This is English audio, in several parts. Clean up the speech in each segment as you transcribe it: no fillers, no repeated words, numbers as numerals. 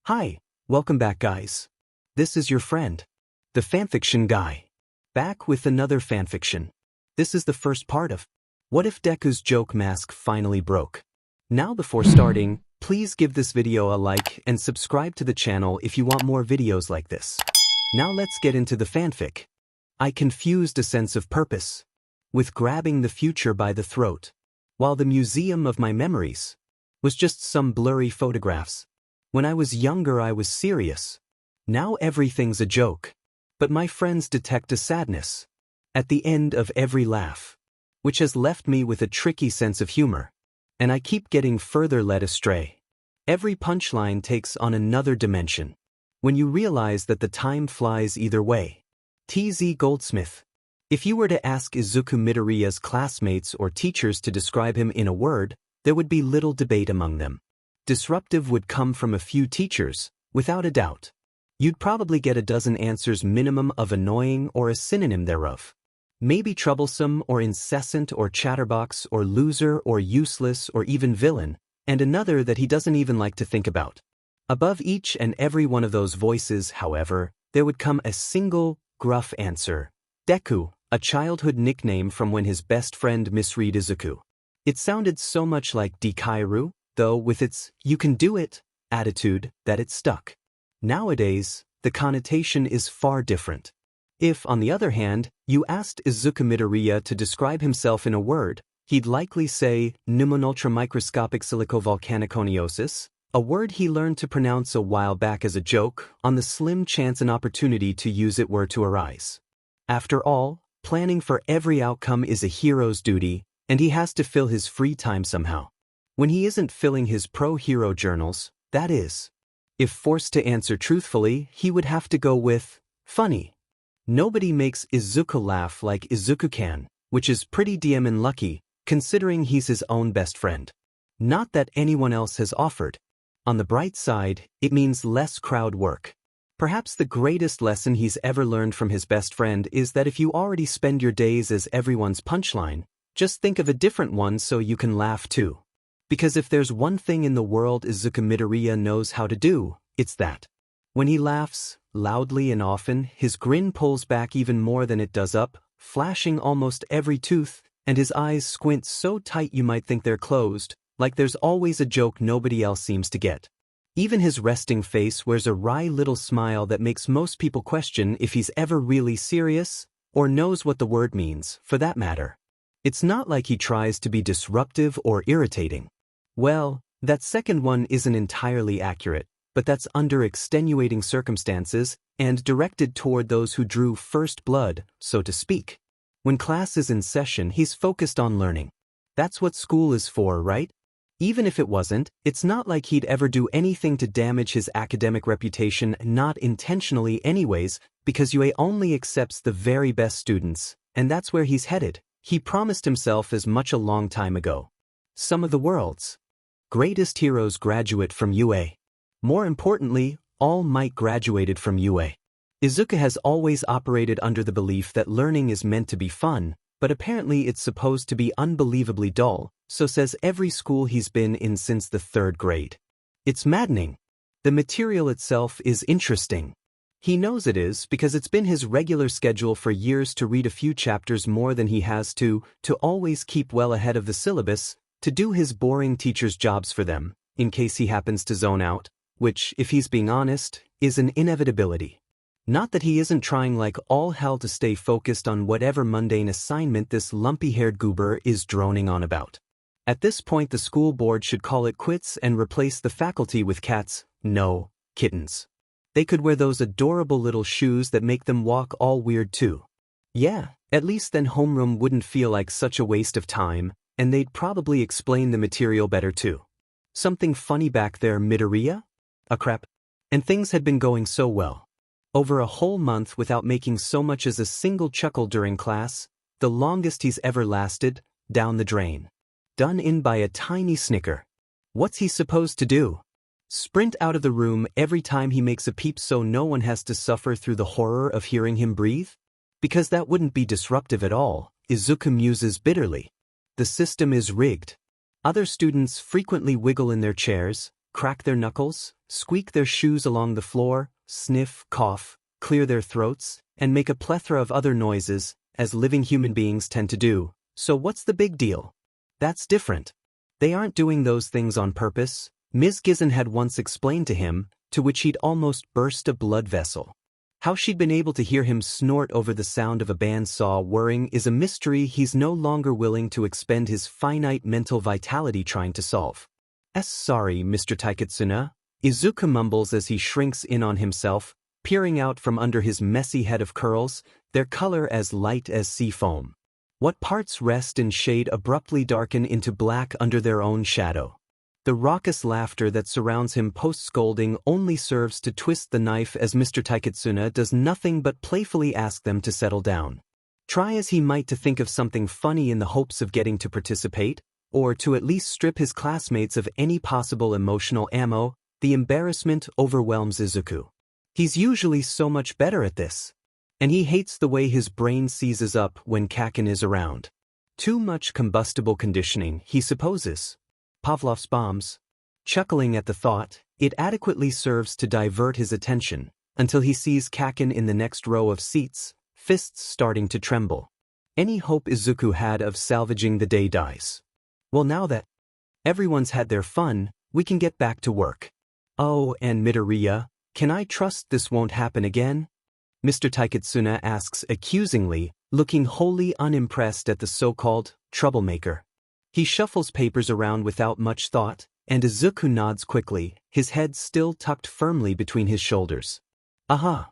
Hi, welcome back guys. This is your friend, the fanfiction guy, back with another fanfiction. This is the first part of What If Deku's Joke Mask Finally Broke. Now before starting, please give this video a like and subscribe to the channel if you want more videos like this. Now let's get into the fanfic. I confused a sense of purpose with grabbing the future by the throat, while the museum of my memories was just some blurry photographs. When I was younger I was serious. Now everything's a joke. But my friends detect a sadness at the end of every laugh, which has left me with a tricky sense of humor. And I keep getting further led astray. Every punchline takes on another dimension when you realize that the time flies either way. TZ Goldsmith. If you were to ask Izuku Midoriya's classmates or teachers to describe him in a word, there would be little debate among them. Disruptive would come from a few teachers, without a doubt. You'd probably get a dozen answers minimum of annoying or a synonym thereof. Maybe troublesome or incessant or chatterbox or loser or useless or even villain, and another that he doesn't even like to think about. Above each and every one of those voices, however, there would come a single, gruff answer. Deku, a childhood nickname from when his best friend misread Izuku. It sounded so much like Dikairu, though with its "you can do it" attitude, that it stuck. Nowadays, the connotation is far different. If, on the other hand, you asked Izuku Midoriya to describe himself in a word, he'd likely say pneumonultramicroscopic silicovolcaniconiosis, a word he learned to pronounce a while back as a joke, on the slim chance an opportunity to use it were to arise. After all, planning for every outcome is a hero's duty, and he has to fill his free time somehow. When he isn't filling his pro-hero journals, that is. If forced to answer truthfully, he would have to go with funny. Nobody makes Izuku laugh like Izuku can, which is pretty damn unlucky, considering he's his own best friend. Not that anyone else has offered. On the bright side, it means less crowd work. Perhaps the greatest lesson he's ever learned from his best friend is that if you already spend your days as everyone's punchline, just think of a different one so you can laugh too. Because if there's one thing in the world Izuku Midoriya knows how to do, it's that. When he laughs, loudly and often, his grin pulls back even more than it does up, flashing almost every tooth, and his eyes squint so tight you might think they're closed, like there's always a joke nobody else seems to get. Even his resting face wears a wry little smile that makes most people question if he's ever really serious, or knows what the word means, for that matter. It's not like he tries to be disruptive or irritating. Well, that second one isn't entirely accurate, but that's under extenuating circumstances and directed toward those who drew first blood, so to speak. When class is in session, he's focused on learning. That's what school is for, right? Even if it wasn't, it's not like he'd ever do anything to damage his academic reputation, not intentionally anyways, because UA only accepts the very best students, and that's where he's headed. He promised himself as much a long time ago. Some of the world's greatest heroes graduate from UA. More importantly, All Might graduated from UA. Izuku has always operated under the belief that learning is meant to be fun, but apparently it's supposed to be unbelievably dull, so says every school he's been in since the 3rd grade. It's maddening. The material itself is interesting. He knows it is because it's been his regular schedule for years to read a few chapters more than he has to always keep well ahead of the syllabus, to do his boring teachers' jobs for them, in case he happens to zone out, which, if he's being honest, is an inevitability. Not that he isn't trying like all hell to stay focused on whatever mundane assignment this lumpy-haired goober is droning on about. At this point the school board should call it quits and replace the faculty with cats, no, kittens. They could wear those adorable little shoes that make them walk all weird too. Yeah, at least then homeroom wouldn't feel like such a waste of time, and they'd probably explain the material better too. Something funny back there, Midoriya? A crap. And things had been going so well. Over a whole month without making so much as a single chuckle during class, the longest he's ever lasted, down the drain. Done in by a tiny snicker. What's he supposed to do? Sprint out of the room every time he makes a peep so no one has to suffer through the horror of hearing him breathe? Because that wouldn't be disruptive at all, Izuku muses bitterly. The system is rigged. Other students frequently wiggle in their chairs, crack their knuckles, squeak their shoes along the floor, sniff, cough, clear their throats, and make a plethora of other noises, as living human beings tend to do. So what's the big deal? That's different. They aren't doing those things on purpose, Ms. Gizen had once explained to him, to which he'd almost burst a blood vessel. How she'd been able to hear him snort over the sound of a bandsaw whirring is a mystery he's no longer willing to expend his finite mental vitality trying to solve. Sorry, Mr. Taiketsuna, Izuku mumbles as he shrinks in on himself, peering out from under his messy head of curls, their color as light as sea foam. What parts rest in shade abruptly darken into black under their own shadow. The raucous laughter that surrounds him post-scolding only serves to twist the knife as Mr. Taiketsuna does nothing but playfully ask them to settle down. Try as he might to think of something funny in the hopes of getting to participate, or to at least strip his classmates of any possible emotional ammo, the embarrassment overwhelms Izuku. He's usually so much better at this. And he hates the way his brain seizes up when Kaken is around. Too much combustible conditioning, he supposes. Pavlov's bombs. Chuckling at the thought, it adequately serves to divert his attention, until he sees Kaken in the next row of seats, fists starting to tremble. Any hope Izuku had of salvaging the day dies. Well, now that everyone's had their fun, we can get back to work. Oh, and Midoriya, can I trust this won't happen again? Mr. Taiketsuna asks accusingly, looking wholly unimpressed at the so-called troublemaker. He shuffles papers around without much thought, and Izuku nods quickly, his head still tucked firmly between his shoulders. Aha!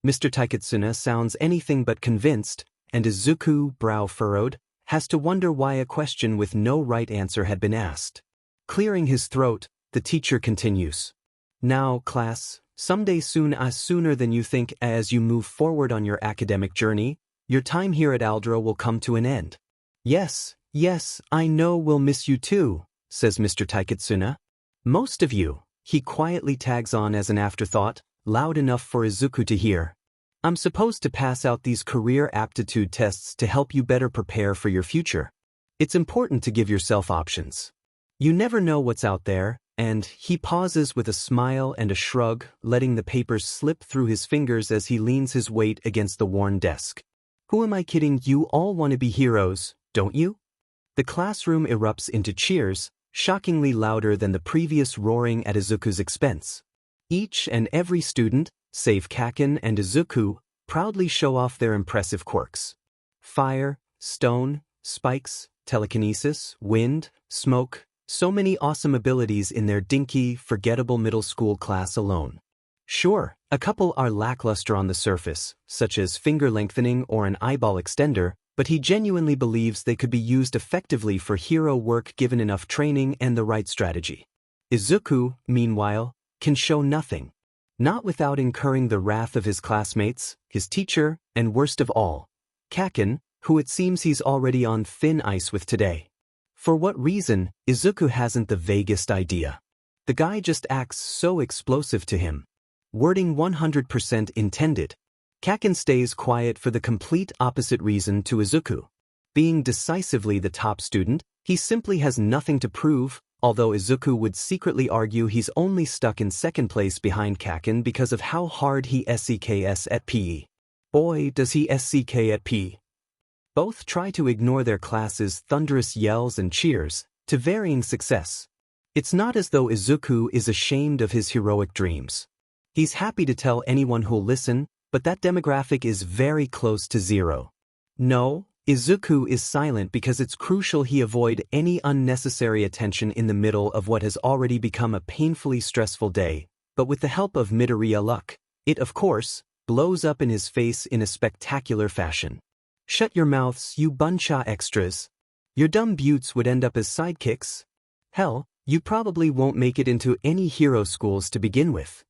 Mr. Taiketsuna sounds anything but convinced, and Izuku, brow furrowed, has to wonder why a question with no right answer had been asked. Clearing his throat, the teacher continues. Now, class, someday soon, sooner than you think, as you move forward on your academic journey, your time here at Aldra will come to an end. Yes, I know we'll miss you too, says Mr. Taiketsuna. Most of you, he quietly tags on as an afterthought, loud enough for Izuku to hear. I'm supposed to pass out these career aptitude tests to help you better prepare for your future. It's important to give yourself options. You never know what's out there, and he pauses with a smile and a shrug, letting the papers slip through his fingers as he leans his weight against the worn desk. Who am I kidding? You all want to be heroes, don't you? The classroom erupts into cheers, shockingly louder than the previous roaring at Izuku's expense. Each and every student, save Kaken and Izuku, proudly show off their impressive quirks. Fire, stone, spikes, telekinesis, wind, smoke, so many awesome abilities in their dinky, forgettable middle school class alone. Sure, a couple are lackluster on the surface, such as finger lengthening or an eyeball extender, but he genuinely believes they could be used effectively for hero work given enough training and the right strategy. Izuku, meanwhile, can show nothing. Not without incurring the wrath of his classmates, his teacher, and worst of all, Kaken, who it seems he's already on thin ice with today. For what reason, Izuku hasn't the vaguest idea. The guy just acts so explosive to him. Wording 100% intended. Kaken stays quiet for the complete opposite reason to Izuku. Being decisively the top student, he simply has nothing to prove, although Izuku would secretly argue he's only stuck in second place behind Kaken because of how hard he SCKs at PE. Boy, does he SCK at PE. Both try to ignore their class's thunderous yells and cheers, to varying success. It's not as though Izuku is ashamed of his heroic dreams. He's happy to tell anyone who'll listen, but that demographic is very close to zero. No, Izuku is silent because it's crucial he avoid any unnecessary attention in the middle of what has already become a painfully stressful day, but with the help of Midoriya luck, it of course, blows up in his face in a spectacular fashion. Shut your mouths, you buncha extras. Your dumb buttes would end up as sidekicks. Hell, you probably won't make it into any hero schools to begin with.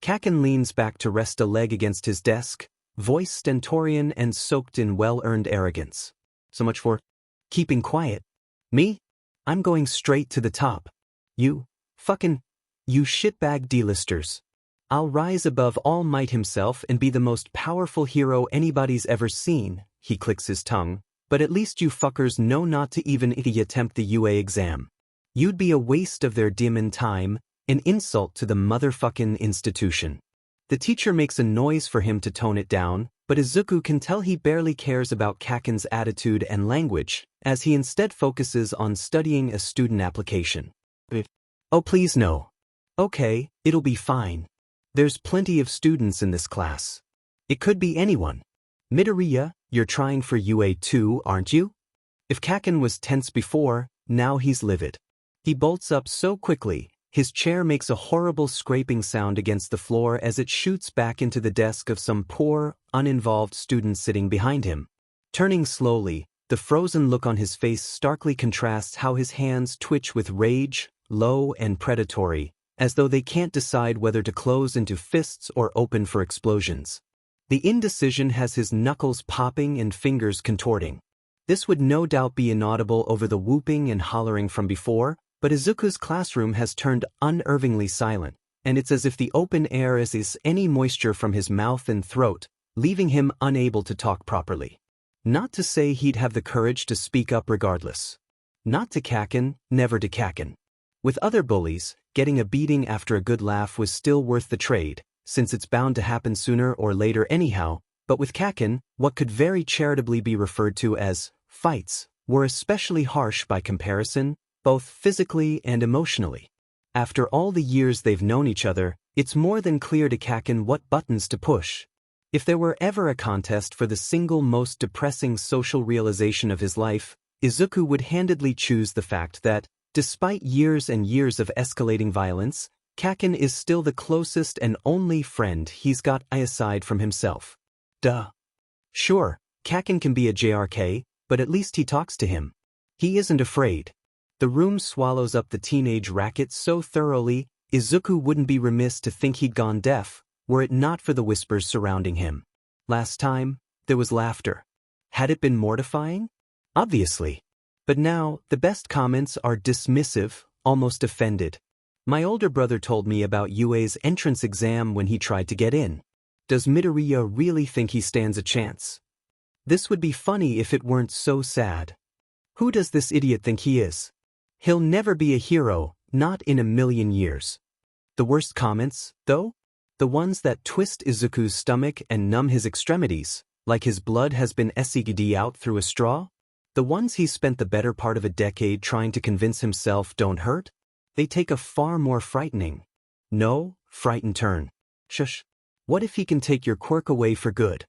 Kaken leans back to rest a leg against his desk, voice stentorian and soaked in well-earned arrogance. So much for keeping quiet. Me? I'm going straight to the top. You shitbag D-listers. I'll rise above All Might himself and be the most powerful hero anybody's ever seen, he clicks his tongue, but at least you fuckers know not to even attempt the UA exam. You'd be a waste of their dim time, An insult to the motherfucking institution. The teacher makes a noise for him to tone it down, but Izuku can tell he barely cares about Kaken's attitude and language, as he instead focuses on studying a student application. Oh please no. Okay, it'll be fine. There's plenty of students in this class. It could be anyone. Midoriya, you're trying for UA too, aren't you? If Kaken was tense before, now he's livid. He bolts up so quickly, his chair makes a horrible scraping sound against the floor as it shoots back into the desk of some poor, uninvolved student sitting behind him. Turning slowly, the frozen look on his face starkly contrasts how his hands twitch with rage, low and predatory, as though they can't decide whether to close into fists or open for explosions. The indecision has his knuckles popping and fingers contorting. This would no doubt be inaudible over the whooping and hollering from before, but Izuku's classroom has turned unnervingly silent, and it's as if the open air is any moisture from his mouth and throat, leaving him unable to talk properly. Not to say he'd have the courage to speak up regardless. Not to Kaken, never to Kaken. With other bullies, getting a beating after a good laugh was still worth the trade, since it's bound to happen sooner or later anyhow, but with Kaken, what could very charitably be referred to as fights were especially harsh by comparison, both physically and emotionally. After all the years they've known each other, it's more than clear to Kaken what buttons to push. If there were ever a contest for the single most depressing social realization of his life, Izuku would handedly choose the fact that, despite years and years of escalating violence, Kaken is still the closest and only friend he's got aside from himself. Duh. Sure, Kaken can be a JRK, but at least he talks to him. He isn't afraid. The room swallows up the teenage racket so thoroughly, Izuku wouldn't be remiss to think he'd gone deaf, were it not for the whispers surrounding him. Last time, there was laughter. Had it been mortifying? Obviously. But now, the best comments are dismissive, almost offended. My older brother told me about UA's entrance exam when he tried to get in. Does Midoriya really think he stands a chance? This would be funny if it weren't so sad. Who does this idiot think he is? He'll never be a hero, not in a million years. The worst comments, though? The ones that twist Izuku's stomach and numb his extremities, like his blood has been sucked out through a straw? The ones he's spent the better part of a decade trying to convince himself don't hurt? They take a far more frightening, frightened turn. Shush. What if he can take your quirk away for good?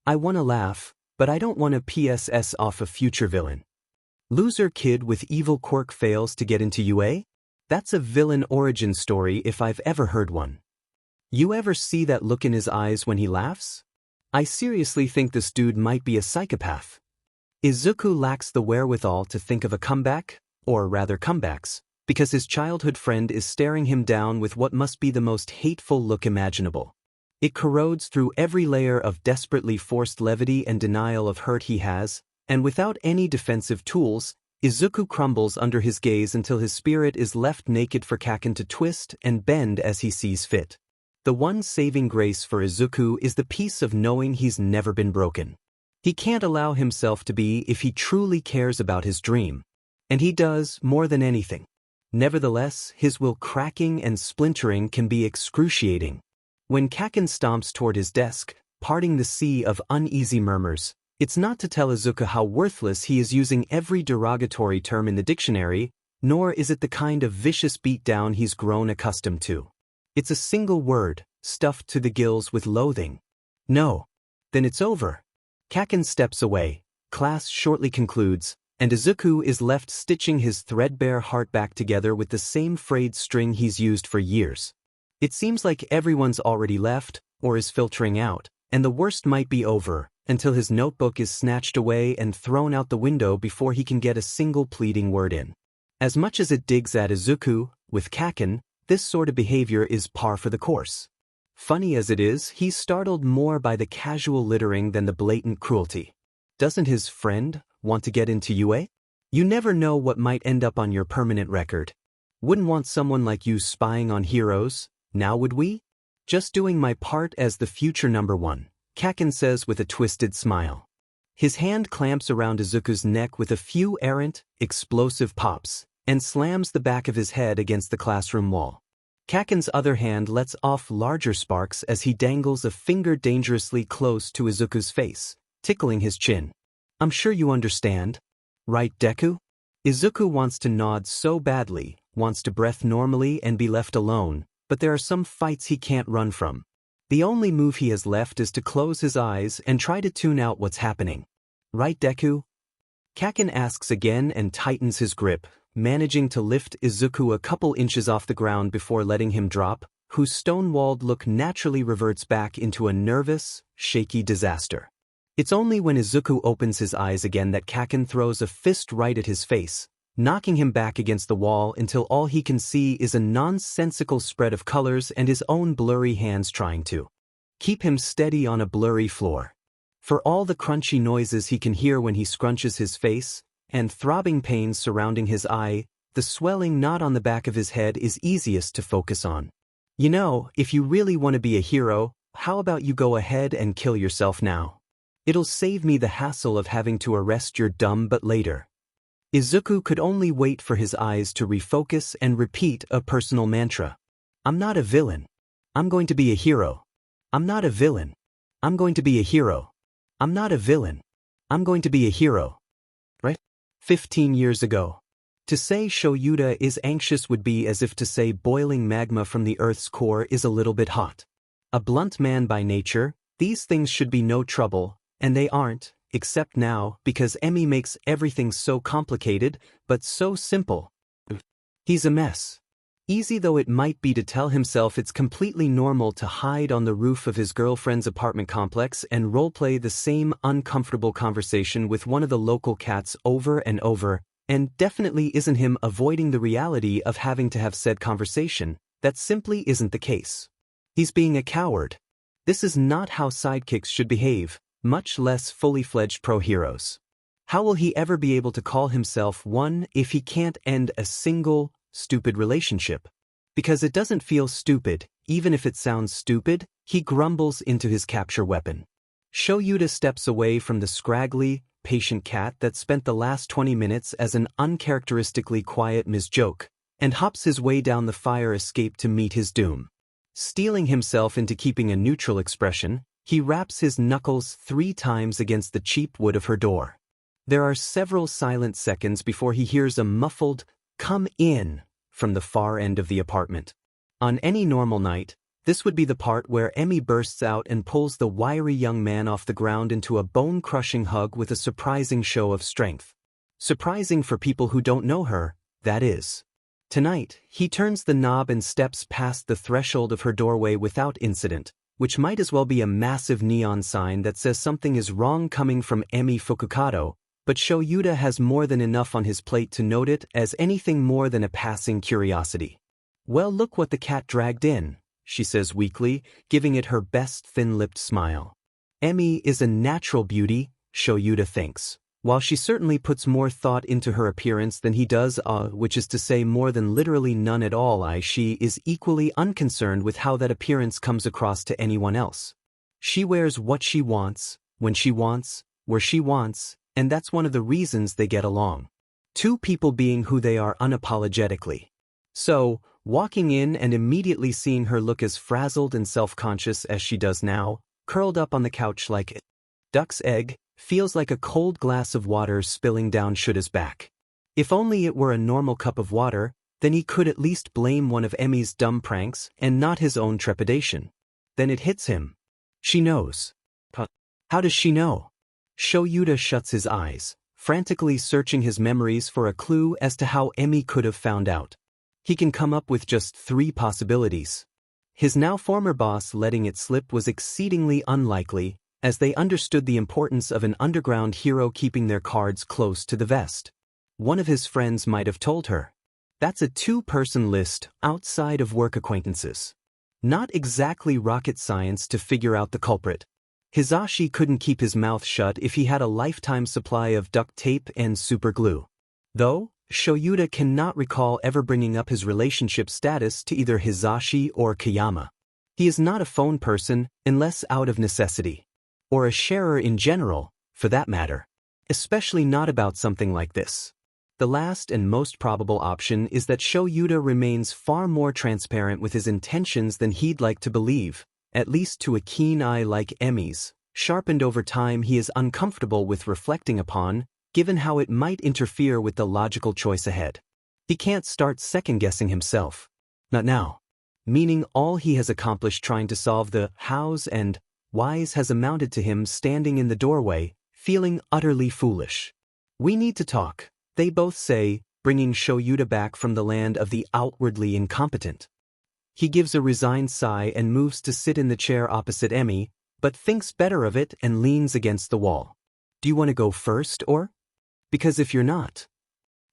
I want to laugh, but I don't want to PSS off a future villain. Loser kid with evil quirk fails to get into UA? That's a villain origin story if I've ever heard one. You ever see that look in his eyes when he laughs? I seriously think this dude might be a psychopath. Izuku lacks the wherewithal to think of a comeback, or rather comebacks, because his childhood friend is staring him down with what must be the most hateful look imaginable. It corrodes through every layer of desperately forced levity and denial of hurt he has, and without any defensive tools, Izuku crumbles under his gaze until his spirit is left naked for Kaken to twist and bend as he sees fit. The one saving grace for Izuku is the peace of knowing he's never been broken. He can't allow himself to be if he truly cares about his dream. And he does more than anything. Nevertheless, his will cracking and splintering can be excruciating. When Kaken stomps toward his desk, parting the sea of uneasy murmurs, it's not to tell Izuku how worthless he is using every derogatory term in the dictionary, nor is it the kind of vicious beatdown he's grown accustomed to. It's a single word, stuffed to the gills with loathing. No. Then it's over. Kaken steps away, class shortly concludes, and Izuku is left stitching his threadbare heart back together with the same frayed string he's used for years. It seems like everyone's already left, or is filtering out, and the worst might be over, until his notebook is snatched away and thrown out the window before he can get a single pleading word in. As much as it digs at Izuku, with Kaken, this sort of behavior is par for the course. Funny as it is, he's startled more by the casual littering than the blatant cruelty. Doesn't his friend want to get into UA? You never know what might end up on your permanent record. Wouldn't want someone like you spying on heroes, now would we? Just doing my part as the future number one, Kaken says with a twisted smile. His hand clamps around Izuku's neck with a few errant, explosive pops, and slams the back of his head against the classroom wall. Kaken's other hand lets off larger sparks as he dangles a finger dangerously close to Izuku's face, tickling his chin. I'm sure you understand. Right, Deku? Izuku wants to nod so badly, wants to breathe normally and be left alone, but there are some fights he can't run from. The only move he has left is to close his eyes and try to tune out what's happening. Right, Deku? Kaken asks again and tightens his grip, managing to lift Izuku a couple inches off the ground before letting him drop, whose stone-walled look naturally reverts back into a nervous, shaky disaster. It's only when Izuku opens his eyes again that Kaken throws a fist right at his face, knocking him back against the wall until all he can see is a nonsensical spread of colors and his own blurry hands trying to keep him steady on a blurry floor. For all the crunchy noises he can hear when he scrunches his face, and throbbing pains surrounding his eye, the swelling knot on the back of his head is easiest to focus on. You know, if you really want to be a hero, how about you go ahead and kill yourself now? It'll save me the hassle of having to arrest your dumb butt later. Izuku could only wait for his eyes to refocus and repeat a personal mantra. I'm not a villain. I'm going to be a hero. I'm not a villain. I'm going to be a hero. I'm not a villain. I'm going to be a hero. Right? 15 years ago. To say Shouta is anxious would be as if to say boiling magma from the Earth's core is a little bit hot. A blunt man by nature, these things should be no trouble, and they aren't, except now, because Emi makes everything so complicated, but so simple. He's a mess. Easy though it might be to tell himself it's completely normal to hide on the roof of his girlfriend's apartment complex and roleplay the same uncomfortable conversation with one of the local cats over and over, and definitely isn't him avoiding the reality of having to have said conversation. That simply isn't the case. He's being a coward. This is not how sidekicks should behave, much less fully fledged pro-heroes. How will he ever be able to call himself one if he can't end a single, stupid relationship? Because it doesn't feel stupid, even if it sounds stupid, he grumbles into his capture weapon. Shouta steps away from the scraggly, patient cat that spent the last 20 minutes as an uncharacteristically quiet misjoke, and hops his way down the fire escape to meet his doom. Steeling himself into keeping a neutral expression, he raps his knuckles 3 times against the cheap wood of her door. There are several silent seconds before he hears a muffled, "Come in," from the far end of the apartment. On any normal night, this would be the part where Emi bursts out and pulls the wiry young man off the ground into a bone-crushing hug with a surprising show of strength. Surprising for people who don't know her, that is. Tonight, he turns the knob and steps past the threshold of her doorway without incident, which might as well be a massive neon sign that says something is wrong coming from Emi Fukukado, but Shouta has more than enough on his plate to note it as anything more than a passing curiosity. "Well, look what the cat dragged in," she says weakly, giving it her best thin-lipped smile. Emi is a natural beauty, Shouta thinks. While she certainly puts more thought into her appearance than he does, which is to say more than literally none at all, she is equally unconcerned with how that appearance comes across to anyone else. She wears what she wants, when she wants, where she wants, and that's one of the reasons they get along. Two people being who they are unapologetically. So, walking in and immediately seeing her look as frazzled and self-conscious as she does now, curled up on the couch like a duck's egg, feels like a cold glass of water spilling down Shouda's back. If only it were a normal cup of water, then he could at least blame one of Emi's dumb pranks and not his own trepidation. Then it hits him. She knows. How does she know? Shouta shuts his eyes, frantically searching his memories for a clue as to how Emi could have found out. He can come up with just 3 possibilities. His now former boss letting it slip was exceedingly unlikely, as they understood the importance of an underground hero keeping their cards close to the vest. One of his friends might have told her. That's a 2-person list outside of work acquaintances. Not exactly rocket science to figure out the culprit. Hisashi couldn't keep his mouth shut if he had a lifetime supply of duct tape and super glue. Though, Shouta cannot recall ever bringing up his relationship status to either Hisashi or Kayama. He is not a phone person unless out of necessity. Or a sharer in general, for that matter. Especially not about something like this. The last and most probable option is that Shouta remains far more transparent with his intentions than he'd like to believe, at least to a keen eye like Emi's, sharpened over time he is uncomfortable with reflecting upon, given how it might interfere with the logical choice ahead. He can't start second-guessing himself. Not now. Meaning all he has accomplished trying to solve the hows and whys has amounted to him standing in the doorway, feeling utterly foolish. We need to talk, they both say, bringing Shouta back from the land of the outwardly incompetent. He gives a resigned sigh and moves to sit in the chair opposite Emi, but thinks better of it and leans against the wall. Do you want to go first, or? Because if you're not.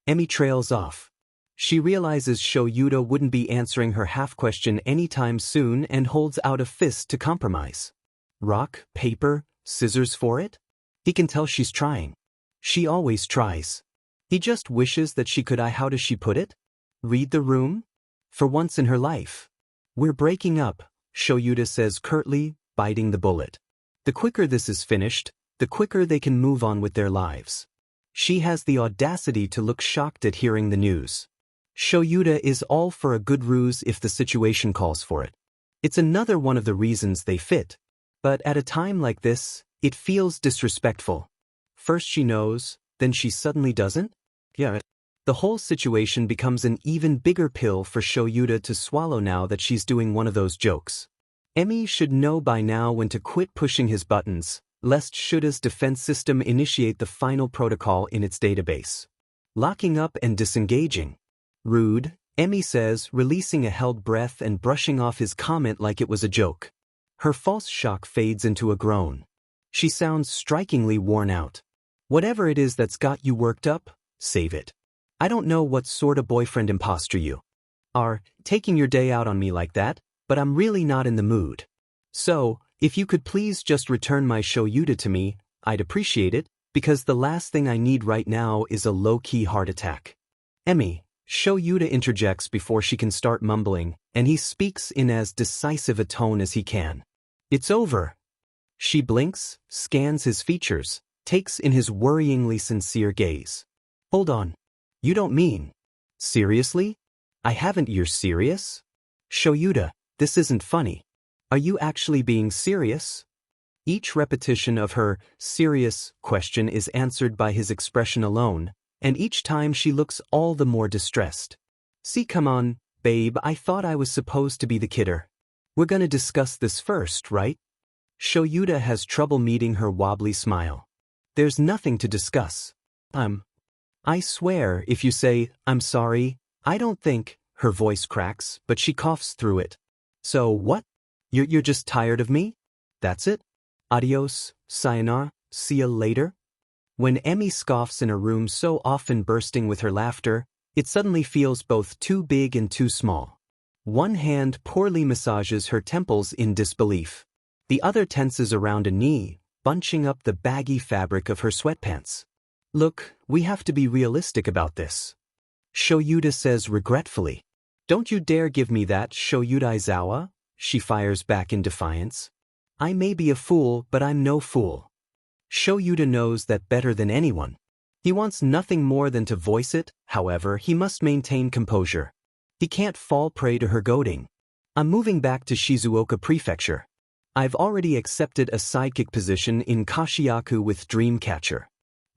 Emi trails off. She realizes Shouta wouldn't be answering her half-question anytime soon and holds out a fist to compromise. Rock, paper, scissors for it? He can tell she's trying. She always tries. He just wishes that she could, how does she put it? Read the room? For once in her life. We're breaking up, Shouta says curtly, biting the bullet. The quicker this is finished, the quicker they can move on with their lives. She has the audacity to look shocked at hearing the news. Shouta is all for a good ruse if the situation calls for it. It's another one of the reasons they fit. But at a time like this, it feels disrespectful. First she knows, then she suddenly doesn't? Yeah. The whole situation becomes an even bigger pill for Shouta to swallow now that she's doing one of those jokes. Emi should know by now when to quit pushing his buttons, lest Shouta's defense system initiate the final protocol in its database. Locking up and disengaging. Rude, Emi says, releasing a held breath and brushing off his comment like it was a joke. Her false shock fades into a groan. She sounds strikingly worn out. Whatever it is that's got you worked up, save it. I don't know what sort of boyfriend imposter you are, taking your day out on me like that, but I'm really not in the mood. So, if you could please just return my Shouta to me, I'd appreciate it, because the last thing I need right now is a low-key heart attack. Emi, Shouta interjects before she can start mumbling, and he speaks in as decisive a tone as he can. It's over. She blinks, scans his features, takes in his worryingly sincere gaze. Hold on. You don't mean. Seriously? I haven't. You're serious? Shouta, this isn't funny. Are you actually being serious? Each repetition of her serious question is answered by his expression alone, and each time she looks all the more distressed. See, come on, babe, I thought I was supposed to be the kidder. We're gonna discuss this first, right? Shouta has trouble meeting her wobbly smile. There's nothing to discuss. I swear, if you say, I'm sorry, I don't think, her voice cracks, but she coughs through it. So what? You're just tired of me? That's it? Adios, sayonara, see ya later? When Emi scoffs in a room so often bursting with her laughter, it suddenly feels both too big and too small. One hand poorly massages her temples in disbelief. The other tenses around a knee, bunching up the baggy fabric of her sweatpants. Look, we have to be realistic about this. Shouta says regretfully. Don't you dare give me that, Shouta Aizawa, she fires back in defiance. I may be a fool, but I'm no fool. Shouta knows that better than anyone. He wants nothing more than to voice it, however, he must maintain composure. He can't fall prey to her goading. I'm moving back to Shizuoka Prefecture. I've already accepted a sidekick position in Kashiyaku with Dreamcatcher.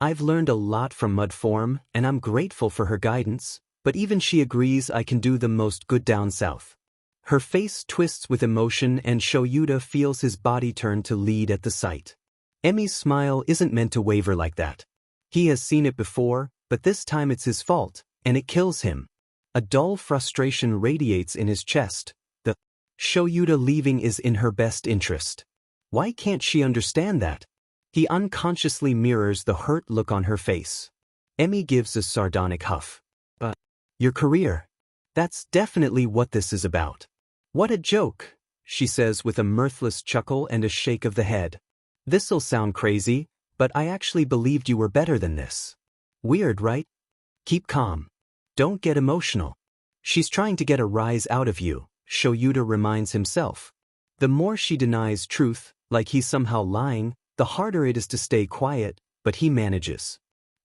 I've learned a lot from Mud Form, and I'm grateful for her guidance, but even she agrees I can do the most good down south. Her face twists with emotion and Shouta feels his body turn to lead at the sight. Emi's smile isn't meant to waver like that. He has seen it before, but this time it's his fault, and it kills him. A dull frustration radiates in his chest. The Shouta leaving is in her best interest. Why can't she understand that? He unconsciously mirrors the hurt look on her face. Emi gives a sardonic huff. Your career. That's definitely what this is about. What a joke, she says with a mirthless chuckle and a shake of the head. This'll sound crazy, but I actually believed you were better than this. Weird, right? Keep calm. Don't get emotional. She's trying to get a rise out of you, Shouta reminds himself. The more she denies truth, like he's somehow lying, the harder it is to stay quiet, but he manages.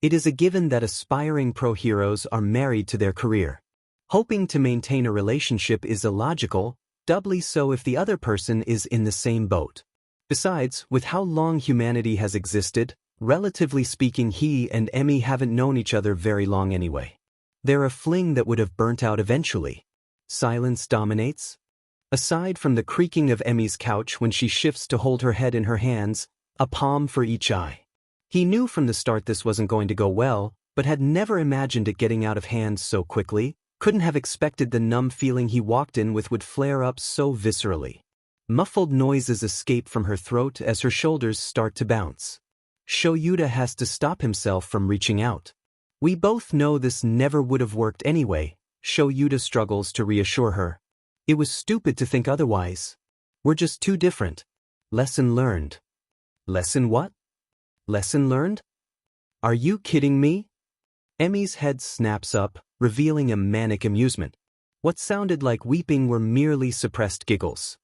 It is a given that aspiring pro heroes are married to their career. Hoping to maintain a relationship is illogical, doubly so if the other person is in the same boat. Besides, with how long humanity has existed, relatively speaking, he and Emmy haven't known each other very long anyway. They're a fling that would have burnt out eventually. Silence dominates. Aside from the creaking of Emmy's couch when she shifts to hold her head in her hands, a palm for each eye. He knew from the start this wasn't going to go well, but had never imagined it getting out of hand so quickly, couldn't have expected the numb feeling he walked in with would flare up so viscerally. Muffled noises escape from her throat as her shoulders start to bounce. Shouta has to stop himself from reaching out. We both know this never would have worked anyway, Shouta struggles to reassure her. It was stupid to think otherwise. We're just too different. Lesson learned. Lesson what? Lesson learned? Are you kidding me? Emmy's head snaps up, revealing a manic amusement. What sounded like weeping were merely suppressed giggles.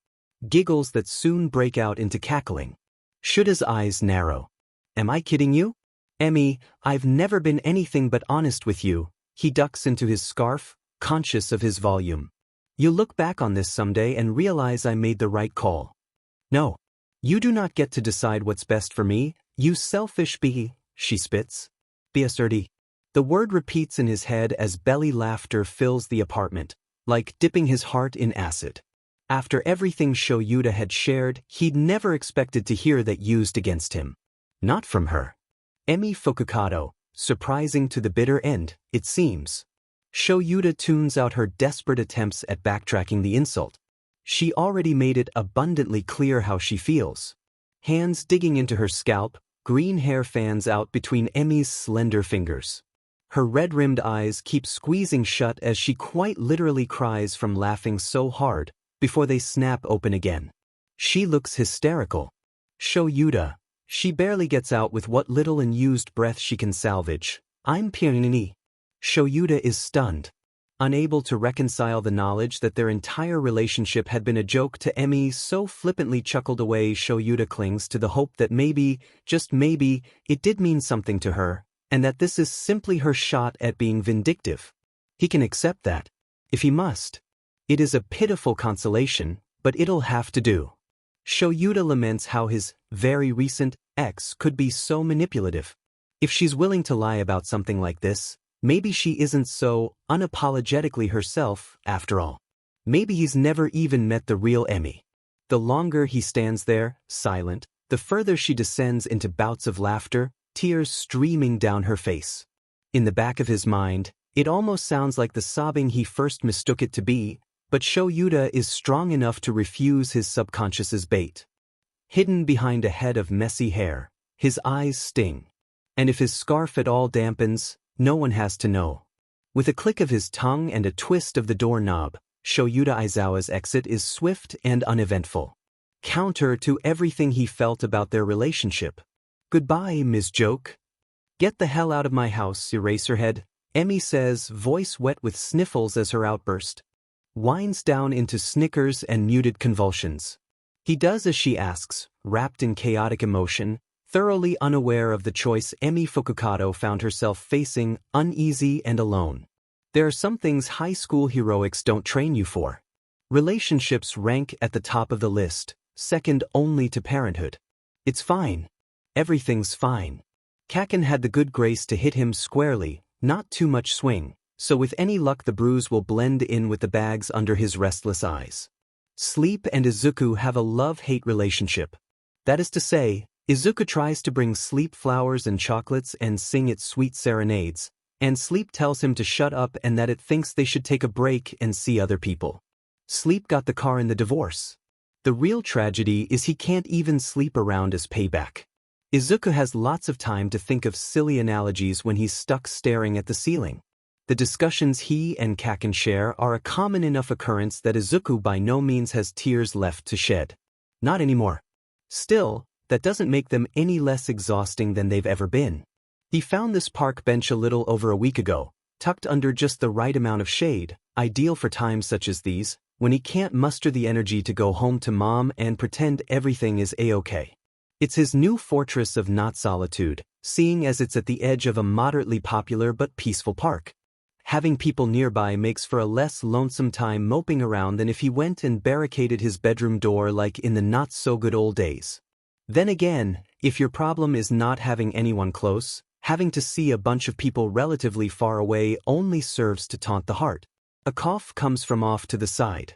Giggles that soon break out into cackling. Shouta's eyes narrow. Am I kidding you? Emmy, I've never been anything but honest with you. He ducks into his scarf, conscious of his volume. You'll look back on this someday and realize I made the right call. No. You do not get to decide what's best for me, you selfish bee, she spits. Be asserty. The word repeats in his head as belly laughter fills the apartment, like dipping his heart in acid. After everything Shouta had shared, he'd never expected to hear that used against him. Not from her. Emmy Fukukado, surprising to the bitter end, it seems. Shouta tunes out her desperate attempts at backtracking the insult. She already made it abundantly clear how she feels. Hands digging into her scalp, green hair fans out between Emmy's slender fingers. Her red-rimmed eyes keep squeezing shut as she quite literally cries from laughing so hard, before they snap open again. She looks hysterical. Shouta. She barely gets out with what little unused breath she can salvage. I'm Piernini. Shouta is stunned. Unable to reconcile the knowledge that their entire relationship had been a joke to Emmy so flippantly chuckled away, Shouta clings to the hope that maybe, just maybe, it did mean something to her, and that this is simply her shot at being vindictive. He can accept that. If he must. It is a pitiful consolation, but it'll have to do. Shouta laments how his very recent ex could be so manipulative. If she's willing to lie about something like this, maybe she isn't so unapologetically herself after all. Maybe he's never even met the real Emmy. The longer he stands there, silent, the further she descends into bouts of laughter, tears streaming down her face. In the back of his mind, it almost sounds like the sobbing he first mistook it to be, but Shouta is strong enough to refuse his subconscious's bait. Hidden behind a head of messy hair, his eyes sting. And if his scarf at all dampens, no one has to know. With a click of his tongue and a twist of the doorknob, Shouta Aizawa's exit is swift and uneventful. Counter to everything he felt about their relationship. Goodbye, Ms. Joke. Get the hell out of my house, Eraserhead, Emmy says, voice wet with sniffles as her outburst winds down into snickers and muted convulsions. He does as she asks, wrapped in chaotic emotion, thoroughly unaware of the choice Emmy Fukukado found herself facing, uneasy and alone. There are some things high school heroics don't train you for. Relationships rank at the top of the list, second only to parenthood. It's fine. Everything's fine. Kaken had the good grace to hit him squarely, not too much swing, so with any luck the bruise will blend in with the bags under his restless eyes. Sleep and Izuku have a love-hate relationship. That is to say, Izuku tries to bring Sleep flowers and chocolates and sing its sweet serenades, and Sleep tells him to shut up and that it thinks they should take a break and see other people. Sleep got the car in the divorce. The real tragedy is he can't even sleep around as payback. Izuku has lots of time to think of silly analogies when he's stuck staring at the ceiling. The discussions he and Kaken share are a common enough occurrence that Izuku by no means has tears left to shed. Not anymore. Still, that doesn't make them any less exhausting than they've ever been. He found this park bench a little over a week ago, tucked under just the right amount of shade, ideal for times such as these, when he can't muster the energy to go home to mom and pretend everything is a-okay. It's his new fortress of not solitude, seeing as it's at the edge of a moderately popular but peaceful park. Having people nearby makes for a less lonesome time moping around than if he went and barricaded his bedroom door like in the not-so-good old days. Then again, if your problem is not having anyone close, having to see a bunch of people relatively far away only serves to taunt the heart. A cough comes from off to the side.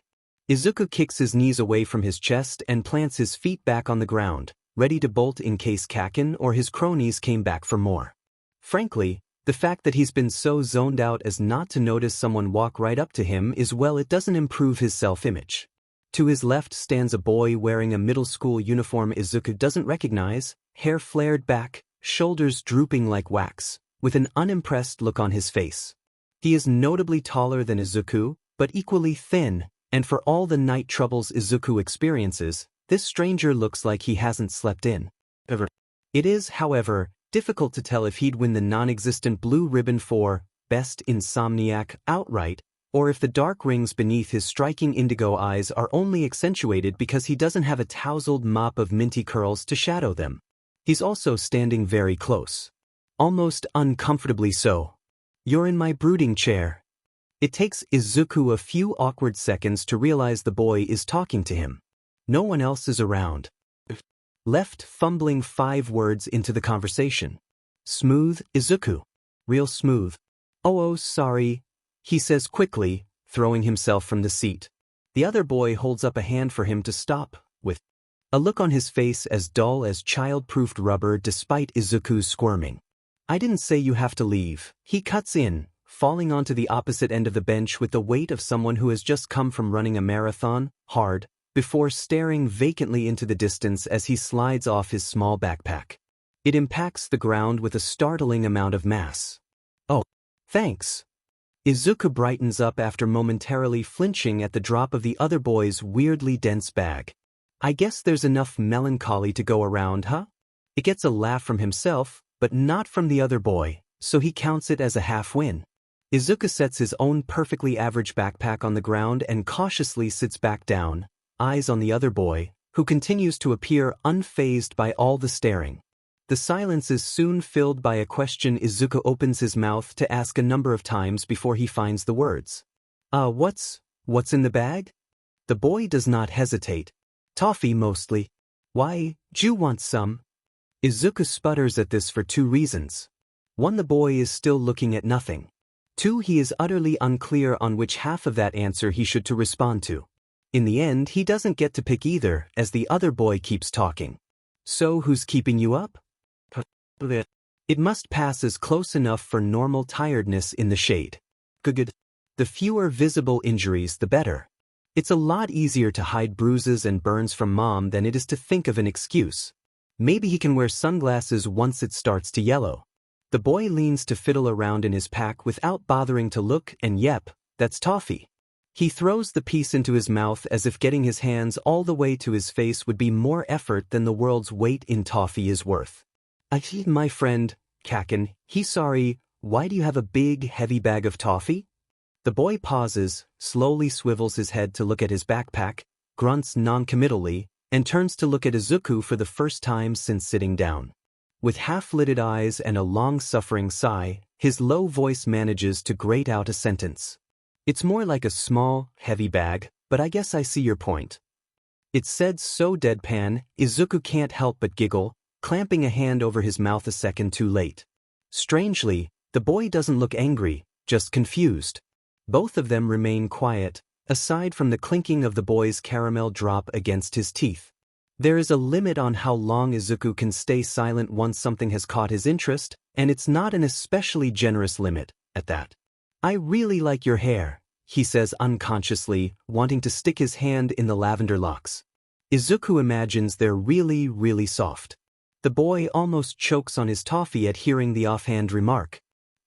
Izuku kicks his knees away from his chest and plants his feet back on the ground, ready to bolt in case Kaken or his cronies came back for more. Frankly, the fact that he's been so zoned out as not to notice someone walk right up to him it doesn't improve his self-image. To his left stands a boy wearing a middle school uniform Izuku doesn't recognize, hair flared back, shoulders drooping like wax, with an unimpressed look on his face. He is notably taller than Izuku, but equally thin, and for all the night troubles Izuku experiences, this stranger looks like he hasn't slept in ever. It is, however, difficult to tell if he'd win the non-existent blue ribbon for Best Insomniac outright, or if the dark rings beneath his striking indigo eyes are only accentuated because he doesn't have a tousled mop of minty curls to shadow them. He's also standing very close. Almost uncomfortably so. "You're in my brooding chair." It takes Izuku a few awkward seconds to realize the boy is talking to him. No one else is around. Left fumbling 5 words into the conversation. "Smooth, Izuku. Real smooth." Oh, sorry," he says quickly, throwing himself from the seat. The other boy holds up a hand for him to stop, with a look on his face as dull as child-proofed rubber despite Izuku's squirming. "I didn't say you have to leave," he cuts in, falling onto the opposite end of the bench with the weight of someone who has just come from running a marathon, hard, before staring vacantly into the distance as he slides off his small backpack. It impacts the ground with a startling amount of mass. "Oh, thanks." Izuku brightens up after momentarily flinching at the drop of the other boy's weirdly dense bag. "I guess there's enough melancholy to go around, huh?" It gets a laugh from himself, but not from the other boy, so he counts it as a half-win. Izuku sets his own perfectly average backpack on the ground and cautiously sits back down, eyes on the other boy, who continues to appear unfazed by all the staring. The silence is soon filled by a question Izuku opens his mouth to ask a number of times before he finds the words. What's in the bag?" The boy does not hesitate. "Toffee mostly." "Why, d'you want some?" Izuku sputters at this for 2 reasons. 1, the boy is still looking at nothing. 2, he is utterly unclear on which half of that answer he should to respond to. In the end, he doesn't get to pick either, as the other boy keeps talking. "So who's keeping you up?" It must pass as close enough for normal tiredness in the shade. Good. The fewer visible injuries, the better. It's a lot easier to hide bruises and burns from mom than it is to think of an excuse. Maybe he can wear sunglasses once it starts to yellow. The boy leans to fiddle around in his pack without bothering to look, and yep, that's toffee. He throws the piece into his mouth as if getting his hands all the way to his face would be more effort than the world's weight in toffee is worth. My friend, Kaken, he's sorry, why do you have a big, heavy bag of toffee?" The boy pauses, slowly swivels his head to look at his backpack, grunts non-committally, and turns to look at Izuku for the first time since sitting down. With half-lidded eyes and a long-suffering sigh, his low voice manages to grate out a sentence. "It's more like a small, heavy bag, but I guess I see your point." It's said so deadpan, Izuku can't help but giggle, clamping a hand over his mouth a second too late. Strangely, the boy doesn't look angry, just confused. Both of them remain quiet, aside from the clinking of the boy's caramel drop against his teeth. There is a limit on how long Izuku can stay silent once something has caught his interest, and it's not an especially generous limit, at that. "I really like your hair," he says unconsciously, wanting to stick his hand in the lavender locks. Izuku imagines they're really, really soft. The boy almost chokes on his toffee at hearing the offhand remark.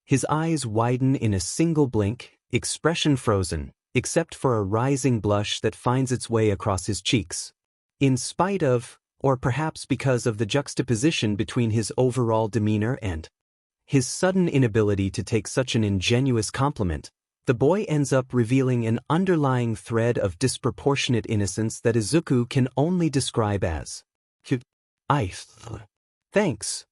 His eyes widen in a single blink, expression frozen, except for a rising blush that finds its way across his cheeks. In spite of, or perhaps because of the juxtaposition between his overall demeanor and his sudden inability to take such an ingenuous compliment, the boy ends up revealing an underlying thread of disproportionate innocence that Izuku can only describe as, "Thanks."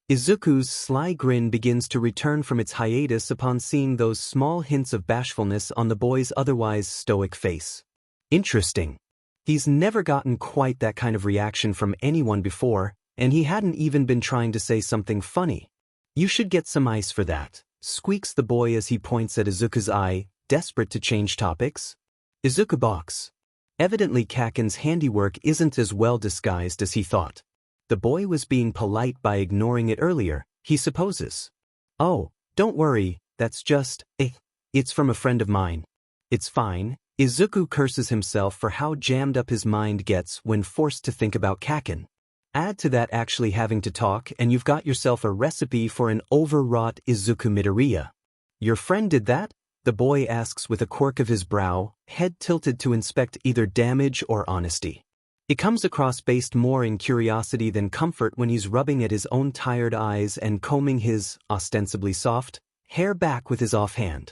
Izuku's sly grin begins to return from its hiatus upon seeing those small hints of bashfulness on the boy's otherwise stoic face. Interesting. He's never gotten quite that kind of reaction from anyone before, and he hadn't even been trying to say something funny. You should get some ice for that, squeaks the boy as he points at Izuku's eye, desperate to change topics. Izuku balks. Evidently Kaken's handiwork isn't as well disguised as he thought. The boy was being polite by ignoring it earlier, he supposes. Oh, don't worry, that's just, it's from a friend of mine. It's fine. Izuku curses himself for how jammed up his mind gets when forced to think about Kaken. Add to that actually having to talk and you've got yourself a recipe for an overwrought Izuku Midoriya. Your friend did that? The boy asks with a quirk of his brow, head tilted to inspect either damage or honesty. It comes across based more in curiosity than comfort when he's rubbing at his own tired eyes and combing his, ostensibly soft, hair back with his offhand.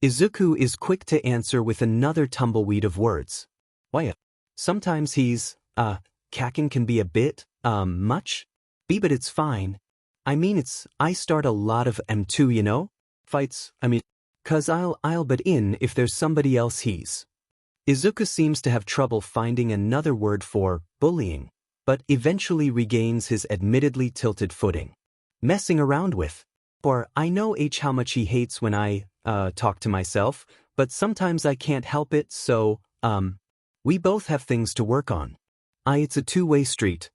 Izuku is quick to answer with another tumbleweed of words. Why, sometimes he's, Kaken can be a bit, much? But it's fine. I mean I start a lot of M2, you know? Fights, 'cause I'll butt in if there's somebody else he's. Izuku seems to have trouble finding another word for bullying, but eventually regains his admittedly tilted footing. Messing around with. Or I know how much he hates when I, talk to myself, but sometimes I can't help it, so, we both have things to work on. It's a two-way street.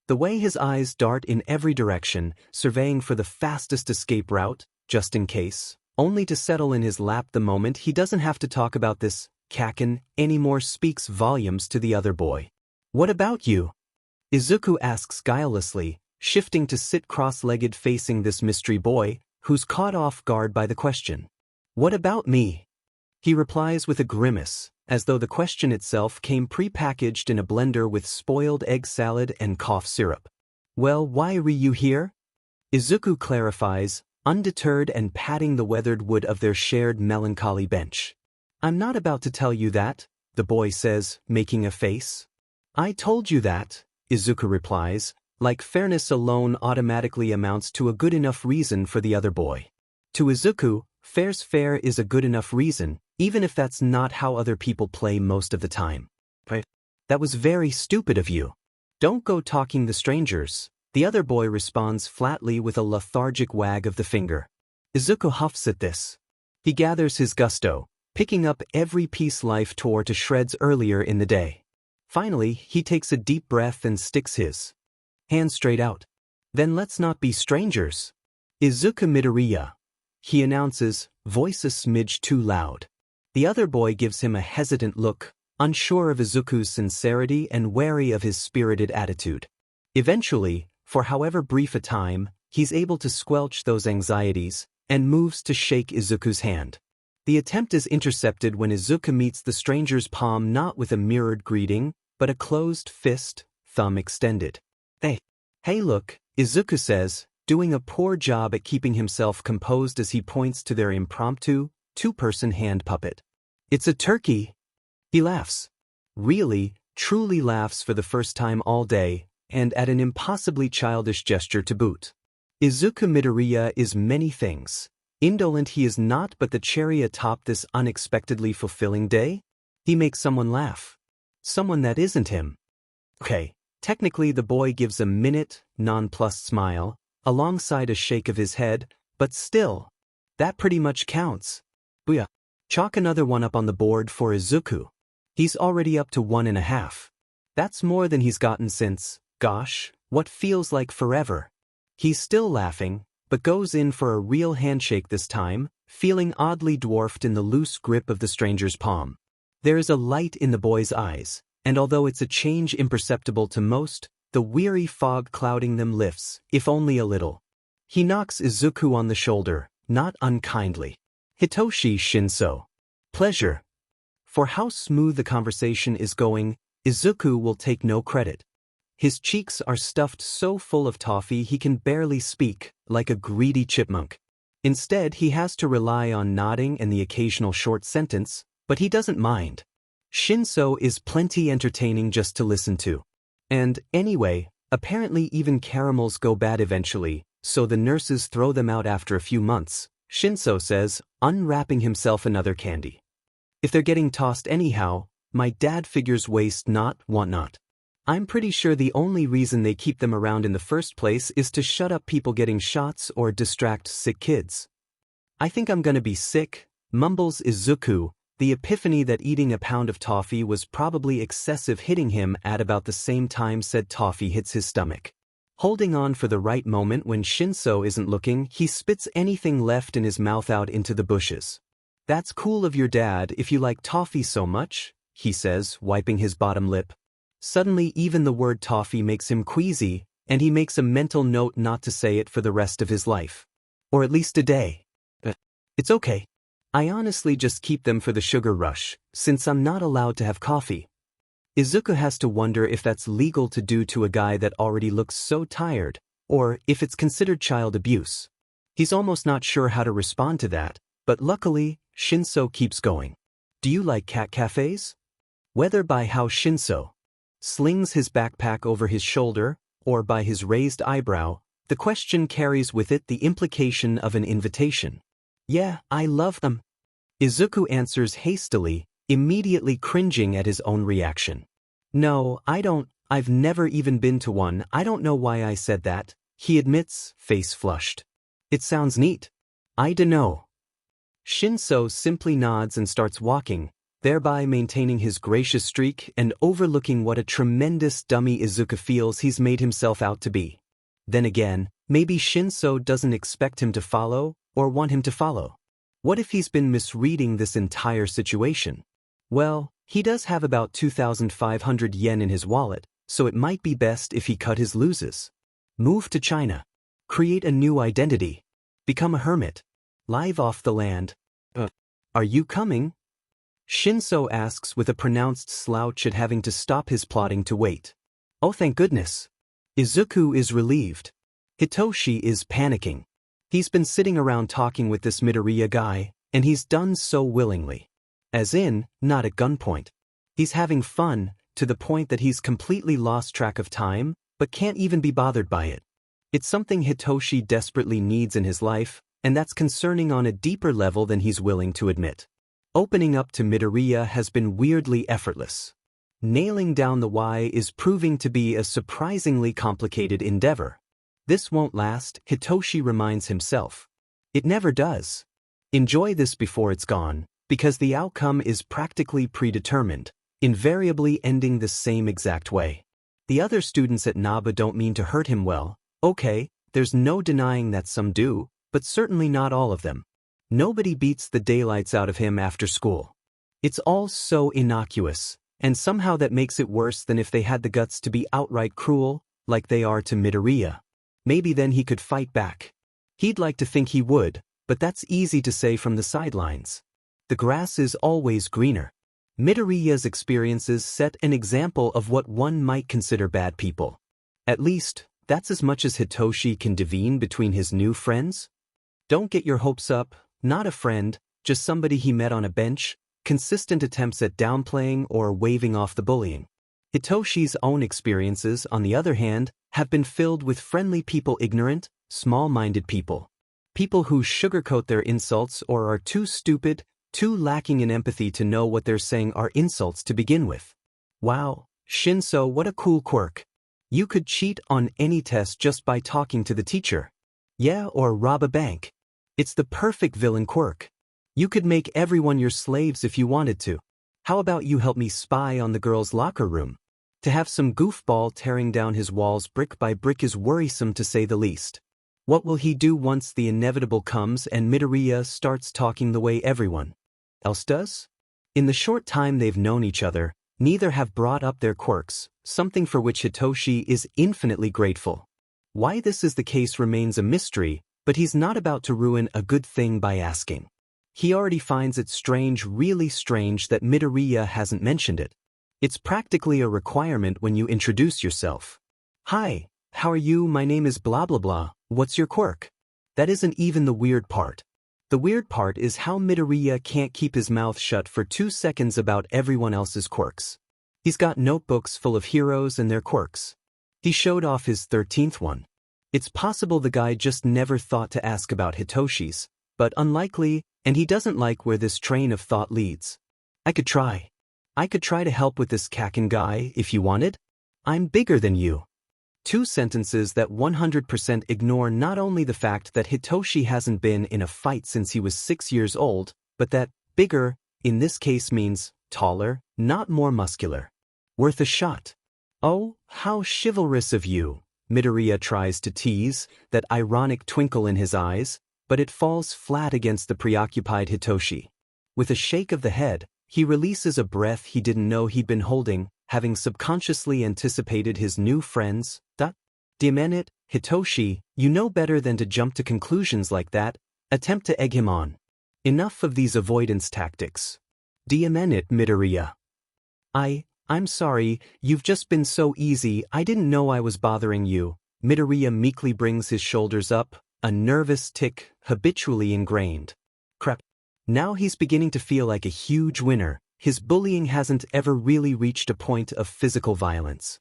The way his eyes dart in every direction, surveying for the fastest escape route, just in case, only to settle in his lap the moment he doesn't have to talk about this Kaken anymore, speaks volumes to the other boy. What about you? Izuku asks guilelessly, shifting to sit cross-legged facing this mystery boy, who's caught off guard by the question. What about me? He replies with a grimace, as though the question itself came pre-packaged in a blender with spoiled egg salad and cough syrup. Well, why are you here? Izuku clarifies, undeterred and patting the weathered wood of their shared melancholy bench. I'm not about to tell you that, the boy says, making a face. I told you that, Izuku replies, like fairness alone automatically amounts to a good enough reason for the other boy. To Izuku, fair's fair is a good enough reason, even if that's not how other people play most of the time. But that was very stupid of you. Don't go talking to strangers, the other boy responds flatly with a lethargic wag of the finger. Izuku huffs at this. He gathers his gusto, picking up every piece life tore to shreds earlier in the day. Finally, he takes a deep breath and sticks his hand straight out. Then let's not be strangers. Izuku Midoriya, he announces, voice a smidge too loud. The other boy gives him a hesitant look, unsure of Izuku's sincerity and wary of his spirited attitude. Eventually, for however brief a time, he's able to squelch those anxieties, and moves to shake Izuku's hand. The attempt is intercepted when Izuku meets the stranger's palm not with a mirrored greeting, but a closed fist, thumb extended. Hey look, Izuku says, doing a poor job at keeping himself composed as he points to their impromptu, two-person hand puppet. It's a turkey. He laughs. Really, truly laughs for the first time all day, and at an impossibly childish gesture to boot. Izuku Midoriya is many things. Indolent he is not, but the cherry atop this unexpectedly fulfilling day? He makes someone laugh. Someone that isn't him. Okay, technically the boy gives a minute, nonplussed smile, alongside a shake of his head, but still, that pretty much counts. Booyah. Chalk another one up on the board for Izuku. He's already up to 1.5. That's more than he's gotten since, gosh, what feels like forever. He's still laughing, but goes in for a real handshake this time, feeling oddly dwarfed in the loose grip of the stranger's palm. There is a light in the boy's eyes, and although it's a change imperceptible to most, the weary fog clouding them lifts, if only a little. He knocks Izuku on the shoulder, not unkindly. Hitoshi Shinso. Pleasure. For how smooth the conversation is going, Izuku will take no credit. His cheeks are stuffed so full of toffee he can barely speak, like a greedy chipmunk. Instead, he has to rely on nodding and the occasional short sentence, but he doesn't mind. Shinso is plenty entertaining just to listen to. And, anyway, apparently even caramels go bad eventually, so the nurses throw them out after a few months, Shinso says, unwrapping himself another candy. If they're getting tossed anyhow, my dad figures waste not, want not. I'm pretty sure the only reason they keep them around in the first place is to shut up people getting shots or distract sick kids. I think I'm gonna be sick, mumbles Izuku, the epiphany that eating a pound of toffee was probably excessive hitting him at about the same time said toffee hits his stomach. Holding on for the right moment when Shinso isn't looking, he spits anything left in his mouth out into the bushes. That's cool of your dad if you like toffee so much, he says, wiping his bottom lip. Suddenly even the word toffee makes him queasy, and he makes a mental note not to say it for the rest of his life. Or at least a day. It's okay. I honestly just keep them for the sugar rush, since I'm not allowed to have coffee. Izuku has to wonder if that's legal to do to a guy that already looks so tired, or if it's considered child abuse. He's almost not sure how to respond to that, but luckily, Shinso keeps going. Do you like cat cafes? Whether by how Shinso slings his backpack over his shoulder, or by his raised eyebrow, the question carries with it the implication of an invitation. Yeah, I love them. Izuku answers hastily, immediately cringing at his own reaction. No, I don't, I've never even been to one, I don't know why I said that, he admits, face flushed. It sounds neat. I dunno. Shinso simply nods and starts walking, thereby maintaining his gracious streak and overlooking what a tremendous dummy Izuku feels he's made himself out to be. Then again, maybe Shinso doesn't expect him to follow, or want him to follow. What if he's been misreading this entire situation? Well, he does have about 2,500 yen in his wallet, so it might be best if he cut his loses. Move to China. Create a new identity. Become a hermit. Live off the land. Are you coming? Shinso asks with a pronounced slouch at having to stop his plotting to wait. Oh, thank goodness. Izuku is relieved. Hitoshi is panicking. He's been sitting around talking with this Midoriya guy, and he's done so willingly. As in, not at gunpoint. He's having fun, to the point that he's completely lost track of time, but can't even be bothered by it. It's something Hitoshi desperately needs in his life, and that's concerning on a deeper level than he's willing to admit. Opening up to Midoriya has been weirdly effortless. Nailing down the why is proving to be a surprisingly complicated endeavor. This won't last, Hitoshi reminds himself. It never does. Enjoy this before it's gone, because the outcome is practically predetermined, invariably ending the same exact way. The other students at Naba don't mean to hurt him well. Okay, there's no denying that some do, but certainly not all of them. Nobody beats the daylights out of him after school. It's all so innocuous, and somehow that makes it worse than if they had the guts to be outright cruel, like they are to Midoriya. Maybe then he could fight back. He'd like to think he would, but that's easy to say from the sidelines. The grass is always greener. Midoriya's experiences set an example of what one might consider bad people. At least, that's as much as Hitoshi can divine between his new friends. Don't get your hopes up, not a friend, just somebody he met on a bench, consistent attempts at downplaying or waving off the bullying. Hitoshi's own experiences, on the other hand, have been filled with friendly people, ignorant, small-minded people. People who sugarcoat their insults or are too stupid, too lacking in empathy to know what they're saying are insults to begin with. Wow, Shinso, what a cool quirk. You could cheat on any test just by talking to the teacher. Yeah, or rob a bank. It's the perfect villain quirk. You could make everyone your slaves if you wanted to. How about you help me spy on the girls' locker room? To have some goofball tearing down his walls brick by brick is worrisome to say the least. What will he do once the inevitable comes and Midoriya starts talking the way everyone else does? In the short time they've known each other, neither have brought up their quirks, something for which Hitoshi is infinitely grateful. Why this is the case remains a mystery, but he's not about to ruin a good thing by asking. He already finds it strange, really strange, that Midoriya hasn't mentioned it. It's practically a requirement when you introduce yourself. Hi, how are you? My name is blah blah blah. What's your quirk? That isn't even the weird part. The weird part is how Midoriya can't keep his mouth shut for 2 seconds about everyone else's quirks. He's got notebooks full of heroes and their quirks. He showed off his 13th one. It's possible the guy just never thought to ask about Hitoshi's, but unlikely, and he doesn't like where this train of thought leads. I could try. I could try to help with this Kaken guy if you wanted. I'm bigger than you. Two sentences that 100% ignore not only the fact that Hitoshi hasn't been in a fight since he was 6 years old, but that bigger, in this case means taller, not more muscular. Worth a shot. Oh, how chivalrous of you, Midoriya tries to tease, that ironic twinkle in his eyes, but it falls flat against the preoccupied Hitoshi. With a shake of the head, he releases a breath he didn't know he'd been holding, having subconsciously anticipated his new friends. Damn it, Hitoshi, you know better than to jump to conclusions like that. Attempt to egg him on. Enough of these avoidance tactics. Damn it, Midoriya. I'm sorry, you've just been so easy, I didn't know I was bothering you. Midoriya meekly brings his shoulders up, a nervous tic habitually ingrained. Crap. Now he's beginning to feel like a huge winner. His bullying hasn't ever really reached a point of physical violence.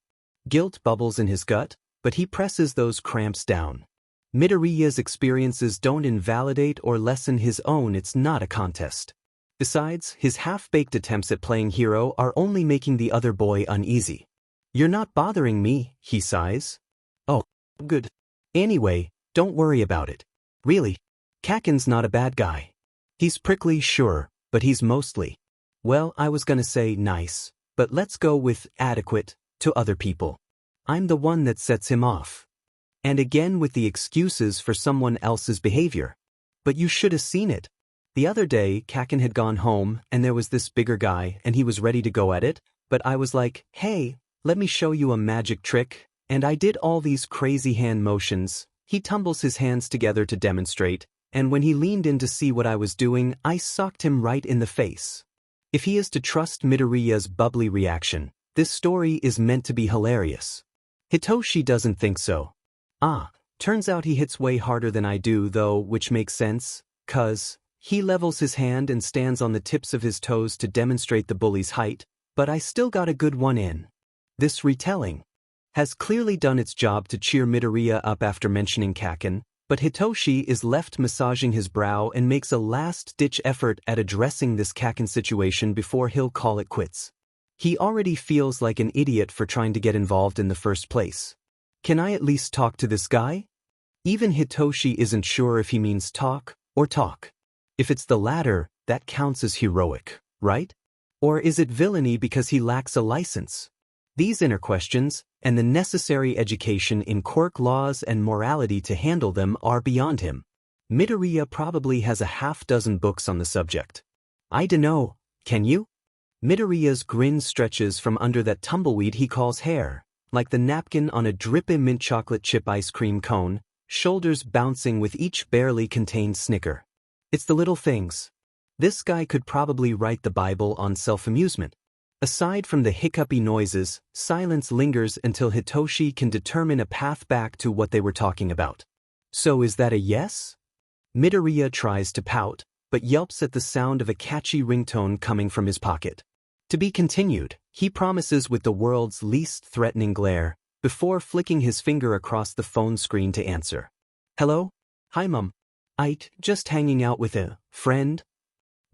Guilt bubbles in his gut, but he presses those cramps down. Midoriya's experiences don't invalidate or lessen his own. It's not a contest. Besides, his half-baked attempts at playing hero are only making the other boy uneasy. You're not bothering me, he sighs. Oh, good. Anyway, don't worry about it. Really, Kaken's not a bad guy. He's prickly, sure, but he's mostly, well, I was gonna say nice, but let's go with adequate to other people. I'm the one that sets him off. And again with the excuses for someone else's behavior. But you should have seen it. The other day, Kaken had gone home, and there was this bigger guy, and he was ready to go at it, but I was like, hey, let me show you a magic trick, and I did all these crazy hand motions. He tumbles his hands together to demonstrate, and when he leaned in to see what I was doing, I socked him right in the face. If he is to trust Midoriya's bubbly reaction, this story is meant to be hilarious. Hitoshi doesn't think so. Turns out he hits way harder than I do though, which makes sense, 'cause he levels his hand and stands on the tips of his toes to demonstrate the bully's height, but I still got a good one in. This retelling has clearly done its job to cheer Midoriya up after mentioning Kaken, but Hitoshi is left massaging his brow and makes a last-ditch effort at addressing this Kaken situation before he'll call it quits. He already feels like an idiot for trying to get involved in the first place. Can I at least talk to this guy? Even Hitoshi isn't sure if he means talk or talk. If it's the latter, that counts as heroic, right? Or is it villainy because he lacks a license? These inner questions, and the necessary education in quirk laws and morality to handle them, are beyond him. Midoriya probably has a half-dozen books on the subject. I dunno, can you? Midoriya's grin stretches from under that tumbleweed he calls hair, like the napkin on a dripping mint chocolate chip ice cream cone, shoulders bouncing with each barely contained snicker. It's the little things. This guy could probably write the Bible on self-amusement. Aside from the hiccupy noises, silence lingers until Hitoshi can determine a path back to what they were talking about. So is that a yes? Midoriya tries to pout, but yelps at the sound of a catchy ringtone coming from his pocket. To be continued, he promises with the world's least threatening glare, before flicking his finger across the phone screen to answer. Hello? Hi Mum. Just hanging out with a friend?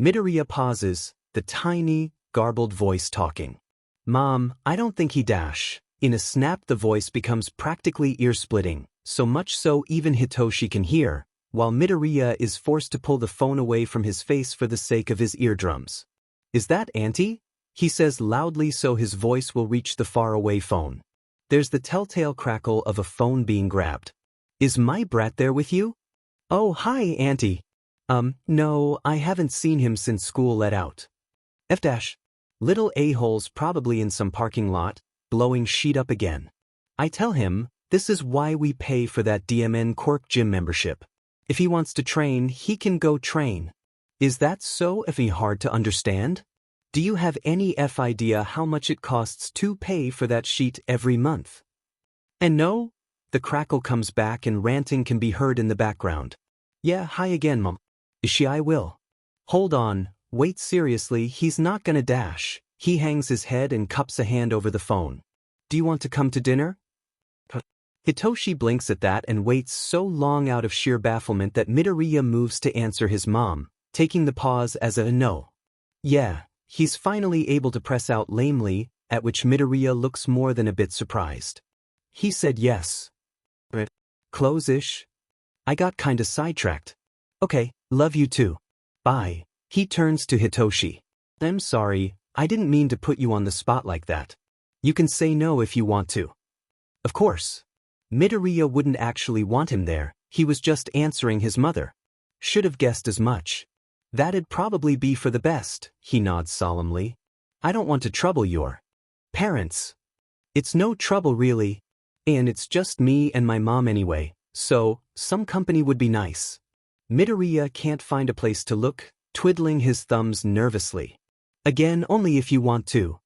Midoriya pauses, the tiny, garbled voice talking. Mom, I don't think he dash. In a snap the voice becomes practically ear-splitting, so much so even Hitoshi can hear, while Midoriya is forced to pull the phone away from his face for the sake of his eardrums. Is that Auntie? He says loudly so his voice will reach the faraway phone. There's the telltale crackle of a phone being grabbed. Is my brat there with you? Oh, hi, Auntie. No, I haven't seen him since school let out. F-. Little a-hole's probably in some parking lot, blowing sheet up again. I tell him, this is why we pay for that DMN Quirk gym membership. If he wants to train, he can go train. Is that so effing hard to understand? Do you have any idea how much it costs to pay for that sheet every month? And no? The crackle comes back and ranting can be heard in the background. Yeah, hi again, Mom. Is she? I will. Hold on, wait, seriously, he's not gonna dash. He hangs his head and cups a hand over the phone. Do you want to come to dinner? Hitoshi blinks at that and waits so long out of sheer bafflement that Midoriya moves to answer his mom, taking the pause as a no. Yeah, he's finally able to press out lamely, at which Midoriya looks more than a bit surprised. He said yes. Close-ish? I got kinda sidetracked. Okay, love you too. Bye. He turns to Hitoshi. I'm sorry, I didn't mean to put you on the spot like that. You can say no if you want to. Of course. Midoriya wouldn't actually want him there, he was just answering his mother. Should have guessed as much. That'd probably be for the best, he nods solemnly. I don't want to trouble your parents. It's no trouble really. And it's just me and my mom anyway, so some company would be nice. Midoriya can't find a place to look, twiddling his thumbs nervously. Again, only if you want to.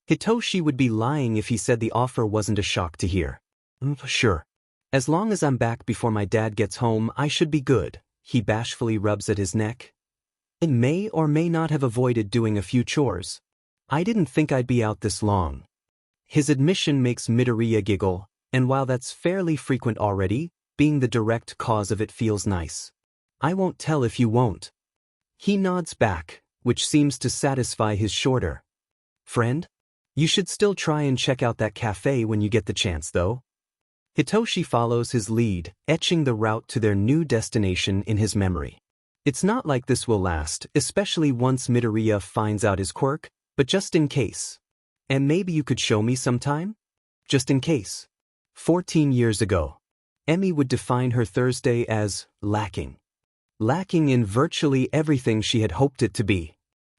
Hitoshi would be lying if he said the offer wasn't a shock to hear. Sure. As long as I'm back before my dad gets home, I should be good, he bashfully rubs at his neck. I may or may not have avoided doing a few chores. I didn't think I'd be out this long. His admission makes Midoriya giggle, and while that's fairly frequent already, being the direct cause of it feels nice. I won't tell if you won't. He nods back, which seems to satisfy his shorter friend. You should still try and check out that cafe when you get the chance though. Hitoshi follows his lead, etching the route to their new destination in his memory. It's not like this will last, especially once Midoriya finds out his quirk, but just in case. And maybe you could show me sometime? Just in case. 14 years ago. Emmy would define her Thursday as lacking. Lacking in virtually everything she had hoped it to be.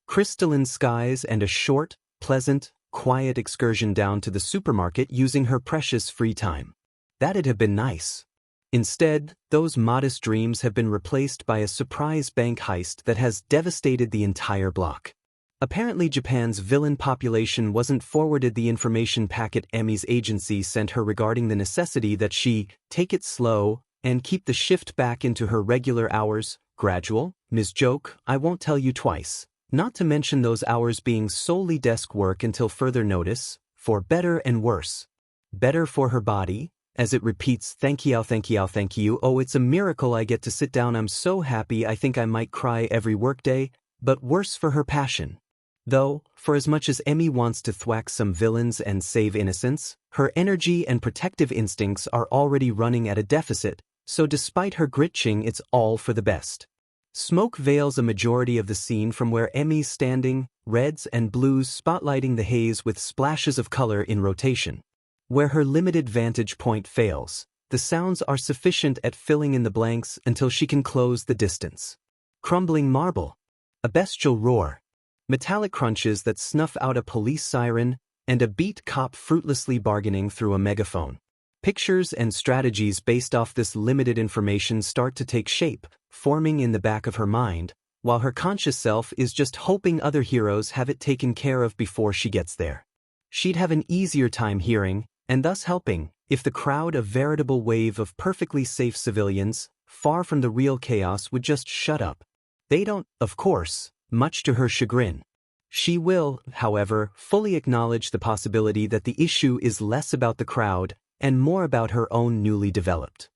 Crystalline skies and a short, pleasant, quiet excursion down to the supermarket using her precious free time. That'd have been nice. Instead, those modest dreams have been replaced by a surprise bank heist that has devastated the entire block. Apparently Japan's villain population wasn't forwarded the information packet Emmy's agency sent her regarding the necessity that she take it slow and keep the shift back into her regular hours, gradual, Ms. Joke, I won't tell you twice, not to mention those hours being solely desk work until further notice, for better and worse. Better for her body, as it repeats thank you, oh it's a miracle I get to sit down, I'm so happy I think I might cry every workday, but worse for her passion. Though, for as much as Emmy wants to thwack some villains and save innocents, her energy and protective instincts are already running at a deficit, so despite her gritching it's all for the best. Smoke veils a majority of the scene from where Emmy's standing, reds and blues spotlighting the haze with splashes of color in rotation. Where her limited vantage point fails, the sounds are sufficient at filling in the blanks until she can close the distance. Crumbling marble. A bestial roar. Metallic crunches that snuff out a police siren, and a beat cop fruitlessly bargaining through a megaphone. Pictures and strategies based off this limited information start to take shape, forming in the back of her mind, while her conscious self is just hoping other heroes have it taken care of before she gets there. She'd have an easier time hearing, and thus helping, if the crowd, a veritable wave of perfectly safe civilians, far from the real chaos, would just shut up. They don't, of course, much to her chagrin. She will, however, fully acknowledge the possibility that the issue is less about the crowd and more about her own newly developed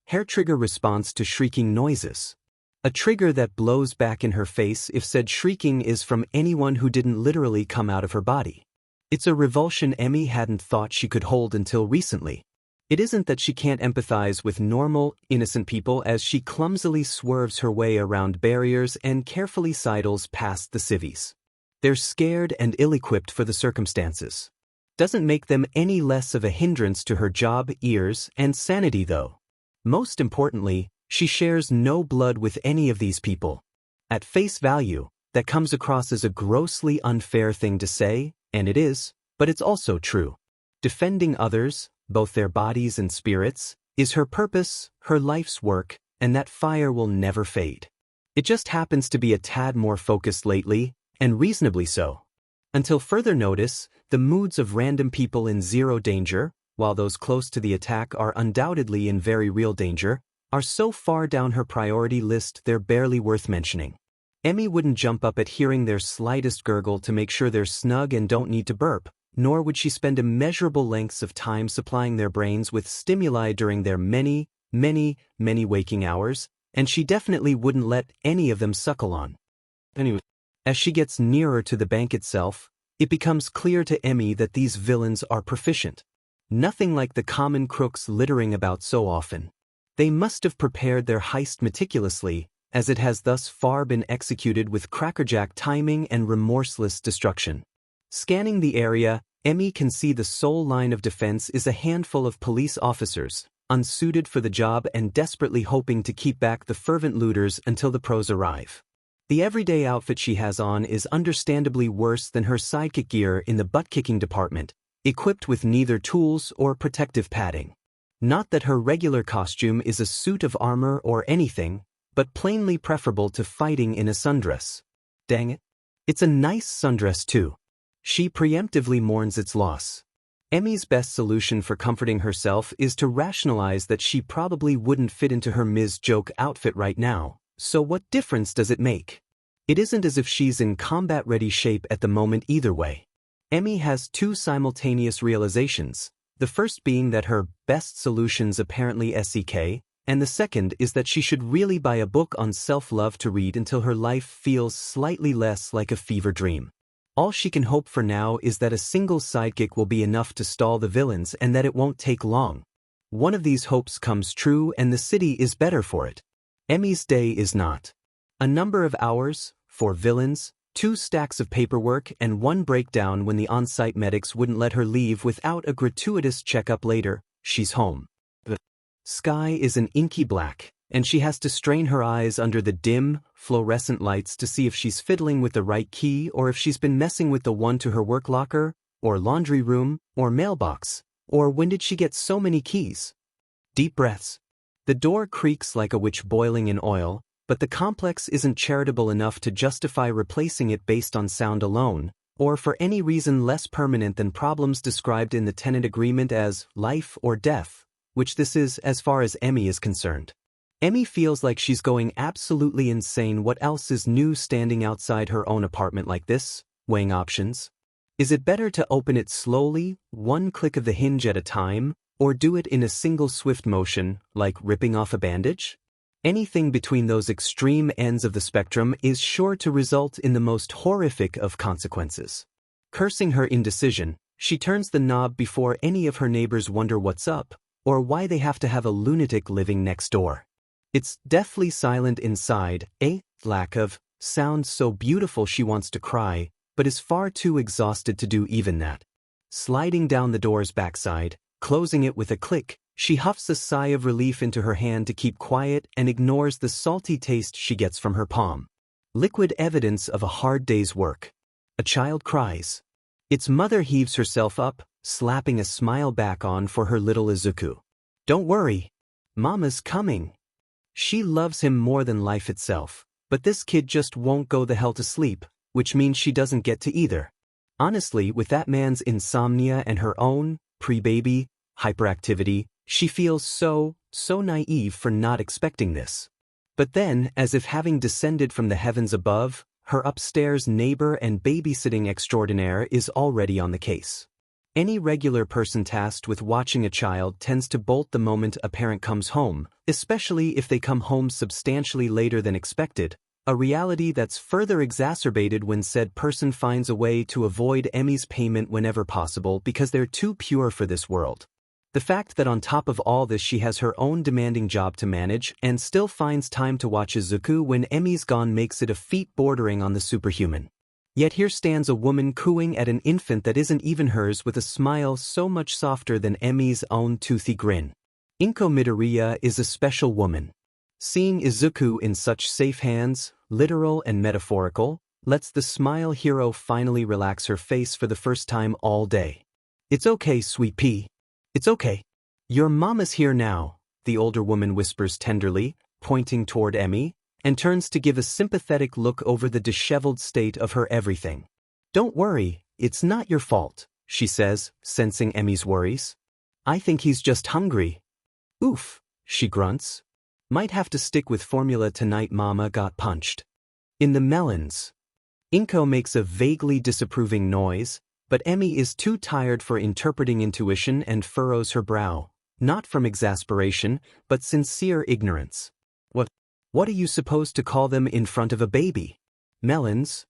hair trigger response to shrieking noises. A trigger that blows back in her face if said shrieking is from anyone who didn't literally come out of her body. It's a revulsion Emmy hadn't thought she could hold until recently. It isn't that she can't empathize with normal, innocent people as she clumsily swerves her way around barriers and carefully sidles past the civvies. They're scared and ill-equipped for the circumstances. Doesn't make them any less of a hindrance to her job, ears, and sanity though. Most importantly, she shares no blood with any of these people. At face value, that comes across as a grossly unfair thing to say, and it is, but it's also true. Defending others, both their bodies and spirits, is her purpose, her life's work, and that fire will never fade. It just happens to be a tad more focused lately, and reasonably so. Until further notice, the moods of random people in zero danger, while those close to the attack are undoubtedly in very real danger, are so far down her priority list they're barely worth mentioning. Emmy wouldn't jump up at hearing their slightest gurgle to make sure they're snug and don't need to burp, nor would she spend immeasurable lengths of time supplying their brains with stimuli during their many waking hours, and she definitely wouldn't let any of them suckle on. Anyway, as she gets nearer to the bank itself, it becomes clear to Emmy that these villains are proficient. Nothing like the common crooks littering about so often. They must have prepared their heist meticulously, as it has thus far been executed with crackerjack timing and remorseless destruction. Scanning the area, Emmy can see the sole line of defense is a handful of police officers, unsuited for the job and desperately hoping to keep back the fervent looters until the pros arrive. The everyday outfit she has on is understandably worse than her sidekick gear in the butt-kicking department, equipped with neither tools or protective padding. Not that her regular costume is a suit of armor or anything, but plainly preferable to fighting in a sundress. Dang it. It's a nice sundress too. She preemptively mourns its loss. Emmy's best solution for comforting herself is to rationalize that she probably wouldn't fit into her Ms. Joke outfit right now, so what difference does it make? It isn't as if she's in combat-ready shape at the moment either way. Emmy has two simultaneous realizations, the first being that her best solution's apparently SEK, and the second is that she should really buy a book on self-love to read until her life feels slightly less like a fever dream. All she can hope for now is that a single sidekick will be enough to stall the villains and that it won't take long. One of these hopes comes true and the city is better for it. Emmy's day is not. A number of hours, 4 villains, 2 stacks of paperwork and 1 breakdown when the on-site medics wouldn't let her leave without a gratuitous checkup later, she's home. The sky is an inky black, and she has to strain her eyes under the dim, fluorescent lights to see if she's fiddling with the right key or if she's been messing with the one to her work locker, or laundry room, or mailbox, or when did she get so many keys? Deep breaths. The door creaks like a witch boiling in oil, but the complex isn't charitable enough to justify replacing it based on sound alone, or for any reason less permanent than problems described in the tenant agreement as life or death, which this is as far as Emmy is concerned. Emmy feels like she's going absolutely insane. What else is new standing outside her own apartment like this, weighing options? Is it better to open it slowly, one click of the hinge at a time, or do it in a single swift motion, like ripping off a bandage? Anything between those extreme ends of the spectrum is sure to result in the most horrific of consequences. Cursing her indecision, she turns the knob before any of her neighbors wonder what's up, or why they have to have a lunatic living next door. It's deathly silent inside, a lack of sound so beautiful she wants to cry, but is far too exhausted to do even that. Sliding down the door's backside, closing it with a click, she huffs a sigh of relief into her hand to keep quiet and ignores the salty taste she gets from her palm. Liquid evidence of a hard day's work. A child cries. Its mother heaves herself up, slapping a smile back on for her little Izuku. Don't worry. Mama's coming. She loves him more than life itself, but this kid just won't go the hell to sleep, which means she doesn't get to either. Honestly, with that man's insomnia and her own, pre-baby, hyperactivity, she feels so naive for not expecting this. But then, as if having descended from the heavens above, her upstairs neighbor and babysitting extraordinaire is already on the case. Any regular person tasked with watching a child tends to bolt the moment a parent comes home, especially if they come home substantially later than expected, a reality that's further exacerbated when said person finds a way to avoid Emmy's payment whenever possible because they're too pure for this world. The fact that on top of all this she has her own demanding job to manage and still finds time to watch Izuku when Emmy's gone makes it a feat bordering on the superhuman. Yet here stands a woman cooing at an infant that isn't even hers with a smile so much softer than Emmy's own toothy grin. Izuku Midoriya is a special woman. Seeing Izuku in such safe hands, literal and metaphorical, lets the smile hero finally relax her face for the first time all day. It's okay, sweet pea. It's okay. Your mama's here now, the older woman whispers tenderly, pointing toward Emmy, and turns to give a sympathetic look over the disheveled state of her everything. Don't worry, it's not your fault, she says, sensing Emmy's worries. I think he's just hungry. Oof, she grunts. Might have to stick with formula tonight, mama got punched. In the melons. Inko makes a vaguely disapproving noise, But Emmy is too tired for interpreting intuition and furrows her brow, not from exasperation, but sincere ignorance. What are you supposed to call them in front of a baby? Melons?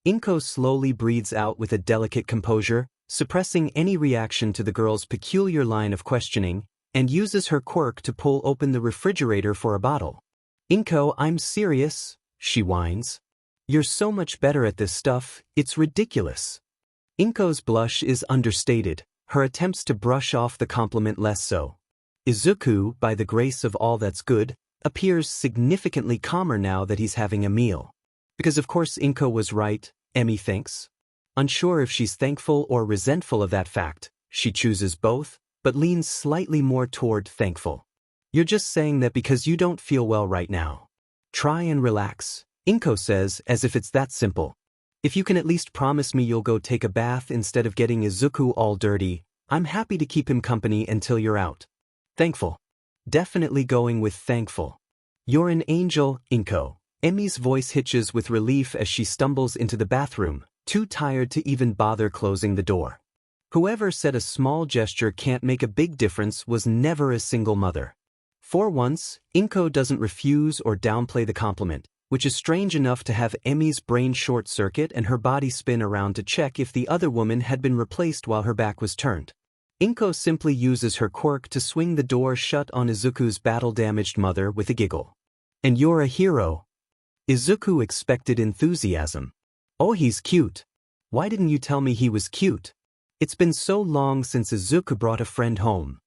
Inko slowly breathes out with a delicate composure, suppressing any reaction to the girl's peculiar line of questioning, and uses her quirk to pull open the refrigerator for a bottle. Inko, I'm serious, she whines. You're so much better at this stuff, it's ridiculous. Inko's blush is understated, her attempts to brush off the compliment less so. Izuku, by the grace of all that's good, appears significantly calmer now that he's having a meal. Because of course Inko was right, Emmy thinks. Unsure if she's thankful or resentful of that fact, she chooses both, but leans slightly more toward thankful. You're just saying that because you don't feel well right now. Try and relax, Inko says, as if it's that simple. If you can at least promise me you'll go take a bath instead of getting Izuku all dirty, I'm happy to keep him company until you're out. Thankful. Definitely going with thankful. You're an angel, Inko. Emmy's voice hitches with relief as she stumbles into the bathroom, too tired to even bother closing the door. Whoever said a small gesture can't make a big difference was never a single mother. For once, Inko doesn't refuse or downplay the compliment, which is strange enough to have Emmy's brain short-circuit and her body spin around to check if the other woman had been replaced while her back was turned. Inko simply uses her quirk to swing the door shut on Izuku's battle-damaged mother with a giggle. And you're a hero. Izuku expected enthusiasm. Oh, he's cute. Why didn't you tell me he was cute? It's been so long since Izuku brought a friend home.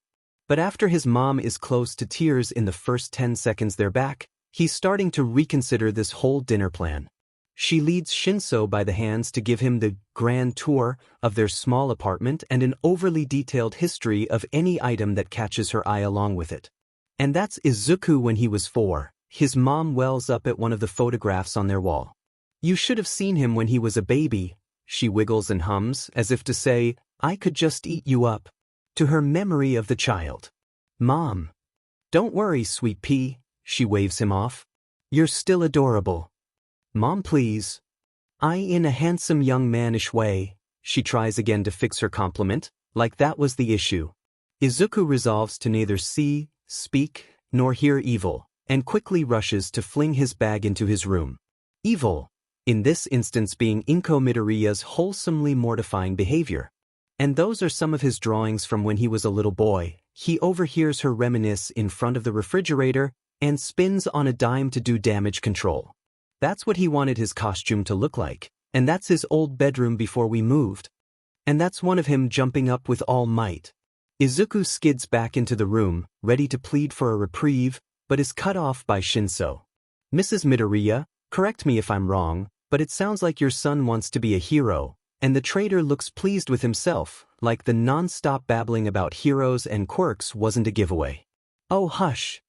But after his mom is close to tears in the first 10 seconds they're back, he's starting to reconsider this whole dinner plan. She leads Shinso by the hands to give him the grand tour of their small apartment and an overly detailed history of any item that catches her eye along with it. And that's Izuku when he was 4, his mom wells up at one of the photographs on their wall. You should have seen him when he was a baby, she wiggles and hums, as if to say, I could just eat you up. To her memory of the child. Mom. Don't worry, sweet pea, she waves him off. You're still adorable. Mom, please. In a handsome young mannish way, she tries again to fix her compliment, like that was the issue. Izuku resolves to neither see, speak, nor hear evil, and quickly rushes to fling his bag into his room. Evil, in this instance being Inko Midoriya's wholesomely mortifying behavior. And those are some of his drawings from when he was a little boy. He overhears her reminisce in front of the refrigerator and spins on a dime to do damage control. That's what he wanted his costume to look like, and that's his old bedroom before we moved. And that's one of him jumping up with all might. Izuku skids back into the room, ready to plead for a reprieve, but is cut off by Shinso. Mrs. Midoriya, correct me if I'm wrong, but it sounds like your son wants to be a hero, and the trader looks pleased with himself, like the non-stop babbling about heroes and quirks wasn't a giveaway. Oh, hush.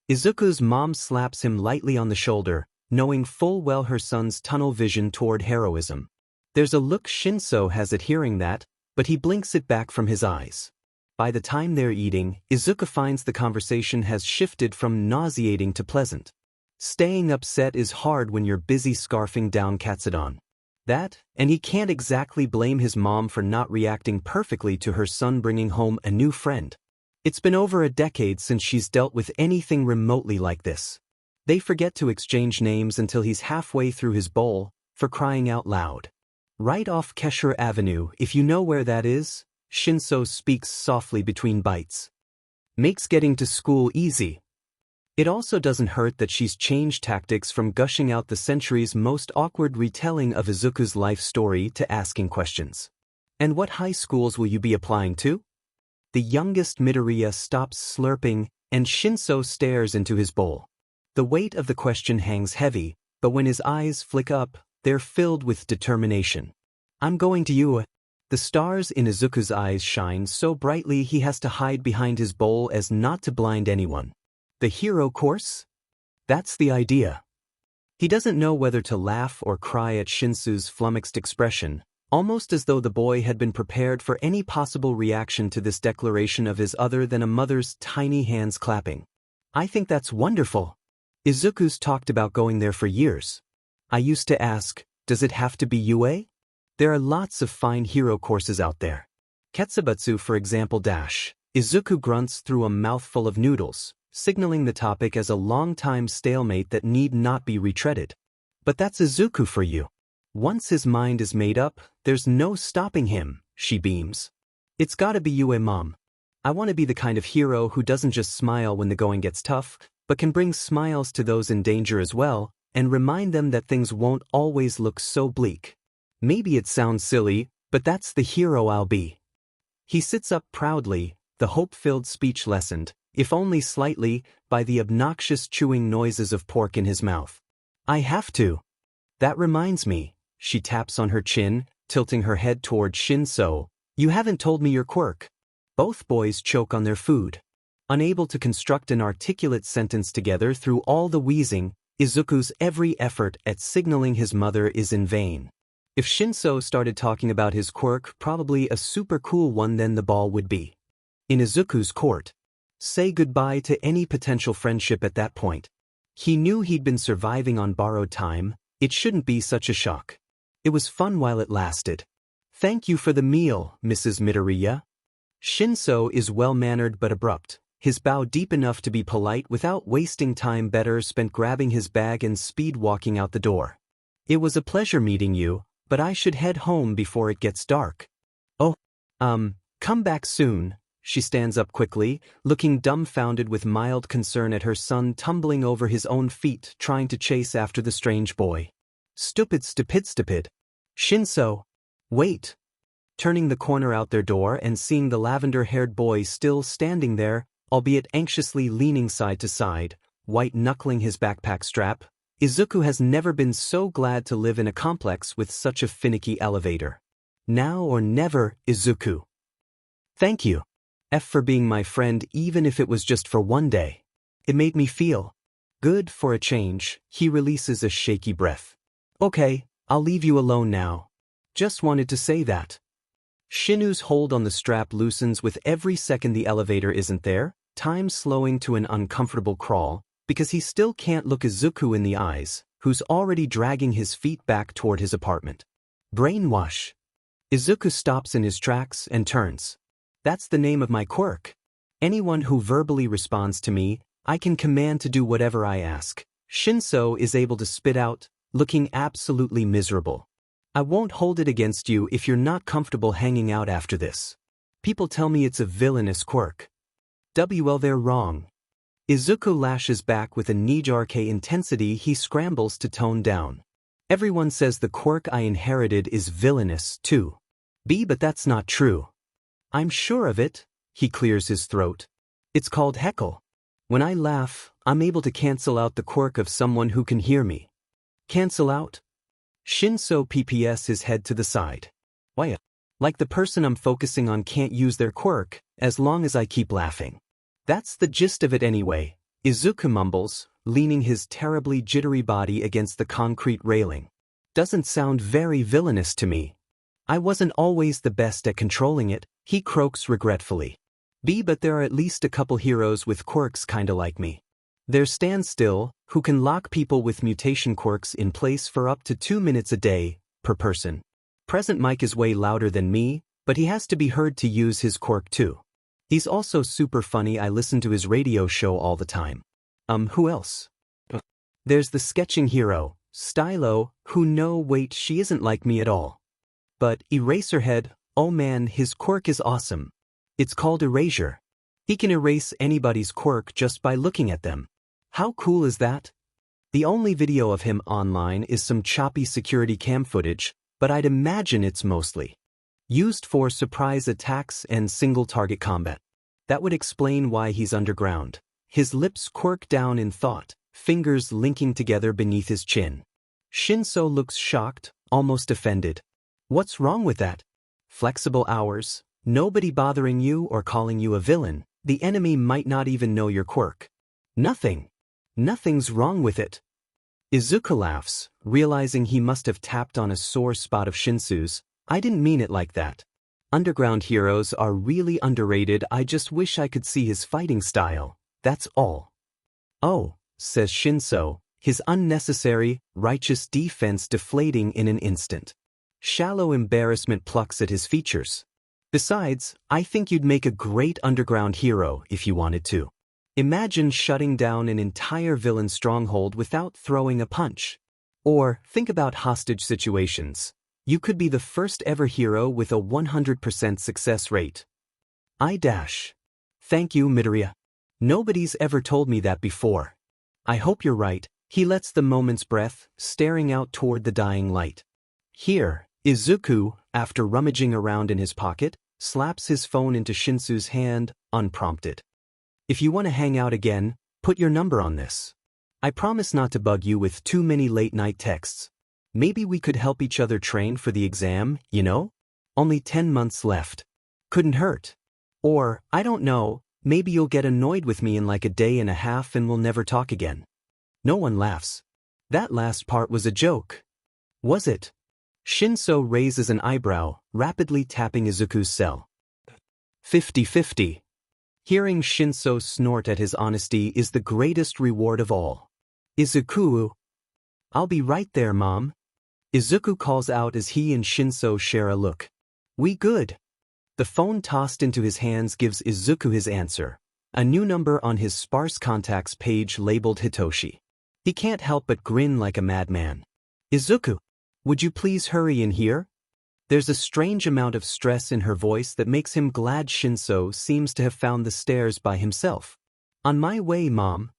Izuku's mom slaps him lightly on the shoulder, knowing full well her son's tunnel vision toward heroism. There's a look Shinso has at hearing that, but he blinks it back from his eyes. By the time they're eating, Izuku finds the conversation has shifted from nauseating to pleasant. Staying upset is hard when you're busy scarfing down Katsudon. That, and he can't exactly blame his mom for not reacting perfectly to her son bringing home a new friend. It's been over a decade since she's dealt with anything remotely like this. They forget to exchange names until he's halfway through his bowl, for crying out loud. Right off Kesher Avenue, if you know where that is, Shinso speaks softly between bites. Makes getting to school easy. It also doesn't hurt that she's changed tactics from gushing out the century's most awkward retelling of Izuku's life story to asking questions. And what high schools will you be applying to? The youngest Midoriya stops slurping, and Shinso stares into his bowl. The weight of the question hangs heavy, but when his eyes flick up, they're filled with determination. I'm going to you. The stars in Izuku's eyes shine so brightly he has to hide behind his bowl as not to blind anyone. The hero course? That's the idea. He doesn't know whether to laugh or cry at Shinso's flummoxed expression, almost as though the boy had been prepared for any possible reaction to this declaration of his other than a mother's tiny hands clapping. I think that's wonderful. Izuku's talked about going there for years. I used to ask, does it have to be UA? There are lots of fine hero courses out there. Ketsubutsu, for example. Izuku grunts through a mouthful of noodles, signaling the topic as a long-time stalemate that need not be retreaded. But that's Izuku for you. Once his mind is made up, there's no stopping him, she beams. It's gotta be you, Mom. I want to be the kind of hero who doesn't just smile when the going gets tough, but can bring smiles to those in danger as well, and remind them that things won't always look so bleak. Maybe it sounds silly, but that's the hero I'll be. He sits up proudly, the hope-filled speech lessened, if only slightly, by the obnoxious chewing noises of pork in his mouth. I have to. That reminds me, she taps on her chin, tilting her head toward Shinso. You haven't told me your quirk. Both boys choke on their food. Unable to construct an articulate sentence together through all the wheezing, Izuku's every effort at signaling his mother is in vain. If Shinso started talking about his quirk, probably a super cool one, then the ball would be in Izuku's court. Say goodbye to any potential friendship at that point. He knew he'd been surviving on borrowed time. It shouldn't be such a shock. It was fun while it lasted. Thank you for the meal, Mrs. Midoriya. Shinso is well-mannered but abrupt, his bow deep enough to be polite without wasting time, better spent grabbing his bag and speed walking out the door. It was a pleasure meeting you, but I should head home before it gets dark. Oh, come back soon. She stands up quickly, looking dumbfounded with mild concern at her son tumbling over his own feet trying to chase after the strange boy. Stupid. Shinso. Wait. Turning the corner out their door and seeing the lavender-haired boy still standing there, albeit anxiously leaning side to side, white-knuckling his backpack strap, Izuku has never been so glad to live in a complex with such a finicky elevator. Now or never, Izuku. Thank you. For being my friend, even if it was just for one day. It made me feel good for a change. He releases a shaky breath. Okay, I'll leave you alone now. Just wanted to say that. Shinu's hold on the strap loosens with every second the elevator isn't there, time slowing to an uncomfortable crawl, because he still can't look Izuku in the eyes, who's already dragging his feet back toward his apartment. Brainwash. Izuku stops in his tracks and turns. That's the name of my quirk. Anyone who verbally responds to me, I can command to do whatever I ask. Shinso is able to spit out, looking absolutely miserable. I won't hold it against you if you're not comfortable hanging out after this. People tell me it's a villainous quirk. Well, they're wrong. Izuku lashes back with a knee-jerk intensity he scrambles to tone down. Everyone says the quirk I inherited is villainous, too. But that's not true. I'm sure of it. He clears his throat. It's called heckle. When I laugh, I'm able to cancel out the quirk of someone who can hear me. Cancel out? Shinso pps his head to the side. Why? Like the person I'm focusing on can't use their quirk, as long as I keep laughing. That's the gist of it anyway, Izuku mumbles, leaning his terribly jittery body against the concrete railing. Doesn't sound very villainous to me. I wasn't always the best at controlling it, he croaks regretfully. But there are at least a couple heroes with quirks kinda like me. There's Standstill, who can lock people with mutation quirks in place for up to 2 minutes a day, per person. Present Mike is way louder than me, but he has to be heard to use his quirk too. He's also super funny. I listen to his radio show all the time. Who else? There's the sketching hero, Stylo, wait, she isn't like me at all. But Eraserhead, oh man, his quirk is awesome. It's called Erasure. He can erase anybody's quirk just by looking at them. How cool is that? The only video of him online is some choppy security cam footage, but I'd imagine it's mostly used for surprise attacks and single-target combat. That would explain why he's underground. His lips quirk down in thought, fingers linking together beneath his chin. Shinso looks shocked, almost offended. What's wrong with that? Flexible hours, nobody bothering you or calling you a villain, the enemy might not even know your quirk. Nothing's wrong with it. Izuku laughs, realizing he must have tapped on a sore spot of Shinsu's. I didn't mean it like that. Underground heroes are really underrated. I just wish I could see his fighting style, that's all. Oh, says Shinso, his unnecessary, righteous defense deflating in an instant. Shallow embarrassment plucks at his features. Besides, I think you'd make a great underground hero if you wanted to. Imagine shutting down an entire villain stronghold without throwing a punch. Or, think about hostage situations. You could be the first ever hero with a 100% success rate. Thank you, Midoriya. Nobody's ever told me that before. I hope you're right. He lets the moment's breath, staring out toward the dying light. Here, Izuku, after rummaging around in his pocket, slaps his phone into Shinsu's hand, unprompted. If you want to hang out again, put your number on this. I promise not to bug you with too many late-night texts. Maybe we could help each other train for the exam, you know? Only 10 months left. Couldn't hurt. Or, I don't know, maybe you'll get annoyed with me in like a day and a half and we'll never talk again. No one laughs. That last part was a joke. Was it? Shinso raises an eyebrow, rapidly tapping Izuku's cell. 50-50. Hearing Shinso snort at his honesty is the greatest reward of all. Izuku. I'll be right there, Mom. Izuku calls out as he and Shinso share a look. We good. The phone tossed into his hands gives Izuku his answer. A new number on his sparse contacts page labeled Hitoshi. He can't help but grin like a madman. Izuku, would you please hurry in here? There's a strange amount of stress in her voice that makes him glad Shinso seems to have found the stairs by himself. On my way, Mom.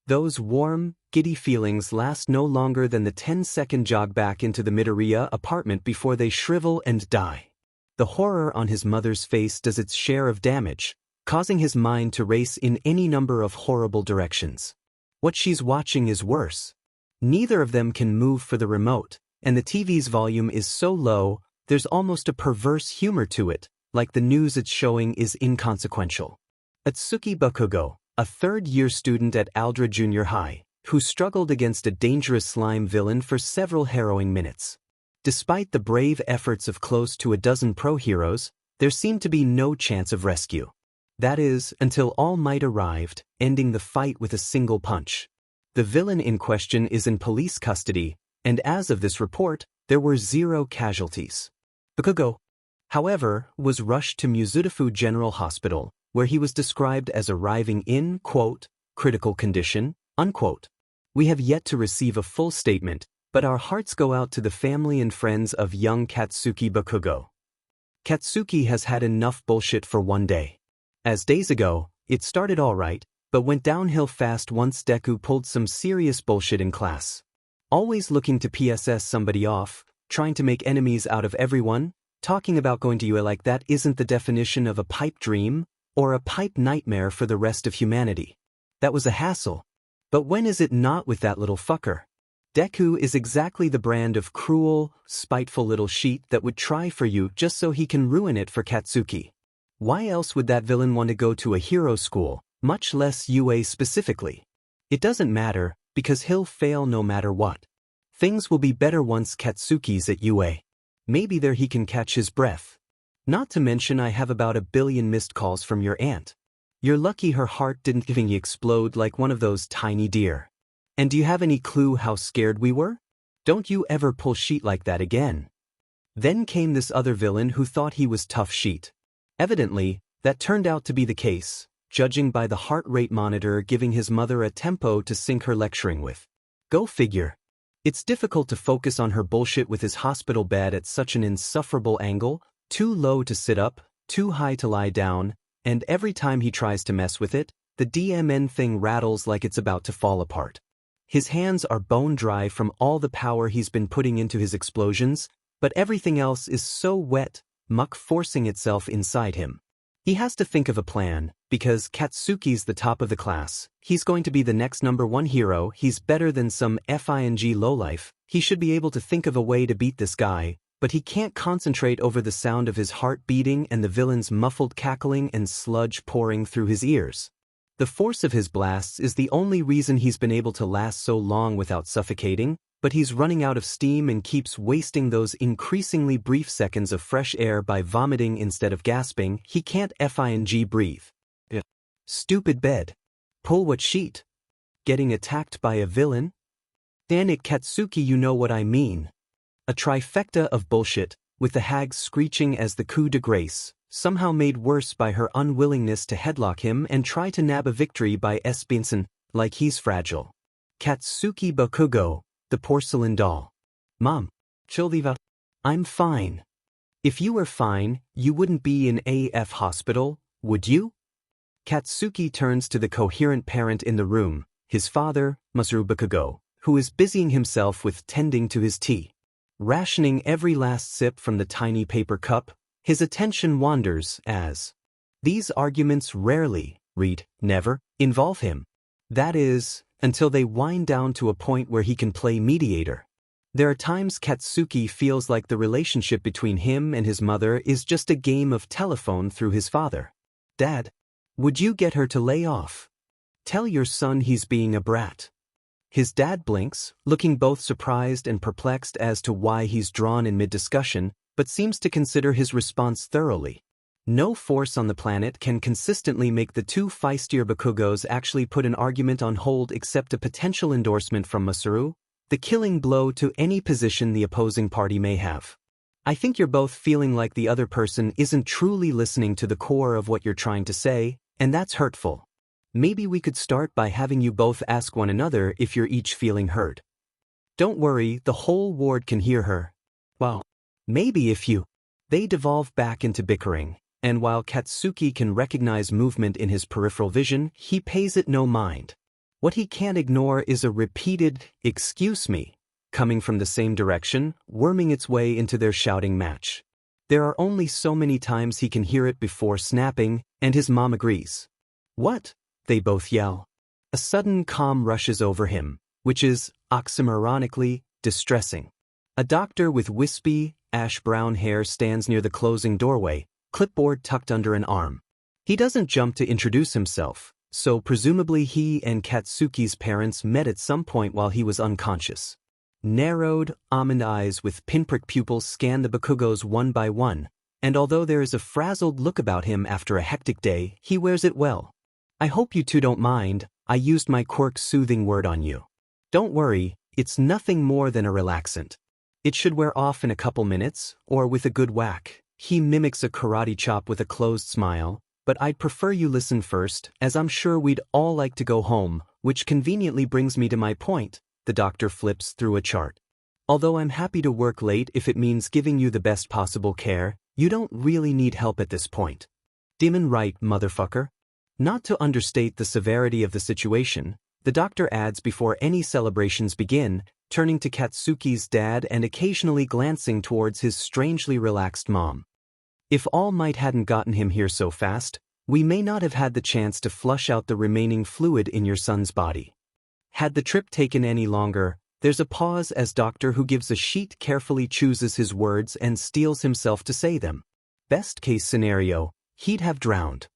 Those warm, giddy feelings last no longer than the 10-second jog back into the Midoriya apartment before they shrivel and die. The horror on his mother's face does its share of damage, causing his mind to race in any number of horrible directions. What she's watching is worse. Neither of them can move for the remote, and the TV's volume is so low, there's almost a perverse humor to it, like the news it's showing is inconsequential. Atsuki Bakugo, a third-year student at Aldra Junior High, who struggled against a dangerous slime villain for several harrowing minutes. Despite the brave efforts of close to a dozen pro-heroes, there seemed to be no chance of rescue. That is, until All Might arrived, ending the fight with a single punch. The villain in question is in police custody, and as of this report, there were 0 casualties. Bakugo, however, was rushed to Muzutafu General Hospital, where he was described as arriving in, quote, critical condition, unquote. We have yet to receive a full statement, but our hearts go out to the family and friends of young Katsuki Bakugo. Katsuki has had enough bullshit for one day. As days ago, it started alright, but went downhill fast once Deku pulled some serious bullshit in class. Always looking to PSS somebody off, trying to make enemies out of everyone, talking about going to UA like that isn't the definition of a pipe dream, or a pipe nightmare for the rest of humanity. That was a hassle. But when is it not with that little fucker? Deku is exactly the brand of cruel, spiteful little sheet that would try for you just so he can ruin it for Katsuki. Why else would that villain want to go to a hero school, much less UA specifically? It doesn't matter, because he'll fail no matter what. Things will be better once Katsuki's at UA. Maybe there he can catch his breath. Not to mention I have about 1 billion missed calls from your aunt. You're lucky her heart didn't explode like one of those tiny deer. And do you have any clue how scared we were? Don't you ever pull sheet like that again. Then came this other villain who thought he was tough sheet. Evidently, that turned out to be the case, judging by the heart rate monitor giving his mother a tempo to sync her lecturing with. Go figure. It's difficult to focus on her bullshit with his hospital bed at such an insufferable angle, too low to sit up, too high to lie down, and every time he tries to mess with it, the DMN thing rattles like it's about to fall apart. His hands are bone dry from all the power he's been putting into his explosions, but everything else is so wet, muck forcing itself inside him. He has to think of a plan, because Katsuki's the top of the class, he's going to be the next #1 hero, he's better than some FING lowlife, he should be able to think of a way to beat this guy, but he can't concentrate over the sound of his heart beating and the villain's muffled cackling and sludge pouring through his ears. The force of his blasts is the only reason he's been able to last so long without suffocating, but he's running out of steam and keeps wasting those increasingly brief seconds of fresh air by vomiting instead of gasping. He can't FING breathe. Yeah. Stupid bed. Pull what sheet? Getting attacked by a villain? Damn it, Katsuki, you know what I mean. A trifecta of bullshit, with the hag screeching as the coup de grace, somehow made worse by her unwillingness to headlock him and try to nab a victory by Esbinson, like he's fragile. Katsuki Bakugo, the porcelain doll. Mom. Childiva. I'm fine. If you were fine, you wouldn't be in AF hospital, would you? Katsuki turns to the coherent parent in the room, his father, Masaru Bakugo, who is busying himself with tending to his tea. Rationing every last sip from the tiny paper cup, his attention wanders as these arguments rarely, never, involve him. That is, until they wind down to a point where he can play mediator. There are times Katsuki feels like the relationship between him and his mother is just a game of telephone through his father. Dad, would you get her to lay off? Tell your son he's being a brat. His dad blinks, looking both surprised and perplexed as to why he's drawn in mid-discussion, but seems to consider his response thoroughly. No force on the planet can consistently make the two feistier Bakugos actually put an argument on hold except a potential endorsement from Masaru, the killing blow to any position the opposing party may have. I think you're both feeling like the other person isn't truly listening to the core of what you're trying to say, and that's hurtful. Maybe we could start by having you both ask one another if you're each feeling heard. Don't worry, the whole ward can hear her. Well, maybe if you... They devolve back into bickering, and while Katsuki can recognize movement in his peripheral vision, he pays it no mind. What he can't ignore is a repeated, "excuse me," coming from the same direction, worming its way into their shouting match. There are only so many times he can hear it before snapping, and his mom agrees. What? They both yell. A sudden calm rushes over him, which is, oxymoronically, distressing. A doctor with wispy, ash-brown hair stands near the closing doorway, clipboard tucked under an arm. He doesn't jump to introduce himself, so presumably he and Katsuki's parents met at some point while he was unconscious. Narrowed, almond eyes with pinprick pupils scan the Bakugos one by one, and although there is a frazzled look about him after a hectic day, he wears it well. I hope you two don't mind, I used my quirk soothing word on you. Don't worry, it's nothing more than a relaxant. It should wear off in a couple minutes, or with a good whack. He mimics a karate chop with a closed smile, but I'd prefer you listen first, as I'm sure we'd all like to go home, which conveniently brings me to my point, the doctor flips through a chart. Although I'm happy to work late if it means giving you the best possible care, you don't really need help at this point. Demon right, motherfucker. Not to understate the severity of the situation, the doctor adds before any celebrations begin, turning to Katsuki's dad and occasionally glancing towards his strangely relaxed mom. If All Might hadn't gotten him here so fast, we may not have had the chance to flush out the remaining fluid in your son's body. Had the trip taken any longer, there's a pause as doctor who gives a sheet carefully chooses his words and steels himself to say them. Best case scenario, he'd have drowned.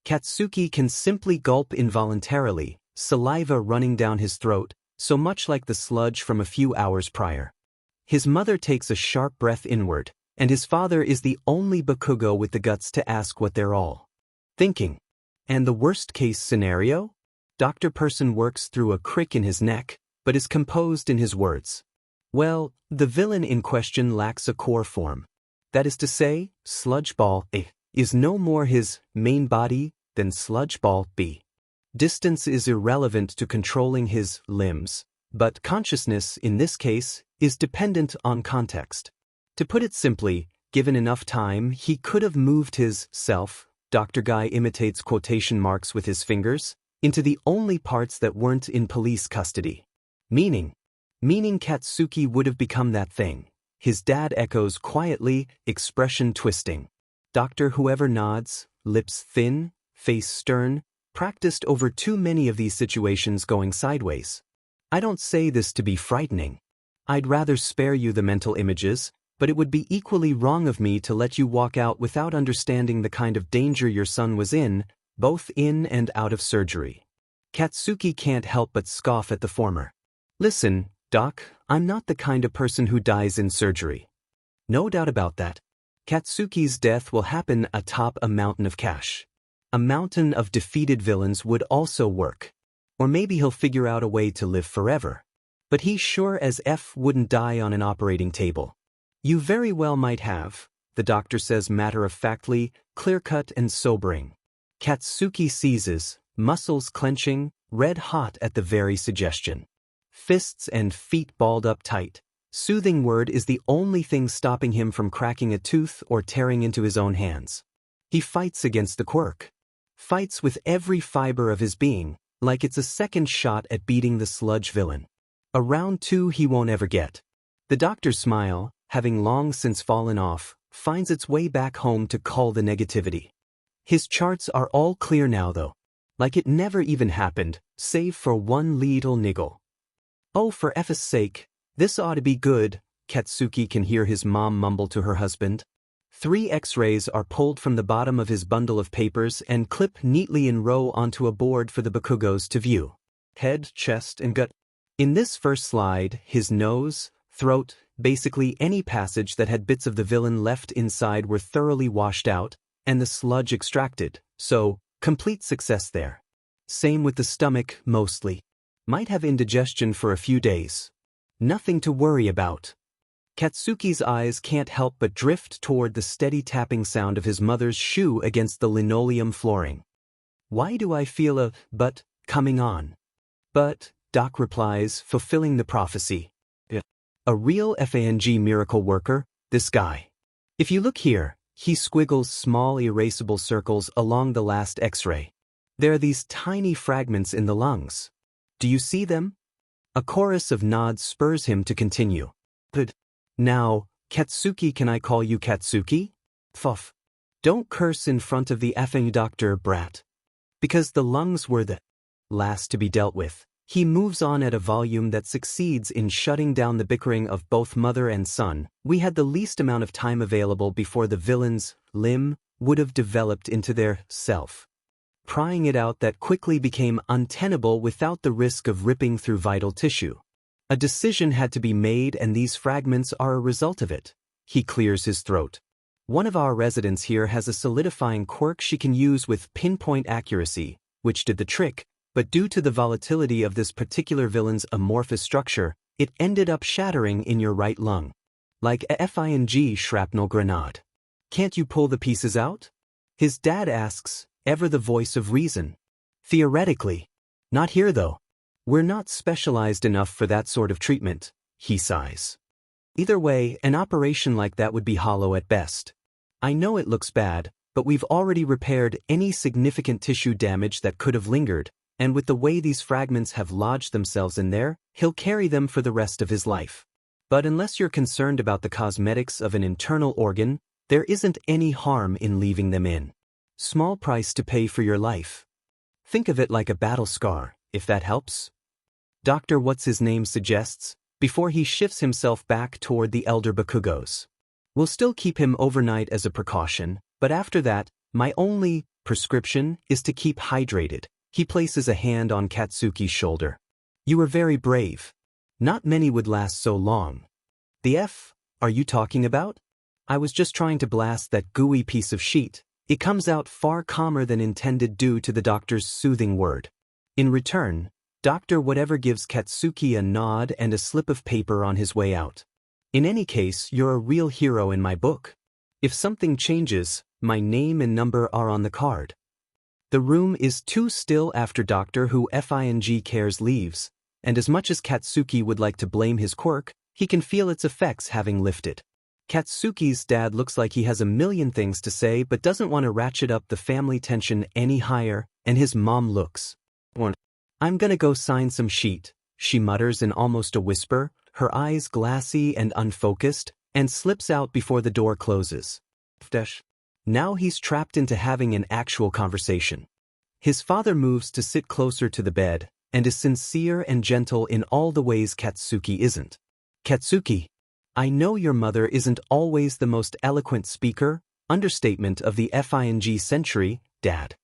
Katsuki can simply gulp involuntarily, saliva running down his throat, so much like the sludge from a few hours prior. His mother takes a sharp breath inward, and his father is the only Bakugo with the guts to ask what they're all thinking. And the worst-case scenario? Dr. Person works through a crick in his neck, but is composed in his words. Well, the villain in question lacks a core form. That is to say, Sludgeball A is no more his main body than Sludgeball B. Distance is irrelevant to controlling his limbs, but consciousness, in this case, is dependent on context. To put it simply, given enough time, he could have moved his self, Dr. Guy imitates quotation marks with his fingers, into the only parts that weren't in police custody. Meaning Katsuki would have become that thing. His dad echoes quietly, expression twisting. Dr. Whoever nods, lips thin, face stern, practiced over too many of these situations going sideways. I don't say this to be frightening. I'd rather spare you the mental images, but it would be equally wrong of me to let you walk out without understanding the kind of danger your son was in, both in and out of surgery. Katsuki can't help but scoff at the former. Listen, Doc, I'm not the kind of person who dies in surgery. No doubt about that. Katsuki's death will happen atop a mountain of cash. A mountain of defeated villains would also work. Or maybe he'll figure out a way to live forever. But he sure as F wouldn't die on an operating table. You very well might have, the doctor says matter-of-factly, clear-cut and sobering. Katsuki seizes, muscles clenching, red-hot at the very suggestion. Fists and feet balled up tight. Soothing word is the only thing stopping him from cracking a tooth or tearing into his own hands. He fights against the quirk. Fights with every fiber of his being, like it's a second shot at beating the sludge villain. A round 2 he won't ever get. The doctor's smile, having long since fallen off, finds its way back home to cull the negativity. His charts are all clear now though. Like it never even happened, save for one little niggle. Oh, for F's sake, this ought to be good, Katsuki can hear his mom mumble to her husband. 3 X-rays are pulled from the bottom of his bundle of papers and clip neatly in row onto a board for the Bakugos to view. Head, chest, and gut. In this first slide, his nose, throat, basically any passage that had bits of the villain left inside were thoroughly washed out, and the sludge extracted, so, complete success there. Same with the stomach, mostly. Might have indigestion for a few days. Nothing to worry about. Katsuki's eyes can't help but drift toward the steady tapping sound of his mother's shoe against the linoleum flooring. Why do I feel a but coming on? But, Doc replies, fulfilling the prophecy. A real FANG miracle worker, this guy. If you look here, he squiggles small erasable circles along the last X-ray. There are these tiny fragments in the lungs. Do you see them? A chorus of nods spurs him to continue. Good. Now, Katsuki, can I call you Katsuki? Fuff. Don't curse in front of the effing doctor, brat. Because the lungs were the last to be dealt with. He moves on at a volume that succeeds in shutting down the bickering of both mother and son. We had the least amount of time available before the villain's limb would have developed into their self. Prying it out that quickly became untenable without the risk of ripping through vital tissue. A decision had to be made and these fragments are a result of it. He clears his throat. One of our residents here has a solidifying quirk she can use with pinpoint accuracy, which did the trick, but due to the volatility of this particular villain's amorphous structure, it ended up shattering in your right lung. Like a FING shrapnel grenade. Can't you pull the pieces out? His dad asks, ever the voice of reason. Theoretically. Not here though. We're not specialized enough for that sort of treatment, he sighs. Either way, an operation like that would be hollow at best. I know it looks bad, but we've already repaired any significant tissue damage that could have lingered, and with the way these fragments have lodged themselves in there, he'll carry them for the rest of his life. But unless you're concerned about the cosmetics of an internal organ, there isn't any harm in leaving them in. Small price to pay for your life. Think of it like a battle scar, if that helps. Dr. What's-His-Name suggests, before he shifts himself back toward the elder Bakugos. We'll still keep him overnight as a precaution, but after that, my only prescription is to keep hydrated. He places a hand on Katsuki's shoulder. You were very brave. Not many would last so long. The F, are you talking about? I was just trying to blast that gooey piece of sheet. It comes out far calmer than intended due to the doctor's soothing word. In return, Dr. Whatever gives Katsuki a nod and a slip of paper on his way out. In any case, you're a real hero in my book. If something changes, my name and number are on the card. The room is too still after Doctor Who FING cares leaves, and as much as Katsuki would like to blame his quirk, he can feel its effects having lifted. Katsuki's dad looks like he has a million things to say but doesn't want to ratchet up the family tension any higher, and his mom looks. I'm gonna go sign some sheet, she mutters in almost a whisper, her eyes glassy and unfocused, and slips out before the door closes. Now he's trapped into having an actual conversation. His father moves to sit closer to the bed, and is sincere and gentle in all the ways Katsuki isn't. Katsuki, I know your mother isn't always the most eloquent speaker, understatement of the FING century, Dad.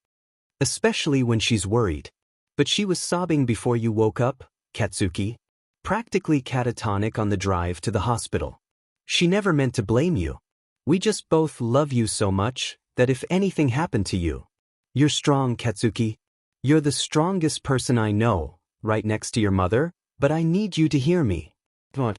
Especially when she's worried. But she was sobbing before you woke up, Katsuki. Practically catatonic on the drive to the hospital. She never meant to blame you. We just both love you so much, that if anything happened to you. You're strong, Katsuki. You're the strongest person I know, right next to your mother, But I need you to hear me. What?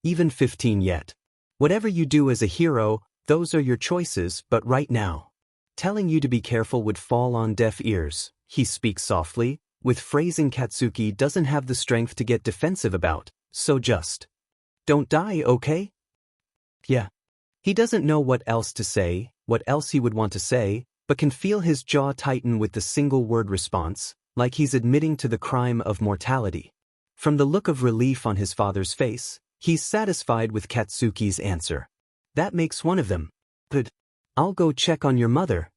Even 15 yet. Whatever you do as a hero, those are your choices, but right now. Telling you to be careful would fall on deaf ears. He speaks softly, with phrasing Katsuki doesn't have the strength to get defensive about, so just. Don't die, okay? Yeah. He doesn't know what else to say, what else he would want to say, but can feel his jaw tighten with the single-word response, like he's admitting to the crime of mortality. From the look of relief on his father's face, he's satisfied with Katsuki's answer. That makes one of them. Good. I'll go check on your mother.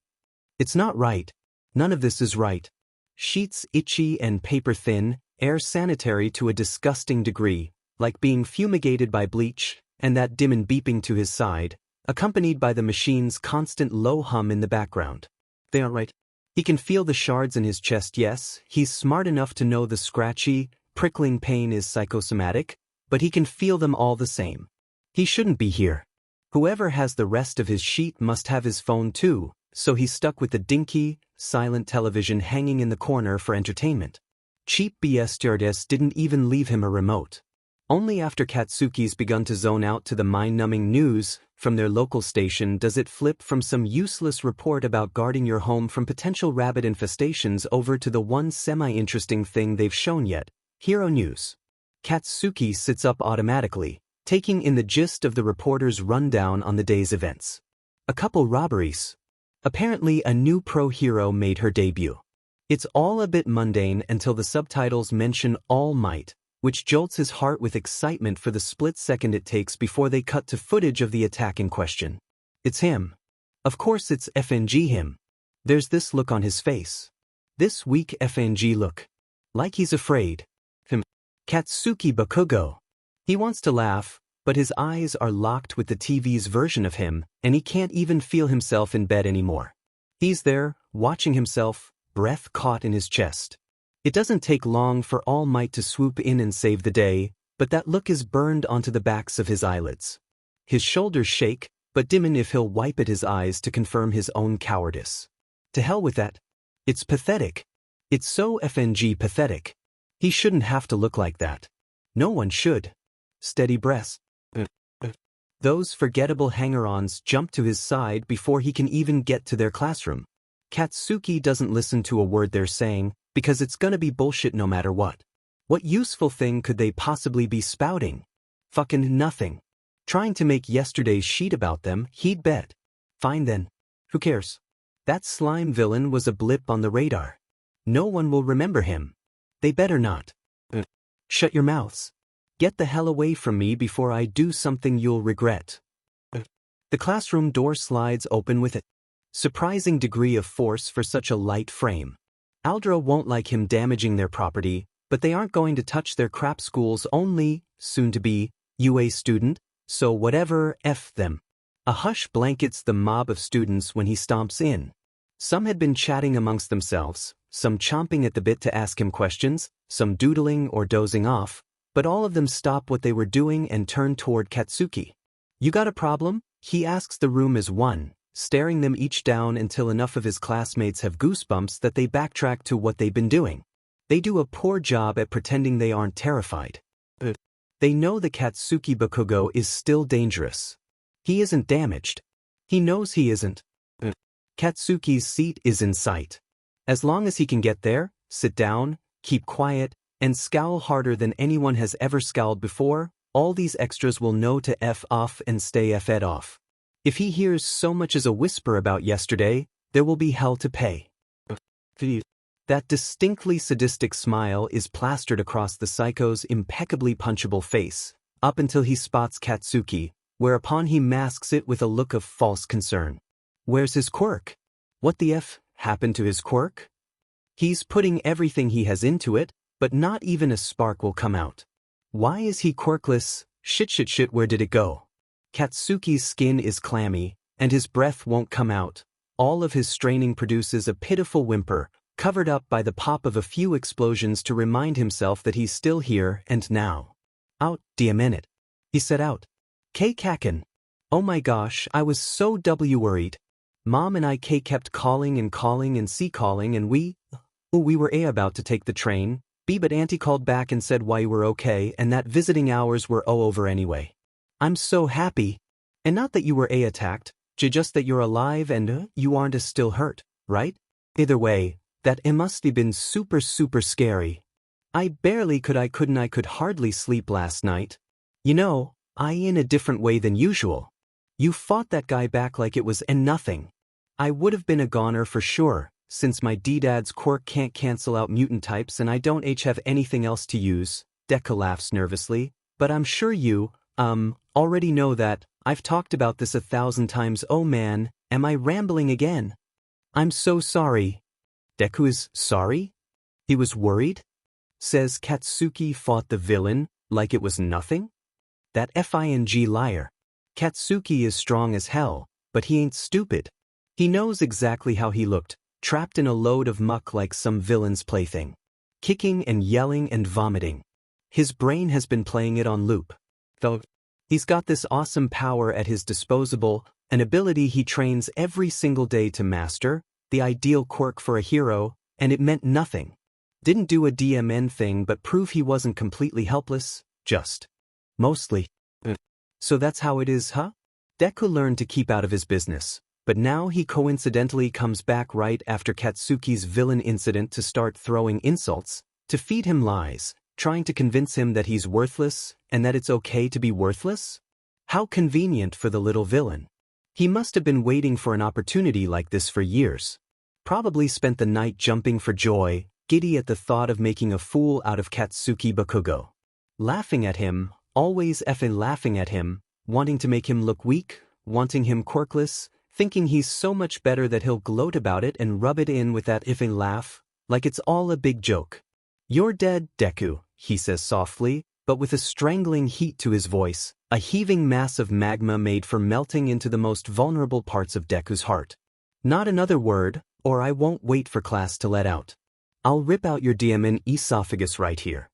It's not right. None of this is right. Sheets itchy and paper thin, air sanitary to a disgusting degree, like being fumigated by bleach, and that dim and beeping to his side, accompanied by the machine's constant low hum in the background. They aren't right. He can feel the shards in his chest, yes, he's smart enough to know the scratchy, prickling pain is psychosomatic, but he can feel them all the same. He shouldn't be here. Whoever has the rest of his sheet must have his phone too, so he's stuck with the dinky, silent television hanging in the corner for entertainment. Cheap BS stewardess didn't even leave him a remote. Only after Katsuki's begun to zone out to the mind-numbing news from their local station does it flip from some useless report about guarding your home from potential rabbit infestations over to the one semi-interesting thing they've shown yet, Hero News. Katsuki sits up automatically, taking in the gist of the reporter's rundown on the day's events. A couple robberies. Apparently a new pro-hero made her debut. It's all a bit mundane until the subtitles mention All Might, which jolts his heart with excitement for the split second it takes before they cut to footage of the attack in question. It's him. Of course it's FNG him. There's this look on his face. This weak FNG look. Like he's afraid. Him. Katsuki Bakugo. He wants to laugh, but his eyes are locked with the TV's version of him, and he can't even feel himself in bed anymore. He's there, watching himself, breath caught in his chest. It doesn't take long for All Might to swoop in and save the day, but that look is burned onto the backs of his eyelids. His shoulders shake, but dimmen if he'll wipe at his eyes to confirm his own cowardice. To hell with that. It's pathetic. It's so FNG pathetic. He shouldn't have to look like that. No one should. Steady breaths. Those forgettable hanger-ons jump to his side before he can even get to their classroom. Katsuki doesn't listen to a word they're saying, because it's gonna be bullshit no matter what. What useful thing could they possibly be spouting? Fucking nothing. Trying to make yesterday's sheet about them, he'd bet. Fine then. Who cares? That slime villain was a blip on the radar. No one will remember him. They better not. Shut your mouths. Get the hell away from me before I do something you'll regret. The classroom door slides open with a surprising degree of force for such a light frame. Aldra won't like him damaging their property, but they aren't going to touch their crap school's only, soon-to-be, UA student, so whatever, F them. A hush blankets the mob of students when he stomps in. Some had been chatting amongst themselves, some chomping at the bit to ask him questions, some doodling or dozing off, but all of them stop what they were doing and turn toward Katsuki. You got a problem? He asks the room as one, staring them each down until enough of his classmates have goosebumps that they backtrack to what they've been doing. They do a poor job at pretending they aren't terrified. They know that Katsuki Bakugo is still dangerous. He isn't damaged. He knows he isn't. Katsuki's seat is in sight. As long as he can get there, sit down, keep quiet, and scowl harder than anyone has ever scowled before, all these extras will know to F off and stay F-ed off. If he hears so much as a whisper about yesterday, there will be hell to pay. That distinctly sadistic smile is plastered across the psycho's impeccably punchable face, up until he spots Katsuki, whereupon he masks it with a look of false concern. Where's his quirk? What the F happened to his quirk? He's putting everything he has into it, but not even a spark will come out. Why is he quirkless? Shit, where did it go? Katsuki's skin is clammy, and his breath won't come out. All of his straining produces a pitiful whimper, covered up by the pop of a few explosions to remind himself that he's still here and now. Out, minute. He said out. Kaken. Oh my gosh, I was so worried. Mom and I kept calling and calling and calling and we were about to take the train, But Auntie called back and said why you were okay and that visiting hours were over anyway. I'm so happy. And not that you were attacked, just that you're alive and you aren't still hurt, right? Either way, that it must have been super scary. I could hardly sleep last night. You know, I in a different way than usual. You fought that guy back like it was nothing. I would have been a goner for sure, since my D-Dad's quirk can't cancel out mutant types and I don't have anything else to use. Deku laughs nervously, but I'm sure you, already know that. I've talked about this 1,000 times. Oh man, am I rambling again? I'm so sorry. Deku is sorry? He was worried? Says Katsuki fought the villain like it was nothing? That FING liar. Katsuki is strong as hell, but he ain't stupid. He knows exactly how he looked, trapped in a load of muck like some villain's plaything. Kicking and yelling and vomiting. His brain has been playing it on loop. Though he's got this awesome power at his disposal, an ability he trains every single day to master, the ideal quirk for a hero, and it meant nothing. Didn't do a DMN thing but prove he wasn't completely helpless, just. Mostly. So that's how it is, huh? Deku learned to keep out of his business, but now he coincidentally comes back right after Katsuki's villain incident to start throwing insults, to feed him lies, trying to convince him that he's worthless and that it's okay to be worthless? How convenient for the little villain. He must have been waiting for an opportunity like this for years. Probably spent the night jumping for joy, giddy at the thought of making a fool out of Katsuki Bakugo. Laughing at him, always effing laughing at him, wanting to make him look weak, wanting him quirkless, thinking he's so much better that he'll gloat about it and rub it in with that effing laugh, like it's all a big joke. You're dead, Deku, he says softly, but with a strangling heat to his voice, a heaving mass of magma made for melting into the most vulnerable parts of Deku's heart. Not another word, or I won't wait for class to let out. I'll rip out your DMN esophagus right here.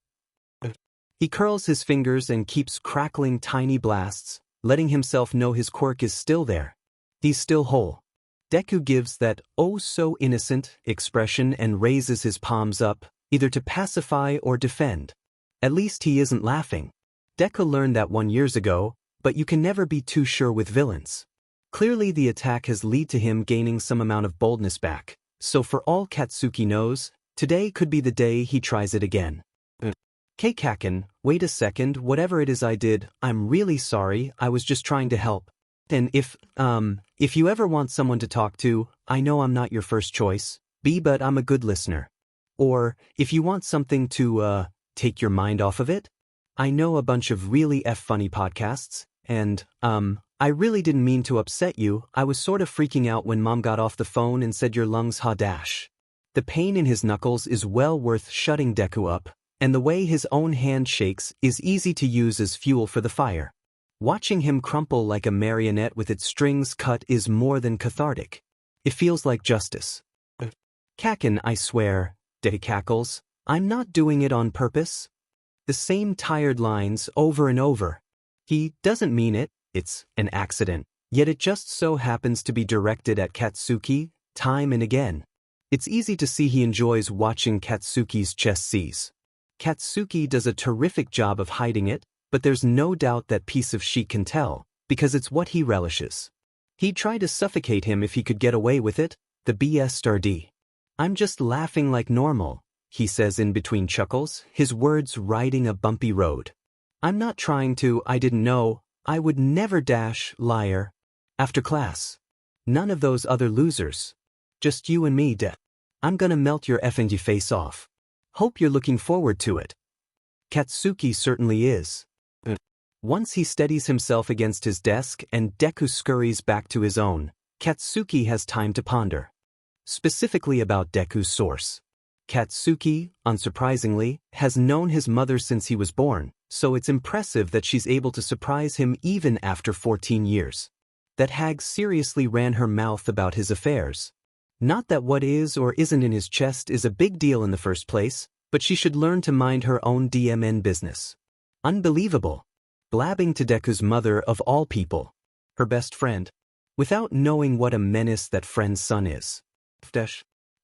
He curls his fingers and keeps crackling tiny blasts, letting himself know his quirk is still there. He's still whole. Deku gives that oh-so-innocent expression and raises his palms up, either to pacify or defend. At least he isn't laughing. Deku learned that 1 year ago, but you can never be too sure with villains. Clearly the attack has led to him gaining some amount of boldness back, so for all Katsuki knows, today could be the day he tries it again. Kaken, wait a second, whatever it is I did, I'm really sorry, I was just trying to help. And if you ever want someone to talk to, I know I'm not your first choice, but I'm a good listener. Or, if you want something to, take your mind off of it, I know a bunch of really funny podcasts, and, I really didn't mean to upset you, I was sort of freaking out when Mom got off the phone and said your lungs ha-dash. The pain in his knuckles is well worth shutting Deku up, and the way his own hand shakes is easy to use as fuel for the fire. Watching him crumple like a marionette with its strings cut is more than cathartic. It feels like justice. Kaken, I swear, Deku cackles, I'm not doing it on purpose. The same tired lines over and over. He doesn't mean it, it's an accident, yet it just so happens to be directed at Katsuki, time and again. It's easy to see he enjoys watching Katsuki's chest seize. Katsuki does a terrific job of hiding it, but there's no doubt that piece of sheet can tell, because it's what he relishes. He'd try to suffocate him if he could get away with it, the BSRD. I'm just laughing like normal, he says in between chuckles, his words riding a bumpy road. I'm not trying to, I didn't know, I would never dash, liar. After class. None of those other losers. Just you and me, I'm gonna melt your effing face off. Hope you're looking forward to it. Katsuki certainly is. Once he steadies himself against his desk and Deku scurries back to his own, Katsuki has time to ponder. Specifically about Deku's source. Katsuki, unsurprisingly, has known his mother since he was born, so it's impressive that she's able to surprise him even after 14 years. That hag seriously ran her mouth about his affairs. Not that what is or isn't in his chest is a big deal in the first place, but she should learn to mind her own DMN business. Unbelievable. Blabbing to Deku's mother of all people. Her best friend. Without knowing what a menace that friend's son is.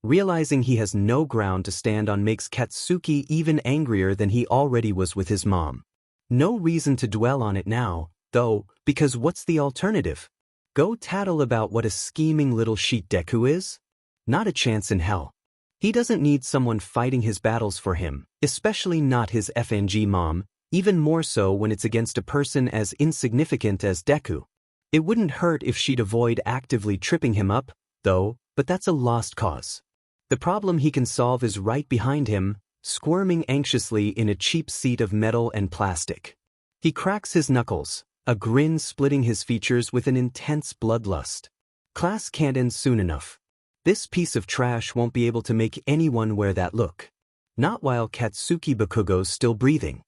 Realizing he has no ground to stand on makes Katsuki even angrier than he already was with his mom. No reason to dwell on it now, though, because what's the alternative? Go tattle about what a scheming little sheet Deku is? Not a chance in hell. He doesn't need someone fighting his battles for him, especially not his FNG mom, even more so when it's against a person as insignificant as Deku. It wouldn't hurt if she'd avoid actively tripping him up, though, but that's a lost cause. The problem he can solve is right behind him, squirming anxiously in a cheap seat of metal and plastic. He cracks his knuckles, a grin splitting his features with an intense bloodlust. Class can't end soon enough. This piece of trash won't be able to make anyone wear that look. Not while Katsuki Bakugo's still breathing.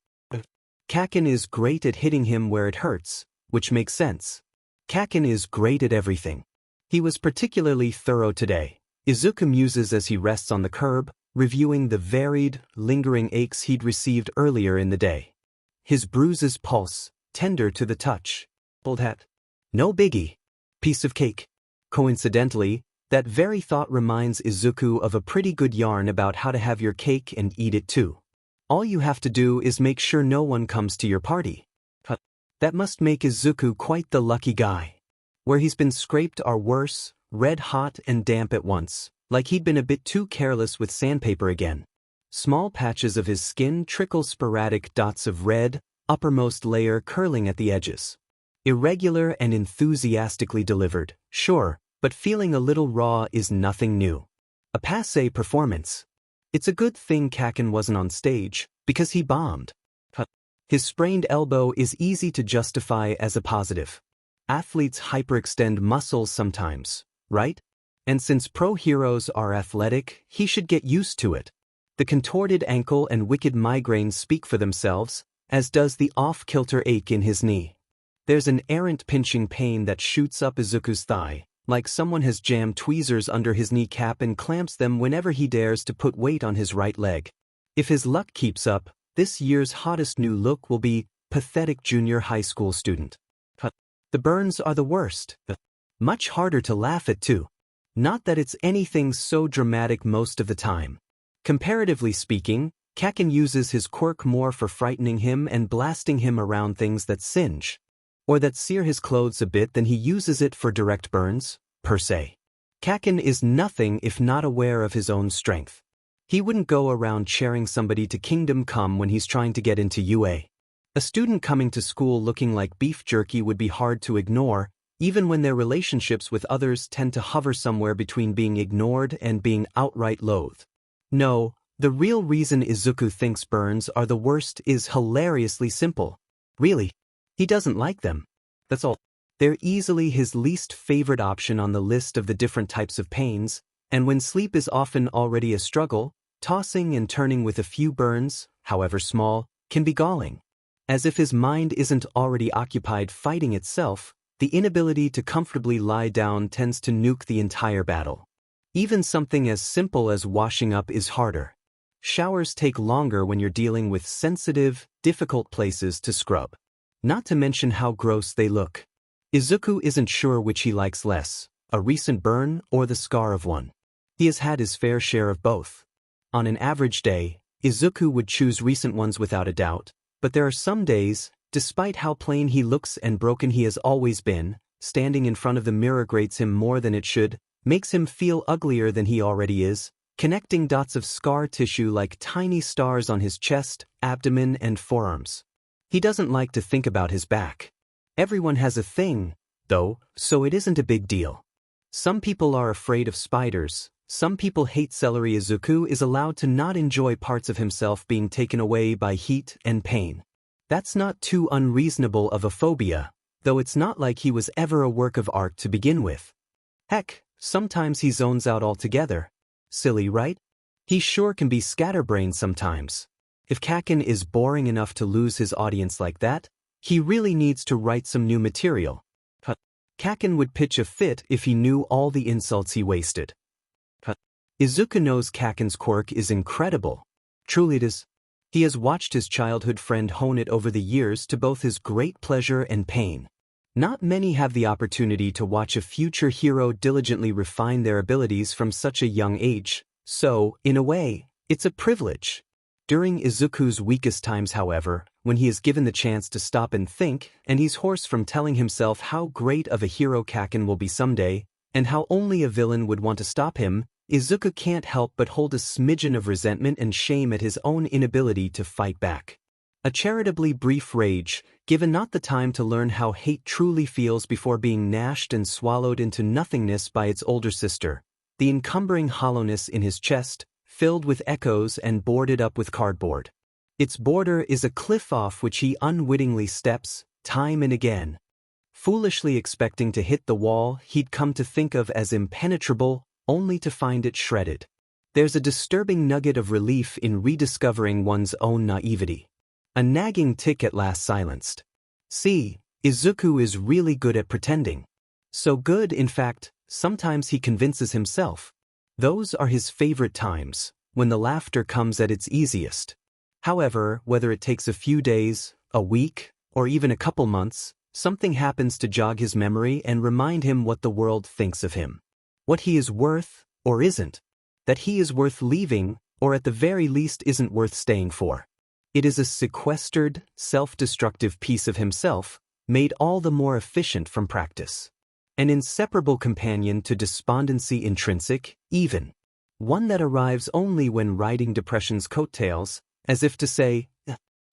Kaken is great at hitting him where it hurts, which makes sense. Kaken is great at everything. He was particularly thorough today. Izuku muses as he rests on the curb, reviewing the varied, lingering aches he'd received earlier in the day. His bruises pulse, tender to the touch. Old hat. No biggie. Piece of cake. Coincidentally, that very thought reminds Izuku of a pretty good yarn about how to have your cake and eat it too. All you have to do is make sure no one comes to your party. That must make Izuku quite the lucky guy. Where he's been scraped are worse, red hot and damp at once, like he'd been a bit too careless with sandpaper again. Small patches of his skin trickle sporadic dots of red, uppermost layer curling at the edges. Irregular and enthusiastically delivered, sure, but feeling a little raw is nothing new. A passé performance. It's a good thing Kaken wasn't on stage, because he bombed. His sprained elbow is easy to justify as a positive. Athletes hyperextend muscles sometimes, right? And since pro heroes are athletic, he should get used to it. The contorted ankle and wicked migraines speak for themselves, as does the off-kilter ache in his knee. There's an errant pinching pain that shoots up Izuku's thigh, like someone has jammed tweezers under his kneecap and clamps them whenever he dares to put weight on his right leg. If his luck keeps up, this year's hottest new look will be pathetic junior high school student. The burns are the worst. Much harder to laugh at too. Not that it's anything so dramatic most of the time. Comparatively speaking, Kaken uses his quirk more for frightening him and blasting him around things that singe, or that sear his clothes a bit than he uses it for direct burns, per se. Kaken is nothing if not aware of his own strength. He wouldn't go around cheering somebody to Kingdom Come when he's trying to get into UA. A student coming to school looking like beef jerky would be hard to ignore, even when their relationships with others tend to hover somewhere between being ignored and being outright loathed. No, the real reason Izuku thinks burns are the worst is hilariously simple. Really, he doesn't like them. That's all. They're easily his least favorite option on the list of the different types of pains, and when sleep is often already a struggle, tossing and turning with a few burns, however small, can be galling. As if his mind isn't already occupied fighting itself, the inability to comfortably lie down tends to nuke the entire battle. Even something as simple as washing up is harder. Showers take longer when you're dealing with sensitive, difficult places to scrub. Not to mention how gross they look. Izuku isn't sure which he likes less, a recent burn or the scar of one. He has had his fair share of both. On an average day, Izuku would choose recent ones without a doubt, but there are some days, despite how plain he looks and broken he has always been, standing in front of the mirror grates him more than it should, makes him feel uglier than he already is, connecting dots of scar tissue like tiny stars on his chest, abdomen, and forearms. He doesn't like to think about his back. Everyone has a thing, though, so it isn't a big deal. Some people are afraid of spiders, some people hate celery. Izuku is allowed to not enjoy parts of himself being taken away by heat and pain. That's not too unreasonable of a phobia, though it's not like he was ever a work of art to begin with. Heck, sometimes he zones out altogether. Silly, right? He sure can be scatterbrained sometimes. If Kaken is boring enough to lose his audience like that, he really needs to write some new material. Kaken would pitch a fit if he knew all the insults he wasted. Izuku knows Kaken's quirk is incredible. Truly it is. He has watched his childhood friend hone it over the years to both his great pleasure and pain. Not many have the opportunity to watch a future hero diligently refine their abilities from such a young age, so, in a way, it's a privilege. During Izuku's weakest times, however, when he is given the chance to stop and think, and he's hoarse from telling himself how great of a hero Kaken will be someday, and how only a villain would want to stop him, Izuku can't help but hold a smidgen of resentment and shame at his own inability to fight back. A charitably brief rage, given not the time to learn how hate truly feels before being gnashed and swallowed into nothingness by its older sister, the encumbering hollowness in his chest, filled with echoes and boarded up with cardboard. Its border is a cliff off which he unwittingly steps, time and again, foolishly expecting to hit the wall he'd come to think of as impenetrable, only to find it shredded. There's a disturbing nugget of relief in rediscovering one's own naivety. A nagging tick at last silenced. See, Izuku is really good at pretending. So good, in fact, sometimes he convinces himself. Those are his favorite times, when the laughter comes at its easiest. However, whether it takes a few days, a week, or even a couple months, something happens to jog his memory and remind him what the world thinks of him. What he is worth, or isn't. That he is worth leaving, or at the very least isn't worth staying for. It is a sequestered, self-destructive piece of himself, made all the more efficient from practice. An inseparable companion to despondency intrinsic, even. One that arrives only when riding depression's coattails, as if to say,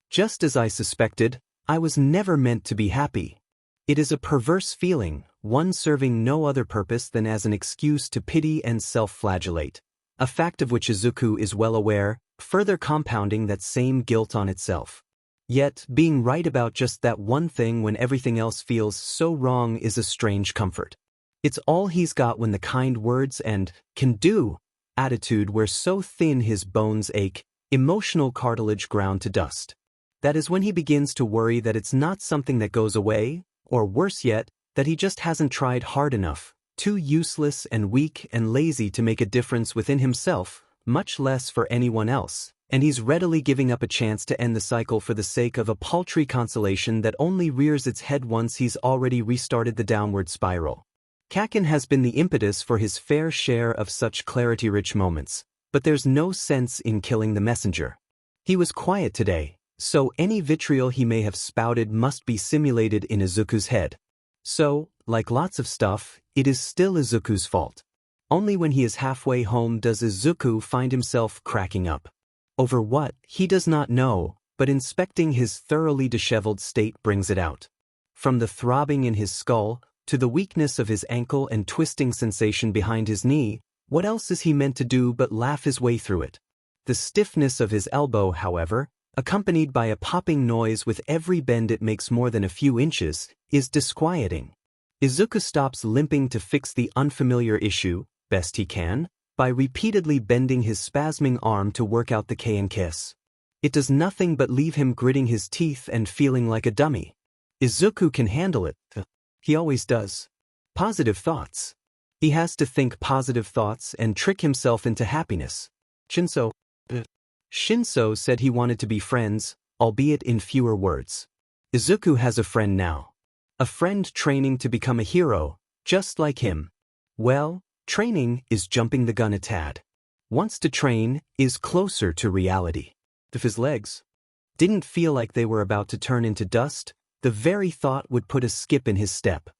just as I suspected, I was never meant to be happy. It is a perverse feeling, one serving no other purpose than as an excuse to pity and self-flagellate, a fact of which Izuku is well aware, further compounding that same guilt on itself. Yet, being right about just that one thing when everything else feels so wrong is a strange comfort. It's all he's got when the kind words and can do attitude wear so thin his bones ache, emotional cartilage ground to dust. That is when he begins to worry that it's not something that goes away, or worse yet, that he just hasn't tried hard enough, too useless and weak and lazy to make a difference within himself, much less for anyone else, and he's readily giving up a chance to end the cycle for the sake of a paltry consolation that only rears its head once he's already restarted the downward spiral. Kaken has been the impetus for his fair share of such clarity-rich moments, but there's no sense in killing the messenger. He was quiet today, so any vitriol he may have spouted must be simulated in Izuku's head. So, like lots of stuff, it is still Izuku's fault. Only when he is halfway home does Izuku find himself cracking up. Over what, he does not know, but inspecting his thoroughly disheveled state brings it out. From the throbbing in his skull, to the weakness of his ankle and twisting sensation behind his knee, what else is he meant to do but laugh his way through it? The stiffness of his elbow, however, accompanied by a popping noise with every bend it makes more than a few inches, is disquieting. Izuku stops limping to fix the unfamiliar issue, best he can, by repeatedly bending his spasming arm to work out the K and kiss. It does nothing but leave him gritting his teeth and feeling like a dummy. Izuku can handle it. He always does. Positive thoughts. He has to think positive thoughts and trick himself into happiness. Shinso said he wanted to be friends, albeit in fewer words. Izuku has a friend now. A friend training to become a hero, just like him. Well, training is jumping the gun a tad. Wants to train is closer to reality. If his legs didn't feel like they were about to turn into dust, the very thought would put a skip in his step.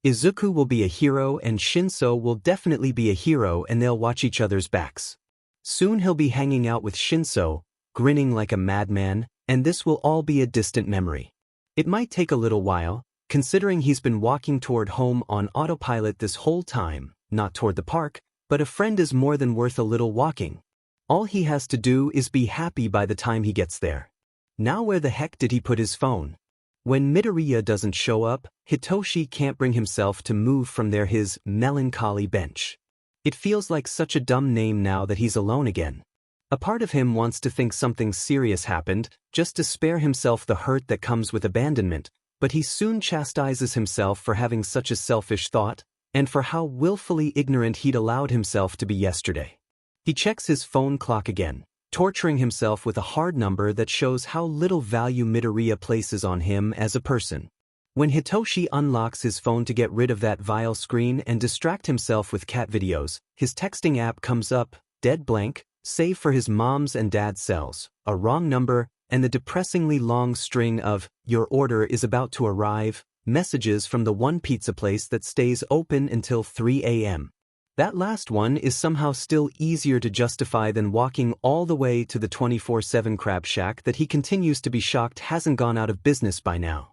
Izuku will be a hero and Shinso will definitely be a hero, and they'll watch each other's backs. Soon he'll be hanging out with Shinso, grinning like a madman, and this will all be a distant memory. It might take a little while, considering he's been walking toward home on autopilot this whole time, not toward the park, but a friend is more than worth a little walking. All he has to do is be happy by the time he gets there. Now where the heck did he put his phone? When Midoriya doesn't show up, Hitoshi can't bring himself to move from his melancholy bench. It feels like such a dumb name now that he's alone again. A part of him wants to think something serious happened, just to spare himself the hurt that comes with abandonment, but he soon chastises himself for having such a selfish thought, and for how willfully ignorant he'd allowed himself to be yesterday. He checks his phone clock again, torturing himself with a hard number that shows how little value Midoriya places on him as a person. When Hitoshi unlocks his phone to get rid of that vile screen and distract himself with cat videos, his texting app comes up, dead blank, save for his mom's and dad's cells, a wrong number, and the depressingly long string of, "Your order is about to arrive," messages from the one pizza place that stays open until 3 a.m. That last one is somehow still easier to justify than walking all the way to the 24/7 crab shack that he continues to be shocked hasn't gone out of business by now.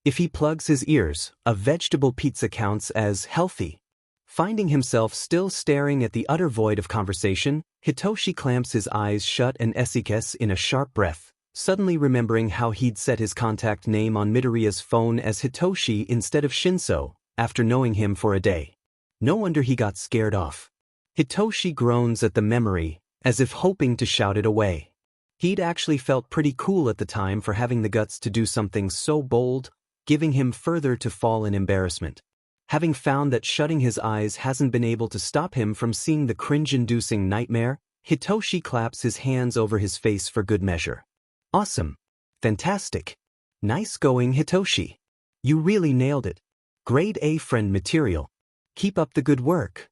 If he plugs his ears, a vegetable pizza counts as healthy. Finding himself still staring at the utter void of conversation, Hitoshi clamps his eyes shut and esikes in a sharp breath, suddenly remembering how he'd set his contact name on Midoriya's phone as Hitoshi instead of Shinso, after knowing him for a day. No wonder he got scared off. Hitoshi groans at the memory, as if hoping to shout it away. He'd actually felt pretty cool at the time for having the guts to do something so bold, giving him further to fall in embarrassment. Having found that shutting his eyes hasn't been able to stop him from seeing the cringe-inducing nightmare, Hitoshi claps his hands over his face for good measure. Awesome. Fantastic. Nice going, Hitoshi. You really nailed it. Grade A friend material. Keep up the good work.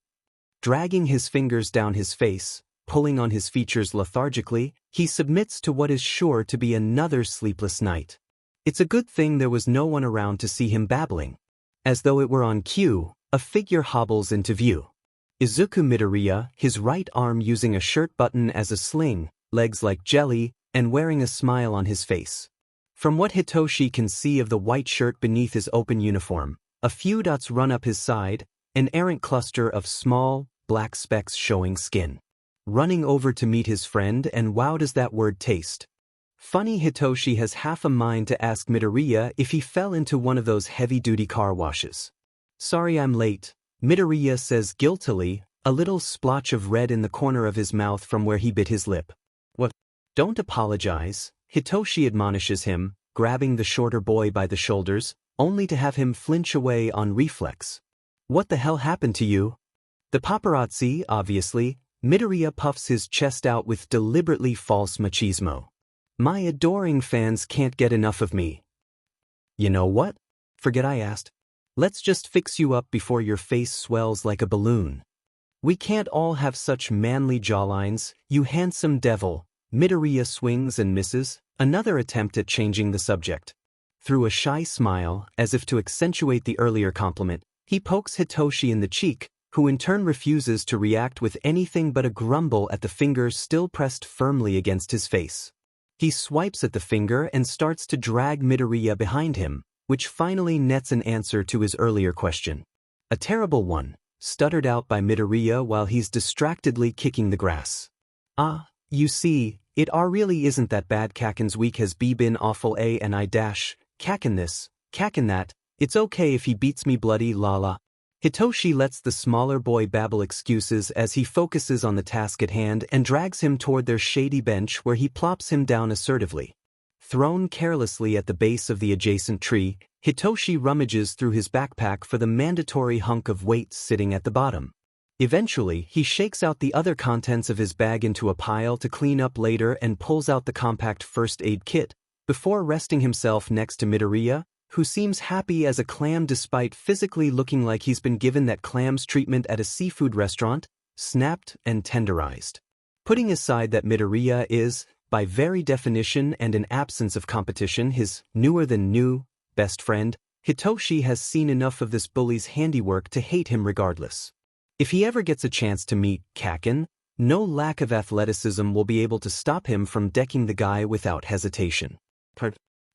Dragging his fingers down his face, pulling on his features lethargically, he submits to what is sure to be another sleepless night. It's a good thing there was no one around to see him babbling. As though it were on cue, a figure hobbles into view. Izuku Midoriya, his right arm using a shirt button as a sling, legs like jelly, and wearing a smile on his face. From what Hitoshi can see of the white shirt beneath his open uniform, a few dots run up his side, an errant cluster of small, black specks showing skin. Running over to meet his friend, and wow, does that word taste. Funny, Hitoshi has half a mind to ask Midoriya if he fell into one of those heavy-duty car washes. Sorry I'm late, Midoriya says guiltily, a little splotch of red in the corner of his mouth from where he bit his lip. What? Don't apologize, Hitoshi admonishes him, grabbing the shorter boy by the shoulders, only to have him flinch away on reflex. What the hell happened to you? The paparazzi, obviously. Midoriya puffs his chest out with deliberately false machismo. My adoring fans can't get enough of me. You know what? Forget I asked. Let's just fix you up before your face swells like a balloon. We can't all have such manly jawlines, you handsome devil. Midoriya swings and misses, another attempt at changing the subject. Through a shy smile, as if to accentuate the earlier compliment, he pokes Hitoshi in the cheek, who in turn refuses to react with anything but a grumble at the finger still pressed firmly against his face. He swipes at the finger and starts to drag Midoriya behind him, which finally nets an answer to his earlier question. A terrible one, stuttered out by Midoriya while he's distractedly kicking the grass. Ah, you see, it really isn't that bad. Kaken's week has been awful and I dash, Kaken this, Kaken that, it's okay if he beats me bloody lala. Hitoshi lets the smaller boy babble excuses as he focuses on the task at hand and drags him toward their shady bench where he plops him down assertively. Thrown carelessly at the base of the adjacent tree, Hitoshi rummages through his backpack for the mandatory hunk of weights sitting at the bottom. Eventually, he shakes out the other contents of his bag into a pile to clean up later and pulls out the compact first aid kit, before resting himself next to Midoriya, who seems happy as a clam despite physically looking like he's been given that clams treatment at a seafood restaurant, snapped and tenderized. Putting aside that Midoriya is, by very definition and an absence of competition, his newer-than-new best friend, Hitoshi has seen enough of this bully's handiwork to hate him regardless. If he ever gets a chance to meet Kaken, no lack of athleticism will be able to stop him from decking the guy without hesitation.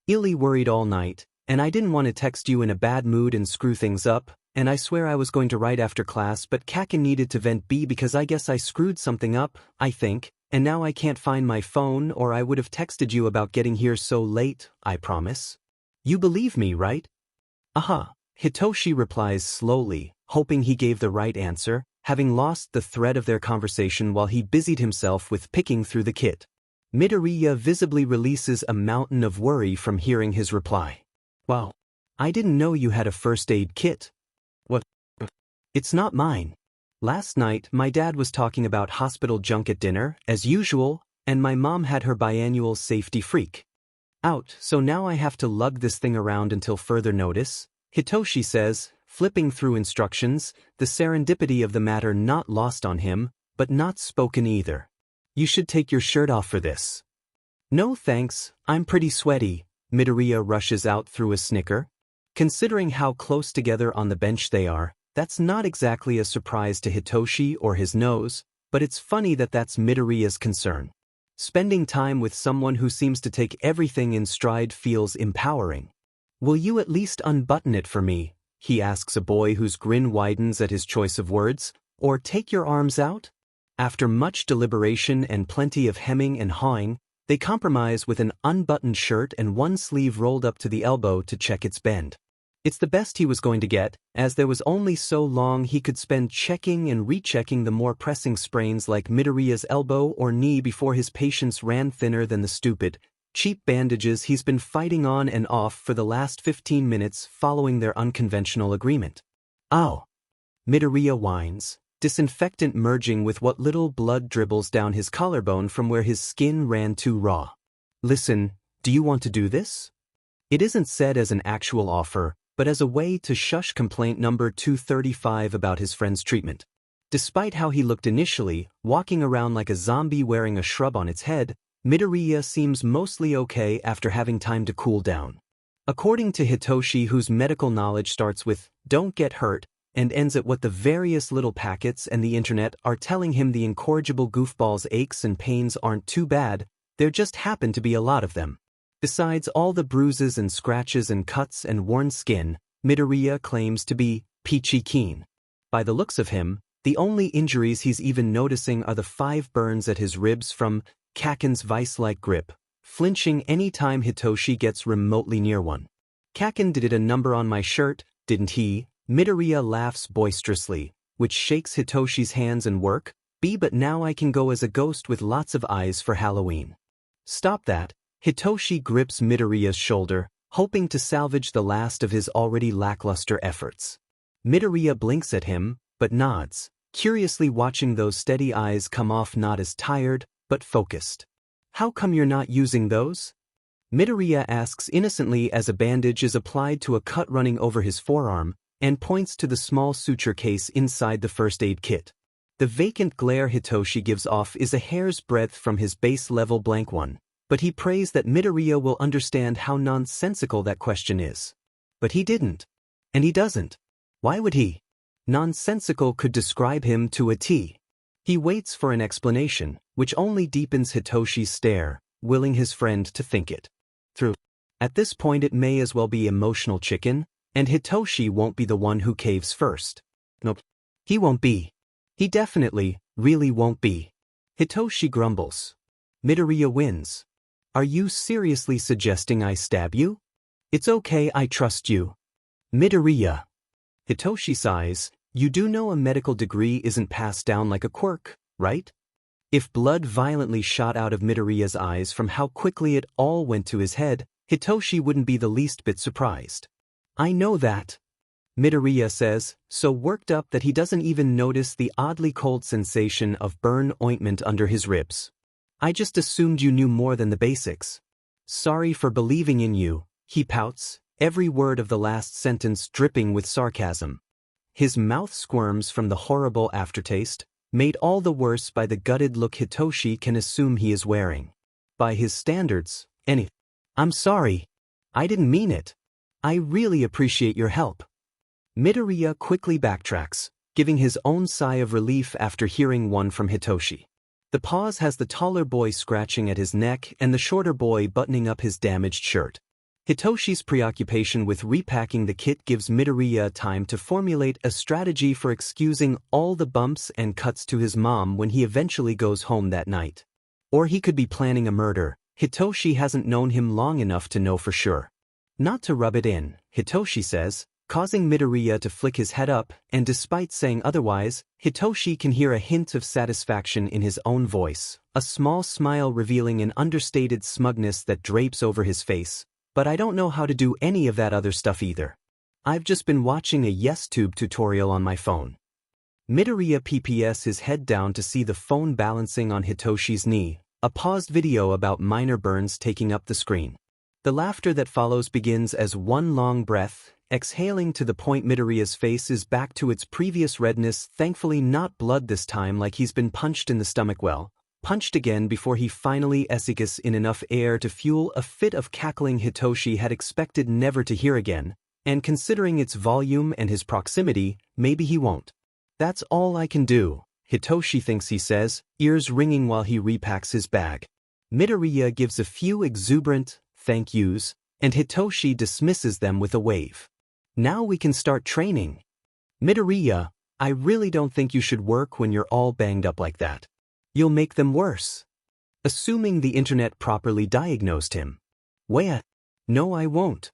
Illy worried all night, and I didn't want to text you in a bad mood and screw things up, and I swear I was going to write after class, but Kaken needed to vent because I guess I screwed something up, I think, and now I can't find my phone or I would have texted you about getting here so late, I promise. You believe me, right? Aha, Hitoshi replies slowly, hoping he gave the right answer, having lost the thread of their conversation while he busied himself with picking through the kit. Midoriya visibly releases a mountain of worry from hearing his reply. Wow, I didn't know you had a first aid kit. What? It's not mine. Last night, my dad was talking about hospital junk at dinner, as usual, and my mom had her biannual safety freak. Out, so now I have to lug this thing around until further notice, Hitoshi says, flipping through instructions, the serendipity of the matter not lost on him, but not spoken either. You should take your shirt off for this. No thanks, I'm pretty sweaty, Midoriya rushes out through a snicker. Considering how close together on the bench they are, that's not exactly a surprise to Hitoshi or his nose, but it's funny that that's Midoriya's concern. Spending time with someone who seems to take everything in stride feels empowering. Will you at least unbutton it for me? He asks a boy whose grin widens at his choice of words, or take your arms out? After much deliberation and plenty of hemming and hawing, they compromise with an unbuttoned shirt and one sleeve rolled up to the elbow to check its bend. It's the best he was going to get, as there was only so long he could spend checking and rechecking the more pressing sprains like Midoriya's elbow or knee before his patience ran thinner than the stupid, cheap bandages he's been fighting on and off for the last 15 minutes following their unconventional agreement. Ow! Midoriya whines, disinfectant merging with what little blood dribbles down his collarbone from where his skin ran too raw. Listen, do you want to do this? It isn't said as an actual offer, but as a way to shush complaint number 235 about his friend's treatment. Despite how he looked initially, walking around like a zombie wearing a shrub on its head, Midoriya seems mostly okay after having time to cool down. According to Hitoshi, whose medical knowledge starts with, "Don't get hurt," and ends at what the various little packets and the internet are telling him the incorrigible goofball's aches and pains aren't too bad, there just happen to be a lot of them. Besides all the bruises and scratches and cuts and worn skin, Midoriya claims to be peachy keen. By the looks of him, the only injuries he's even noticing are the 5 burns at his ribs from Kaken's vice-like grip, flinching any time Hitoshi gets remotely near one. Kaken did it a number on my shirt, didn't he? Midoriya laughs boisterously, which shakes Hitoshi's hands and work, but now I can go as a ghost with lots of eyes for Halloween. Stop that. Hitoshi grips Midoriya's shoulder, hoping to salvage the last of his already lackluster efforts. Midoriya blinks at him, but nods, curiously watching those steady eyes come off not as tired, but focused. How come you're not using those? Midoriya asks innocently as a bandage is applied to a cut running over his forearm, and points to the small suture case inside the first aid kit. The vacant glare Hitoshi gives off is a hair's breadth from his base-level blank one, but he prays that Midoriya will understand how nonsensical that question is. But he didn't. And he doesn't. Why would he? Nonsensical could describe him to a T. He waits for an explanation, which only deepens Hitoshi's stare, willing his friend to think it through. At this point it may as well be emotional chicken, and Hitoshi won't be the one who caves first. Nope. He won't be. He definitely, really won't be. Hitoshi grumbles. Midoriya wins. Are you seriously suggesting I stab you? It's okay, I trust you. Midoriya. Hitoshi sighs. You do know a medical degree isn't passed down like a quirk, right? If blood violently shot out of Midoriya's eyes from how quickly it all went to his head, Hitoshi wouldn't be the least bit surprised. I know that. Midoriya says, so worked up that he doesn't even notice the oddly cold sensation of burn ointment under his ribs. I just assumed you knew more than the basics. Sorry for believing in you, he pouts, every word of the last sentence dripping with sarcasm. His mouth squirms from the horrible aftertaste, made all the worse by the gutted look Hitoshi can assume he is wearing. By his standards, I'm sorry. I didn't mean it. I really appreciate your help. Midoriya quickly backtracks, giving his own sigh of relief after hearing one from Hitoshi. The pause has the taller boy scratching at his neck and the shorter boy buttoning up his damaged shirt. Hitoshi's preoccupation with repacking the kit gives Midoriya time to formulate a strategy for excusing all the bumps and cuts to his mom when he eventually goes home that night. Or he could be planning a murder. Hitoshi hasn't known him long enough to know for sure. Not to rub it in, Hitoshi says, causing Midoriya to flick his head up, and despite saying otherwise, Hitoshi can hear a hint of satisfaction in his own voice, a small smile revealing an understated smugness that drapes over his face. But I don't know how to do any of that other stuff either. I've just been watching a YesTube tutorial on my phone. Midoriya PPS his head down to see the phone balancing on Hitoshi's knee, a paused video about minor burns taking up the screen. The laughter that follows begins as one long breath, exhaling to the point Midoriya's face is back to its previous redness, thankfully not blood this time like he's been punched in the stomach punched again before he finally exhales in enough air to fuel a fit of cackling Hitoshi had expected never to hear again, and considering its volume and his proximity, maybe he won't. That's all I can do, Hitoshi thinks he says, ears ringing while he repacks his bag. Midoriya gives a few exuberant thank yous, and Hitoshi dismisses them with a wave. Now we can start training. Midoriya, I really don't think you should work when you're all banged up like that. You'll make them worse. Assuming the internet properly diagnosed him. Wait. No, I won't.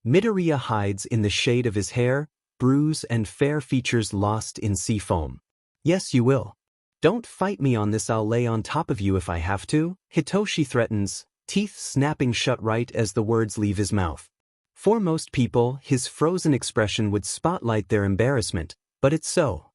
Midoriya hides in the shade of his hair, bruise and fair features lost in sea foam. Yes, you will. Don't fight me on this, I'll lay on top of you if I have to, Hitoshi threatens, teeth snapping shut right as the words leave his mouth. For most people, his frozen expression would spotlight their embarrassment, but it's so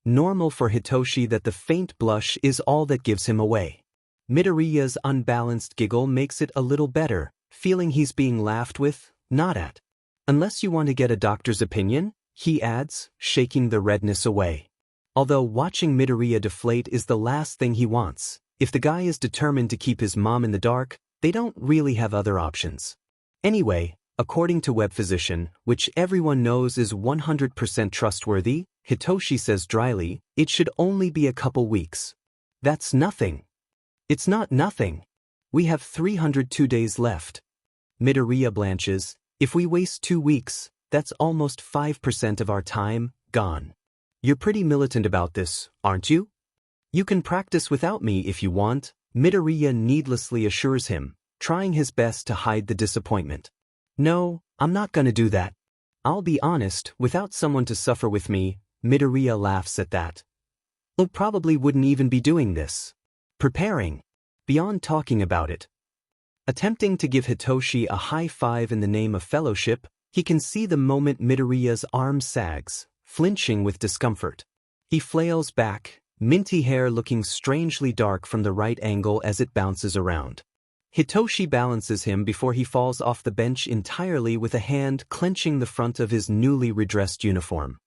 normal for Hitoshi that the faint blush is all that gives him away. Midoriya's unbalanced giggle makes it a little better, feeling he's being laughed with, not at. Unless you want to get a doctor's opinion, he adds, shaking the redness away. Although watching Midoriya deflate is the last thing he wants, if the guy is determined to keep his mom in the dark, they don't really have other options. Anyway, according to Web Physician, which everyone knows is 100% trustworthy, Hitoshi says dryly, it should only be a couple weeks. That's nothing. It's not nothing. We have 302 days left. Midoriya blanches. If we waste 2 weeks, that's almost 5% of our time gone. You're pretty militant about this, aren't you? You can practice without me if you want, Midoriya needlessly assures him, trying his best to hide the disappointment. No, I'm not gonna do that. I'll be honest, without someone to suffer with me, Midoriya laughs at that. I probably wouldn't even be doing this. Preparing. Beyond talking about it. Attempting to give Hitoshi a high five in the name of fellowship, he can see the moment Midoriya's arm sags, flinching with discomfort. He flails back, minty hair looking strangely dark from the right angle as it bounces around. Hitoshi balances him before he falls off the bench entirely with a hand clenching the front of his newly redressed uniform.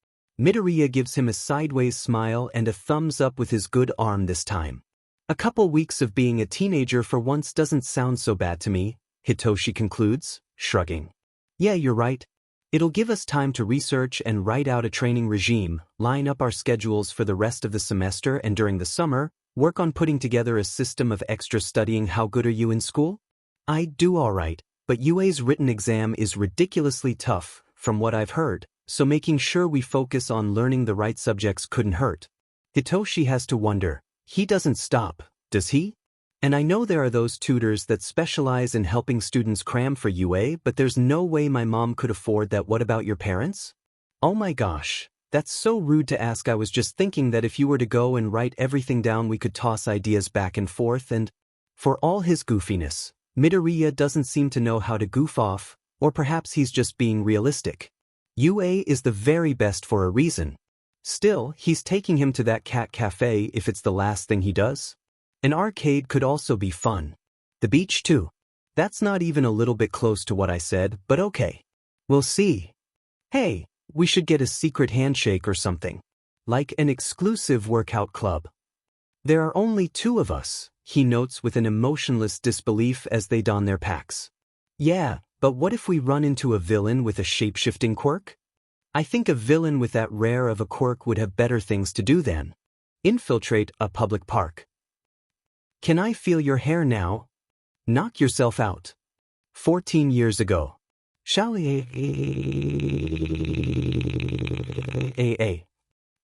Midoriya gives him a sideways smile and a thumbs up with his good arm this time. A couple weeks of being a teenager for once doesn't sound so bad to me, Hitoshi concludes, shrugging. Yeah, you're right. It'll give us time to research and write out a training regime, line up our schedules for the rest of the semester and during the summer, work on putting together a system of extra studying. How good are you in school? I do all right, but UA's written exam is ridiculously tough, from what I've heard, so making sure we focus on learning the right subjects couldn't hurt. Hitoshi has to wonder. He doesn't stop, does he? And I know there are those tutors that specialize in helping students cram for UA, but there's no way my mom could afford that. What about your parents? Oh my gosh, that's so rude to ask. I was just thinking that if you were to go and write everything down, we could toss ideas back and forth and… For all his goofiness, Midoriya doesn't seem to know how to goof off, or perhaps he's just being realistic. UA is the very best for a reason. Still, he's taking him to that cat cafe if it's the last thing he does. An arcade could also be fun. The beach too. That's not even a little bit close to what I said, but okay. We'll see. Hey, we should get a secret handshake or something. Like an exclusive workout club. There are only 2 of us, he notes with an emotionless disbelief as they don their packs. Yeah, but what if we run into a villain with a shape-shifting quirk? I think a villain with that rare of a quirk would have better things to do than infiltrate a public park. Can I feel your hair now? Knock yourself out. 14 years ago. Shouta Aizawa.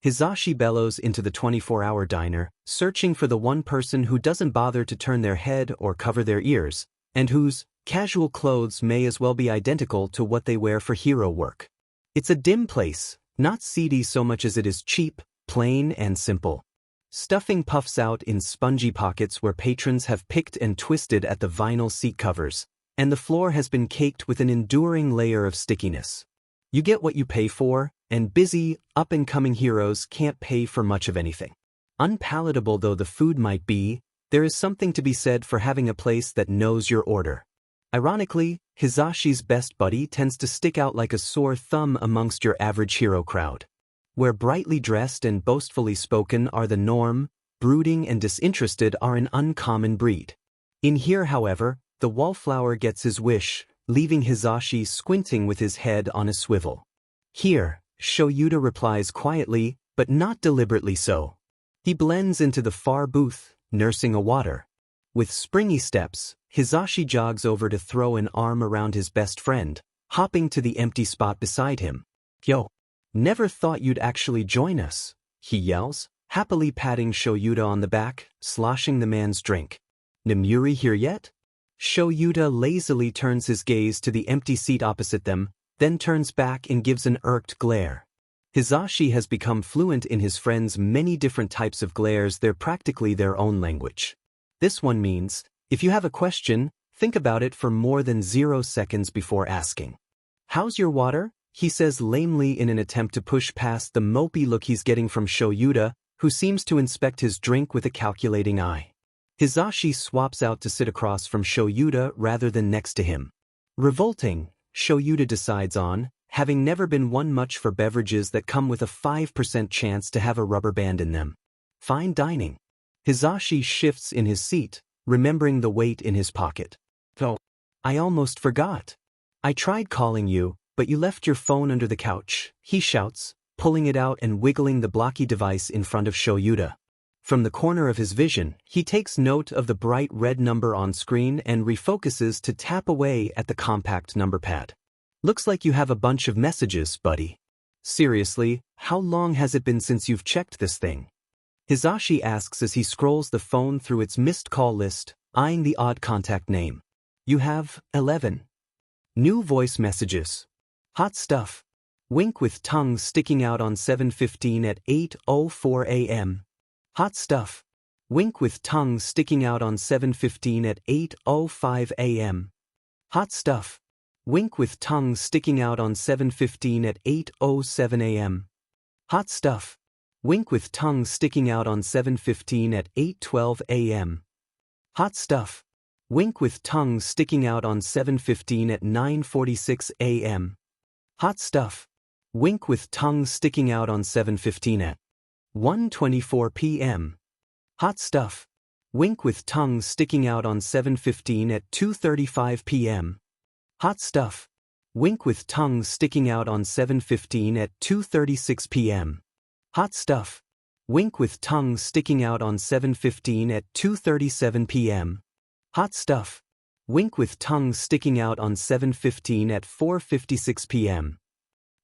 Hisashi bellows into the 24-hour diner, searching for the one person who doesn't bother to turn their head or cover their ears, and whose casual clothes may as well be identical to what they wear for hero work. It's a dim place, not seedy so much as it is cheap, plain and simple. Stuffing puffs out in spongy pockets where patrons have picked and twisted at the vinyl seat covers, and the floor has been caked with an enduring layer of stickiness. You get what you pay for, and busy, up-and-coming heroes can't pay for much of anything. Unpalatable though the food might be, there is something to be said for having a place that knows your order. Ironically, Hisashi's best buddy tends to stick out like a sore thumb amongst your average hero crowd. Where brightly dressed and boastfully spoken are the norm, brooding and disinterested are an uncommon breed. In here, however, the wallflower gets his wish, leaving Hisashi squinting with his head on a swivel. Here, Shouta replies quietly, but not deliberately so. He blends into the far booth, nursing a water. With springy steps, Hisashi jogs over to throw an arm around his best friend, hopping to the empty spot beside him. "Yo, never thought you'd actually join us," he yells, happily patting Shouta on the back, sloshing the man's drink. "Nomuri here yet?" Shouta lazily turns his gaze to the empty seat opposite them, then turns back and gives an irked glare. Hisashi has become fluent in his friend's many different types of glares. They're practically their own language. This one means, if you have a question, think about it for more than 0 seconds before asking. "How's your water?" he says lamely in an attempt to push past the mopey look he's getting from Shouta, who seems to inspect his drink with a calculating eye. Hisashi swaps out to sit across from Shouta rather than next to him. Revolting, Shouta decides on, having never been one much for beverages that come with a 5% chance to have a rubber band in them. Fine dining. Hisashi shifts in his seat, remembering the weight in his pocket. "Oh, I almost forgot. I tried calling you, but you left your phone under the couch," he shouts, pulling it out and wiggling the blocky device in front of Shouta. From the corner of his vision, he takes note of the bright red number on screen and refocuses to tap away at the compact number pad. "Looks like you have a bunch of messages, buddy. Seriously, how long has it been since you've checked this thing?" Hisashi asks as he scrolls the phone through its missed call list, eyeing the odd contact name. "You have 11. New voice messages. Hot stuff. Wink with tongue sticking out on 7:15 at 8:04 a.m. Hot stuff. Wink with tongue sticking out on 7:15 at 8:05 a.m. Hot stuff. Wink with tongue sticking out on 7:15 at 8:07 a.m. Hot stuff. Wink with tongue sticking out on 7:15 at 8:12 a.m. Hot stuff. Wink with tongue sticking out on 7:15 at 9:46 a.m. Hot stuff. Wink with tongue sticking out on 7:15 at 1:24 p.m. Hot stuff. Wink with tongue sticking out on 7:15 at 2:35 p.m. Hot stuff. Wink with tongue sticking out on 7:15 at 2:36 p.m. Hot stuff. Wink with tongue sticking out on 7:15 at 2:37 p.m. Hot stuff. Wink with tongue sticking out on 7:15 at 4:56 p.m.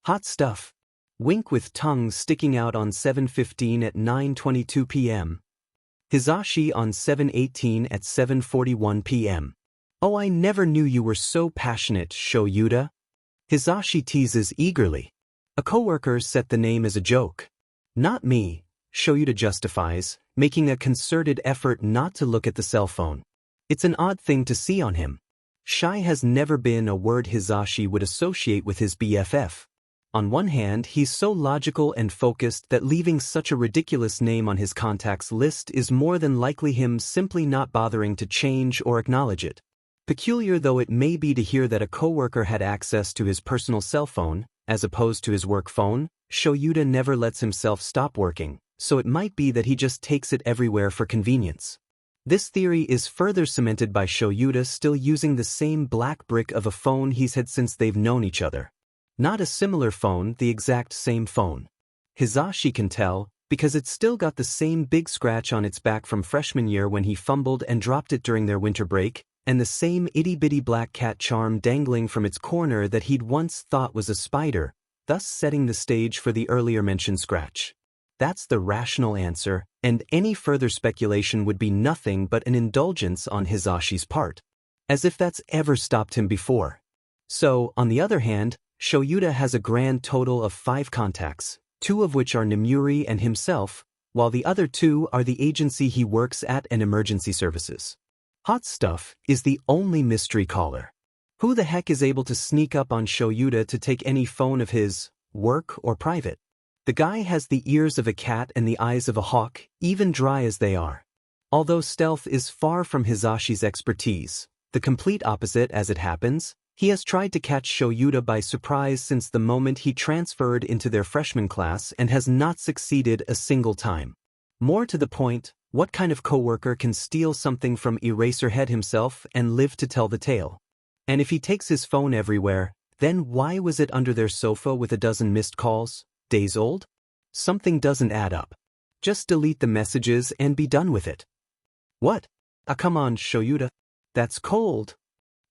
Hot stuff. Wink with tongue sticking out on 7:15 at 9:22 p.m. Hisashi on 7:18 at 7:41 p.m. "Oh, I never knew you were so passionate, Shouta." Hisashi teases eagerly. A coworker set the name as a joke. "Not me," Shouta justifies, making a concerted effort not to look at the cell phone. It's an odd thing to see on him. Shy has never been a word Hisashi would associate with his BFF. On one hand, he's so logical and focused that leaving such a ridiculous name on his contacts list is more than likely him simply not bothering to change or acknowledge it. Peculiar though it may be to hear that a coworker had access to his personal cell phone, as opposed to his work phone, Shouta never lets himself stop working, so it might be that he just takes it everywhere for convenience. This theory is further cemented by Shouta still using the same black brick of a phone he's had since they've known each other. Not a similar phone, the exact same phone. Hisashi can tell, because it's still got the same big scratch on its back from freshman year when he fumbled and dropped it during their winter break, and the same itty-bitty black cat charm dangling from its corner that he'd once thought was a spider, thus setting the stage for the earlier mentioned scratch. That's the rational answer, and any further speculation would be nothing but an indulgence on Hisashi's part. As if that's ever stopped him before. So, on the other hand, Shouta has a grand total of 5 contacts, 2 of which are Nomuri and himself, while the other 2 are the agency he works at and emergency services. Hot Stuff is the only mystery caller. Who the heck is able to sneak up on Shouta to take any phone of his, work or private? The guy has the ears of a cat and the eyes of a hawk, even dry as they are. Although stealth is far from Hisashi's expertise, the complete opposite as it happens, He has tried to catch Shouta by surprise since the moment he transferred into their freshman class and has not succeeded a single time. More to the point, what kind of coworker can steal something from Eraserhead himself and live to tell the tale? And if he takes his phone everywhere, then why was it under their sofa with a dozen missed calls, days old? Something doesn't add up. Just delete the messages and be done with it. What? Ah, come on, Shouta. That's cold.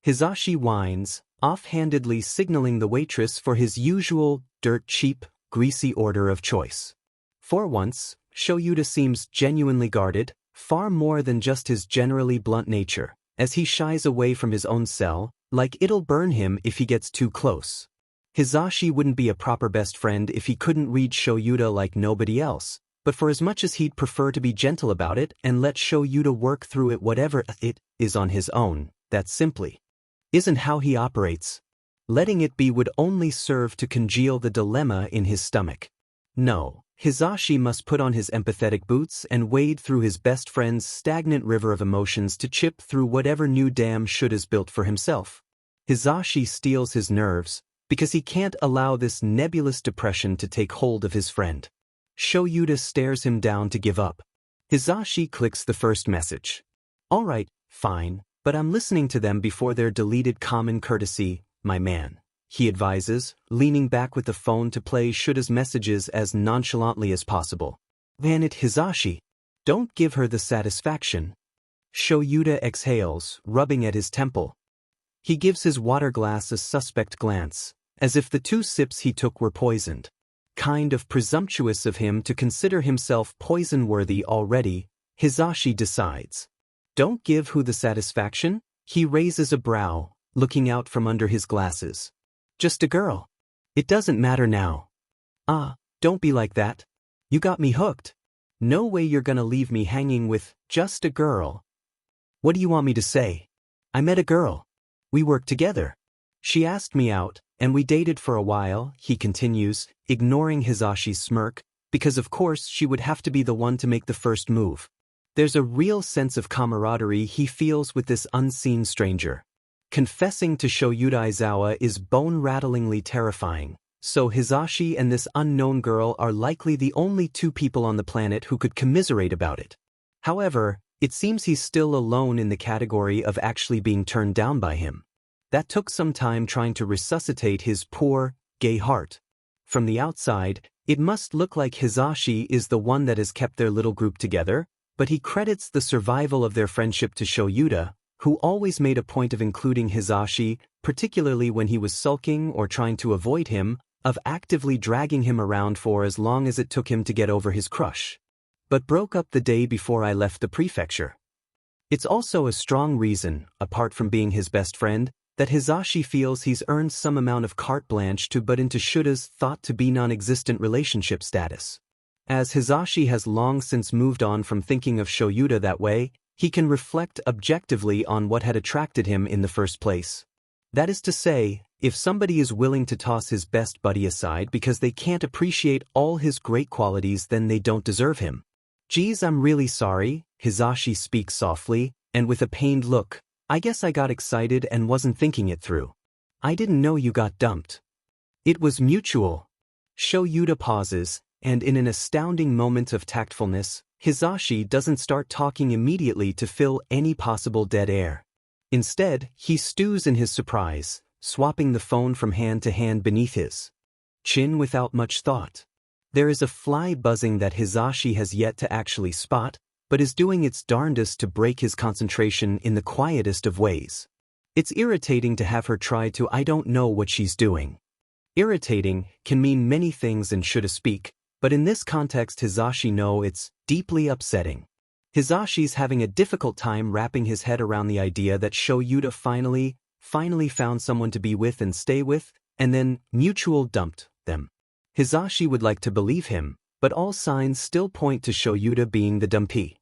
Hisashi whines, offhandedly signaling the waitress for his usual, dirt-cheap, greasy order of choice. For once, Shouta seems genuinely guarded, far more than just his generally blunt nature, as he shies away from his own cell, like it'll burn him if he gets too close. Hisashi wouldn't be a proper best friend if he couldn't read Shouta like nobody else, but for as much as he'd prefer to be gentle about it and let Shouta work through it whatever it is on his own, that simply isn't how he operates. Letting it be would only serve to congeal the dilemma in his stomach. No, Hisashi must put on his empathetic boots and wade through his best friend's stagnant river of emotions to chip through whatever new dam Shouta built for himself. Hisashi steels his nerves, because he can't allow this nebulous depression to take hold of his friend. Shouta stares him down to give up. Hisashi clicks the first message. All right, fine, but I'm listening to them before their deleted common courtesy, my man, he advises, leaning back with the phone to play Shouta's messages as nonchalantly as possible. Van it Hisashi. Don't give her the satisfaction. Shouta exhales, rubbing at his temple. He gives his water glass a suspect glance, as if the 2 sips he took were poisoned. Kind of presumptuous of him to consider himself poison-worthy already, Hisashi decides. Don't give who the satisfaction? He raises a brow, looking out from under his glasses. Just a girl. It doesn't matter now. Ah, don't be like that. You got me hooked. No way you're gonna leave me hanging with just a girl. What do you want me to say? I met a girl. We worked together. She asked me out, and we dated for a while, he continues, ignoring Hisashi's smirk, because of course she would have to be the one to make the first move. There's a real sense of camaraderie he feels with this unseen stranger. Confessing to Shouta Aizawa is bone-rattlingly terrifying, so Hisashi and this unknown girl are likely the only 2 people on the planet who could commiserate about it. However, it seems he's still alone in the category of actually being turned down by him. That took some time trying to resuscitate his poor, gay heart. From the outside, it must look like Hisashi is the one that has kept their little group together, but he credits the survival of their friendship to Shouta, who always made a point of including Hisashi, particularly when he was sulking or trying to avoid him, of actively dragging him around for as long as it took him to get over his crush. But broke up the day before I left the prefecture. It's also a strong reason, apart from being his best friend, that Hisashi feels he's earned some amount of carte blanche to butt into Shouta's thought-to-be non-existent relationship status. As Hisashi has long since moved on from thinking of Shouta that way, he can reflect objectively on what had attracted him in the first place. That is to say, if somebody is willing to toss his best buddy aside because they can't appreciate all his great qualities, then they don't deserve him. Geez, I'm really sorry, Hisashi speaks softly, and with a pained look. I guess I got excited and wasn't thinking it through. I didn't know you got dumped. It was mutual. Shouta pauses, and in an astounding moment of tactfulness, Hisashi doesn't start talking immediately to fill any possible dead air. Instead, he stews in his surprise, swapping the phone from hand to hand beneath his chin without much thought. There is a fly buzzing that Hisashi has yet to actually spot, but is doing its darndest to break his concentration in the quietest of ways. It's irritating to have her try to I don't know what she's doing. Irritating can mean many things and should speak, but in this context Hisashi knows it's deeply upsetting. Hisashi's having a difficult time wrapping his head around the idea that Shouta finally found someone to be with and stay with, and then mutual dumped them. Hisashi would like to believe him, but all signs still point to Shouta being the dumpee.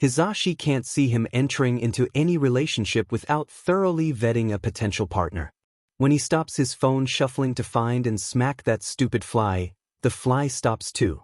Hisashi can't see him entering into any relationship without thoroughly vetting a potential partner. When he stops his phone shuffling to find and smack that stupid fly, the fly stops too.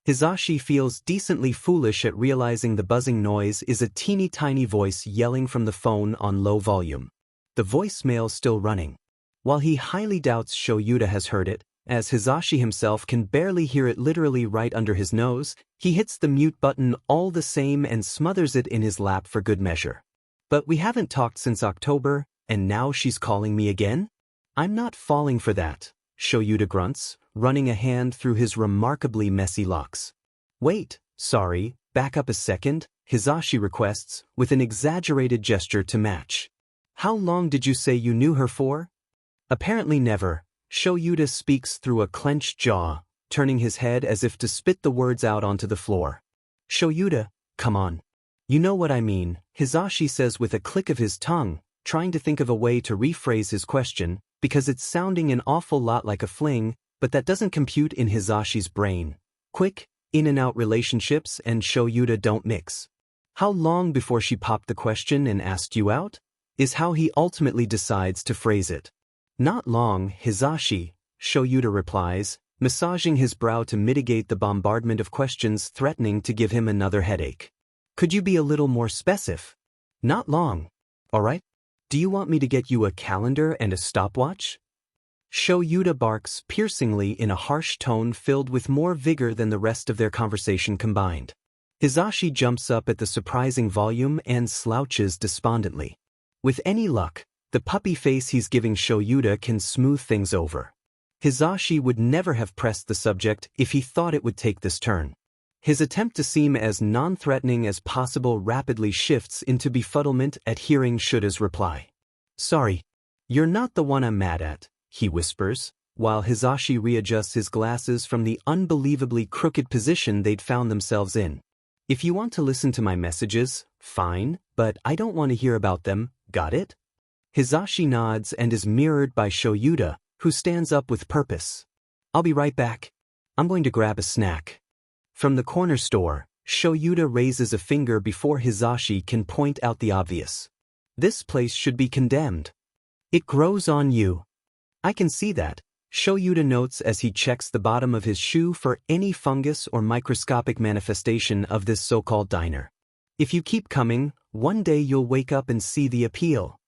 Hisashi feels decently foolish at realizing the buzzing noise is a teeny-tiny voice yelling from the phone on low volume. The voicemail's still running. While he highly doubts Shouta has heard it, as Hisashi himself can barely hear it literally right under his nose, he hits the mute button all the same and smothers it in his lap for good measure. But we haven't talked since October, and now she's calling me again? I'm not falling for that, Shouta grunts, running a hand through his remarkably messy locks. Wait, sorry, back up a second, Hisashi requests, with an exaggerated gesture to match. How long did you say you knew her for? Apparently never, Shouta speaks through a clenched jaw, turning his head as if to spit the words out onto the floor. Shouta, come on. You know what I mean, Hisashi says with a click of his tongue, trying to think of a way to rephrase his question, because it's sounding an awful lot like a fling, but that doesn't compute in Hisashi's brain. Quick, in-and-out relationships and Shouta don't mix. How long before she popped the question and asked you out? Is how he ultimately decides to phrase it. Not long, Hisashi, Shouta replies, massaging his brow to mitigate the bombardment of questions threatening to give him another headache. Could you be a little more specific? Not long. Alright? Do you want me to get you a calendar and a stopwatch? Shouta barks piercingly in a harsh tone filled with more vigor than the rest of their conversation combined. Hisashi jumps up at the surprising volume and slouches despondently. With any luck, the puppy face he's giving Shouta can smooth things over. Hisashi would never have pressed the subject if he thought it would take this turn. His attempt to seem as non-threatening as possible rapidly shifts into befuddlement at hearing Shouta's reply. Sorry, you're not the one I'm mad at, he whispers, while Hisashi readjusts his glasses from the unbelievably crooked position they'd found themselves in. If you want to listen to my messages, fine, but I don't want to hear about them, got it? Hisashi nods and is mirrored by Shouta, who stands up with purpose. I'll be right back. I'm going to grab a snack. From the corner store, Shouta raises a finger before Hisashi can point out the obvious. This place should be condemned. It grows on you. I can see that, Shouta notes as he checks the bottom of his shoe for any fungus or microscopic manifestation of this so-called diner. If you keep coming, one day you'll wake up and see the appeal.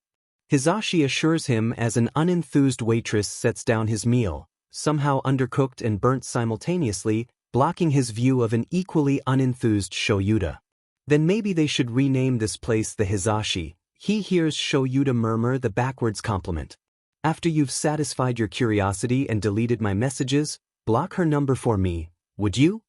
Hisashi assures him as an unenthused waitress sets down his meal, somehow undercooked and burnt simultaneously, blocking his view of an equally unenthused Shouta. Then maybe they should rename this place the Hisashi, he hears Shouta murmur the backwards compliment. After you've satisfied your curiosity and deleted my messages, block her number for me, would you?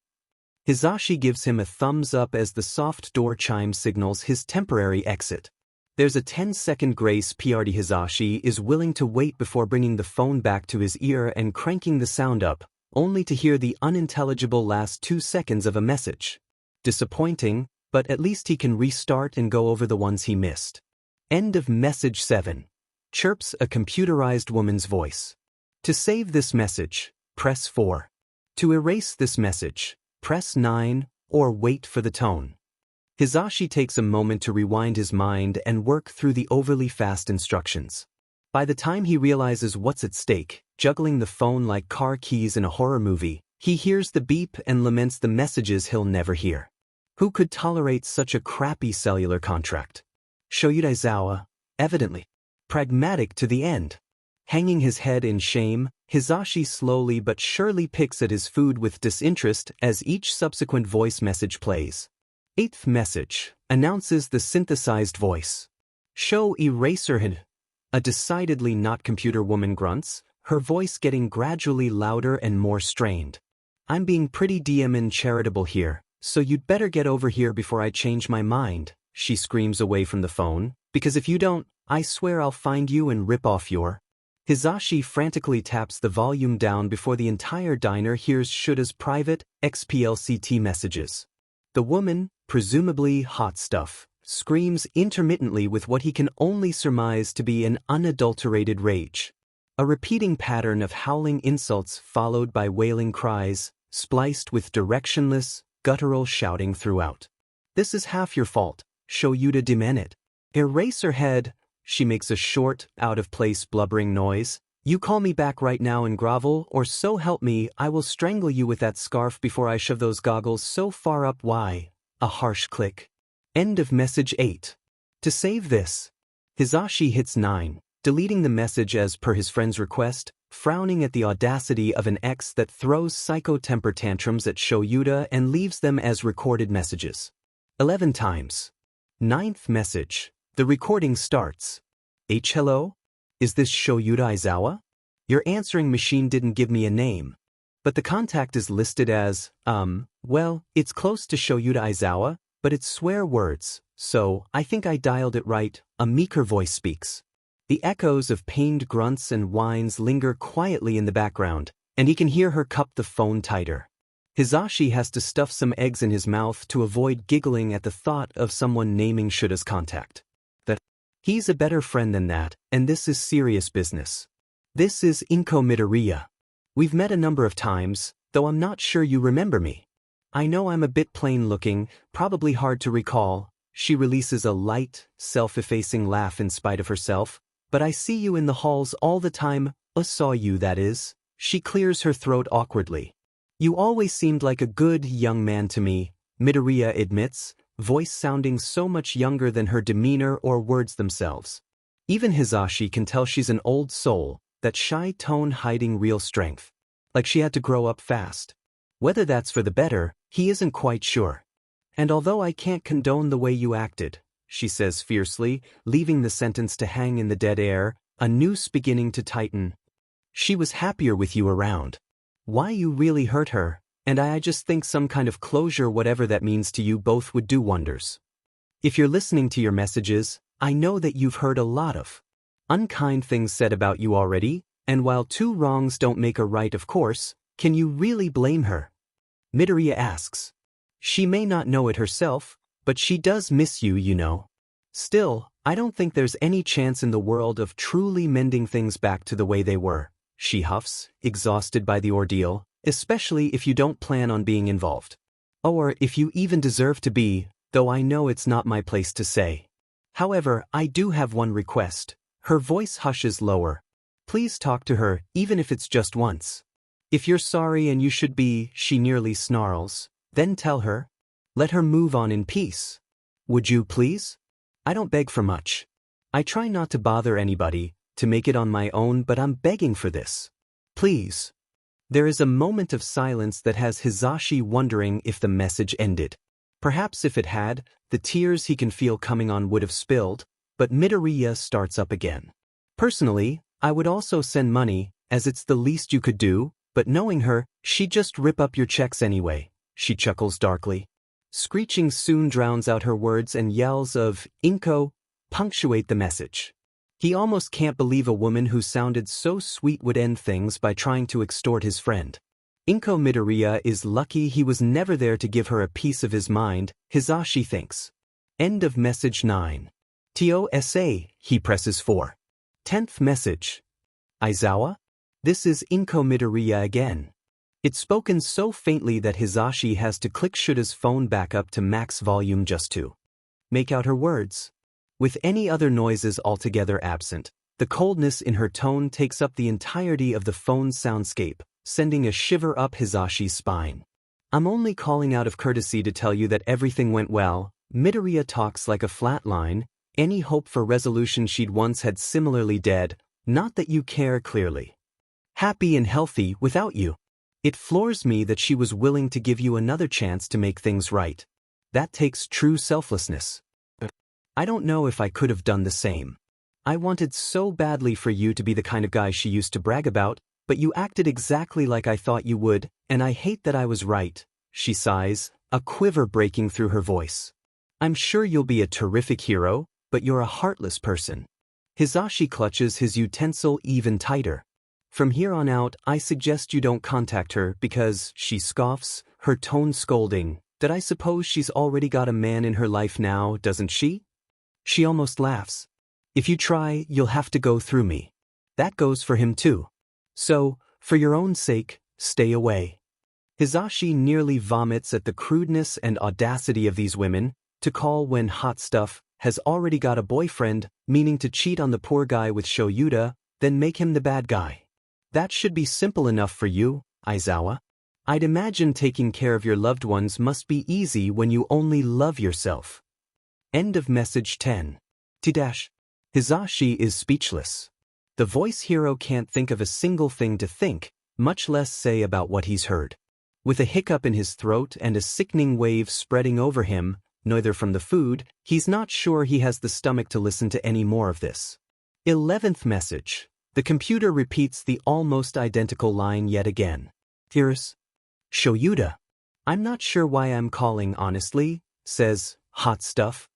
Hisashi gives him a thumbs up as the soft door chime signals his temporary exit. There's a 10-second grace PRD. Hisashi is willing to wait before bringing the phone back to his ear and cranking the sound up, only to hear the unintelligible last 2 seconds of a message. Disappointing, but at least he can restart and go over the ones he missed. End of message 7. Chirps a computerized woman's voice. To save this message, press 4. To erase this message, press 9, or wait for the tone. Hisashi takes a moment to rewind his mind and work through the overly fast instructions. By the time he realizes what's at stake, juggling the phone like car keys in a horror movie, he hears the beep and laments the messages he'll never hear. Who could tolerate such a crappy cellular contract? Shouta Aizawa, evidently. Pragmatic to the end. Hanging his head in shame, Hisashi slowly but surely picks at his food with disinterest as each subsequent voice message plays. 8th message, announces the synthesized voice. Show Eraserhead. A decidedly not computer woman grunts, her voice getting gradually louder and more strained. I'm being pretty and charitable here, so you'd better get over here before I change my mind, she screams away from the phone, because if you don't, I swear I'll find you and rip off your... Hisashi frantically taps the volume down before the entire diner hears Shouta's private, XPLCT messages. The woman, presumably hot stuff, screams intermittently with what he can only surmise to be an unadulterated rage. A repeating pattern of howling insults followed by wailing cries, spliced with directionless, guttural shouting throughout. This is half your fault, Shouta demanded. Eraserhead, she makes a short, out-of-place blubbering noise. You call me back right now and grovel, or so help me, I will strangle you with that scarf before I shove those goggles so far up. Why? A harsh click. End of message 8. To save this, Hisashi hits 9, deleting the message as per his friend's request, frowning at the audacity of an ex that throws psycho temper tantrums at Shouta and leaves them as recorded messages. 11 times. 9th message. The recording starts. Hello? Is this Shouta Aizawa? Your answering machine didn't give me a name. But the contact is listed as, well, it's close to Shouta Aizawa, but it's swear words, so I think I dialed it right. A meeker voice speaks. The echoes of pained grunts and whines linger quietly in the background, and he can hear her cup the phone tighter. Hisashi has to stuff some eggs in his mouth to avoid giggling at the thought of someone naming Shouta's contact. He's a better friend than that, and this is serious business. This is Izuku Midoriya. We've met a number of times, though I'm not sure you remember me. I know I'm a bit plain-looking, probably hard to recall. She releases a light, self-effacing laugh in spite of herself. But I see you in the halls all the time. Saw you, that is. She clears her throat awkwardly. You always seemed like a good young man to me, Midoriya admits, voice sounding so much younger than her demeanor or words themselves. Even Hisashi can tell she's an old soul, that shy tone hiding real strength. Like she had to grow up fast. Whether that's for the better, he isn't quite sure. And although I can't condone the way you acted, she says fiercely, leaving the sentence to hang in the dead air, a noose beginning to tighten. She was happier with you around. Why you really hurt her, and I just think some kind of closure, whatever that means to you both, would do wonders. If you're listening to your messages, I know that you've heard a lot of unkind things said about you already, and while two wrongs don't make a right, of course, can you really blame her? Midoriya asks. She may not know it herself, but she does miss you, you know. Still, I don't think there's any chance in the world of truly mending things back to the way they were, she huffs, exhausted by the ordeal, especially if you don't plan on being involved. Or if you even deserve to be, though I know it's not my place to say. However, I do have one request. Her voice hushes lower. Please talk to her, even if it's just once. If you're sorry and you should be, she nearly snarls, then tell her. Let her move on in peace. Would you please? I don't beg for much. I try not to bother anybody, to make it on my own, but I'm begging for this. Please. There is a moment of silence that has Hisashi wondering if the message ended. Perhaps if it had, the tears he can feel coming on would have spilled, but Midoriya starts up again. Personally, I would also send money, as it's the least you could do, but knowing her, she'd just rip up your checks anyway, she chuckles darkly. Screeching soon drowns out her words, and yells of "Inko" punctuate the message. He almost can't believe a woman who sounded so sweet would end things by trying to extort his friend. Izuku Midoriya is lucky he was never there to give her a piece of his mind, Hisashi thinks. End of message 9. TOSA, he presses for. 10th message. Aizawa? This is Izuku Midoriya again. It's spoken so faintly that Hisashi has to click Shouta's phone back up to max volume just to make out her words. With any other noises altogether absent, the coldness in her tone takes up the entirety of the phone's soundscape, sending a shiver up Hisashi's spine. I'm only calling out of courtesy to tell you that everything went well. Midoriya talks like a flat line, any hope for resolution she'd once had similarly dead, not that you care clearly. Happy and healthy without you. It floors me that she was willing to give you another chance to make things right. That takes true selflessness. I don't know if I could have done the same. I wanted so badly for you to be the kind of guy she used to brag about, but you acted exactly like I thought you would, and I hate that I was right, she sighs, a quiver breaking through her voice. I'm sure you'll be a terrific hero, but you're a heartless person. Hisashi clutches his utensil even tighter. From here on out, I suggest you don't contact her because, she scoffs, her tone scolding, that I suppose she's already got a man in her life now, doesn't she? She almost laughs. If you try, you'll have to go through me. That goes for him too. So, for your own sake, stay away. Hisashi nearly vomits at the crudeness and audacity of these women, to call when hot stuff has already got a boyfriend, meaning to cheat on the poor guy with Shouta, then make him the bad guy. That should be simple enough for you, Aizawa. I'd imagine taking care of your loved ones must be easy when you only love yourself. End of message 10. Hisashi is speechless. The voice hero can't think of a single thing to think, much less say about what he's heard. With a hiccup in his throat and a sickening wave spreading over him, neither from the food, he's not sure he has the stomach to listen to any more of this. 11th message. The computer repeats the almost identical line yet again. Here's Shouta. I'm not sure why I'm calling honestly, says hot stuff.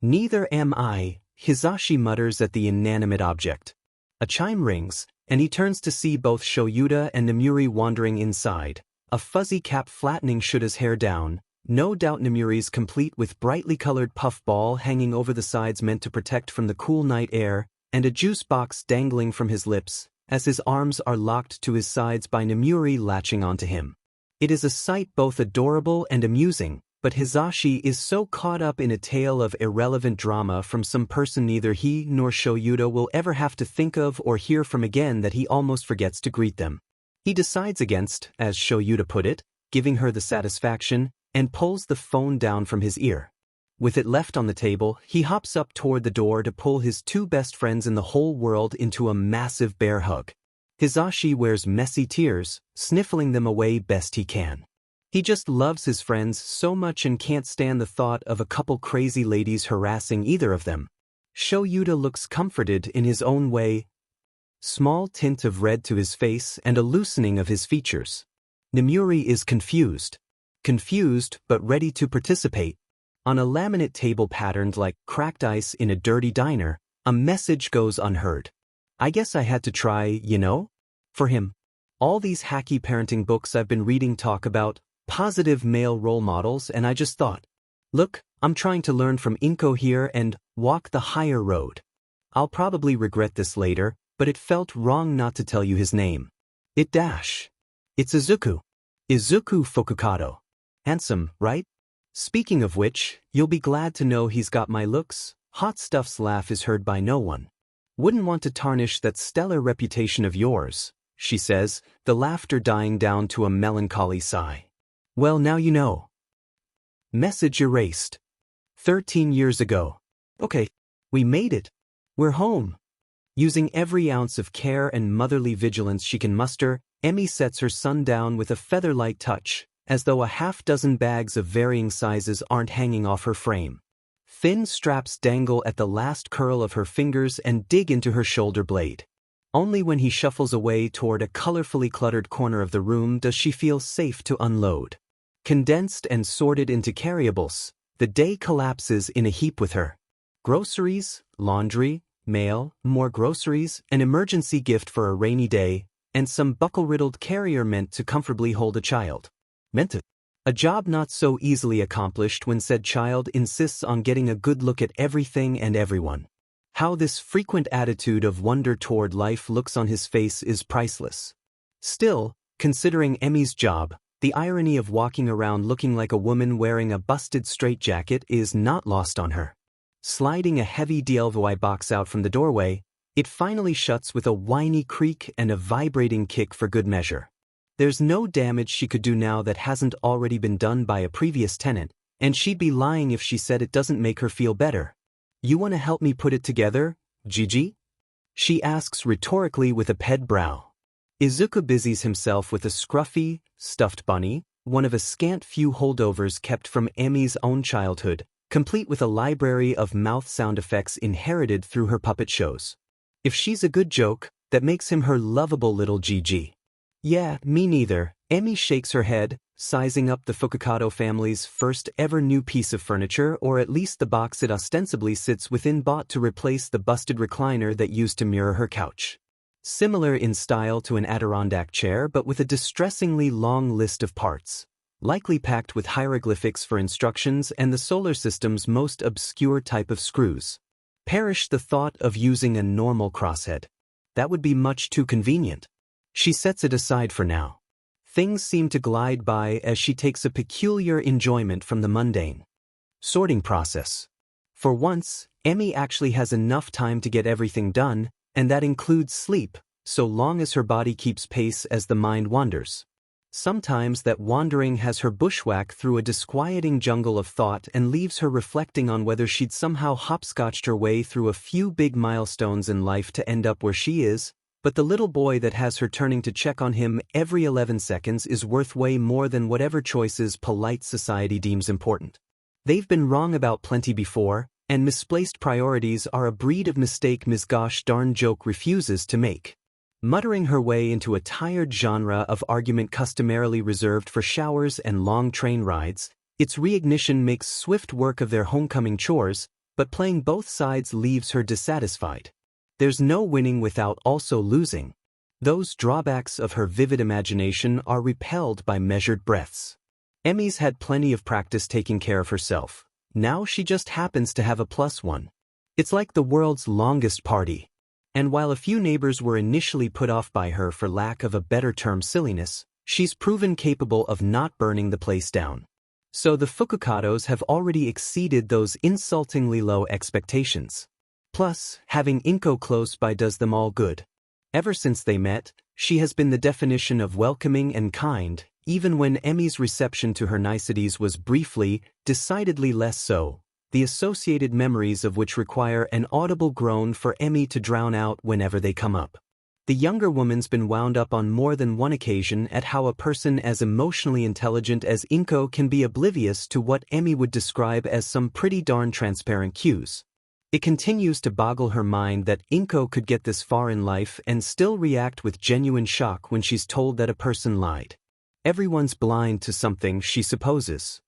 Neither am I, Hisashi mutters at the inanimate object. A chime rings, and he turns to see both Shouta and Nemuri wandering inside, a fuzzy cap flattening Shouda's hair down, no doubt Nemuri's complete with brightly colored puffball hanging over the sides meant to protect from the cool night air, and a juice box dangling from his lips, as his arms are locked to his sides by Nemuri latching onto him. It is a sight both adorable and amusing, but Hisashi is so caught up in a tale of irrelevant drama from some person neither he nor Shouta will ever have to think of or hear from again that he almost forgets to greet them. He decides against, as Shouta put it, giving her the satisfaction, and pulls the phone down from his ear. With it left on the table, he hops up toward the door to pull his two best friends in the whole world into a massive bear hug. Hisashi wears messy tears, sniffling them away best he can. He just loves his friends so much and can't stand the thought of a couple crazy ladies harassing either of them. Shouta looks comforted in his own way. Small tint of red to his face and a loosening of his features. Nemuri is confused. Confused but ready to participate. On a laminate table patterned like cracked ice in a dirty diner, a message goes unheard. I guess I had to try, you know? For him. All these hacky parenting books I've been reading talk about positive male role models, and I just thought, look, I'm trying to learn from Inko here and walk the higher road. I'll probably regret this later, but it felt wrong not to tell you his name. It's Izuku. Izuku Fukukado. Handsome, right? Speaking of which, you'll be glad to know he's got my looks. Hot Stuff's laugh is heard by no one. Wouldn't want to tarnish that stellar reputation of yours, she says, the laughter dying down to a melancholy sigh. Well, now you know. Message erased. 13 years ago. Okay, we made it. We're home. Using every ounce of care and motherly vigilance she can muster, Emmy sets her son down with a feather-light touch, as though a half-dozen bags of varying sizes aren't hanging off her frame. Thin straps dangle at the last curl of her fingers and dig into her shoulder blade. Only when he shuffles away toward a colorfully cluttered corner of the room does she feel safe to unload. Condensed and sorted into carryables, the day collapses in a heap with her. Groceries, laundry, mail, more groceries, an emergency gift for a rainy day, and some buckle-riddled carrier meant to comfortably hold a child. A job not so easily accomplished when said child insists on getting a good look at everything and everyone. How this frequent attitude of wonder toward life looks on his face is priceless. Still, considering Emmy's job, the irony of walking around looking like a woman wearing a busted straitjacket is not lost on her. Sliding a heavy DLVY box out from the doorway, it finally shuts with a whiny creak and a vibrating kick for good measure. There's no damage she could do now that hasn't already been done by a previous tenant, and she'd be lying if she said it doesn't make her feel better. You want to help me put it together, Gigi? She asks rhetorically with a ped brow. Izuku busies himself with a scruffy, stuffed bunny, one of a scant few holdovers kept from Emmy's own childhood, complete with a library of mouth sound effects inherited through her puppet shows. If she's a good joke, that makes him her lovable little Gigi. Yeah, me neither. Emmy shakes her head, sizing up the Fukukado family's first ever new piece of furniture, or at least the box it ostensibly sits within, bought to replace the busted recliner that used to mirror her couch. Similar in style to an Adirondack chair, but with a distressingly long list of parts, likely packed with hieroglyphics for instructions and the solar system's most obscure type of screws. Perish the thought of using a normal crosshead. That would be much too convenient. She sets it aside for now. Things seem to glide by as she takes a peculiar enjoyment from the mundane sorting process. For once, Emmy actually has enough time to get everything done, and that includes sleep, so long as her body keeps pace as the mind wanders. Sometimes that wandering has her bushwhacked through a disquieting jungle of thought and leaves her reflecting on whether she'd somehow hopscotched her way through a few big milestones in life to end up where she is, but the little boy that has her turning to check on him every 11 seconds is worth way more than whatever choices polite society deems important. They've been wrong about plenty before, and misplaced priorities are a breed of mistake Ms. Gosh darn joke refuses to make. Muttering her way into a tired genre of argument customarily reserved for showers and long train rides, its reignition makes swift work of their homecoming chores, but playing both sides leaves her dissatisfied. There's no winning without also losing. Those drawbacks of her vivid imagination are repelled by measured breaths. Emi's had plenty of practice taking care of herself. Now she just happens to have a +1. It's like the world's longest party. And while a few neighbors were initially put off by her for lack of a better term silliness, she's proven capable of not burning the place down. So the Fukukados have already exceeded those insultingly low expectations. Plus, having Inko close by does them all good. Ever since they met, she has been the definition of welcoming and kind, even when Emi's reception to her niceties was briefly, decidedly less so, the associated memories of which require an audible groan for Emi to drown out whenever they come up. The younger woman's been wound up on more than one occasion at how a person as emotionally intelligent as Inko can be oblivious to what Emi would describe as some pretty darn transparent cues. It continues to boggle her mind that Inko could get this far in life and still react with genuine shock when she's told that a person lied. Everyone's blind to something, she supposes.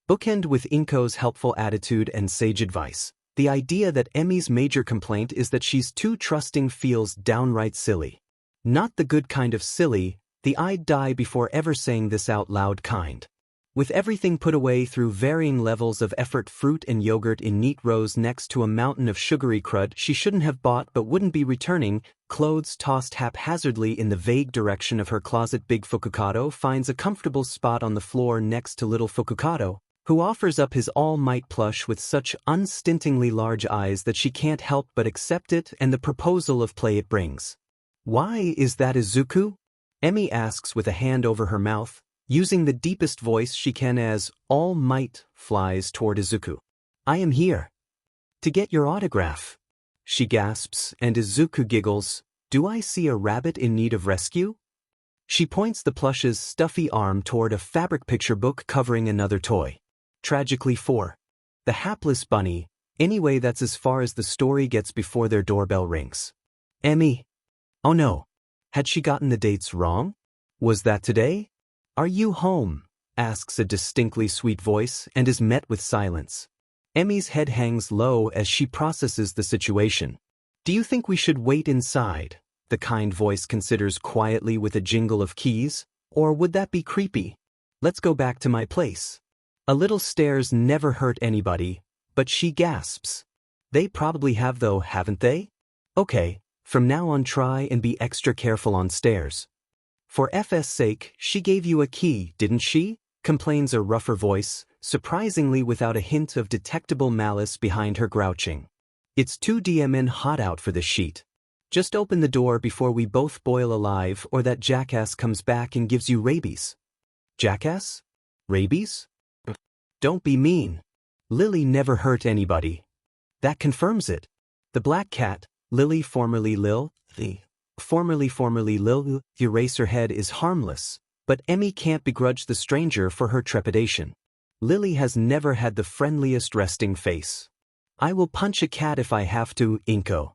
Bookend with Inko's helpful attitude and sage advice. The idea that Emi's major complaint is that she's too trusting feels downright silly. Not the good kind of silly, the I'd die before ever saying this out loud kind. With everything put away through varying levels of effort, fruit and yogurt in neat rows next to a mountain of sugary crud she shouldn't have bought but wouldn't be returning, clothes tossed haphazardly in the vague direction of her closet, Big Fukukado finds a comfortable spot on the floor next to Little Fukukado, who offers up his all-might plush with such unstintingly large eyes that she can't help but accept it and the proposal of play it brings. "Why is that, Izuku?" Emi asks with a hand over her mouth, using the deepest voice she can as All Might flies toward Izuku. "I am here to get your autograph," she gasps, and Izuku giggles. "Do I see a rabbit in need of rescue?" She points the plush's stuffy arm toward a fabric picture book covering another toy. Tragically for the hapless bunny, anyway, that's as far as the story gets before their doorbell rings. Emi. Oh no. Had she gotten the dates wrong? Was that today? "Are you home?" asks a distinctly sweet voice and is met with silence. Emi's head hangs low as she processes the situation. "Do you think we should wait inside?" the kind voice considers quietly with a jingle of keys. "Or would that be creepy? Let's go back to my place." A little stares never hurt anybody, but she gasps. "They probably have though, haven't they? Okay, from now on try and be extra careful on stairs." "For FS sake, she gave you a key, didn't she?" complains a rougher voice, surprisingly without a hint of detectable malice behind her grouching. "It's too DMN hot out for this sheet. Just open the door before we both boil alive or that jackass comes back and gives you rabies." "Jackass? Rabies? Don't be mean. Lily never hurt anybody." That confirms it. The black cat, Lily formerly Lil, formerly Lil, Eraserhead is harmless, but Emi can't begrudge the stranger for her trepidation. Lily has never had the friendliest resting face. "I will punch a cat if I have to, Inko."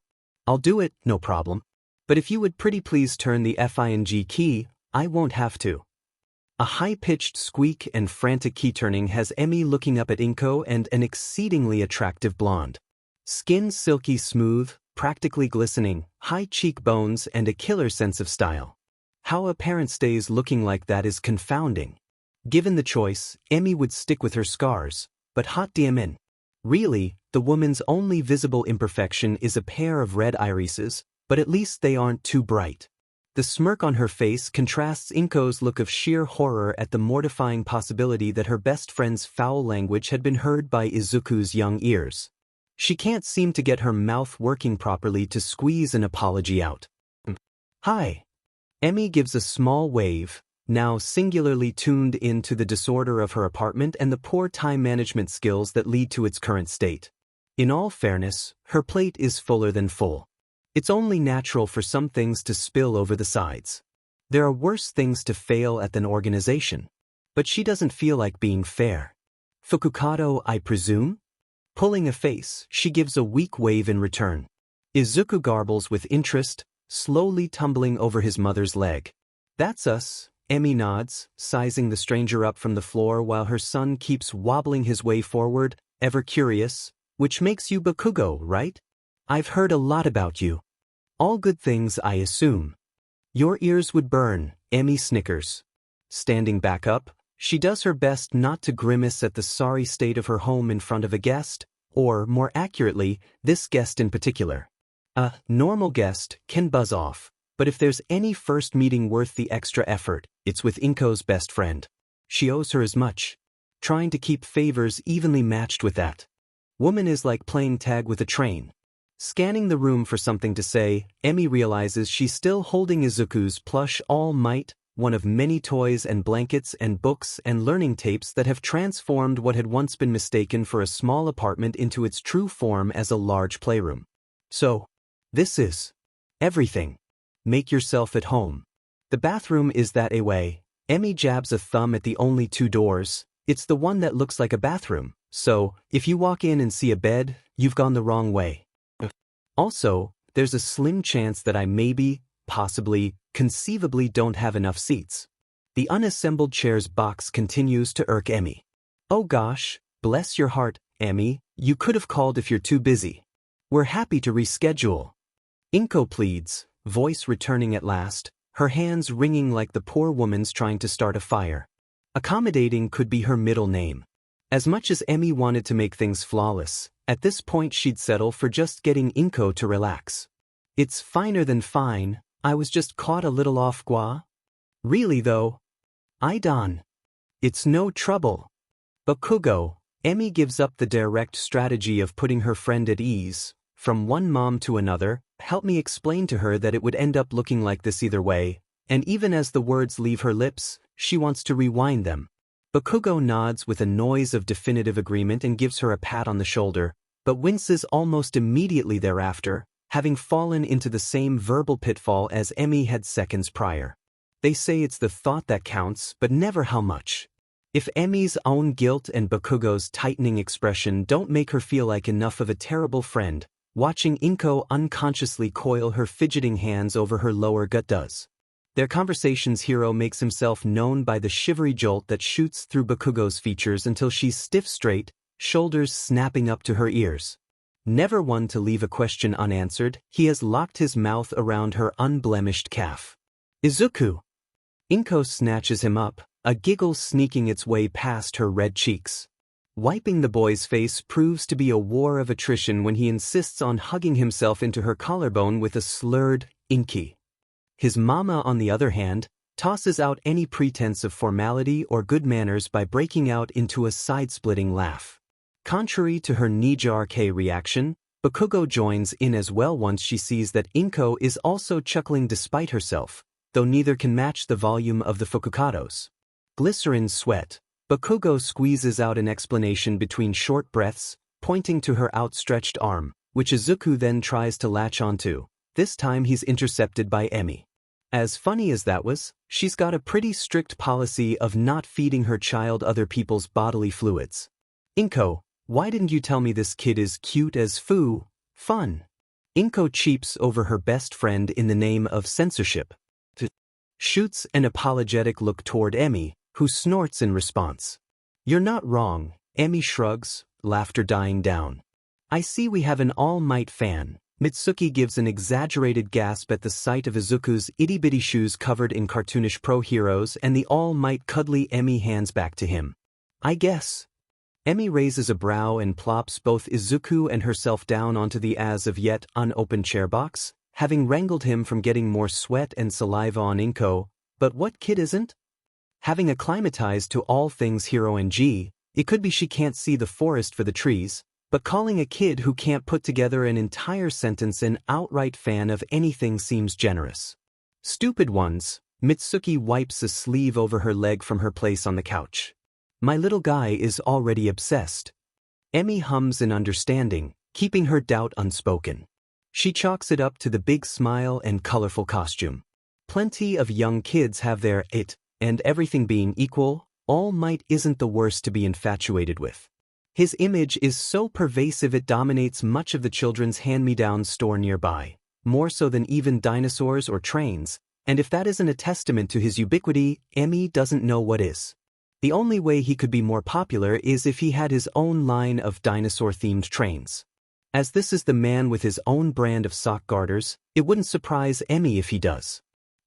"I'll do it, no problem. But if you would pretty please turn the FING key, I won't have to." A high-pitched squeak and frantic key-turning has Emi looking up at Inko and an exceedingly attractive blonde. Skin silky smooth, practically glistening, high cheekbones and a killer sense of style. How a parent stays looking like that is confounding. Given the choice, Emi would stick with her scars, but hot DMN. Really, the woman's only visible imperfection is a pair of red irises, but at least they aren't too bright. The smirk on her face contrasts Inko's look of sheer horror at the mortifying possibility that her best friend's foul language had been heard by Izuku's young ears. She can't seem to get her mouth working properly to squeeze an apology out. "Hi." Emi gives a small wave, now singularly tuned into the disorder of her apartment and the poor time management skills that lead to its current state. In all fairness, her plate is fuller than full. It's only natural for some things to spill over the sides. There are worse things to fail at than organization. But she doesn't feel like being fair. Fukukado, I presume? Pulling a face, she gives a weak wave in return. Izuku garbles with interest, slowly tumbling over his mother's leg. That's us, Emi nods, sizing the stranger up from the floor while her son keeps wobbling his way forward, ever curious. Which makes you Bakugo, right? I've heard a lot about you. All good things, I assume. Your ears would burn, Emi snickers. Standing back up, she does her best not to grimace at the sorry state of her home in front of a guest, or, more accurately, this guest in particular. A normal guest can buzz off, but if there's any first meeting worth the extra effort, it's with Inko's best friend. She owes her as much. Trying to keep favors evenly matched with that. Woman is like playing tag with a train. Scanning the room for something to say, Emi realizes she's still holding Izuku's plush All Might, one of many toys and blankets and books and learning tapes that have transformed what had once been mistaken for a small apartment into its true form as a large playroom. So, this is everything. Make yourself at home. The bathroom is that way. Emi jabs a thumb at the only two doors. It's the one that looks like a bathroom. So, if you walk in and see a bed, you've gone the wrong way. Also, there's a slim chance that I maybe, possibly, conceivably don't have enough seats. The unassembled chairs box continues to irk Emi. Oh gosh, bless your heart, Emi, you could have called if you're too busy. We're happy to reschedule. Inko pleads, voice returning at last, her hands wringing like the poor woman's trying to start a fire. Accommodating could be her middle name. As much as Emi wanted to make things flawless, at this point she'd settle for just getting Inko to relax. It's finer than fine, I was just caught a little off guard. Really though? I don. It's no trouble. Bakugo, Emi gives up the direct strategy of putting her friend at ease. From one mom to another, help me explain to her that it would end up looking like this either way, and even as the words leave her lips, she wants to rewind them. Bakugo nods with a noise of definitive agreement and gives her a pat on the shoulder, but winces almost immediately thereafter, having fallen into the same verbal pitfall as Emi had seconds prior. They say it's the thought that counts, but never how much. If Emi's own guilt and Bakugo's tightening expression don't make her feel like enough of a terrible friend, watching Inko unconsciously coil her fidgeting hands over her lower gut does. Their conversation's hero makes himself known by the shivery jolt that shoots through Bakugo's features until she's stiff straight, shoulders snapping up to her ears. Never one to leave a question unanswered, he has locked his mouth around her unblemished calf. Izuku! Inko snatches him up, a giggle sneaking its way past her red cheeks. Wiping the boy's face proves to be a war of attrition when he insists on hugging himself into her collarbone with a slurred, "Inky." His mama, on the other hand, tosses out any pretense of formality or good manners by breaking out into a side-splitting laugh. Contrary to her knee-jerk reaction, Bakugo joins in as well once she sees that Inko is also chuckling despite herself, though neither can match the volume of the Fukukados. Glycerin sweat, Bakugo squeezes out an explanation between short breaths, pointing to her outstretched arm, which Izuku then tries to latch onto. This time he's intercepted by Emi. As funny as that was, she's got a pretty strict policy of not feeding her child other people's bodily fluids. Inko, why didn't you tell me this kid is cute as fun? Inko cheeps over her best friend in the name of censorship. Shoots an apologetic look toward Emi, who snorts in response. You're not wrong, Emi shrugs, laughter dying down. I see we have an All Might fan. Mitsuki gives an exaggerated gasp at the sight of Izuku's itty-bitty shoes covered in cartoonish pro-heroes and the all-might cuddly Emi hands back to him. I guess. Emi raises a brow and plops both Izuku and herself down onto the as-of-yet unopened chair box, having wrangled him from getting more sweat and saliva on Inko, but what kid isn't? Having acclimatized to all things hero and G, it could be she can't see the forest for the trees, but calling a kid who can't put together an entire sentence an outright fan of anything seems generous. Stupid ones, Mitsuki wipes a sleeve over her leg from her place on the couch. My little guy is already obsessed. Emi hums in understanding, keeping her doubt unspoken. She chalks it up to the big smile and colorful costume. Plenty of young kids have their it, and everything being equal, All Might isn't the worst to be infatuated with. His image is so pervasive it dominates much of the children's hand-me-down store nearby, more so than even dinosaurs or trains, and if that isn't a testament to his ubiquity, Emi doesn't know what is. The only way he could be more popular is if he had his own line of dinosaur-themed trains. As this is the man with his own brand of sock garters, it wouldn't surprise Emi if he does.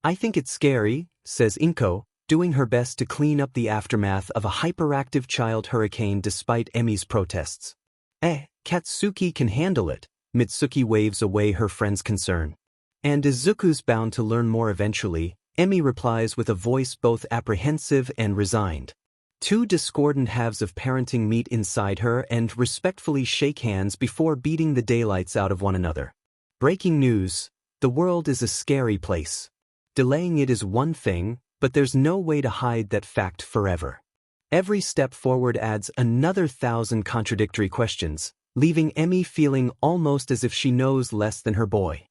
I think it's scary, says Inko, doing her best to clean up the aftermath of a hyperactive child hurricane despite Emi's protests. Katsuki can handle it, Mitsuki waves away her friend's concern. And Izuku's bound to learn more eventually, Emi replies with a voice both apprehensive and resigned. Two discordant halves of parenting meet inside her and respectfully shake hands before beating the daylights out of one another. Breaking news: the world is a scary place. Delaying it is one thing, but there's no way to hide that fact forever. Every step forward adds another 1,000 contradictory questions, leaving Emi feeling almost as if she knows less than her boy.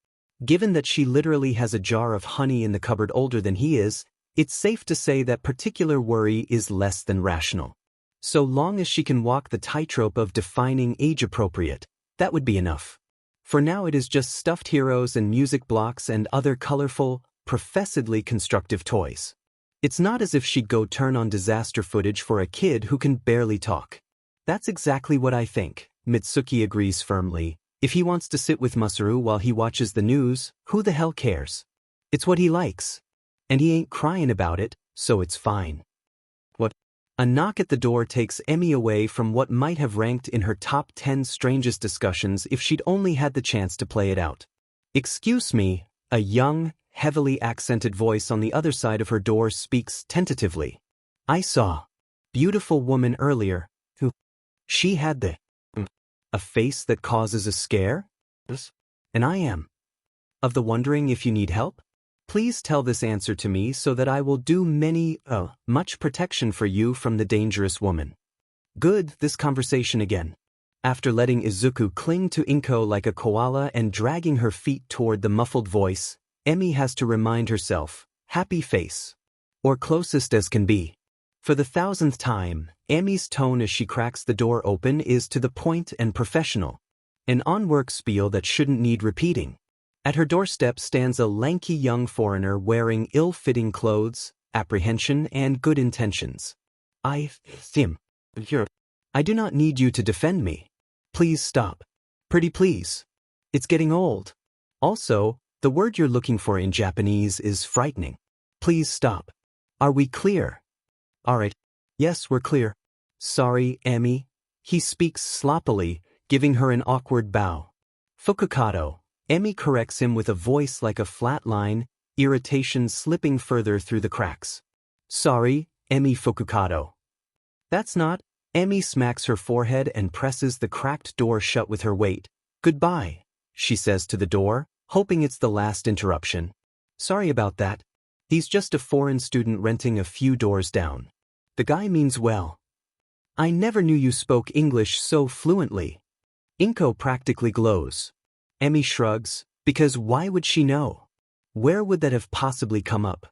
Given that she literally has a jar of honey in the cupboard older than he is, it's safe to say that particular worry is less than rational. So long as she can walk the tightrope of defining age-appropriate, that would be enough. For now it is just stuffed heroes and music blocks and other colorful, professedly constructive toys. It's not as if she'd go turn on disaster footage for a kid who can barely talk. That's exactly what I think, Mitsuki agrees firmly. If he wants to sit with Masaru while he watches the news, who the hell cares? It's what he likes. And he ain't crying about it, so it's fine. What? A knock at the door takes Emi away from what might have ranked in her top 10 strangest discussions if she'd only had the chance to play it out. Excuse me, a young, heavily accented voice on the other side of her door speaks tentatively. I saw beautiful woman earlier, who she had a face that causes a scare? And I am. Of the wondering if you need help? Please tell this answer to me so that I will do much protection for you from the dangerous woman. Good, this conversation again. After letting Izuku cling to Inko like a koala and dragging her feet toward the muffled voice, Emi has to remind herself, happy face. Or closest as can be. For the 1,000th time, Emi's tone as she cracks the door open is to the point and professional. An on-work spiel that shouldn't need repeating. At her doorstep stands a lanky young foreigner wearing ill-fitting clothes, apprehension, and good intentions. I do not need you to defend me. Please stop. Pretty please. It's getting old. Also, the word you're looking for in Japanese is frightening. Please stop. Are we clear? Alright. Yes, we're clear. Sorry, Emi. He speaks sloppily, giving her an awkward bow. Fukukado. Emi corrects him with a voice like a flat line, irritation slipping further through the cracks. Sorry, Emi Fukukado. That's not. Emi smacks her forehead and presses the cracked door shut with her weight. Goodbye, she says to the door, hoping it's the last interruption. Sorry about that. He's just a foreign student renting a few doors down. The guy means well. I never knew you spoke English so fluently. Inko practically glows. Emi shrugs, because why would she know? Where would that have possibly come up?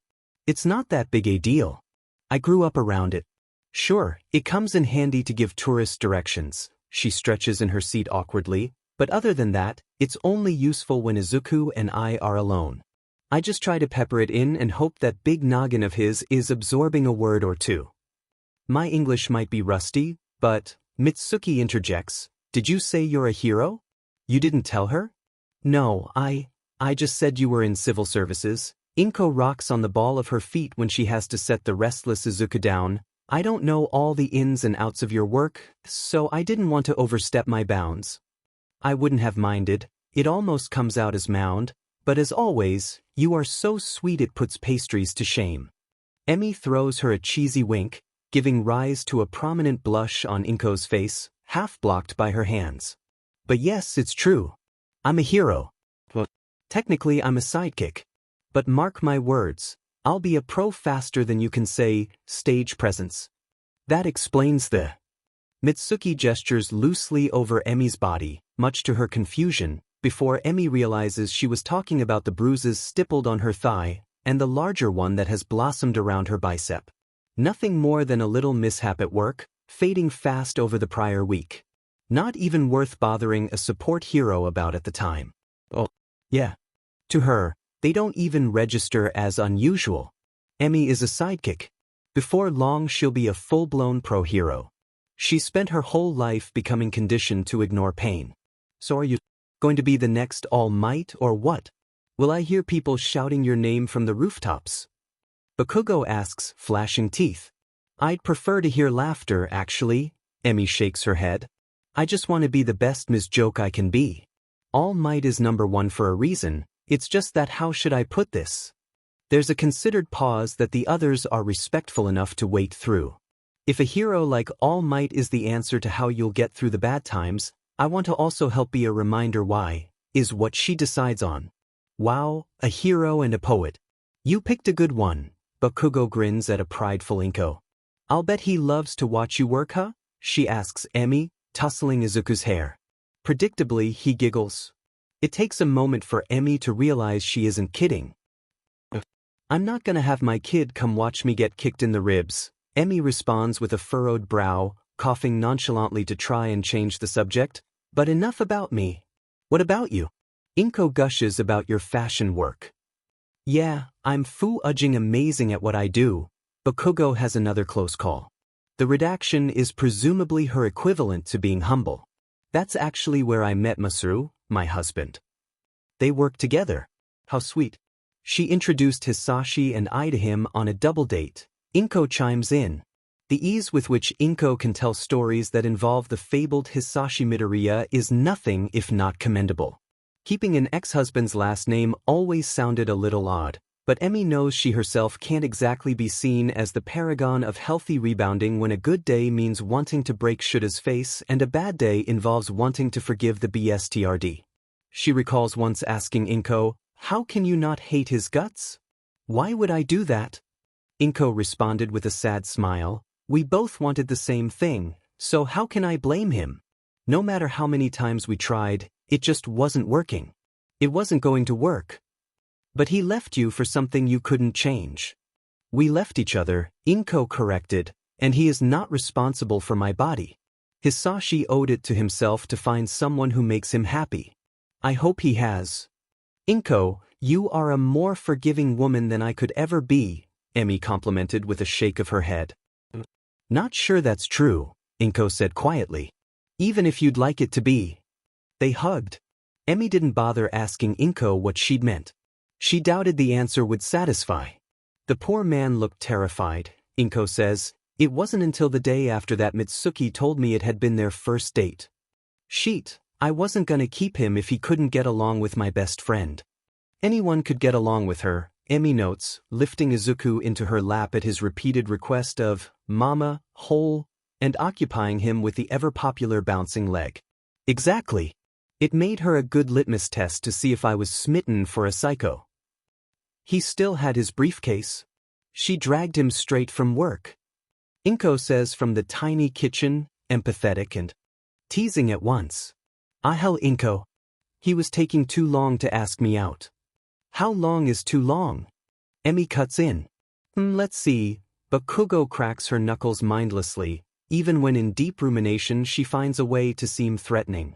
It's not that big a deal. I grew up around it. Sure, it comes in handy to give tourists directions. She stretches in her seat awkwardly, but other than that, it's only useful when Izuku and I are alone. I just try to pepper it in and hope that big noggin of his is absorbing a word or two. My English might be rusty, but, Mitsuki interjects, did you say you're a hero? You didn't tell her? No, I just said you were in civil services. Inko rocks on the ball of her feet when she has to set the restless Izuku down. I don't know all the ins and outs of your work, so I didn't want to overstep my bounds. I wouldn't have minded, it almost comes out as mound, but as always, you are so sweet it puts pastries to shame. Emi throws her a cheesy wink, giving rise to a prominent blush on Inko's face, half blocked by her hands. But yes, it's true. I'm a hero. Well, technically I'm a sidekick. But mark my words, I'll be a pro faster than you can say, stage presence. That explains the... Mitsuki gestures loosely over Emi's body, much to her confusion, before Emi realizes she was talking about the bruises stippled on her thigh, and the larger one that has blossomed around her bicep. Nothing more than a little mishap at work, fading fast over the prior week. Not even worth bothering a support hero about at the time. Oh, yeah. To her, they don't even register as unusual. Emi is a sidekick. Before long she'll be a full-blown pro hero. She spent her whole life becoming conditioned to ignore pain. So are you going to be the next All Might or what? Will I hear people shouting your name from the rooftops? Bakugo asks, flashing teeth. I'd prefer to hear laughter, actually. Emi shakes her head. I just want to be the best Ms. Joke I can be. All Might is #1 for a reason, it's just that how should I put this? There's a considered pause that the others are respectful enough to wait through. If a hero like All Might is the answer to how you'll get through the bad times, I want to also help be a reminder why, is what she decides on. Wow, a hero and a poet. You picked a good one, Bakugo grins at a prideful Inko. I'll bet he loves to watch you work, huh? She asks Emi, tussling Izuku's hair. Predictably, he giggles. It takes a moment for Emi to realize she isn't kidding. I'm not gonna have my kid come watch me get kicked in the ribs, Emi responds with a furrowed brow, coughing nonchalantly to try and change the subject. But enough about me. What about you? Inko gushes about your fashion work. Yeah, I'm fu-udging amazing at what I do. Bakugo has another close call. The redaction is presumably her equivalent to being humble. That's actually where I met Masaru, my husband. They work together. How sweet. She introduced Hisashi and I to him on a double date. Inko chimes in. The ease with which Inko can tell stories that involve the fabled Hisashi Midoriya is nothing if not commendable. Keeping an ex-husband's last name always sounded a little odd, but Emi knows she herself can't exactly be seen as the paragon of healthy rebounding when a good day means wanting to break Shouta's face and a bad day involves wanting to forgive the BSTRD. She recalls once asking Inko, "How can you not hate his guts?" "Why would I do that?" Inko responded with a sad smile. We both wanted the same thing, so how can I blame him? No matter how many times we tried, it just wasn't working. It wasn't going to work. But he left you for something you couldn't change. We left each other, Inko corrected, and he is not responsible for my body. Hisashi owed it to himself to find someone who makes him happy. I hope he has. Inko, you are a more forgiving woman than I could ever be, Emi complimented with a shake of her head. Not sure that's true, Inko said quietly. Even if you'd like it to be. They hugged. Emi didn't bother asking Inko what she'd meant. She doubted the answer would satisfy. The poor man looked terrified, Inko says. It wasn't until the day after that Mitsuki told me it had been their first date. Sheet, I wasn't gonna keep him if he couldn't get along with my best friend. Anyone could get along with her, Emi notes, lifting Izuku into her lap at his repeated request of, Mama, hole, and occupying him with the ever-popular bouncing leg. Exactly. It made her a good litmus test to see if I was smitten for a psycho. He still had his briefcase. She dragged him straight from work. Inko says from the tiny kitchen, empathetic and teasing at once. Hell, Inko. He was taking too long to ask me out. How long is too long? Emi cuts in. Let's see. Bakugo cracks her knuckles mindlessly. Even when in deep rumination she finds a way to seem threatening.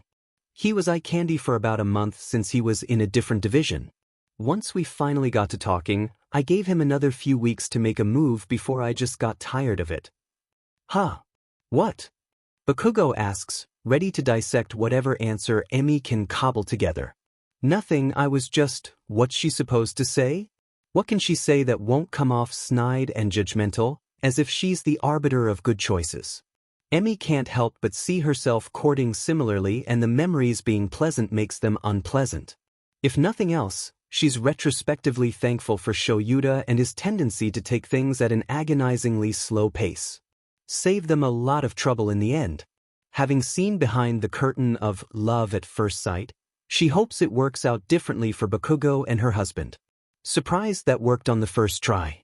He was eye candy for about a month since he was in a different division. Once we finally got to talking, I gave him another few weeks to make a move before I just got tired of it. Huh? What? Bakugo asks, ready to dissect whatever answer Emi can cobble together. Nothing, I was just, what's she supposed to say? What can she say that won't come off snide and judgmental, as if she's the arbiter of good choices? Emi can't help but see herself courting similarly, and the memories being pleasant makes them unpleasant. If nothing else, she's retrospectively thankful for Shouta and his tendency to take things at an agonizingly slow pace. Save them a lot of trouble in the end. Having seen behind the curtain of love at first sight, she hopes it works out differently for Bakugo and her husband. Surprised that worked on the first try.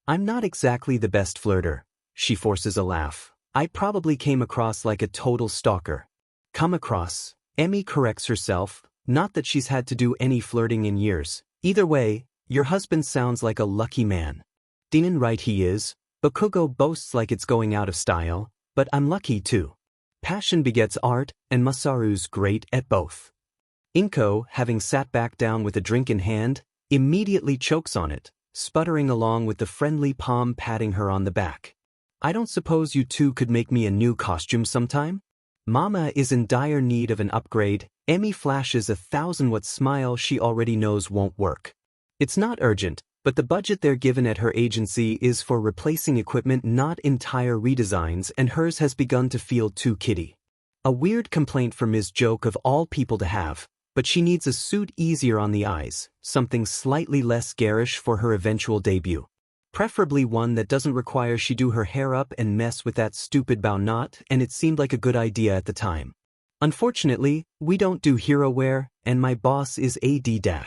I'm not exactly the best flirter. She forces a laugh. I probably came across like a total stalker. Come across. Emmy corrects herself, not that she's had to do any flirting in years. Either way, your husband sounds like a lucky man. Dinin right he is. Bakugo boasts like it's going out of style, but I'm lucky too. Passion begets art, and Masaru's great at both. Inko, having sat back down with a drink in hand, immediately chokes on it, sputtering along with the friendly palm patting her on the back. I don't suppose you two could make me a new costume sometime? Mama is in dire need of an upgrade. Emmy flashes a 1,000-watt smile she already knows won't work. It's not urgent, but the budget they're given at her agency is for replacing equipment, not entire redesigns, and hers has begun to feel too kiddie. A weird complaint for Ms. Joke of all people to have, but she needs a suit easier on the eyes, something slightly less garish for her eventual debut. Preferably one that doesn't require she do her hair up and mess with that stupid bow knot, and it seemed like a good idea at the time. Unfortunately, we don't do hero wear, and my boss is AD-.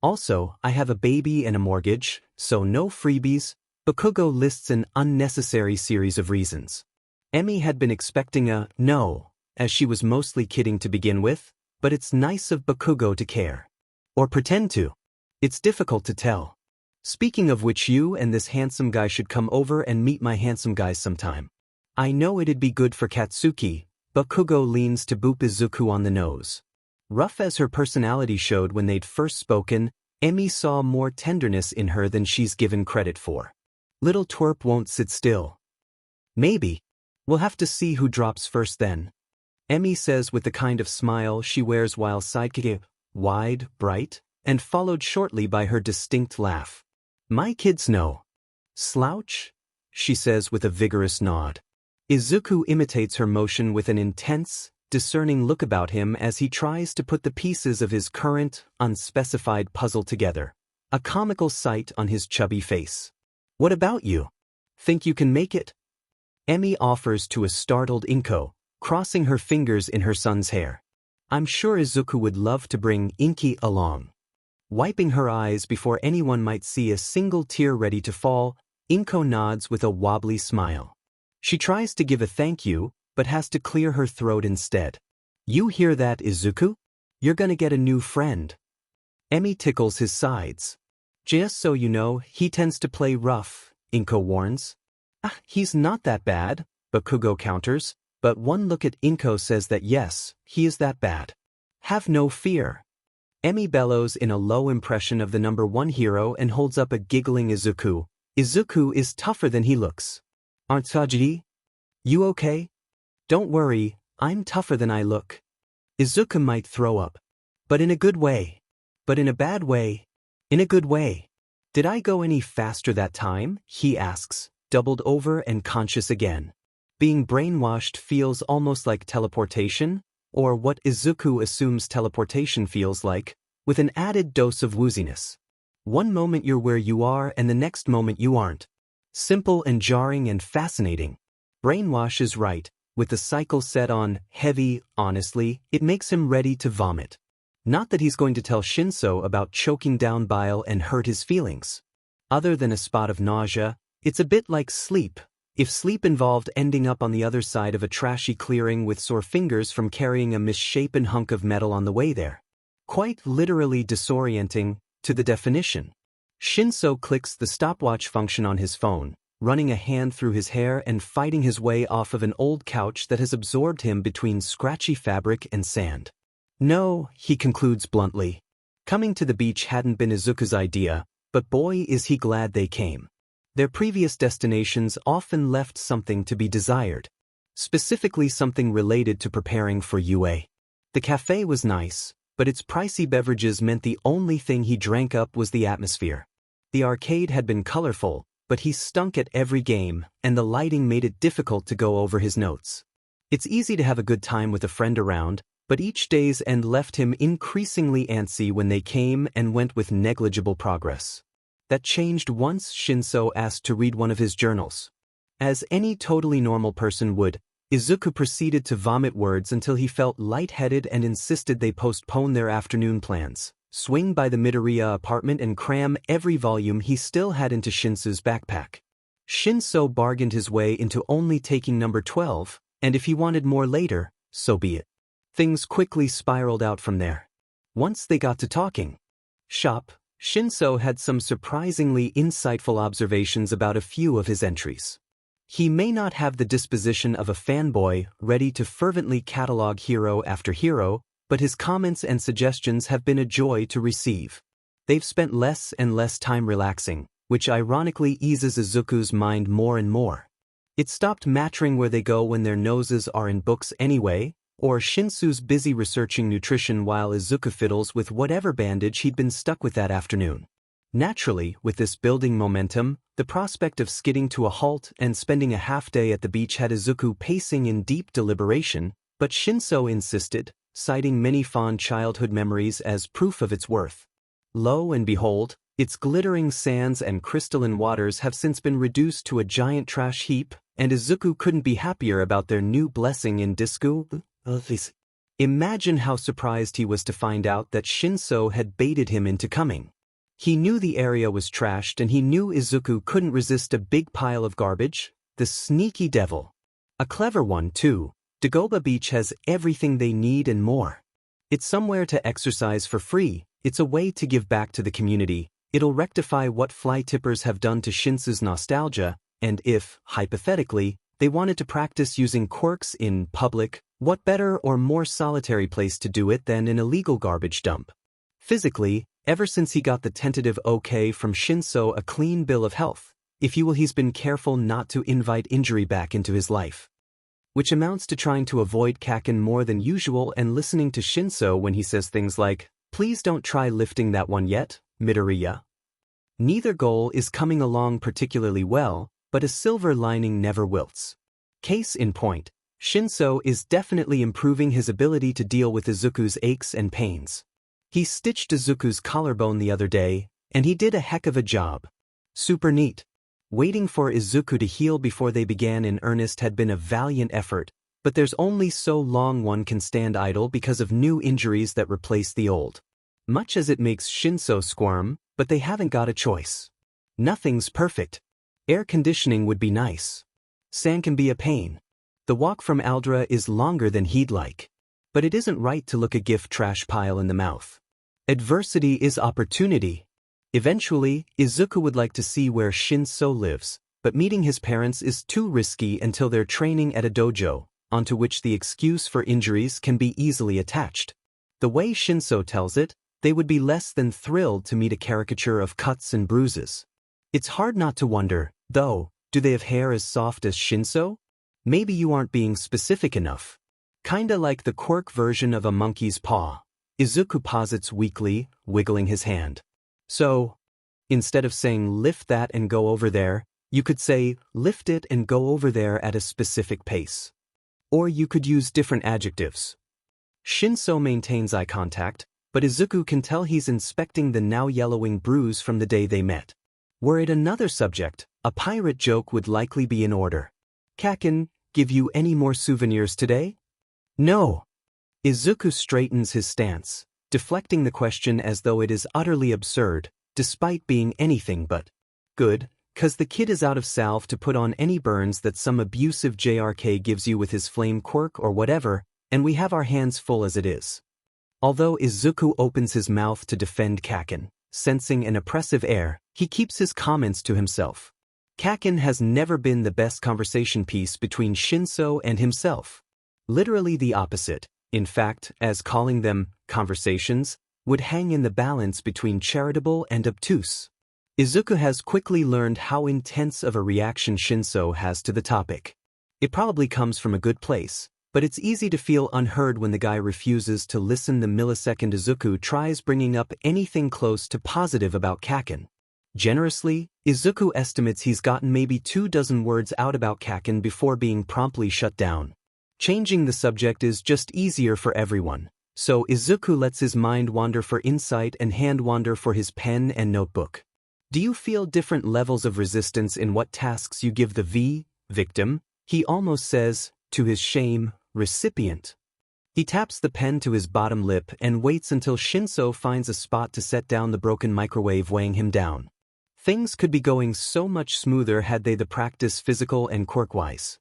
Also, I have a baby and a mortgage, so no freebies. Bakugo lists an unnecessary series of reasons. Emmy had been expecting a no, as she was mostly kidding to begin with, but it's nice of Bakugo to care. Or pretend to. It's difficult to tell. Speaking of which, you and this handsome guy should come over and meet my handsome guys sometime. I know it'd be good for Katsuki. Bakugo leans to boop Izuku on the nose. Rough as her personality showed when they'd first spoken, Emmy saw more tenderness in her than she's given credit for. Little twerp won't sit still. Maybe. We'll have to see who drops first then. Emmy says with the kind of smile she wears while sidekicking, wide, bright, and followed shortly by her distinct laugh. My kids know. Slouch? She says with a vigorous nod. Izuku imitates her motion with an intense, discerning look about him as he tries to put the pieces of his current, unspecified puzzle together. A comical sight on his chubby face. What about you? Think you can make it? Emmy offers to a startled Inko, crossing her fingers in her son's hair. I'm sure Izuku would love to bring Inki along. Wiping her eyes before anyone might see a single tear ready to fall, Inko nods with a wobbly smile. She tries to give a thank you, but has to clear her throat instead. You hear that, Izuku? You're gonna get a new friend. Emmy tickles his sides. Just so you know, he tends to play rough, Inko warns. Ah, he's not that bad, Bakugo counters, but one look at Inko says that yes, he is that bad. Have no fear. Emmy bellows in a low impression of the number one hero and holds up a giggling Izuku. Izuku is tougher than he looks. Aren't Saji? You okay? Don't worry, I'm tougher than I look. Izuku might throw up. But in a good way. But in a bad way. In a good way. Did I go any faster that time? He asks, doubled over and conscious again. Being brainwashed feels almost like teleportation, or what Izuku assumes teleportation feels like, with an added dose of wooziness. One moment you're where you are and the next moment you aren't. Simple and jarring and fascinating. Brainwash is right, with the cycle set on heavy, honestly, it makes him ready to vomit. Not that he's going to tell Shinso about choking down bile and hurt his feelings. Other than a spot of nausea, it's a bit like sleep. If sleep involved ending up on the other side of a trashy clearing with sore fingers from carrying a misshapen hunk of metal on the way there. Quite literally disorienting, to the definition. Shinso clicks the stopwatch function on his phone, running a hand through his hair and fighting his way off of an old couch that has absorbed him between scratchy fabric and sand. No, he concludes bluntly. Coming to the beach hadn't been Izuku's idea, but boy is he glad they came. Their previous destinations often left something to be desired. Specifically something related to preparing for UA. The cafe was nice, but its pricey beverages meant the only thing he drank up was the atmosphere. The arcade had been colorful, but he stunk at every game, and the lighting made it difficult to go over his notes. It's easy to have a good time with a friend around, but each day's end left him increasingly antsy when they came and went with negligible progress. That changed once Shinso asked to read one of his journals. As any totally normal person would, Izuku proceeded to vomit words until he felt lightheaded and insisted they postpone their afternoon plans. swing by the Midoriya apartment and cram every volume he still had into Shinsu's backpack. Shinso bargained his way into only taking number 12, and if he wanted more later, so be it. Things quickly spiraled out from there. Once they got to talking shop, Shinso had some surprisingly insightful observations about a few of his entries. He may not have the disposition of a fanboy ready to fervently catalog hero after hero, but his comments and suggestions have been a joy to receive. They've spent less and less time relaxing, which ironically eases Izuku's mind more and more. It stopped mattering where they go when their noses are in books anyway, or Shinsu's busy researching nutrition while Izuku fiddles with whatever bandage he'd been stuck with that afternoon. Naturally, with this building momentum, the prospect of skidding to a halt and spending a half day at the beach had Izuku pacing in deep deliberation, but Shinso insisted, citing many fond childhood memories as proof of its worth. Lo and behold, its glittering sands and crystalline waters have since been reduced to a giant trash heap, and Izuku couldn't be happier about their new blessing in Deku. Imagine how surprised he was to find out that Shinso had baited him into coming. He knew the area was trashed and he knew Izuku couldn't resist a big pile of garbage. The sneaky devil. A clever one, too. Dagoba Beach has everything they need and more. It's somewhere to exercise for free, it's a way to give back to the community, it'll rectify what fly tippers have done to Shinsu's nostalgia, and if, hypothetically, they wanted to practice using quirks in public, what better or more solitary place to do it than in a legal garbage dump? Physically, ever since he got the tentative okay from Shinso, a clean bill of health, if you will, he's been careful not to invite injury back into his life. Which amounts to trying to avoid Kaken more than usual and listening to Shinso when he says things like, "Please don't try lifting that one yet, Midoriya." Neither goal is coming along particularly well, but a silver lining never wilts. Case in point, Shinso is definitely improving his ability to deal with Izuku's aches and pains. He stitched Izuku's collarbone the other day, and he did a heck of a job. Super neat. Waiting for Izuku to heal before they began in earnest had been a valiant effort, but there's only so long one can stand idle because of new injuries that replace the old. Much as it makes Shinso squirm, but they haven't got a choice. Nothing's perfect. Air conditioning would be nice. Sand can be a pain. The walk from Aldra is longer than he'd like. But it isn't right to look a gift trash pile in the mouth. Adversity is opportunity. Eventually, Izuku would like to see where Shinso lives, but meeting his parents is too risky until they're training at a dojo, onto which the excuse for injuries can be easily attached. The way Shinso tells it, they would be less than thrilled to meet a caricature of cuts and bruises. It's hard not to wonder, though, do they have hair as soft as Shinso? Maybe you aren't being specific enough. Kinda like the quirk version of a monkey's paw. Izuku posits weakly, wiggling his hand. So, instead of saying lift that and go over there, you could say lift it and go over there at a specific pace. Or you could use different adjectives. Shinso maintains eye contact, but Izuku can tell he's inspecting the now yellowing bruise from the day they met. Were it another subject, a pirate joke would likely be in order. Kaken, give you any more souvenirs today? No. Izuku straightens his stance, deflecting the question as though it is utterly absurd, despite being anything but good, 'cause the kid is out of salve to put on any burns that some abusive JRK gives you with his flame quirk or whatever, and we have our hands full as it is. Although Izuku opens his mouth to defend Kaken, sensing an oppressive air, he keeps his comments to himself. Kaken has never been the best conversation piece between Shinso and himself. Literally the opposite, in fact, as calling them conversations would hang in the balance between charitable and obtuse. Izuku has quickly learned how intense of a reaction Shinso has to the topic. It probably comes from a good place, but it's easy to feel unheard when the guy refuses to listen the millisecond Izuku tries bringing up anything close to positive about Kaken. Generously, Izuku estimates he's gotten maybe 24 words out about Kaken before being promptly shut down. Changing the subject is just easier for everyone, so Izuku lets his mind wander for insight and hand wander for his pen and notebook. Do you feel different levels of resistance in what tasks you give the victim, he almost says, to his shame, recipient? He taps the pen to his bottom lip and waits until Shinso finds a spot to set down the broken microwave weighing him down. Things could be going so much smoother had they the practice physical and quirk-wise.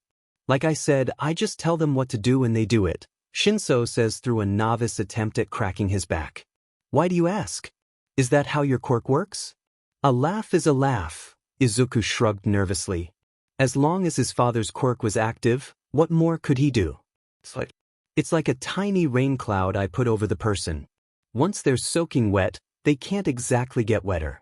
Like I said, I just tell them what to do and they do it, Shinso says through a novice attempt at cracking his back. Why do you ask? Is that how your quirk works? A laugh is a laugh, Izuku shrugged nervously. As long as his father's quirk was active, what more could he do? It's like a tiny rain cloud I put over the person. Once they're soaking wet, they can't exactly get wetter.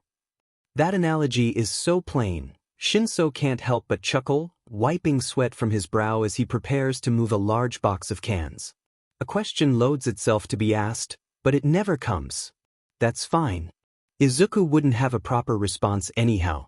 That analogy is so plain, Shinso can't help but chuckle, wiping sweat from his brow as he prepares to move a large box of cans. A question loads itself to be asked, but it never comes. That's fine. Izuku wouldn't have a proper response anyhow.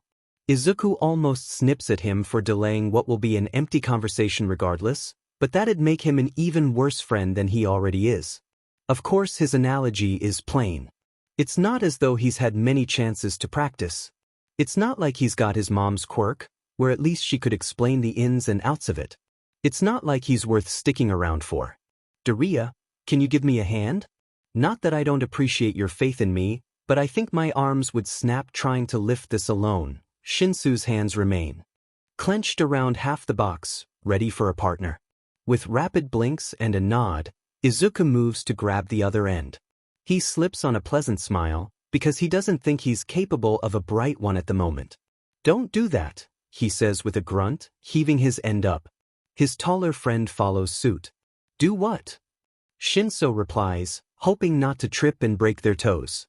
Izuku almost snips at him for delaying what will be an empty conversation regardless, but that'd make him an even worse friend than he already is. Of course his analogy is plain. It's not as though he's had many chances to practice. It's not like he's got his mom's quirk, where at least she could explain the ins and outs of it. It's not like he's worth sticking around for. Midoriya, can you give me a hand? Not that I don't appreciate your faith in me, but I think my arms would snap trying to lift this alone. Shinsu's hands remain clenched around half the box, ready for a partner. With rapid blinks and a nod, Izuku moves to grab the other end. He slips on a pleasant smile, because he doesn't think he's capable of a bright one at the moment. Don't do that, he says with a grunt, heaving his end up. His taller friend follows suit. Do what? Shinso replies, hoping not to trip and break their toes.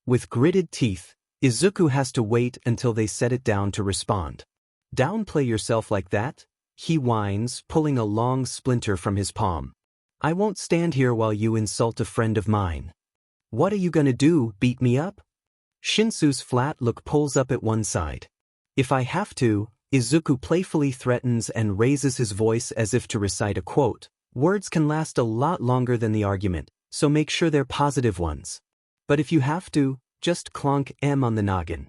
With gritted teeth, Izuku has to wait until they set it down to respond. Downplay yourself like that? He whines, pulling a long splinter from his palm. I won't stand here while you insult a friend of mine. What are you gonna do, beat me up? Shinsu's flat look pulls up at one side. If I have to, Izuku playfully threatens and raises his voice as if to recite a quote. Words can last a lot longer than the argument, so make sure they're positive ones. But if you have to, just clonk M on the noggin.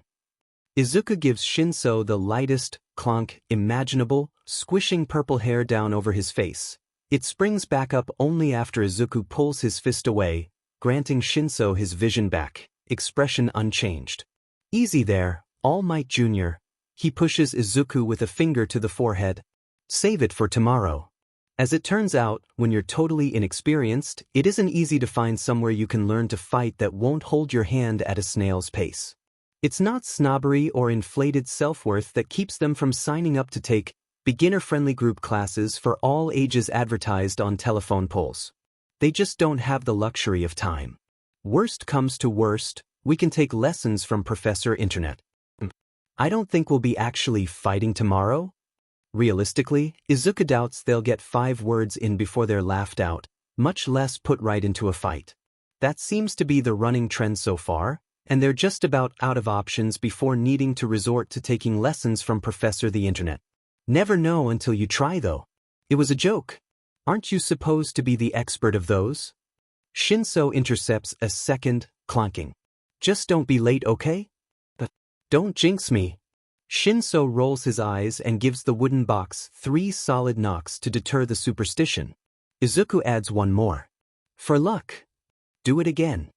Izuku gives Shinso the lightest clonk imaginable, squishing purple hair down over his face. It springs back up only after Izuku pulls his fist away, granting Shinso his vision back, expression unchanged. Easy there, All Might Jr. He pushes Izuku with a finger to the forehead. Save it for tomorrow. As it turns out, when you're totally inexperienced, it isn't easy to find somewhere you can learn to fight that won't hold your hand at a snail's pace. It's not snobbery or inflated self-worth that keeps them from signing up to take beginner-friendly group classes for all ages advertised on telephone poles. They just don't have the luxury of time. Worst comes to worst, we can take lessons from Professor Internet. I don't think we'll be actually fighting tomorrow. Realistically, Izuku doubts they'll get 5 words in before they're laughed out, much less put right into a fight. That seems to be the running trend so far, and they're just about out of options before needing to resort to taking lessons from Professor the Internet. Never know until you try though. It was a joke. Aren't you supposed to be the expert of those? Shinso intercepts a second, clonking. Just don't be late, okay? But don't jinx me. Shinso rolls his eyes and gives the wooden box 3 solid knocks to deter the superstition. Izuku adds one more. For luck. Do it again.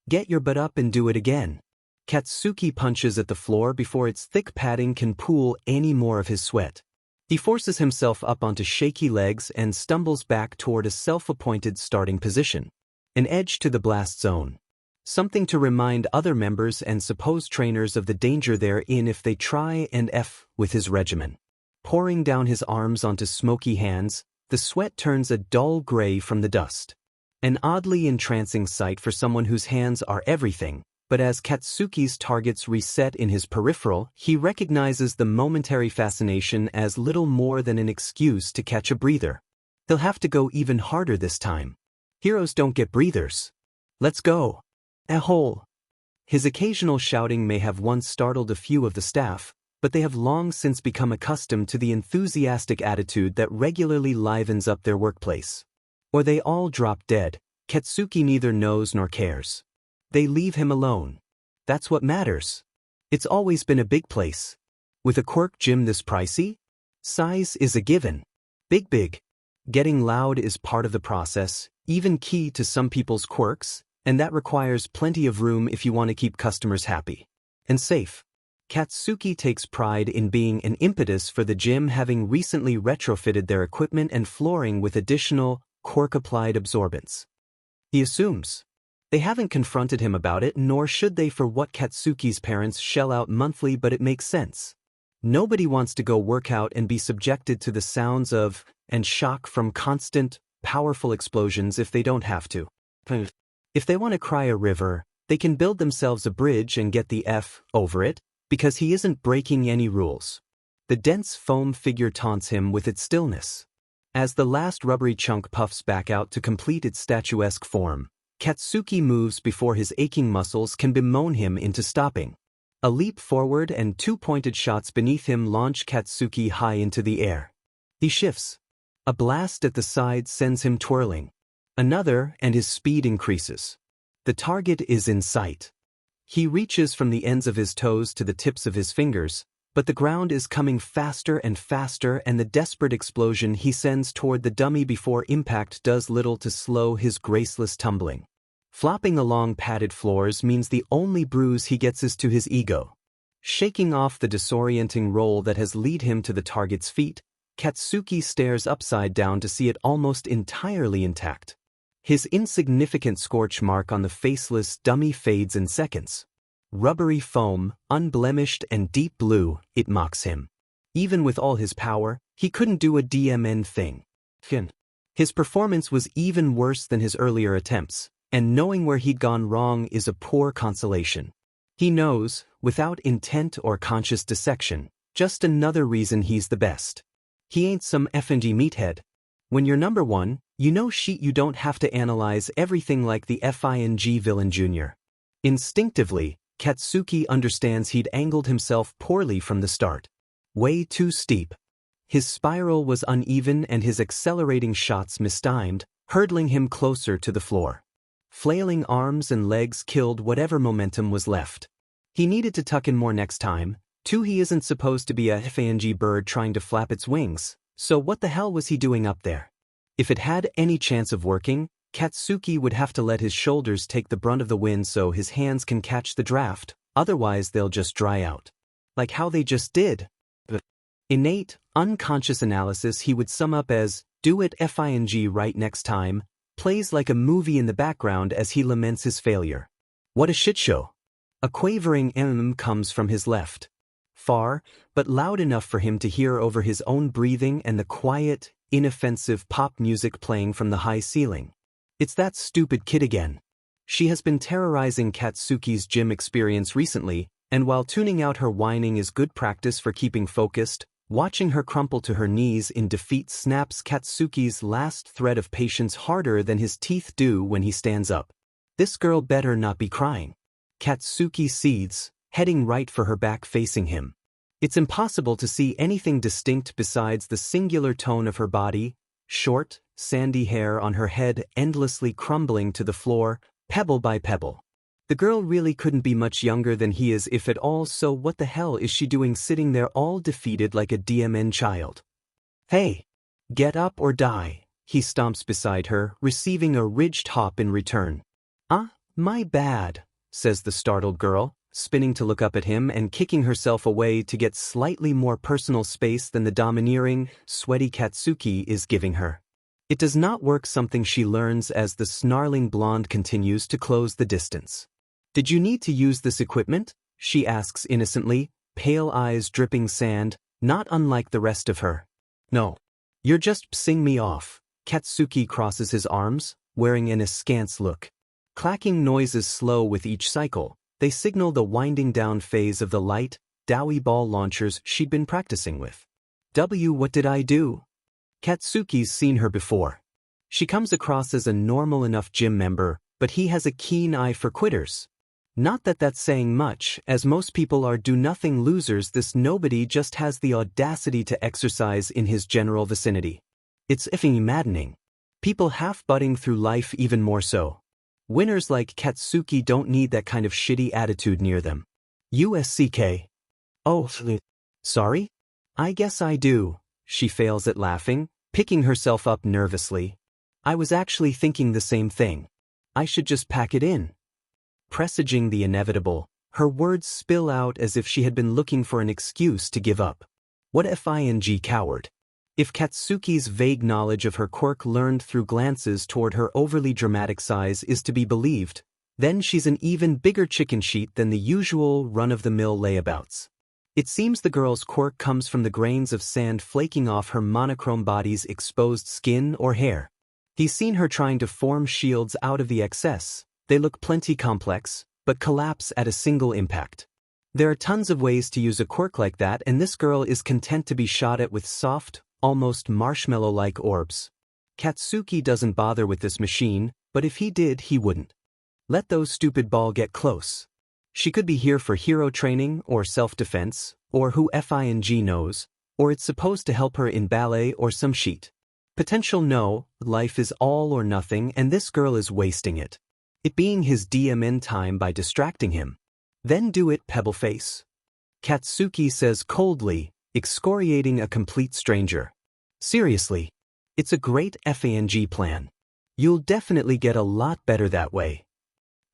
Get your butt up and do it again. Katsuki punches at the floor before its thick padding can pool any more of his sweat. He forces himself up onto shaky legs and stumbles back toward a self-appointed starting position. An edge to the blast zone. Something to remind other members and supposed trainers of the danger they're in if they try and F with his regimen. Pouring down his arms onto smoky hands, the sweat turns a dull gray from the dust. An oddly entrancing sight for someone whose hands are everything, but as Katsuki's targets reset in his peripheral, he recognizes the momentary fascination as little more than an excuse to catch a breather. He'll have to go even harder this time. Heroes don't get breathers. Let's go. A hole. His occasional shouting may have once startled a few of the staff, but they have long since become accustomed to the enthusiastic attitude that regularly livens up their workplace. Or they all drop dead. Katsuki neither knows nor cares. They leave him alone. That's what matters. It's always been a big place. With a quirk gym this pricey, size is a given. Big. Getting loud is part of the process, even key to some people's quirks, and that requires plenty of room if you want to keep customers happy and safe. Katsuki takes pride in being an impetus for the gym, having recently retrofitted their equipment and flooring with additional quirk-applied absorbents. He assumes they haven't confronted him about it, nor should they, for what Katsuki's parents shell out monthly, but it makes sense. Nobody wants to go work out and be subjected to the sounds of and shock from constant, powerful explosions if they don't have to. If they want to cry a river, they can build themselves a bridge and get the F over it, because he isn't breaking any rules. The dense foam figure taunts him with its stillness. As the last rubbery chunk puffs back out to complete its statuesque form, Katsuki moves before his aching muscles can bemoan him into stopping. A leap forward and two pointed shots beneath him launch Katsuki high into the air. He shifts. A blast at the side sends him twirling. Another, and his speed increases. The target is in sight. He reaches from the ends of his toes to the tips of his fingers, but the ground is coming faster and faster, and the desperate explosion he sends toward the dummy before impact does little to slow his graceless tumbling. Flopping along padded floors means the only bruise he gets is to his ego. Shaking off the disorienting roll that has led him to the target's feet, Katsuki stares upside down to see it almost entirely intact. His insignificant scorch mark on the faceless dummy fades in seconds. Rubbery foam, unblemished and deep blue, it mocks him. Even with all his power, he couldn't do a DMN thing. His performance was even worse than his earlier attempts, and knowing where he'd gone wrong is a poor consolation. He knows, without intent or conscious dissection, just another reason he's the best. He ain't some FNG meathead. When you're number one, you know shit, you don't have to analyze everything like the FING villain junior. Instinctively, Katsuki understands he'd angled himself poorly from the start. Way too steep. His spiral was uneven and his accelerating shots mistimed, hurtling him closer to the floor. Flailing arms and legs killed whatever momentum was left. He needed to tuck in more next time. Too, he isn't supposed to be a FNG bird trying to flap its wings, so what the hell was he doing up there? If it had any chance of working, Katsuki would have to let his shoulders take the brunt of the wind so his hands can catch the draft, otherwise they'll just dry out. Like how they just did. The innate, unconscious analysis he would sum up as, do it FING right next time, plays like a movie in the background as he laments his failure. What a shitshow. A quavering comes from his left. Far, but loud enough for him to hear over his own breathing and the quiet, inoffensive pop music playing from the high ceiling. It's that stupid kid again. She has been terrorizing Katsuki's gym experience recently, and while tuning out her whining is good practice for keeping focused, watching her crumple to her knees in defeat snaps Katsuki's last thread of patience harder than his teeth do when he stands up. This girl better not be crying. Katsuki seethes, heading right for her back facing him. It's impossible to see anything distinct besides the singular tone of her body, short, sandy hair on her head endlessly crumbling to the floor, pebble by pebble. The girl really couldn't be much younger than he is, if at all, so what the hell is she doing sitting there all defeated like a DMN child? Hey! Get up or die, he stomps beside her, receiving a ridged hop in return. My bad, says the startled girl, spinning to look up at him and kicking herself away to get slightly more personal space than the domineering, sweaty Katsuki is giving her. It does not work, something she learns as the snarling blonde continues to close the distance. Did you need to use this equipment? She asks innocently, pale eyes dripping sand, not unlike the rest of her. No. You're just pissing me off. Katsuki crosses his arms, wearing an askance look. Clacking noises slow with each cycle, they signal the winding down phase of the light, doughy ball launchers she'd been practicing with. What did I do? Katsuki's seen her before. She comes across as a normal enough gym member, but he has a keen eye for quitters. Not that that's saying much, as most people are do-nothing losers. This nobody just has the audacity to exercise in his general vicinity. It's effing maddening. People half-butting through life even more so. Winners like Katsuki don't need that kind of shitty attitude near them. Oh, sorry? I guess I do. She fails at laughing, Picking herself up nervously. I was actually thinking the same thing. I should just pack it in. Presaging the inevitable, her words spill out as if she had been looking for an excuse to give up. What if ing coward? If Katsuki's vague knowledge of her quirk learned through glances toward her overly dramatic size is to be believed, then she's an even bigger chicken sheet than the usual run-of-the-mill layabouts. It seems the girl's quirk comes from the grains of sand flaking off her monochrome body's exposed skin or hair. He's seen her trying to form shields out of the excess. They look plenty complex, but collapse at a single impact. There are tons of ways to use a quirk like that, and this girl is content to be shot at with soft, almost marshmallow-like orbs. Katsuki doesn't bother with this machine, but if he did, he wouldn't. Let those stupid ball get close. She could be here for hero training or self-defense, or who fing knows, or it's supposed to help her in ballet or some shit. Potential no, life is all or nothing and this girl is wasting it. It being his DMN time by distracting him. Then do it, Pebbleface. Katsuki says coldly, excoriating a complete stranger. Seriously. It's a great FANG plan. You'll definitely get a lot better that way.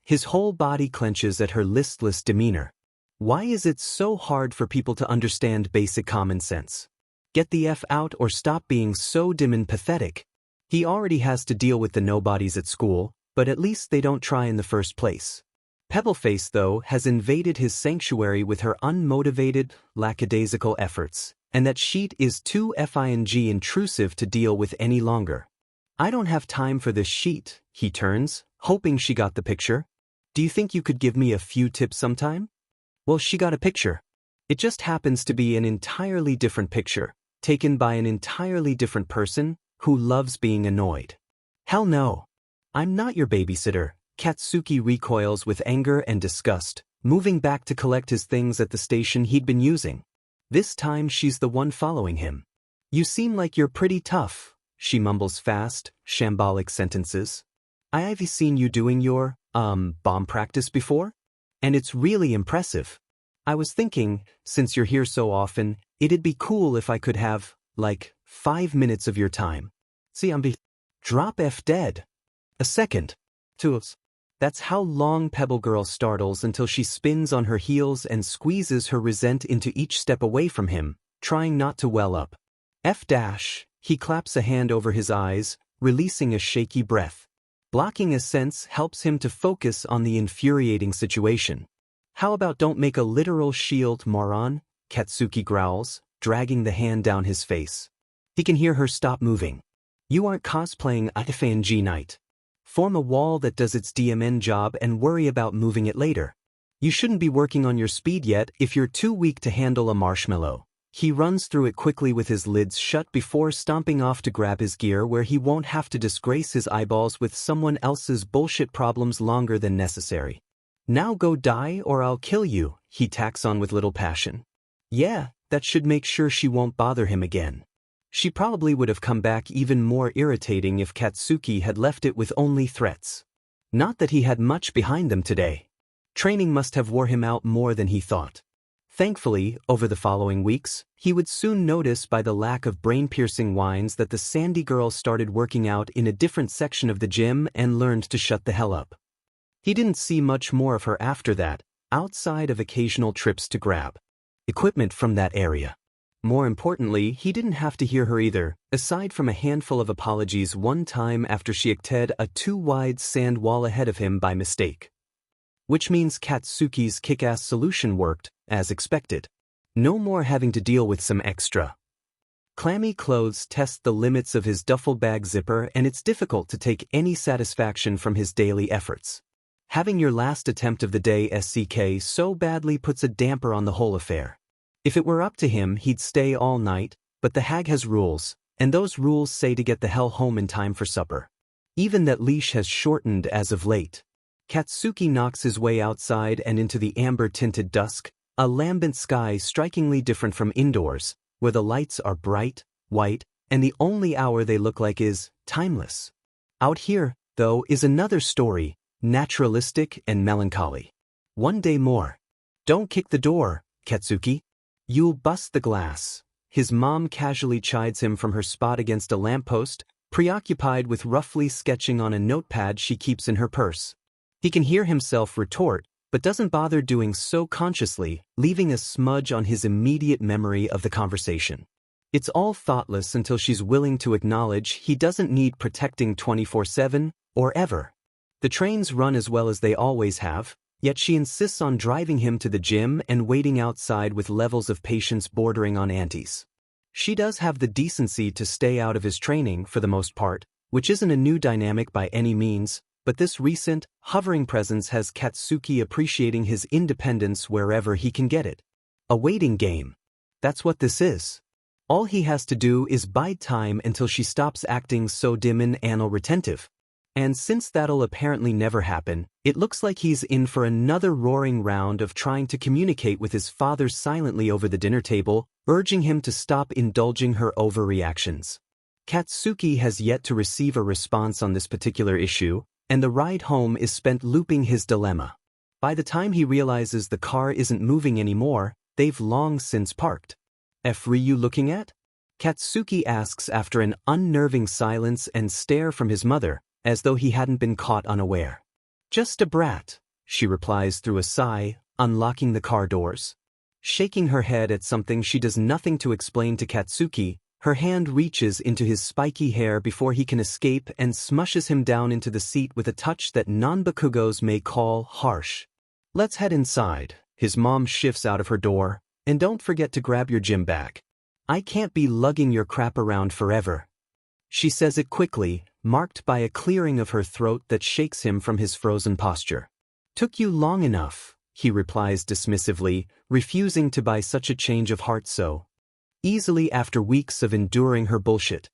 His whole body clenches at her listless demeanor. Why is it so hard for people to understand basic common sense? Get the F out or stop being so dim and pathetic. He already has to deal with the nobodies at school, but at least they don't try in the first place. Pebbleface, though, has invaded his sanctuary with her unmotivated, lackadaisical efforts, and that sheet is too fing intrusive to deal with any longer. I don't have time for this sheet, he turns, hoping she got the picture. Do you think you could give me a few tips sometime? Well, she got a picture. It just happens to be an entirely different picture, taken by an entirely different person who loves being annoyed. Hell no. I'm not your babysitter. Katsuki recoils with anger and disgust, moving back to collect his things at the station he'd been using. This time she's the one following him. You seem like you're pretty tough, she mumbles fast, shambolic sentences. I've seen you doing your, bomb practice before? And it's really impressive. I was thinking, since you're here so often, it'd be cool if I could have, 5 minutes of your time. See, drop F dead. A second. 2. That's how long Pebble Girl startles until she spins on her heels and squeezes her resent into each step away from him, trying not to well up. F dash, he claps a hand over his eyes, releasing a shaky breath. Blocking a sense helps him to focus on the infuriating situation. How about don't make a literal shield, moron? Katsuki growls, dragging the hand down his face. He can hear her stop moving. You aren't cosplaying FANG night. Form a wall that does its DMN job and worry about moving it later. You shouldn't be working on your speed yet if you're too weak to handle a marshmallow. He runs through it quickly with his lids shut before stomping off to grab his gear where he won't have to disgrace his eyeballs with someone else's bullshit problems longer than necessary. Now go die or I'll kill you, he tacks on with little passion. Yeah, that should make sure she won't bother him again. She probably would have come back even more irritating if Katsuki had left it with only threats. Not that he had much behind them today. Training must have wore him out more than he thought. Thankfully, over the following weeks, he would soon notice by the lack of brain-piercing whines that the Sandy girl started working out in a different section of the gym and learned to shut the hell up. He didn't see much more of her after that, outside of occasional trips to grab equipment from that area. More importantly, he didn't have to hear her either, aside from a handful of apologies one time after she ekted a too-wide sand wall ahead of him by mistake. Which means Katsuki's kick-ass solution worked, as expected. No more having to deal with some extra clammy clothes test the limits of his duffel bag zipper, and it's difficult to take any satisfaction from his daily efforts. Having your last attempt of the day SCK so badly puts a damper on the whole affair. If it were up to him, he'd stay all night, but the hag has rules, and those rules say to get the hell home in time for supper. Even that leash has shortened as of late. Katsuki knocks his way outside and into the amber-tinted dusk, a lambent sky strikingly different from indoors, where the lights are bright, white, and the only hour they look like is timeless. Out here, though, is another story, naturalistic and melancholy. One day more. Don't kick the door, Katsuki. You'll bust the glass. his mom casually chides him from her spot against a lamppost, preoccupied with roughly sketching on a notepad she keeps in her purse. He can hear himself retort, but doesn't bother doing so consciously, leaving a smudge on his immediate memory of the conversation. It's all thoughtless until she's willing to acknowledge he doesn't need protecting 24/7, or ever. The trains run as well as they always have, yet she insists on driving him to the gym and waiting outside with levels of patience bordering on antis. She does have the decency to stay out of his training for the most part, which isn't a new dynamic by any means, but this recent, hovering presence has Katsuki appreciating his independence wherever he can get it. A waiting game. That's what this is. All he has to do is bide time until she stops acting so dim and anal retentive. And since that'll apparently never happen, it looks like he's in for another roaring round of trying to communicate with his father silently over the dinner table, urging him to stop indulging her overreactions. Katsuki has yet to receive a response on this particular issue, and the ride home is spent looping his dilemma. By the time he realizes the car isn't moving anymore, they've long since parked. "Were you looking at?" Katsuki asks after an unnerving silence and stare from his mother, as though he hadn't been caught unaware. "Just a brat," she replies through a sigh, unlocking the car doors. Shaking her head at something she does nothing to explain to Katsuki, her hand reaches into his spiky hair before he can escape and smushes him down into the seat with a touch that non-bakugos may call harsh. "Let's head inside." His mom shifts out of her door. "And don't forget to grab your gym bag. I can't be lugging your crap around forever." She says it quickly, marked by a clearing of her throat that shakes him from his frozen posture. "Took you long enough," he replies dismissively, refusing to buy such a change of heart so easily after weeks of enduring her bullshit.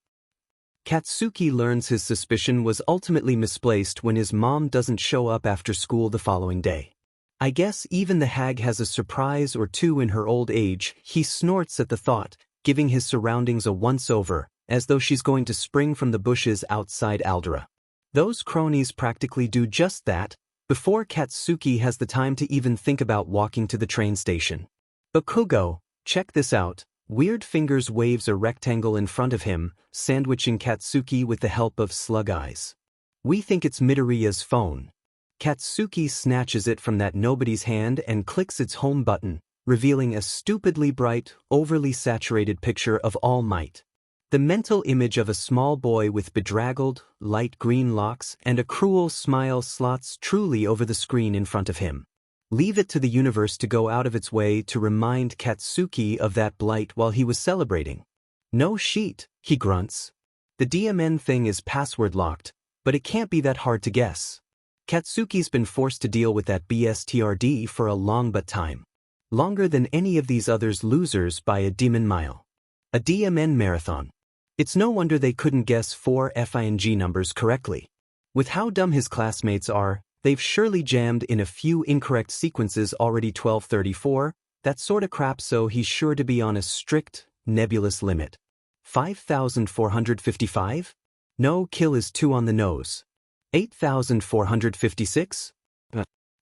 Katsuki learns his suspicion was ultimately misplaced when his mom doesn't show up after school the following day. "I guess even the hag has a surprise or two in her old age," he snorts at the thought, giving his surroundings a once-over, as though she's going to spring from the bushes outside Aldera. Those cronies practically do just that, before Katsuki has the time to even think about walking to the train station. "Bakugo, check this out." Weird Fingers waves a rectangle in front of him, sandwiching Katsuki with the help of slug eyes. "We think it's Midoriya's phone." Katsuki snatches it from that nobody's hand and clicks its home button, revealing a stupidly bright, overly saturated picture of All Might. The mental image of a small boy with bedraggled, light green locks and a cruel smile slots truly over the screen in front of him. Leave it to the universe to go out of its way to remind Katsuki of that blight while he was celebrating. "No sheet," he grunts. "The DMN thing is password locked, but it can't be that hard to guess." Katsuki's been forced to deal with that BSTRD for a long but time. Longer than any of these others losers by a demon mile. A DMN marathon. It's no wonder they couldn't guess 4 FING numbers correctly. With how dumb his classmates are, they've surely jammed in a few incorrect sequences already. 1234, that sort of crap, so he's sure to be on a strict, nebulous limit. 5,455? No, kill is 2 on the nose. 8,456?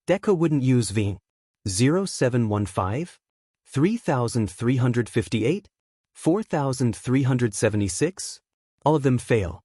Deku wouldn't use V. 0715? 3,358? 4,376? All of them fail.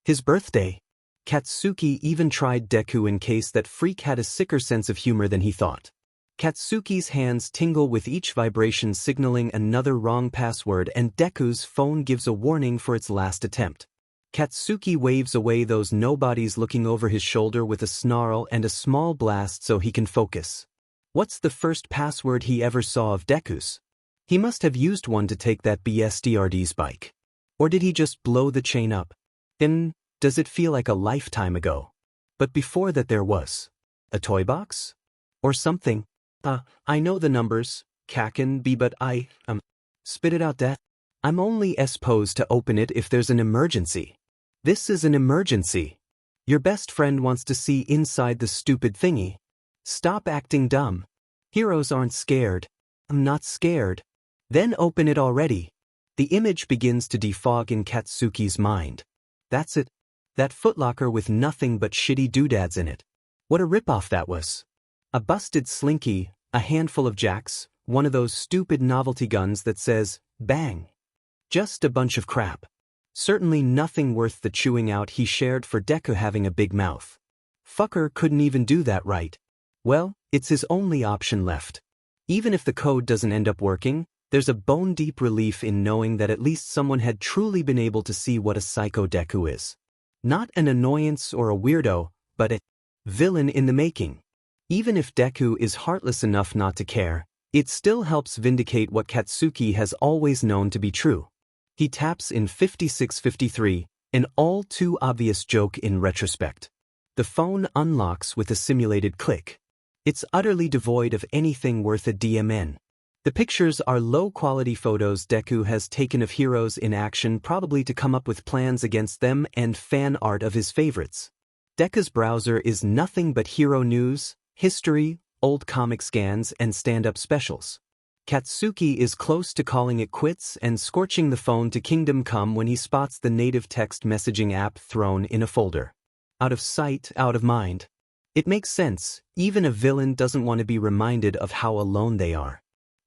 His birthday. Katsuki even tried Deku in case that freak had a sicker sense of humor than he thought. Katsuki's hands tingle with each vibration signaling another wrong password, and Deku's phone gives a warning for its last attempt. Katsuki waves away those nobodies looking over his shoulder with a snarl and a small blast so he can focus. What's the first password he ever saw of Deku's? He must have used one to take that BSDRD's bike. Or did he just blow the chain up? Then, does it feel like a lifetime ago? But before that there was a toy box? Or something? I know the numbers, Kaken B, but spit it out, Dad. I'm only supposed to open it if there's an emergency. This is an emergency. Your best friend wants to see inside the stupid thingy. Stop acting dumb. Heroes aren't scared. I'm not scared. Then open it already. The image begins to defog in Katsuki's mind. That's it. That footlocker with nothing but shitty doodads in it. What a ripoff that was. A busted slinky, a handful of jacks, one of those stupid novelty guns that says, Bang. Just a bunch of crap. Certainly nothing worth the chewing out he shared for Deku having a big mouth. Fucker couldn't even do that right. Well, it's his only option left. Even if the code doesn't end up working, there's a bone-deep relief in knowing that at least someone had truly been able to see what a psycho Deku is. Not an annoyance or a weirdo, but a villain in the making. Even if Deku is heartless enough not to care, it still helps vindicate what Katsuki has always known to be true. He taps in 5653, an all-too-obvious joke in retrospect. The phone unlocks with a simulated click. It's utterly devoid of anything worth a DMN. The pictures are low-quality photos Deku has taken of heroes in action, probably to come up with plans against them, and fan art of his favorites. Deku's browser is nothing but hero news, history, old comic scans, and stand-up specials. Katsuki is close to calling it quits and scorching the phone to Kingdom Come when he spots the native text messaging app thrown in a folder. Out of sight, out of mind. It makes sense, even a villain doesn't want to be reminded of how alone they are.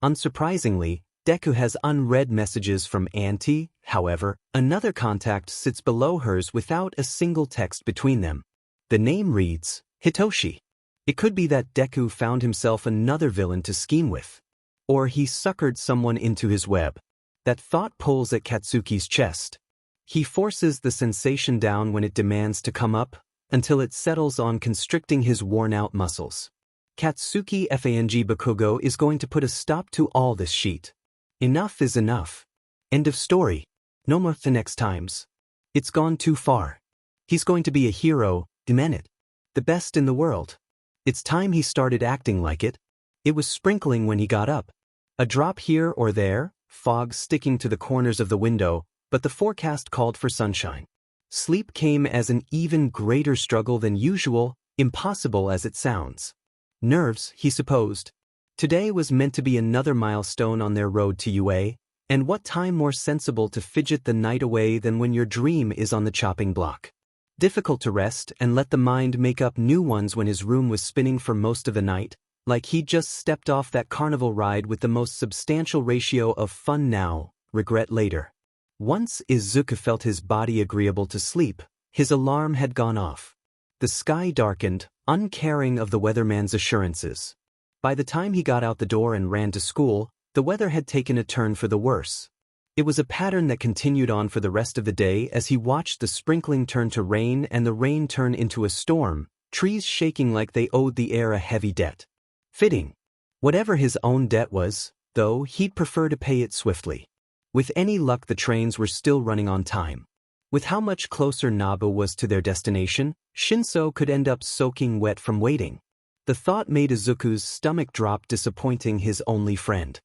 Unsurprisingly, Deku has unread messages from Auntie. However, another contact sits below hers without a single text between them. The name reads, Hitoshi. It could be that Deku found himself another villain to scheme with. Or he suckered someone into his web. That thought pulls at Katsuki's chest. He forces the sensation down when it demands to come up, until it settles on constricting his worn-out muscles. Katsuki Fang Bakugo is going to put a stop to all this shit. Enough is enough. End of story. No more the next times. It's gone too far. He's going to be a hero, demand it. The best in the world. It's time he started acting like it. It was sprinkling when he got up. A drop here or there, fog sticking to the corners of the window, but the forecast called for sunshine. Sleep came as an even greater struggle than usual, impossible as it sounds. Nerves, he supposed. Today was meant to be another milestone on their road to UA, and what time more sensible to fidget the night away than when your dream is on the chopping block. Difficult to rest and let the mind make up new ones when his room was spinning for most of the night, like he'd just stepped off that carnival ride with the most substantial ratio of fun now, regret later. Once Izuku felt his body agreeable to sleep, his alarm had gone off. The sky darkened, uncaring of the weatherman's assurances. By the time he got out the door and ran to school, the weather had taken a turn for the worse. It was a pattern that continued on for the rest of the day as he watched the sprinkling turn to rain and the rain turn into a storm, trees shaking like they owed the air a heavy debt. Fitting. Whatever his own debt was, though, he'd prefer to pay it swiftly. With any luck the trains were still running on time. With how much closer Nabu was to their destination, Shinso could end up soaking wet from waiting. The thought made Izuku's stomach drop, disappointing his only friend.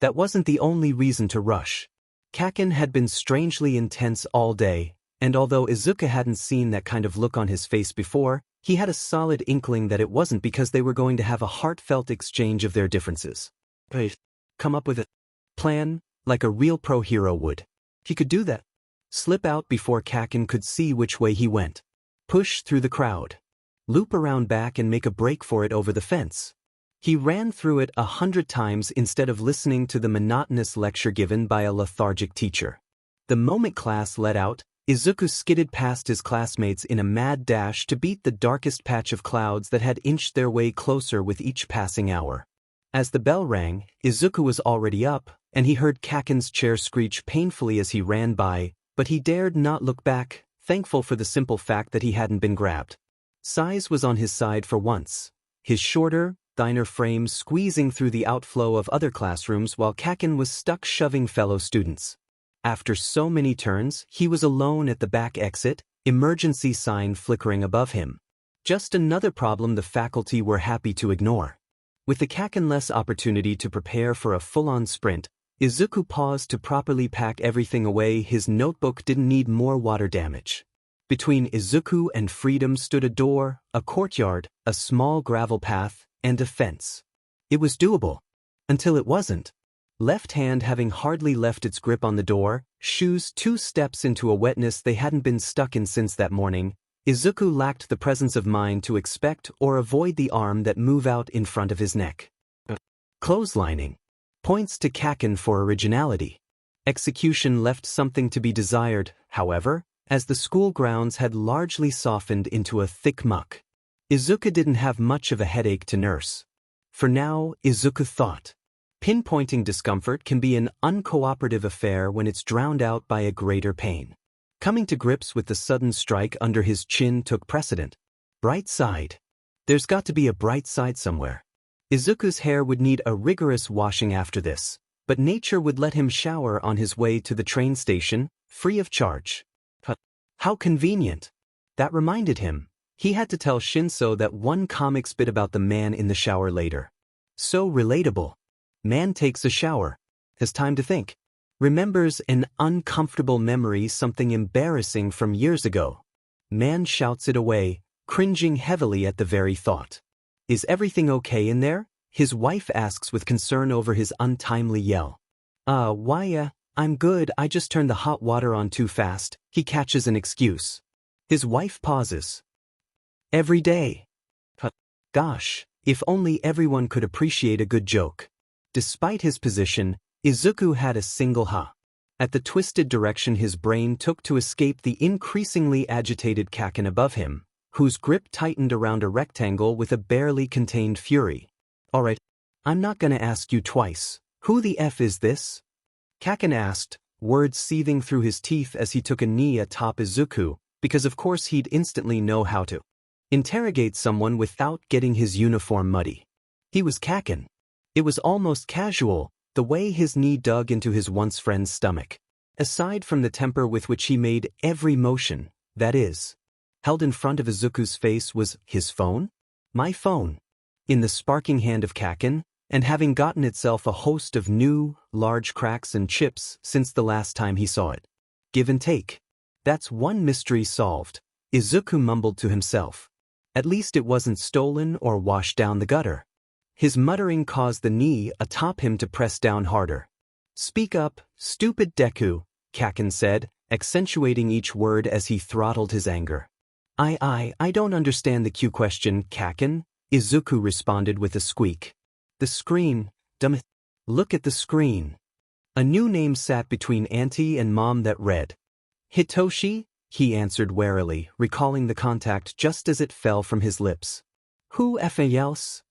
That wasn't the only reason to rush. Kaken had been strangely intense all day, and although Izuku hadn't seen that kind of look on his face before, he had a solid inkling that it wasn't because they were going to have a heartfelt exchange of their differences. Come up with a plan, like a real pro-hero would. He could do that. Slip out before Kaken could see which way he went. Push through the crowd. Loop around back and make a break for it over the fence. He ran through it 100 times instead of listening to the monotonous lecture given by a lethargic teacher. The moment class let out, Izuku skidded past his classmates in a mad dash to beat the darkest patch of clouds that had inched their way closer with each passing hour. As the bell rang, Izuku was already up, and he heard Kaken's chair screech painfully as he ran by, but he dared not look back, thankful for the simple fact that he hadn't been grabbed. Size was on his side for once. His shorter, thinner frame squeezing through the outflow of other classrooms while Kaken was stuck shoving fellow students. After so many turns, he was alone at the back exit, emergency sign flickering above him. Just another problem the faculty were happy to ignore. With the Kaken-less opportunity to prepare for a full-on sprint, Izuku paused to properly pack everything away. His notebook didn't need more water damage. Between Izuku and freedom stood a door, a courtyard, a small gravel path, and a fence. It was doable. Until it wasn't. Left hand having hardly left its grip on the door, shoes 2 steps into a wetness they hadn't been stuck in since that morning, Izuku lacked the presence of mind to expect or avoid the arm that moved out in front of his neck. Clotheslining. Points to Kaken for originality. Execution left something to be desired, however, as the school grounds had largely softened into a thick muck. Izuku didn't have much of a headache to nurse. For now, Izuku thought. Pinpointing discomfort can be an uncooperative affair when it's drowned out by a greater pain. Coming to grips with the sudden strike under his chin took precedent. Bright side. There's got to be a bright side somewhere. Izuku's hair would need a rigorous washing after this, but nature would let him shower on his way to the train station, free of charge. How convenient. That reminded him. He had to tell Shinso that one comics bit about the man in the shower later. So relatable. Man takes a shower. Has time to think. Remembers an uncomfortable memory, something embarrassing from years ago. Man shouts it away, cringing heavily at the very thought. Is everything okay in there? His wife asks with concern over his untimely yell. I'm good, I just turned the hot water on too fast, he catches an excuse. His wife pauses. Every day. Gosh, if only everyone could appreciate a good joke. Despite his position, Izuku had a single ha. At the twisted direction his brain took to escape the increasingly agitated Kaken above him, whose grip tightened around a rectangle with a barely contained fury. Alright, I'm not gonna ask you twice. Who the F is this? Kaken asked, words seething through his teeth as he took a knee atop Izuku, because of course he'd instantly know how to interrogate someone without getting his uniform muddy. He was Kaken. It was almost casual, the way his knee dug into his once friend's stomach. Aside from the temper with which he made every motion, that is, held in front of Izuku's face was his phone? My phone. In the sparking hand of Kaken, and having gotten itself a host of new, large cracks and chips since the last time he saw it. Give and take. That's one mystery solved, Izuku mumbled to himself. At least it wasn't stolen or washed down the gutter. His muttering caused the knee atop him to press down harder. Speak up, stupid Deku, Kaken said, accentuating each word as he throttled his anger. I don't understand the Q question, Kaken, Izuku responded with a squeak. The screen, dumb. Look at the screen. A new name sat between Auntie and Mom that read. Hitoshi, he answered warily, recalling the contact just as it fell from his lips. Who else?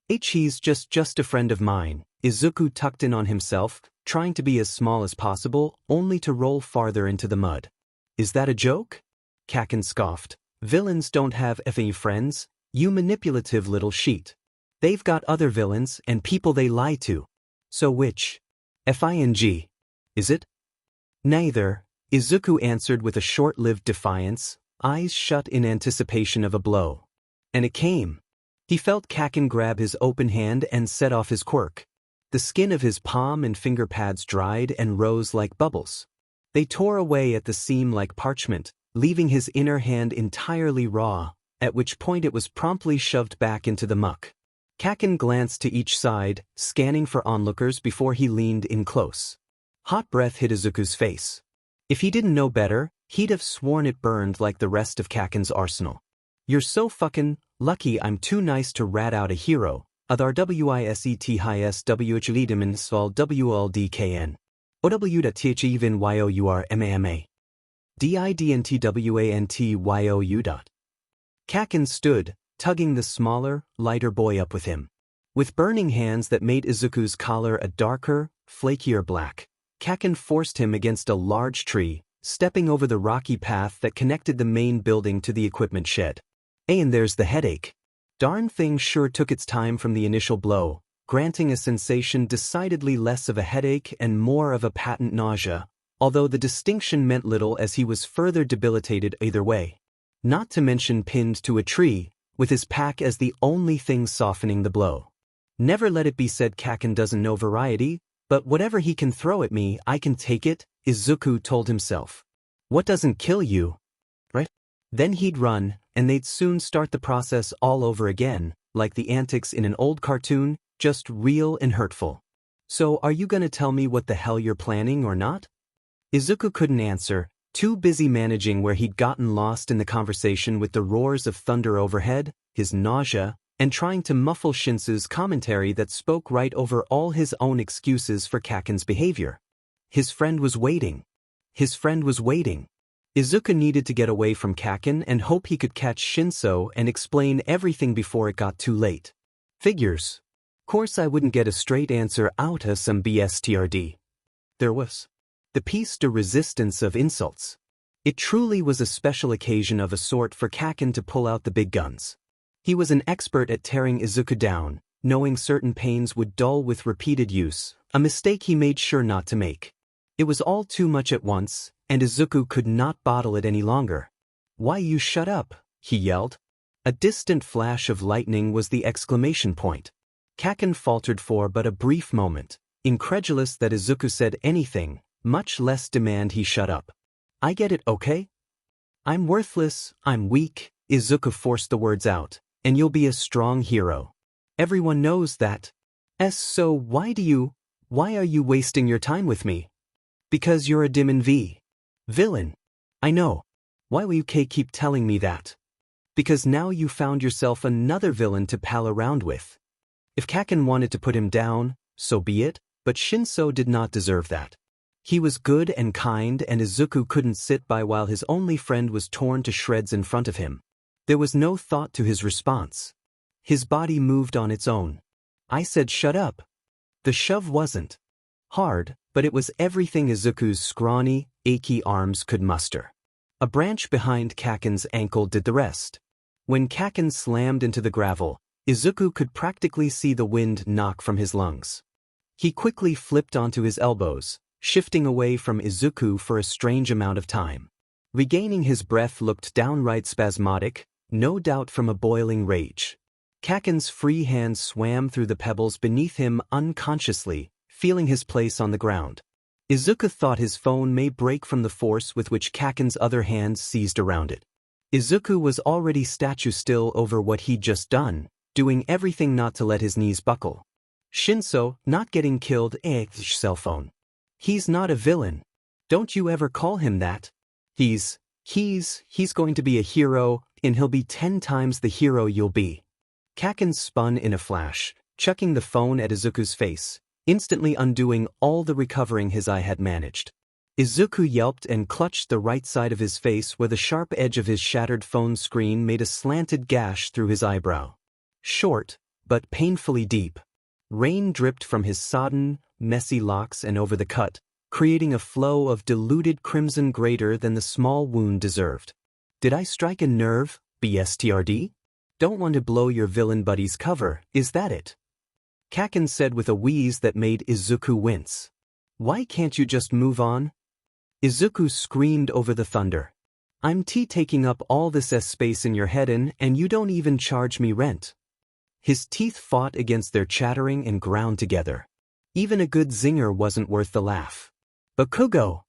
He's just a friend of mine, Izuku tucked in on himself, trying to be as small as possible, only to roll farther into the mud. Is that a joke? Kaken scoffed. Villains don't have friends, you manipulative little sheet. They've got other villains and people they lie to. So which? Fing. Is it? Neither, Izuku answered with a short-lived defiance, eyes shut in anticipation of a blow. And it came. He felt Kaken grab his open hand and set off his quirk. The skin of his palm and finger pads dried and rose like bubbles. They tore away at the seam like parchment, leaving his inner hand entirely raw, at which point it was promptly shoved back into the muck. Kaken glanced to each side, scanning for onlookers before he leaned in close. Hot breath hit Izuku's face. If he didn't know better, he'd have sworn it burned like the rest of Kaken's arsenal. You're so fucking lucky I'm too nice to rat out a hero. Adar wiset highs whledimin sol wldkn. Ow.th even yourmama. Didntwantyu. Kaken stood, tugging the smaller, lighter boy up with him. With burning hands that made Izuku's collar a darker, flakier black, Kaken forced him against a large tree, stepping over the rocky path that connected the main building to the equipment shed. And there's the headache. Darn thing sure took its time from the initial blow, granting a sensation decidedly less of a headache and more of a patent nausea, although the distinction meant little as he was further debilitated either way. Not to mention pinned to a tree, with his pack as the only thing softening the blow. Never let it be said Kaken doesn't know variety, but whatever he can throw at me, I can take it, Izuku told himself. What doesn't kill you? Right? Then he'd run, and they'd soon start the process all over again, like the antics in an old cartoon, just real and hurtful. So are you gonna tell me what the hell you're planning or not? Izuku couldn't answer, too busy managing where he'd gotten lost in the conversation with the roars of thunder overhead, his nausea, and trying to muffle Shinsu's commentary that spoke right over all his own excuses for Kaken's behavior. His friend was waiting. His friend was waiting. Izuku needed to get away from Kaken and hope he could catch Shinso and explain everything before it got too late. Figures. Course I wouldn't get a straight answer out of some BSTRD. There was the piece de resistance of insults. It truly was a special occasion of a sort for Kaken to pull out the big guns. He was an expert at tearing Izuku down, knowing certain pains would dull with repeated use, a mistake he made sure not to make. It was all too much at once, and Izuku could not bottle it any longer. "Why you shut up?" he yelled. A distant flash of lightning was the exclamation point. Kaken faltered for but a brief moment, incredulous that Izuku said anything, much less demand he shut up. "I get it, okay? I'm worthless, I'm weak," Izuku forced the words out, "and you'll be a strong hero. Everyone knows that. So why are you wasting your time with me? Because you're a Demon V. Villain. I know. Why will you keep telling me that? Because now you found yourself another villain to pal around with. If Kaken wanted to put him down, so be it, but Shinso did not deserve that. He was good and kind, and Izuku couldn't sit by while his only friend was torn to shreds in front of him. There was no thought to his response. His body moved on its own. I said shut up. The shove wasn't hard, but it was everything Izuku's scrawny, achy arms could muster. A branch behind Kaken's ankle did the rest. When Kaken slammed into the gravel, Izuku could practically see the wind knock from his lungs. He quickly flipped onto his elbows, shifting away from Izuku for a strange amount of time. Regaining his breath looked downright spasmodic, no doubt from a boiling rage. Kaken's free hand swam through the pebbles beneath him unconsciously, feeling his place on the ground. Izuku thought his phone may break from the force with which Kaken's other hand seized around it. Izuku was already statue still over what he'd just done, doing everything not to let his knees buckle. Shinso, not getting killed, cell phone. He's not a villain. Don't you ever call him that. He's going to be a hero, and he'll be 10 times the hero you'll be. Kaken spun in a flash, chucking the phone at Izuku's face, instantly undoing all the recovering his eye had managed. Izuku yelped and clutched the right side of his face where the sharp edge of his shattered phone screen made a slanted gash through his eyebrow. Short, but painfully deep. Rain dripped from his sodden, messy locks and over the cut, creating a flow of diluted crimson greater than the small wound deserved. Did I strike a nerve, BSTRD? Don't want to blow your villain buddy's cover, is that it? Kaken said with a wheeze that made Izuku wince. Why can't you just move on? Izuku screamed over the thunder. I'm taking up all this space in your head and you don't even charge me rent. His teeth fought against their chattering and ground together. Even a good zinger wasn't worth the laugh. Bakugo!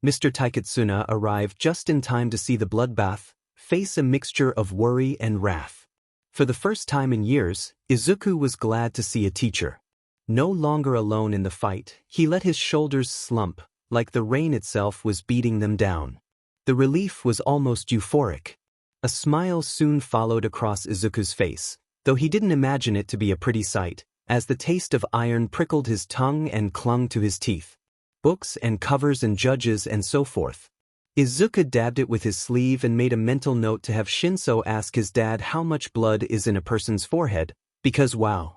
Mr. Taiketsuna arrived just in time to see the bloodbath, face a mixture of worry and wrath. For the first time in years, Izuku was glad to see a teacher. No longer alone in the fight, he let his shoulders slump, like the rain itself was beating them down. The relief was almost euphoric. A smile soon followed across Izuku's face, though he didn't imagine it to be a pretty sight, as the taste of iron prickled his tongue and clung to his teeth. Books and covers and judges and so forth. Izuku dabbed it with his sleeve and made a mental note to have Shinso ask his dad how much blood is in a person's forehead, because wow.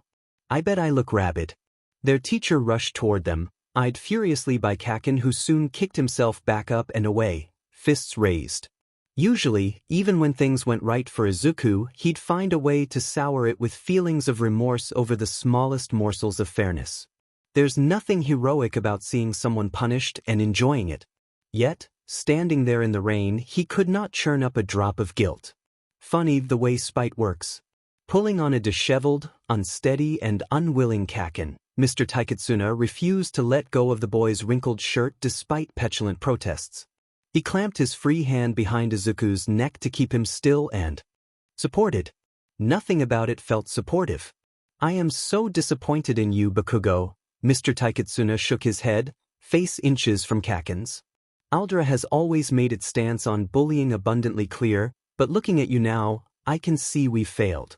I bet I look rabid. Their teacher rushed toward them, eyed furiously by Kaken, who soon kicked himself back up and away, fists raised. Usually, even when things went right for Izuku, he'd find a way to sour it with feelings of remorse over the smallest morsels of fairness. There's nothing heroic about seeing someone punished and enjoying it. Yet, standing there in the rain, he could not churn up a drop of guilt. Funny the way spite works. Pulling on a disheveled, unsteady, and unwilling Kaken, Mr. Taiketsuna refused to let go of the boy's wrinkled shirt despite petulant protests. He clamped his free hand behind Izuku's neck to keep him still and supported. Nothing about it felt supportive. I am so disappointed in you, Bakugo. Mr. Taiketsuna shook his head, face inches from Kaken's. Aldra has always made its stance on bullying abundantly clear, but looking at you now, I can see we've failed.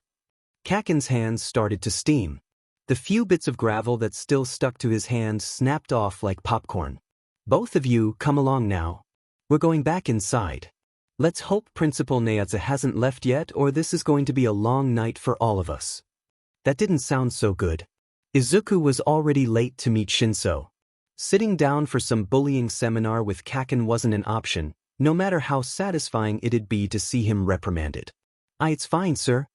Kaken's hands started to steam. The few bits of gravel that still stuck to his hand snapped off like popcorn. Both of you, come along now. We're going back inside. Let's hope Principal Nayatsu hasn't left yet, or this is going to be a long night for all of us. That didn't sound so good. Izuku was already late to meet Shinso. Sitting down for some bullying seminar with Kaken wasn't an option, no matter how satisfying it'd be to see him reprimanded. It's fine, sir.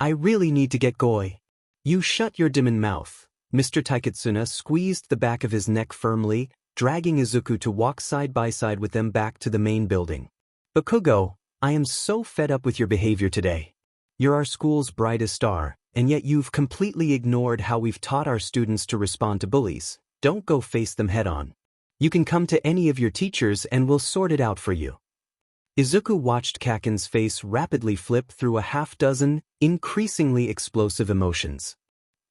I really need to get going. You shut your demon mouth. Mr. Taikitsuna squeezed the back of his neck firmly, dragging Izuku to walk side by side with them back to the main building. Bakugo, I am so fed up with your behavior today. You're our school's brightest star, and yet you've completely ignored how we've taught our students to respond to bullies. Don't go face them head on. You can come to any of your teachers and we'll sort it out for you. Izuku watched Kaken's face rapidly flip through a half-dozen, increasingly explosive emotions.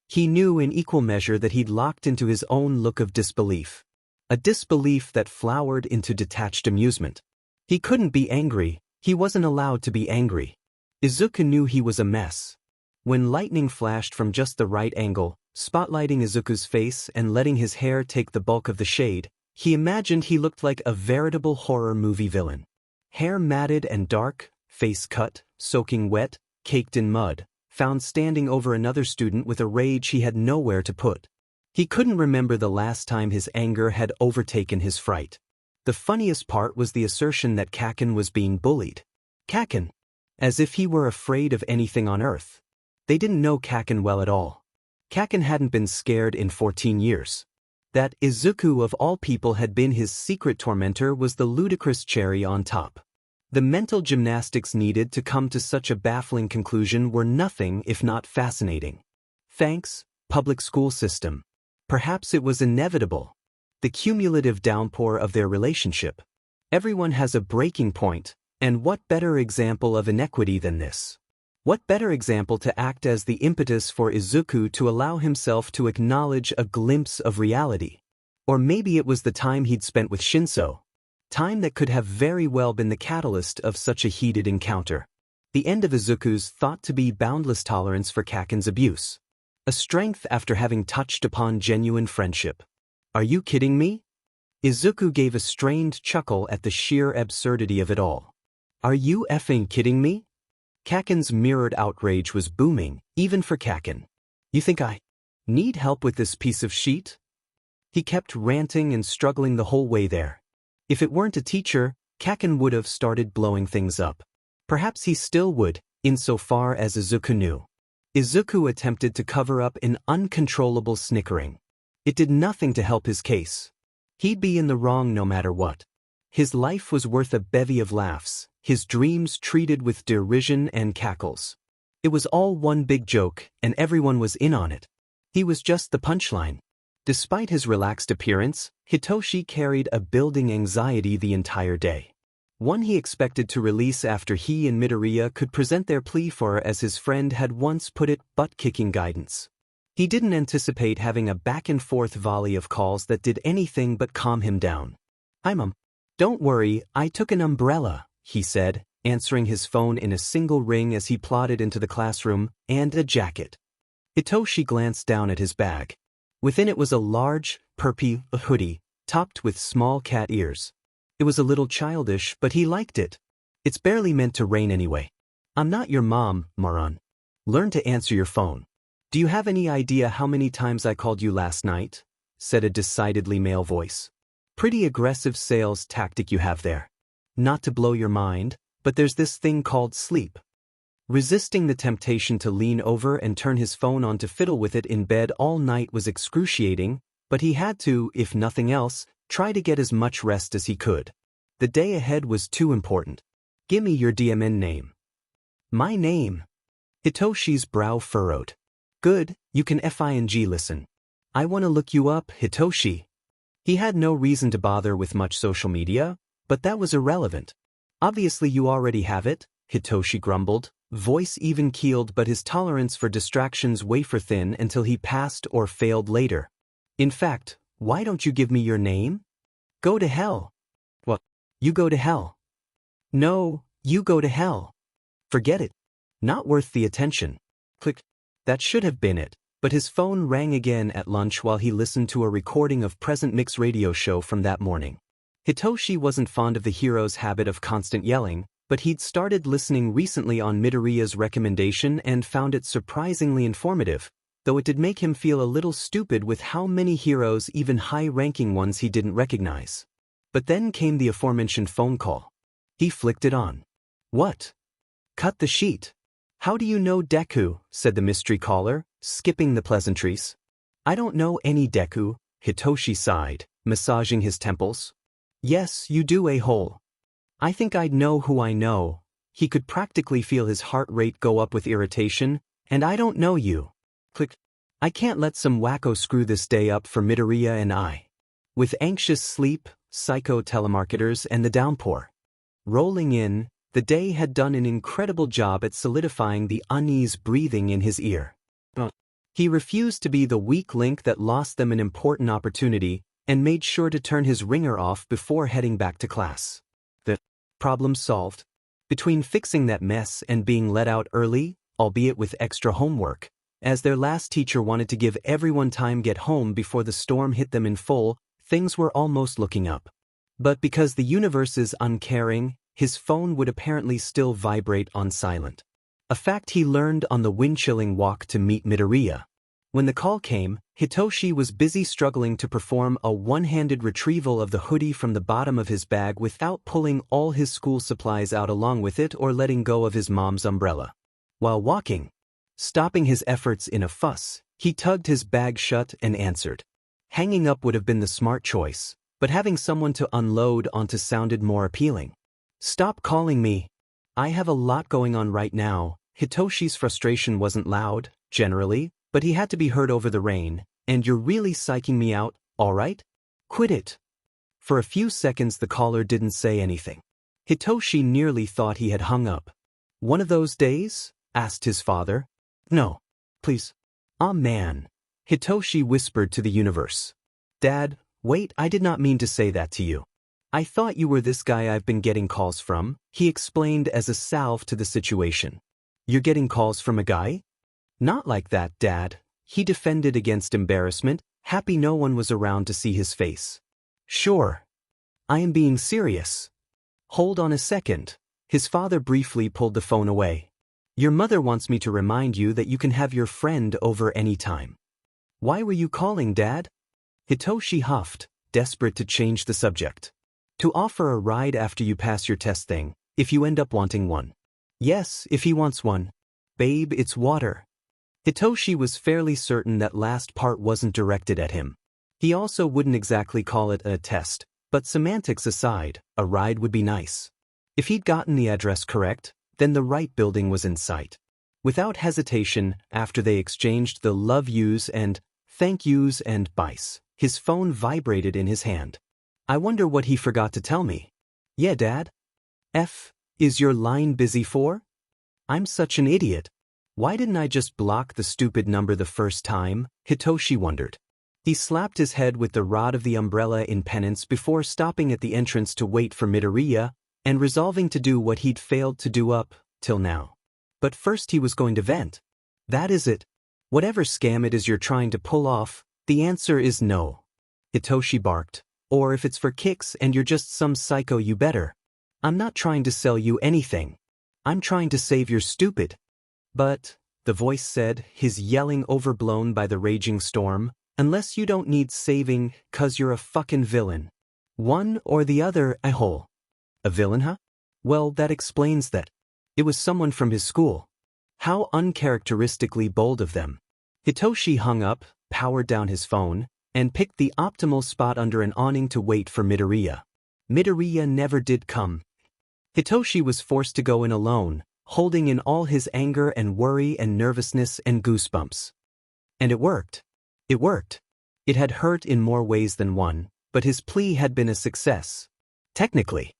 He knew in equal measure that he'd locked into his own look of disbelief. A disbelief that flowered into detached amusement. He couldn't be angry, he wasn't allowed to be angry. Izuku knew he was a mess. When lightning flashed from just the right angle, spotlighting Izuku's face and letting his hair take the bulk of the shade, he imagined he looked like a veritable horror movie villain. Hair matted and dark, face cut, soaking wet, caked in mud, found standing over another student with a rage he had nowhere to put. He couldn't remember the last time his anger had overtaken his fright. The funniest part was the assertion that Kaken was being bullied. Kaken. As if he were afraid of anything on earth. They didn't know Kaken well at all. Kaken hadn't been scared in 14 years. That Izuku of all people had been his secret tormentor was the ludicrous cherry on top. The mental gymnastics needed to come to such a baffling conclusion were nothing if not fascinating. Thanks, public school system. Perhaps it was inevitable. The cumulative downpour of their relationship. Everyone has a breaking point, and what better example of inequity than this? What better example to act as the impetus for Izuku to allow himself to acknowledge a glimpse of reality? Or maybe it was the time he'd spent with Shinso. Time that could have very well been the catalyst of such a heated encounter. The end of Izuku's thought-to-be boundless tolerance for Kaken's abuse. A strength after having touched upon genuine friendship. Are you kidding me? Izuku gave a strained chuckle at the sheer absurdity of it all. Are you effing kidding me? Kaken's mirrored outrage was booming, even for Kaken. You think I need help with this piece of sheet? He kept ranting and struggling the whole way there. If it weren't a teacher, Kaken would have started blowing things up. Perhaps he still would, insofar as Izuku knew. Izuku attempted to cover up an uncontrollable snickering. It did nothing to help his case. He'd be in the wrong no matter what. His life was worth a bevy of laughs, his dreams treated with derision and cackles. It was all one big joke, and everyone was in on it. He was just the punchline. Despite his relaxed appearance, Hitoshi carried a building anxiety the entire day. One he expected to release after he and Midoriya could present their plea for, as his friend had once put it, butt-kicking guidance. He didn't anticipate having a back-and-forth volley of calls that did anything but calm him down. "Hi, Mom. Don't worry, I took an umbrella," he said, answering his phone in a single ring as he plodded into the classroom, "and a jacket." Hitoshi glanced down at his bag. Within it was a large, perpy hoodie, topped with small cat ears. It was a little childish, but he liked it. It's barely meant to rain anyway. "I'm not your mom, moron. Learn to answer your phone." "Do you have any idea how many times I called you last night?" said a decidedly male voice. "Pretty aggressive sales tactic you have there. Not to blow your mind, but there's this thing called sleep." Resisting the temptation to lean over and turn his phone on to fiddle with it in bed all night was excruciating, but he had to, if nothing else, try to get as much rest as he could. The day ahead was too important. "Gimme your DMN name." "My name?" Hitoshi's brow furrowed. "Good, you can FING listen. I want to look you up, Hitoshi." He had no reason to bother with much social media, but that was irrelevant. "Obviously you already have it," Hitoshi grumbled, voice even-keeled but his tolerance for distractions wafer-thin until he passed or failed later. "In fact, why don't you give me your name?" "Go to hell." "What? You go to hell." "No, you go to hell." "Forget it. Not worth the attention." Click. That should have been it, but his phone rang again at lunch while he listened to a recording of Present Mix radio show from that morning. Hitoshi wasn't fond of the hero's habit of constant yelling, but he'd started listening recently on Midoriya's recommendation and found it surprisingly informative, though it did make him feel a little stupid with how many heroes, even high-ranking ones, he didn't recognize. But then came the aforementioned phone call. He flicked it on. What? Cut the sheet. How do you know Deku? Said the mystery caller, skipping the pleasantries. I don't know any Deku, Hitoshi sighed, massaging his temples. Yes, you do, a-hole. I think I'd know who I know. He could practically feel his heart rate go up with irritation, and I don't know you. Click. I can't let some wacko screw this day up for Midoriya and I. With anxious sleep, psycho telemarketers, and the downpour rolling in, the day had done an incredible job at solidifying the unease breathing in his ear. He refused to be the weak link that lost them an important opportunity and made sure to turn his ringer off before heading back to class. The problem solved. Between fixing that mess and being let out early, albeit with extra homework, as their last teacher wanted to give everyone time to get home before the storm hit them in full, things were almost looking up. But because the universe is uncaring, his phone would apparently still vibrate on silent. A fact he learned on the wind-chilling walk to meet Midoriya. When the call came, Hitoshi was busy struggling to perform a one-handed retrieval of the hoodie from the bottom of his bag without pulling all his school supplies out along with it or letting go of his mom's umbrella. While walking, stopping his efforts in a fuss, he tugged his bag shut and answered. Hanging up would have been the smart choice, but having someone to unload onto sounded more appealing. Stop calling me. I have a lot going on right now. Hitoshi's frustration wasn't loud, generally, but he had to be heard over the rain. And you're really psyching me out, all right? Quit it. For a few seconds the caller didn't say anything. Hitoshi nearly thought he had hung up. One of those days? Asked his father. No. Please. Ah, man. Hitoshi whispered to the universe. Dad, wait, I did not mean to say that to you. I thought you were this guy I've been getting calls from, he explained as a salve to the situation. You're getting calls from a guy? Not like that, Dad. He defended against embarrassment, happy no one was around to see his face. Sure. I am being serious. Hold on a second. His father briefly pulled the phone away. Your mother wants me to remind you that you can have your friend over any time. Why were you calling, Dad? Hitoshi huffed, desperate to change the subject. To offer a ride after you pass your test thing, if you end up wanting one. Yes, if he wants one. Babe, it's water. Hitoshi was fairly certain that last part wasn't directed at him. He also wouldn't exactly call it a test, but semantics aside, a ride would be nice. If he'd gotten the address correct, then the right building was in sight. Without hesitation, after they exchanged the love yous and thank yous and bice, his phone vibrated in his hand. I wonder what he forgot to tell me. Yeah, Dad? Is your line busy for? I'm such an idiot. Why didn't I just block the stupid number the first time? Hitoshi wondered. He slapped his head with the rod of the umbrella in penance before stopping at the entrance to wait for Midoriya and resolving to do what he'd failed to do up till now. But first he was going to vent. That is it. Whatever scam it is you're trying to pull off, the answer is no. Hitoshi barked. Or if it's for kicks and you're just some psycho, you better. I'm not trying to sell you anything. I'm trying to save your stupid. But, the voice said, his yelling overblown by the raging storm, unless you don't need saving, 'cause you're a fucking villain. One or the other, a-hole. A villain, huh? Well, that explains that. It was someone from his school. How uncharacteristically bold of them. Hitoshi hung up, powered down his phone, and picked the optimal spot under an awning to wait for Midoriya. Midoriya never did come. Hitoshi was forced to go in alone, holding in all his anger and worry and nervousness and goosebumps. And it worked. It worked. It had hurt in more ways than one, but his plea had been a success. Technically.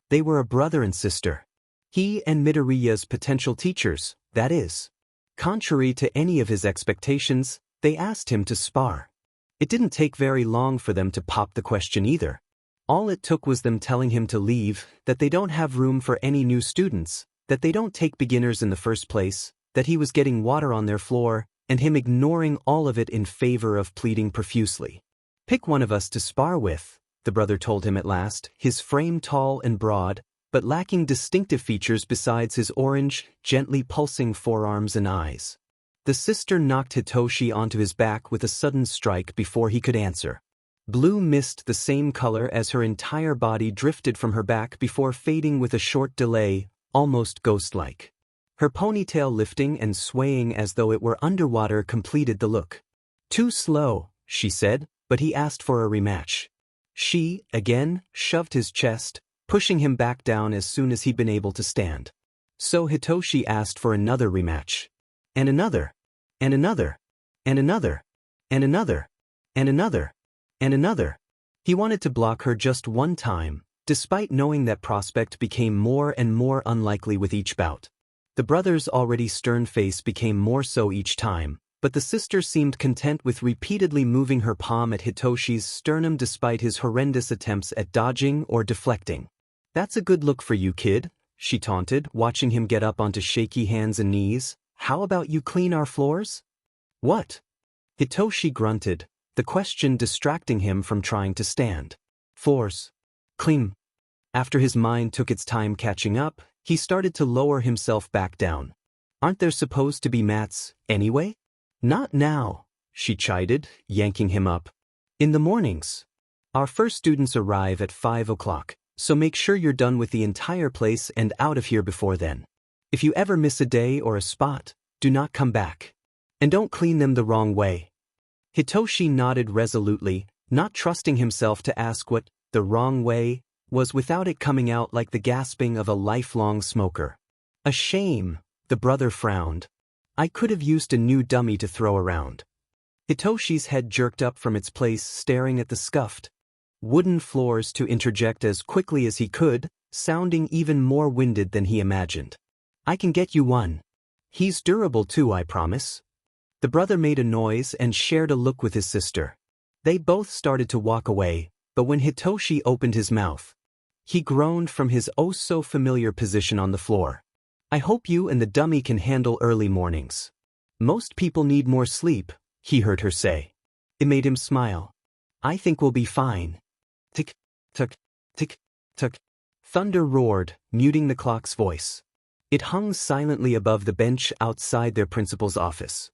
They were a brother and sister. He and Midoriya's potential teachers, that is. Contrary to any of his expectations, they asked him to spar. It didn't take very long for them to pop the question either. All it took was them telling him to leave, that they don't have room for any new students, that they don't take beginners in the first place, that he was getting water on their floor, and him ignoring all of it in favor of pleading profusely. Pick one of us to spar with. the brother told him at last, his frame tall and broad, but lacking distinctive features besides his orange, gently pulsing forearms and eyes. The sister knocked Hitoshi onto his back with a sudden strike before he could answer. Blue mist, the same color as her entire body, drifted from her back before fading with a short delay, almost ghost-like. Her ponytail lifting and swaying as though it were underwater completed the look. "Too slow," she said, but he asked for a rematch. She, again, shoved his chest, pushing him back down as soon as he'd been able to stand. So Hitoshi asked for another rematch. And another. And another. And another. And another. And another. And another. He wanted to block her just one time, despite knowing that prospect became more and more unlikely with each bout. The brother's already stern face became more so each time, but the sister seemed content with repeatedly moving her palm at Hitoshi's sternum despite his horrendous attempts at dodging or deflecting. "That's a good look for you, kid," she taunted, watching him get up onto shaky hands and knees. "How about you clean our floors?" "What?" Hitoshi grunted, the question distracting him from trying to stand. "Floors. Clean." After his mind took its time catching up, he started to lower himself back down. "Aren't there supposed to be mats, anyway?" "Not now," she chided, yanking him up. "In the mornings. Our first students arrive at 5 o'clock, so make sure you're done with the entire place and out of here before then. If you ever miss a day or a spot, do not come back. And don't clean them the wrong way." Hitoshi nodded resolutely, not trusting himself to ask what the wrong way was without it coming out like the gasping of a lifelong smoker. "A shame," the brother frowned. "I could have used a new dummy to throw around." Hitoshi's head jerked up from its place, staring at the scuffed wooden floors to interject as quickly as he could, sounding even more winded than he imagined. "I can get you one. He's durable too, I promise." The brother made a noise and shared a look with his sister. They both started to walk away, but when Hitoshi opened his mouth, he groaned from his oh-so-familiar position on the floor. "I hope you and the dummy can handle early mornings. Most people need more sleep," he heard her say. It made him smile. "I think we'll be fine." Tick, tick, tick, tick. Thunder roared, muting the clock's voice. It hung silently above the bench outside their principal's office.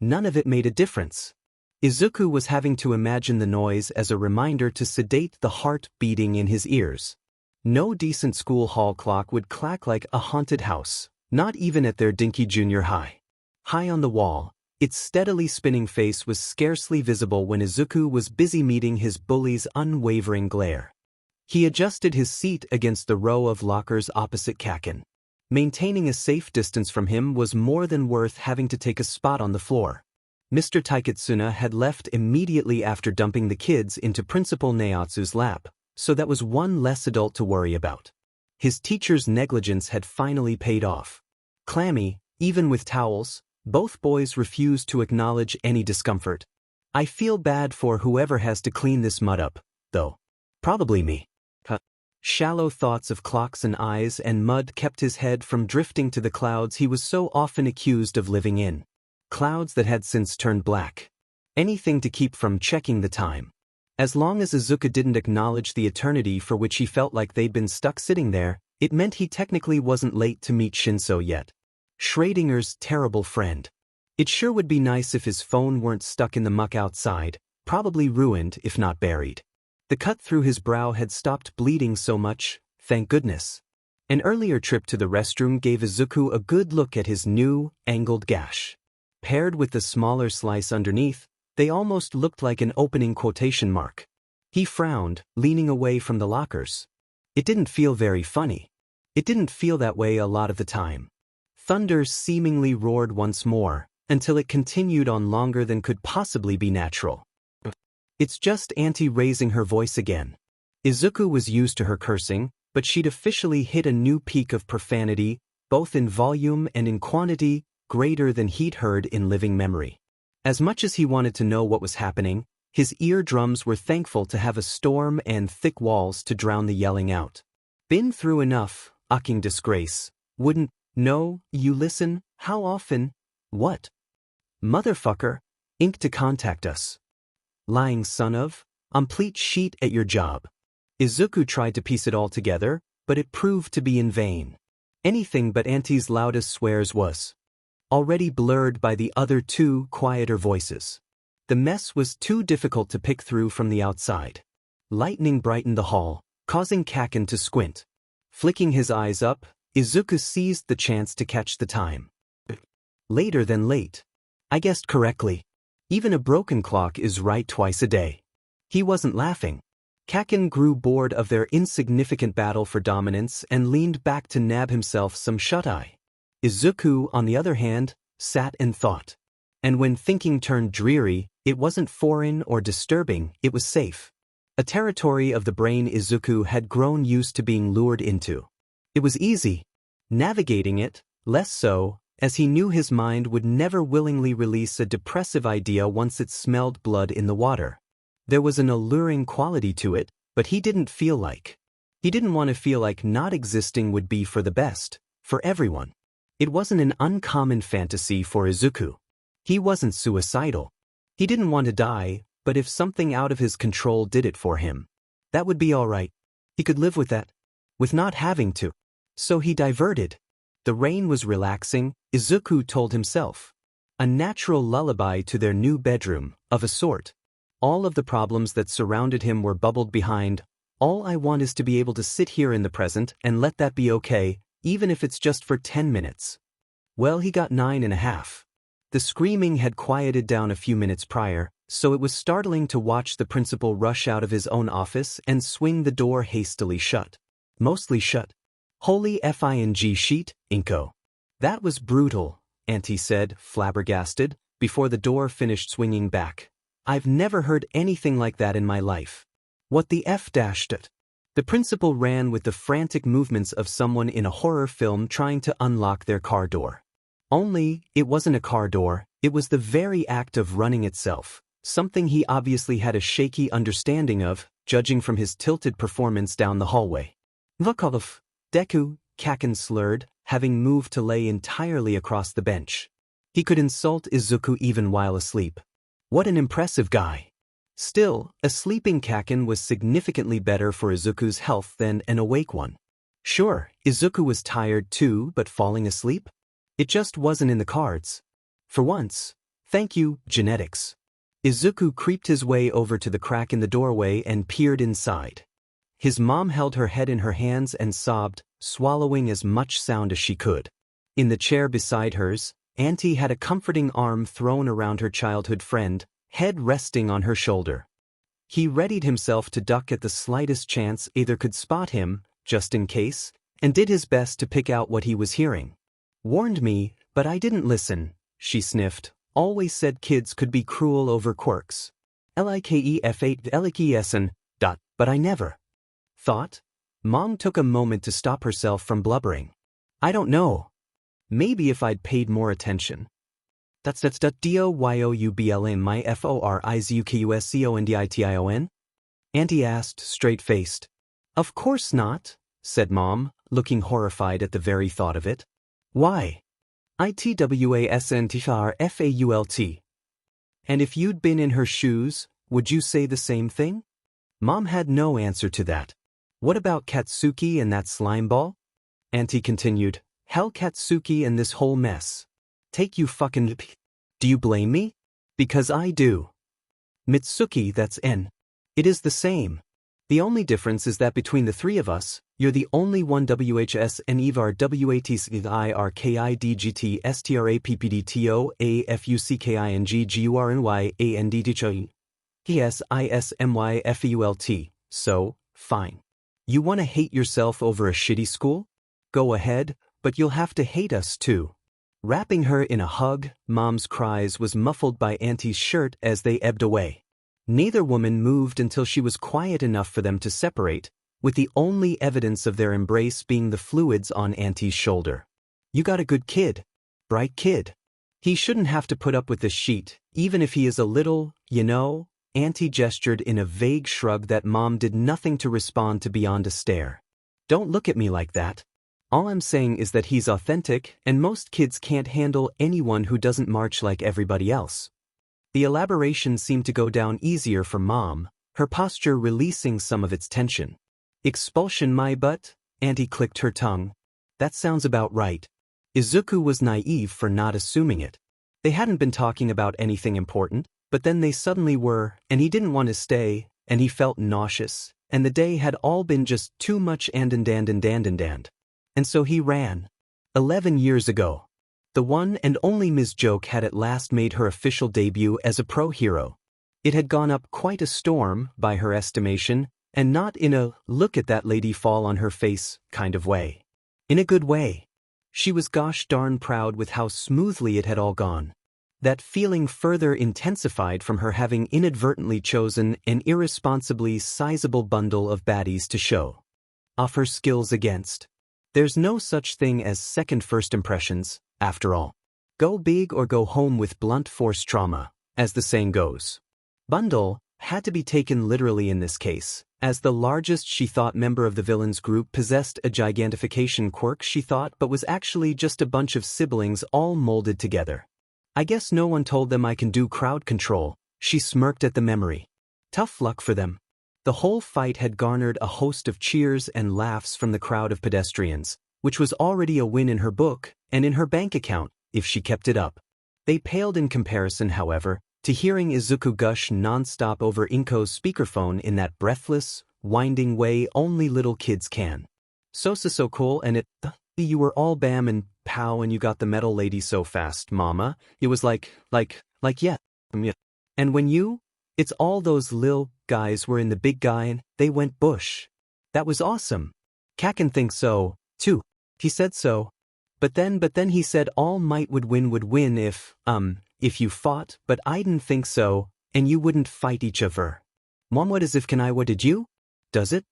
None of it made a difference. Izuku was having to imagine the noise as a reminder to sedate the heart beating in his ears. No decent school hall clock would clack like a haunted house, not even at their dinky junior high. High on the wall, its steadily spinning face was scarcely visible when Izuku was busy meeting his bully's unwavering glare. He adjusted his seat against the row of lockers opposite Kaken. Maintaining a safe distance from him was more than worth having to take a spot on the floor. Mr. Taikitsuna had left immediately after dumping the kids into Principal Naotsu's lap, so that was one less adult to worry about. His teacher's negligence had finally paid off. Clammy, even with towels, both boys refused to acknowledge any discomfort. "I feel bad for whoever has to clean this mud up, though. Probably me." Shallow thoughts of clocks and eyes and mud kept his head from drifting to the clouds he was so often accused of living in. Clouds that had since turned black. Anything to keep from checking the time. As long as Izuku didn't acknowledge the eternity for which he felt like they'd been stuck sitting there, it meant he technically wasn't late to meet Shinso yet. Schrodinger's terrible friend. It sure would be nice if his phone weren't stuck in the muck outside, probably ruined if not buried. The cut through his brow had stopped bleeding so much, thank goodness. An earlier trip to the restroom gave Izuku a good look at his new, angled gash. Paired with the smaller slice underneath, they almost looked like an opening quotation mark. He frowned, leaning away from the lockers. It didn't feel very funny. It didn't feel that way a lot of the time. Thunder seemingly roared once more, until it continued on longer than could possibly be natural. It's just Auntie raising her voice again. Izuku was used to her cursing, but she'd officially hit a new peak of profanity, both in volume and in quantity, greater than he'd heard in living memory. As much as he wanted to know what was happening, his eardrums were thankful to have a storm and thick walls to drown the yelling out. "Been through enough, ucking disgrace. Wouldn't, no, you listen, how often? What? Motherfucker, ink to contact us. Lying son of, complete sheet at your job." Izuku tried to piece it all together, but it proved to be in vain. Anything but Auntie's loudest swears was already blurred by the other two quieter voices. The mess was too difficult to pick through from the outside. Lightning brightened the hall, causing Kaken to squint. Flicking his eyes up, Izuku seized the chance to catch the time. Later than late. I guessed correctly. Even a broken clock is right twice a day. He wasn't laughing. Kaken grew bored of their insignificant battle for dominance and leaned back to nab himself some shut-eye. Izuku, on the other hand, sat and thought. And when thinking turned dreary, it wasn't foreign or disturbing, it was safe. A territory of the brain Izuku had grown used to being lured into. It was easy. Navigating it, less so, as he knew his mind would never willingly release a depressive idea once it smelled blood in the water. There was an alluring quality to it, but he didn't feel like. He didn't want to feel like not existing would be for the best, for everyone. It wasn't an uncommon fantasy for Izuku. He wasn't suicidal. He didn't want to die, but if something out of his control did it for him, that would be all right. He could live with that. With not having to. So he diverted. The rain was relaxing, Izuku told himself. A natural lullaby to their new bedroom, of a sort. All of the problems that surrounded him were bubbled behind. All I want is to be able to sit here in the present and let that be okay, even if it's just for 10 minutes. Well, he got 9.5. The screaming had quieted down a few minutes prior, so it was startling to watch the principal rush out of his own office and swing the door hastily shut. Mostly shut. Holy fing sheet, Inko. That was brutal, Auntie said, flabbergasted, before the door finished swinging back. I've never heard anything like that in my life. What the F-dashed? The principal ran with the frantic movements of someone in a horror film trying to unlock their car door. Only, it wasn't a car door, it was the very act of running itself, something he obviously had a shaky understanding of, judging from his tilted performance down the hallway. Vukov, Deku, Kaken slurred, having moved to lay entirely across the bench. He could insult Izuku even while asleep. What an impressive guy. Still, a sleeping Kaken was significantly better for Izuku's health than an awake one. Sure, Izuku was tired too, but falling asleep? It just wasn't in the cards. For once, thank you, genetics. Izuku creeped his way over to the crack in the doorway and peered inside. His mom held her head in her hands and sobbed, swallowing as much sound as she could. In the chair beside hers, Auntie had a comforting arm thrown around her childhood friend, head resting on her shoulder. He readied himself to duck at the slightest chance either could spot him, just in case, and did his best to pick out what he was hearing. Warned me, but I didn't listen, she sniffed. Always said kids could be cruel over quirks. Likef8 but I never. Thought? Mom took a moment to stop herself from blubbering. I don't know. Maybe if I'd paid more attention. That's doyoublm my forizukUscondItion? Auntie asked, straight-faced. Of course not, said Mom, looking horrified at the very thought of it. Why? Itwasntfault. And if you'd been in her shoes, would you say the same thing? Mom had no answer to that. What about Katsuki and that slime ball? Auntie continued. Hell, Katsuki and this whole mess. Take you fucking... Do you blame me? Because I do. Mitsuki, that's N. It is the same. The only difference is that between the three of us, you're the only one WHS and Evar WATSIRKIDGT STRAPPDTO AFUCKINGGURNY ANDDCHI ESISMYFEULT. So, fine. You want to hate yourself over a shitty school? Go ahead, but you'll have to hate us too. Wrapping her in a hug, Mom's cries was muffled by Auntie's shirt as they ebbed away. Neither woman moved until she was quiet enough for them to separate, with the only evidence of their embrace being the fluids on Auntie's shoulder. You got a good kid. Bright kid. He shouldn't have to put up with this sheet, even if he is a little, you know. Auntie gestured in a vague shrug that Mom did nothing to respond to beyond a stare. Don't look at me like that. All I'm saying is that he's authentic, and most kids can't handle anyone who doesn't march like everybody else. The elaboration seemed to go down easier for Mom, her posture releasing some of its tension. Expulsion my butt? Auntie clicked her tongue. That sounds about right. Izuku was naive for not assuming it. They hadn't been talking about anything important, but then they suddenly were, and he didn't want to stay, and he felt nauseous, and the day had all been just too much and. And so he ran. 11 years ago. The one and only Ms. Joke had at last made her official debut as a pro hero. It had gone up quite a storm, by her estimation, and not in a look at that lady fall on her face kind of way. In a good way. She was gosh darn proud with how smoothly it had all gone. That feeling further intensified from her having inadvertently chosen an irresponsibly sizable bundle of baddies to show off her skills against. There's no such thing as second first impressions, after all. Go big or go home with blunt force trauma, as the saying goes. Bundle had to be taken literally in this case, as the largest she thought member of the villains group possessed a gigantification quirk she thought but was actually just a bunch of siblings all molded together. I guess no one told them I can do crowd control, she smirked at the memory. Tough luck for them. The whole fight had garnered a host of cheers and laughs from the crowd of pedestrians, which was already a win in her book and in her bank account, if she kept it up. They paled in comparison, however, to hearing Izuku gush non-stop over Inko's speakerphone in that breathless, winding way only little kids can. So cool, and you were all bam and pow and you got the metal lady so fast, mama. It was yeah. And when it's all those lil guys were in the big guy and they went bush. That was awesome. Kaken thinks so, too. He said so. But then he said All Might would win if you fought, but I didn't think so, and you wouldn't fight each other. Mom, what as if can I what did you? Does it?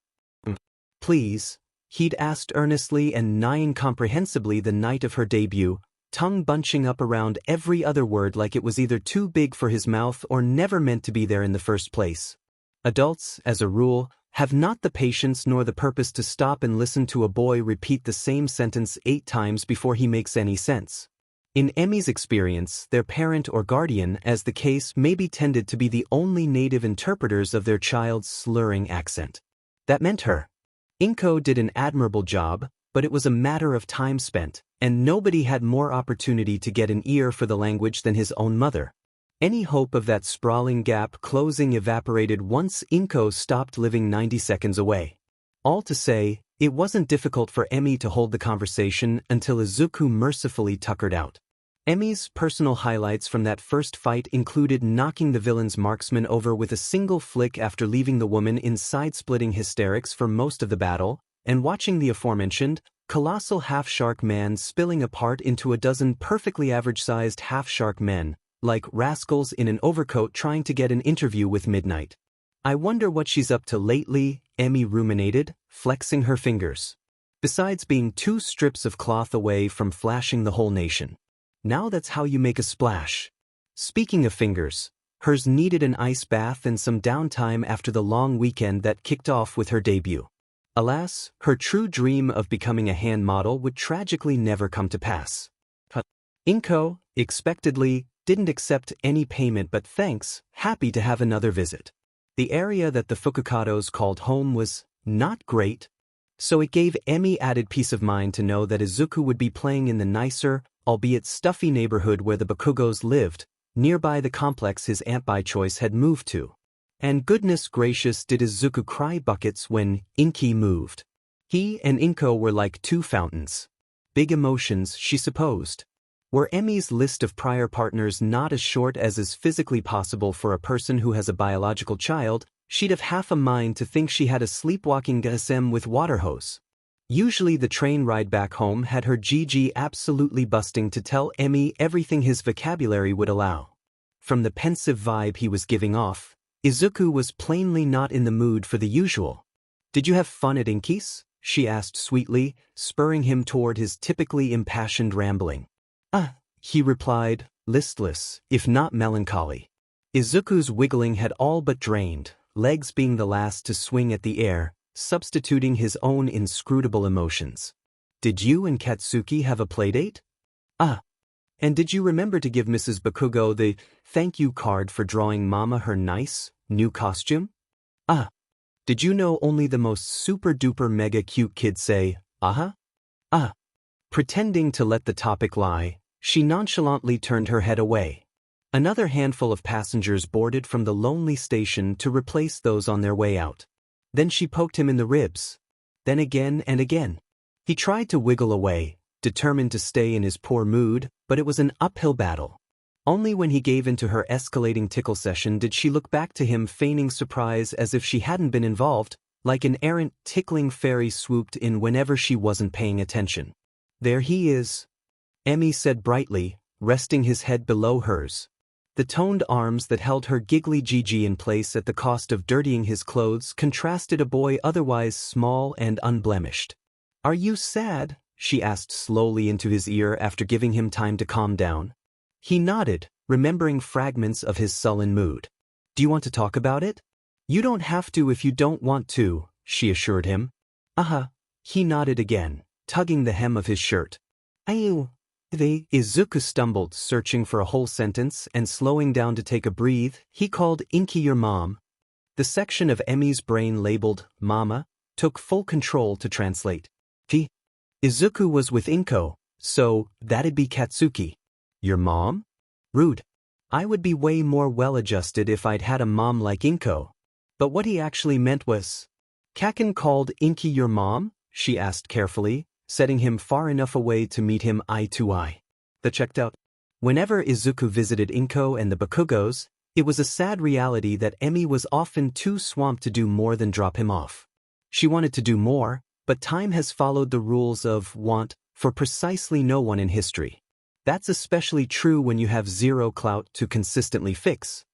Please, he'd asked earnestly and nigh incomprehensibly the night of her debut, tongue bunching up around every other word like it was either too big for his mouth or never meant to be there in the first place. Adults, as a rule, have not the patience nor the purpose to stop and listen to a boy repeat the same sentence 8 times before he makes any sense. In Emi's experience, their parent or guardian, as the case may be, tended to be the only native interpreters of their child's slurring accent. That meant her. Inko did an admirable job, but it was a matter of time spent, and nobody had more opportunity to get an ear for the language than his own mother. Any hope of that sprawling gap closing evaporated once Inko stopped living 90 seconds away. All to say, it wasn't difficult for Emi to hold the conversation until Izuku mercifully tuckered out. Emi's personal highlights from that first fight included knocking the villain's marksman over with a single flick after leaving the woman in side-splitting hysterics for most of the battle, and watching the aforementioned colossal half-shark man spilling apart into a dozen perfectly average-sized half-shark men, like rascals in an overcoat trying to get an interview with Midnight. I wonder what she's up to lately, Emi ruminated, flexing her fingers. Besides being 2 strips of cloth away from flashing the whole nation. Now that's how you make a splash. Speaking of fingers, hers needed an ice bath and some downtime after the long weekend that kicked off with her debut. Alas, her true dream of becoming a hand model would tragically never come to pass. Inko, expectedly, didn't accept any payment but thanks, happy to have another visit. The area that the Fukukados called home was not great, so it gave Emi added peace of mind to know that Izuku would be playing in the nicer, albeit stuffy neighborhood where the Bakugos lived, nearby the complex his aunt by choice had moved to. And goodness gracious did Izuku cry buckets when Inki moved. He and Inko were like 2 fountains. Big emotions, she supposed. Were Emi's list of prior partners not as short as is physically possible for a person who has a biological child, she'd have half a mind to think she had a sleepwalking GSM with water hose. Usually the train ride back home had her GG absolutely busting to tell Emi everything his vocabulary would allow. From the pensive vibe he was giving off, Izuku was plainly not in the mood for the usual. Did you have fun at Inki's? She asked sweetly, spurring him toward his typically impassioned rambling. He replied, listless, if not melancholy. Izuku's wiggling had all but drained, legs being the last to swing at the air, substituting his own inscrutable emotions. Did you and Katsuki have a playdate? And did you remember to give Mrs. Bakugo the thank you card for drawing Mama her nice, new costume? Did you know only the most super-duper mega cute kids say, uh-huh? Pretending to let the topic lie, she nonchalantly turned her head away. Another handful of passengers boarded from the lonely station to replace those on their way out. Then she poked him in the ribs. Then again and again. He tried to wiggle away, determined to stay in his poor mood, but it was an uphill battle. Only when he gave in to her escalating tickle session did she look back to him feigning surprise as if she hadn't been involved, like an errant, tickling fairy swooped in whenever she wasn't paying attention. There he is, Emmy said brightly, resting his head below hers. The toned arms that held her giggly Gigi in place at the cost of dirtying his clothes contrasted a boy otherwise small and unblemished. "Are you sad?" she asked slowly into his ear after giving him time to calm down. He nodded, remembering fragments of his sullen mood. "Do you want to talk about it?" "You don't have to if you don't want to," she assured him. "Uh-huh." He nodded again, tugging the hem of his shirt. Izuku stumbled, searching for a whole sentence and slowing down to take a breath. He called Inky your mom. The section of Emmy's brain labeled Mama took full control to translate. Izuku was with Inko, so that'd be Katsuki. Your mom? Rude. I would be way more well-adjusted if I'd had a mom like Inko. But what he actually meant was, "Kaken called Inky your mom?" she asked carefully, setting him far enough away to meet him eye to eye. That checked out. Whenever Izuku visited Inko and the Bakugos, it was a sad reality that Emmy was often too swamped to do more than drop him off. She wanted to do more, but time has followed the rules of want for precisely no one in history. That's especially true when you have zero clout to consistently fix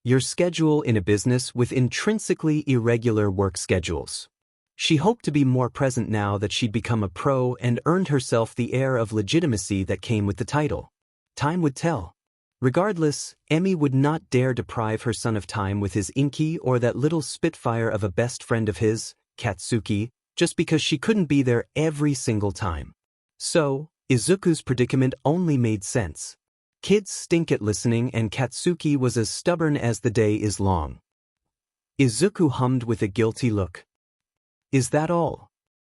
your schedule in a business with intrinsically irregular work schedules. She hoped to be more present now that she'd become a pro and earned herself the air of legitimacy that came with the title. Time would tell. Regardless, Emmy would not dare deprive her son of time with his Inky or that little spitfire of a best friend of his, Katsuki, just because she couldn't be there every single time. So, Izuku's predicament only made sense. Kids stink at listening and Katsuki was as stubborn as the day is long. Izuku hummed with a guilty look. "Is that all?"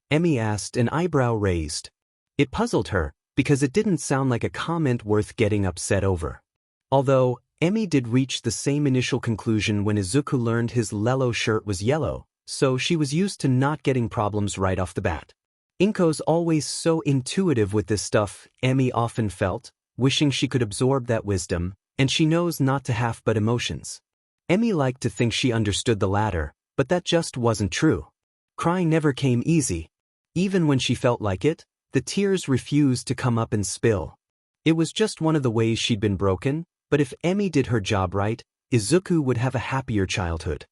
Emmy asked, an eyebrow raised. It puzzled her, because it didn't sound like a comment worth getting upset over. Although, Emmy did reach the same initial conclusion when Izuku learned his Lelo shirt was yellow, so she was used to not getting problems right off the bat. Inko's always so intuitive with this stuff, Emmy often felt, wishing she could absorb that wisdom, and she knows not to have but emotions. Emmy liked to think she understood the latter, but that just wasn't true. Crying never came easy. Even when she felt like it, the tears refused to come up and spill. It was just one of the ways she'd been broken, but if Emmy did her job right, Izuku would have a happier childhood.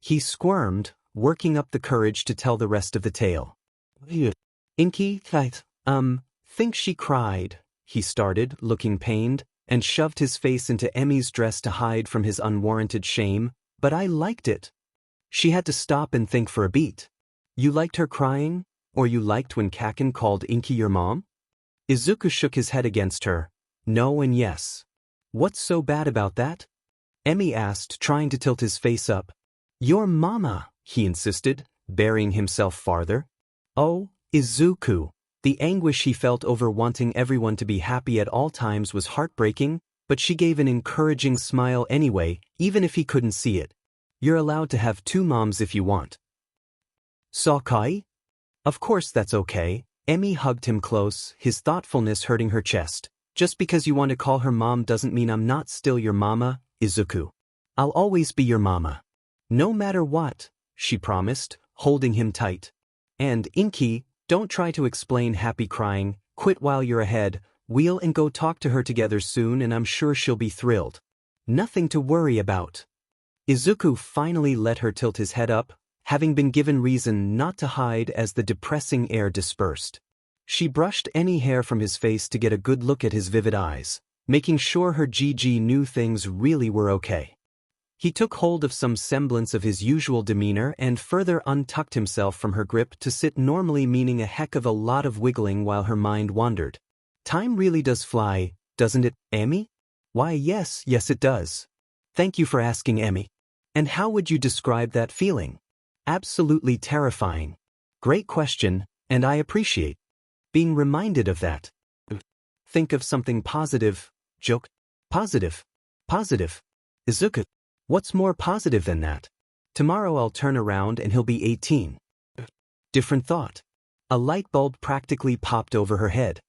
He squirmed, working up the courage to tell the rest of the tale. "Inky, think she cried," he started, looking pained, and shoved his face into Emmy's dress to hide from his unwarranted shame, "but I liked it." She had to stop and think for a beat. "You liked her crying? Or you liked when Kaken called Inky your mom?" Izuku shook his head against her. "No and yes." "What's so bad about that?" Emmy asked, trying to tilt his face up. "Your mama," he insisted, burying himself farther. Oh, Izuku. The anguish he felt over wanting everyone to be happy at all times was heartbreaking, but she gave an encouraging smile anyway, even if he couldn't see it. "You're allowed to have two moms if you want." "Sakai?" "Of course that's okay." Emmy hugged him close, his thoughtfulness hurting her chest. "Just because you want to call her mom doesn't mean I'm not still your mama, Izuku. I'll always be your mama. No matter what," she promised, holding him tight. "And, Inky, don't try to explain happy crying, quit while you're ahead, wheel and go talk to her together soon and I'm sure she'll be thrilled. Nothing to worry about." Izuku finally let her tilt his head up, having been given reason not to hide as the depressing air dispersed. She brushed any hair from his face to get a good look at his vivid eyes, making sure her GG knew things really were okay. He took hold of some semblance of his usual demeanor and further untucked himself from her grip to sit normally, meaning a heck of a lot of wiggling while her mind wandered. "Time really does fly, doesn't it, Emmy?" "Why yes it does. Thank you for asking, Emmy. And how would you describe that feeling?" Absolutely terrifying. Great question, and I appreciate being reminded of that. Think of something positive, joke. Positive. Positive. Izuku. What's more positive than that? Tomorrow I'll turn around and he'll be 18. Different thought. A light bulb practically popped over her head.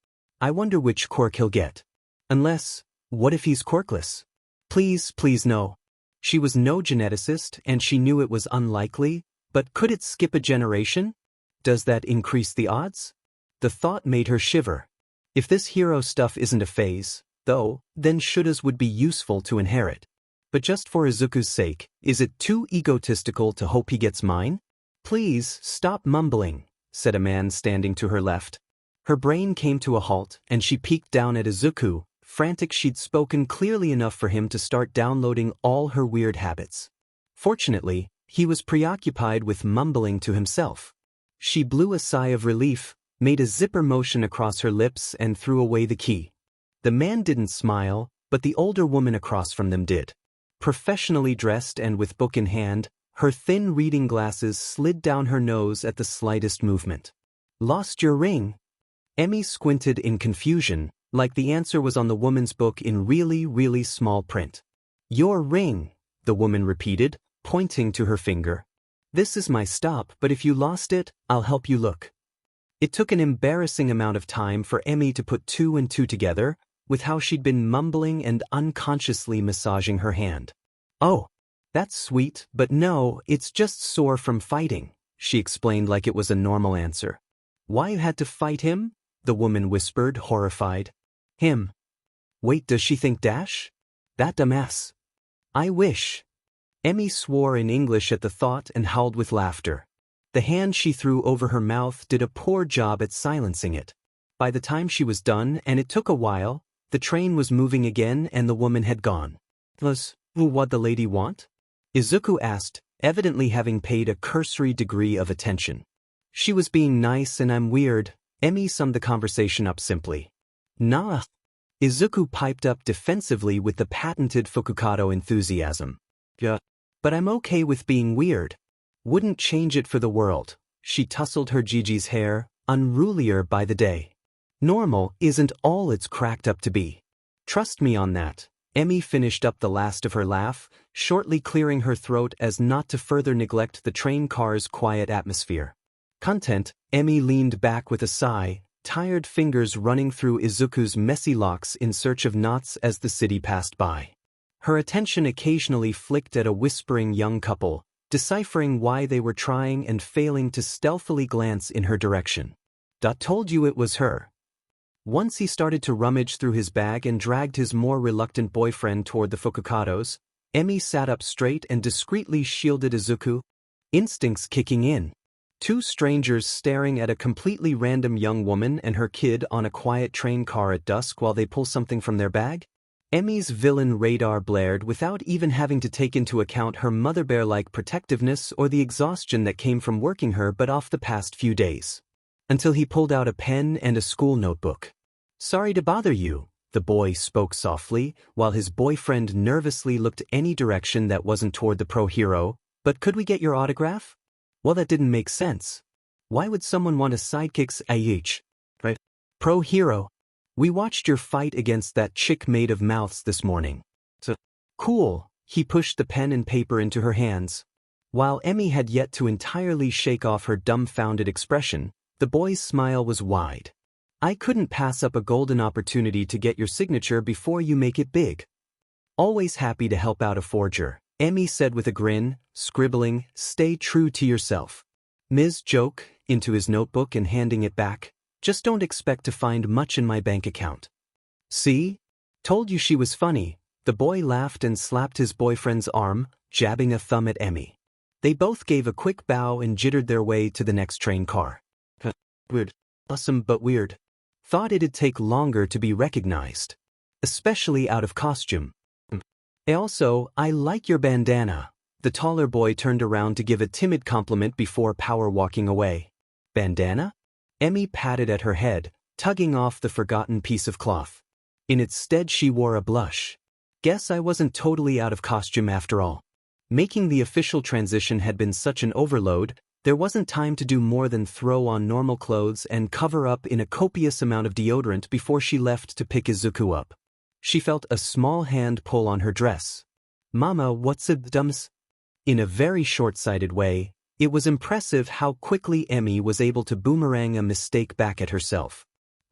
I wonder which quirk he'll get. Unless, what if he's quirkless? Please, please no. She was no geneticist and she knew it was unlikely, but could it skip a generation? Does that increase the odds? The thought made her shiver. If this hero stuff isn't a phase, though, then shouldas would be useful to inherit. But just for Izuku's sake, is it too egotistical to hope he gets mine? Please, stop mumbling, said a man standing to her left. Her brain came to a halt and she peeked down at Izuku, frantic she'd spoken clearly enough for him to start downloading all her weird habits. Fortunately, he was preoccupied with mumbling to himself. She blew a sigh of relief, made a zipper motion across her lips and threw away the key. The man didn't smile, but the older woman across from them did. Professionally dressed and with book in hand, her thin reading glasses slid down her nose at the slightest movement. Lost your ring? Emmy squinted in confusion, like the answer was on the woman's book in really, really small print. Your ring, the woman repeated, pointing to her finger. This is my stop, but if you lost it, I'll help you look. It took an embarrassing amount of time for Emmy to put two and two together, with how she'd been mumbling and unconsciously massaging her hand. Oh, that's sweet, but no, it's just sore from fighting, she explained like it was a normal answer. Why you had to fight him? The woman whispered, horrified. Him. Wait, does she think Dash? That dumbass. I wish. Emmy swore in English at the thought and howled with laughter. The hand she threw over her mouth did a poor job at silencing it. By the time she was done, and it took a while, the train was moving again and the woman had gone. What'd the lady want? Izuku asked, evidently having paid a cursory degree of attention. She was being nice and I'm weird. Emmy summed the conversation up simply. Nah. Izuku piped up defensively with the patented Fukukado enthusiasm. Yeah. But I'm okay with being weird. Wouldn't change it for the world. She tousled her Gigi's hair, unrulier by the day. Normal isn't all it's cracked up to be. Trust me on that. Emmy finished up the last of her laugh, shortly clearing her throat as not to further neglect the train car's quiet atmosphere. Content, Emmy leaned back with a sigh, tired fingers running through Izuku's messy locks in search of knots as the city passed by. Her attention occasionally flicked at a whispering young couple, deciphering why they were trying and failing to stealthily glance in her direction. Told you it was her. Once he started to rummage through his bag and dragged his more reluctant boyfriend toward the Fukukados, Emmy sat up straight and discreetly shielded Izuku, instincts kicking in. Two strangers staring at a completely random young woman and her kid on a quiet train car at dusk while they pull something from their bag? Emmy's villain radar blared without even having to take into account her mother bear-like protectiveness or the exhaustion that came from working her butt off the past few days. Until he pulled out a pen and a school notebook. Sorry to bother you, the boy spoke softly, while his boyfriend nervously looked any direction that wasn't toward the pro-hero, but could we get your autograph? Well, that didn't make sense. Why would someone want a sidekick's IH? Right? Pro-hero. We watched your fight against that chick made of mouths this morning. So, cool, he pushed the pen and paper into her hands. While Emmy had yet to entirely shake off her dumbfounded expression, the boy's smile was wide. I couldn't pass up a golden opportunity to get your signature before you make it big. Always happy to help out a forger, Emmy said with a grin, scribbling, stay true to yourself. Ms. Joke, into his notebook and handing it back, just don't expect to find much in my bank account. See? Told you she was funny. The boy laughed and slapped his boyfriend's arm, jabbing a thumb at Emmy. They both gave a quick bow and jittered their way to the next train car. Weird. Awesome but weird. Thought it'd take longer to be recognized. Especially out of costume. I like your bandana. The taller boy turned around to give a timid compliment before power walking away. Bandana? Emmy patted at her head, tugging off the forgotten piece of cloth. In its stead she wore a blush. Guess I wasn't totally out of costume after all. Making the official transition had been such an overload, there wasn't time to do more than throw on normal clothes and cover up in a copious amount of deodorant before she left to pick Izuku up. She felt a small hand pull on her dress. "Mama, what's it dums?" In a very short-sighted way, it was impressive how quickly Emi was able to boomerang a mistake back at herself.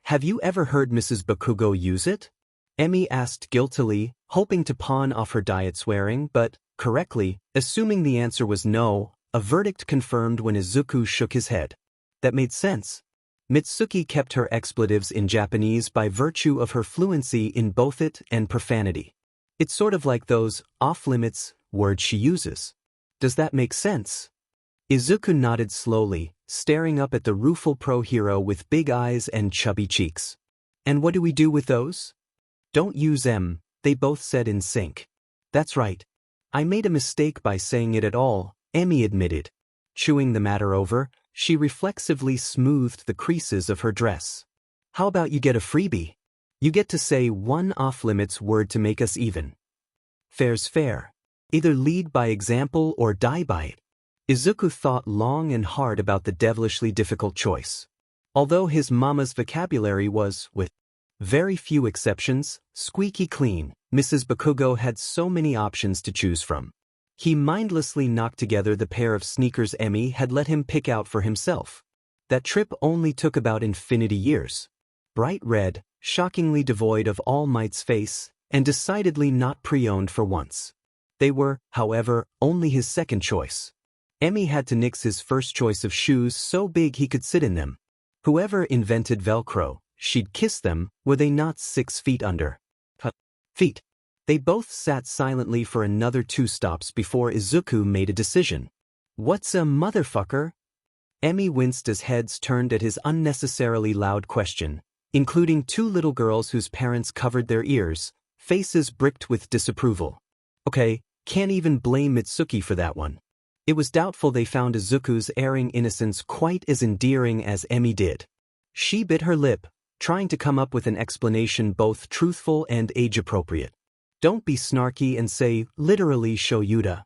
"Have you ever heard Mrs. Bakugo use it?" Emi asked guiltily, hoping to pawn off her diet swearing, but, correctly, assuming the answer was no, a verdict confirmed when Izuku shook his head. That made sense. Mitsuki kept her expletives in Japanese by virtue of her fluency in both it and profanity. It's sort of like those off-limits words she uses. Does that make sense? Izuku nodded slowly, staring up at the rueful pro-hero with big eyes and chubby cheeks. "And what do we do with those?" "Don't use them," they both said in sync. "That's right. I made a mistake by saying it at all," Emi admitted. Chewing the matter over, she reflexively smoothed the creases of her dress. "How about you get a freebie? You get to say one off-limits word to make us even. Fair's fair. Either lead by example or die by it." Izuku thought long and hard about the devilishly difficult choice. Although his mama's vocabulary was, with very few exceptions, squeaky clean, Mrs. Bakugo had so many options to choose from. He mindlessly knocked together the pair of sneakers Emi had let him pick out for himself. That trip only took about infinity years. Bright red, shockingly devoid of All Might's face, and decidedly not pre-owned for once. They were, however, only his second choice. Emi had to nix his first choice of shoes so big he could sit in them. Whoever invented Velcro, she'd kiss them, were they not 6 feet under. Feet. They both sat silently for another 2 stops before Izuku made a decision. "What's a motherfucker?" Emi winced as heads turned at his unnecessarily loud question, including 2 little girls whose parents covered their ears, faces bricked with disapproval. Okay, can't even blame Mitsuki for that one. It was doubtful they found Izuku's erring innocence quite as endearing as Emi did. She bit her lip, trying to come up with an explanation both truthful and age-appropriate. "Don't be snarky and say, literally Shouta.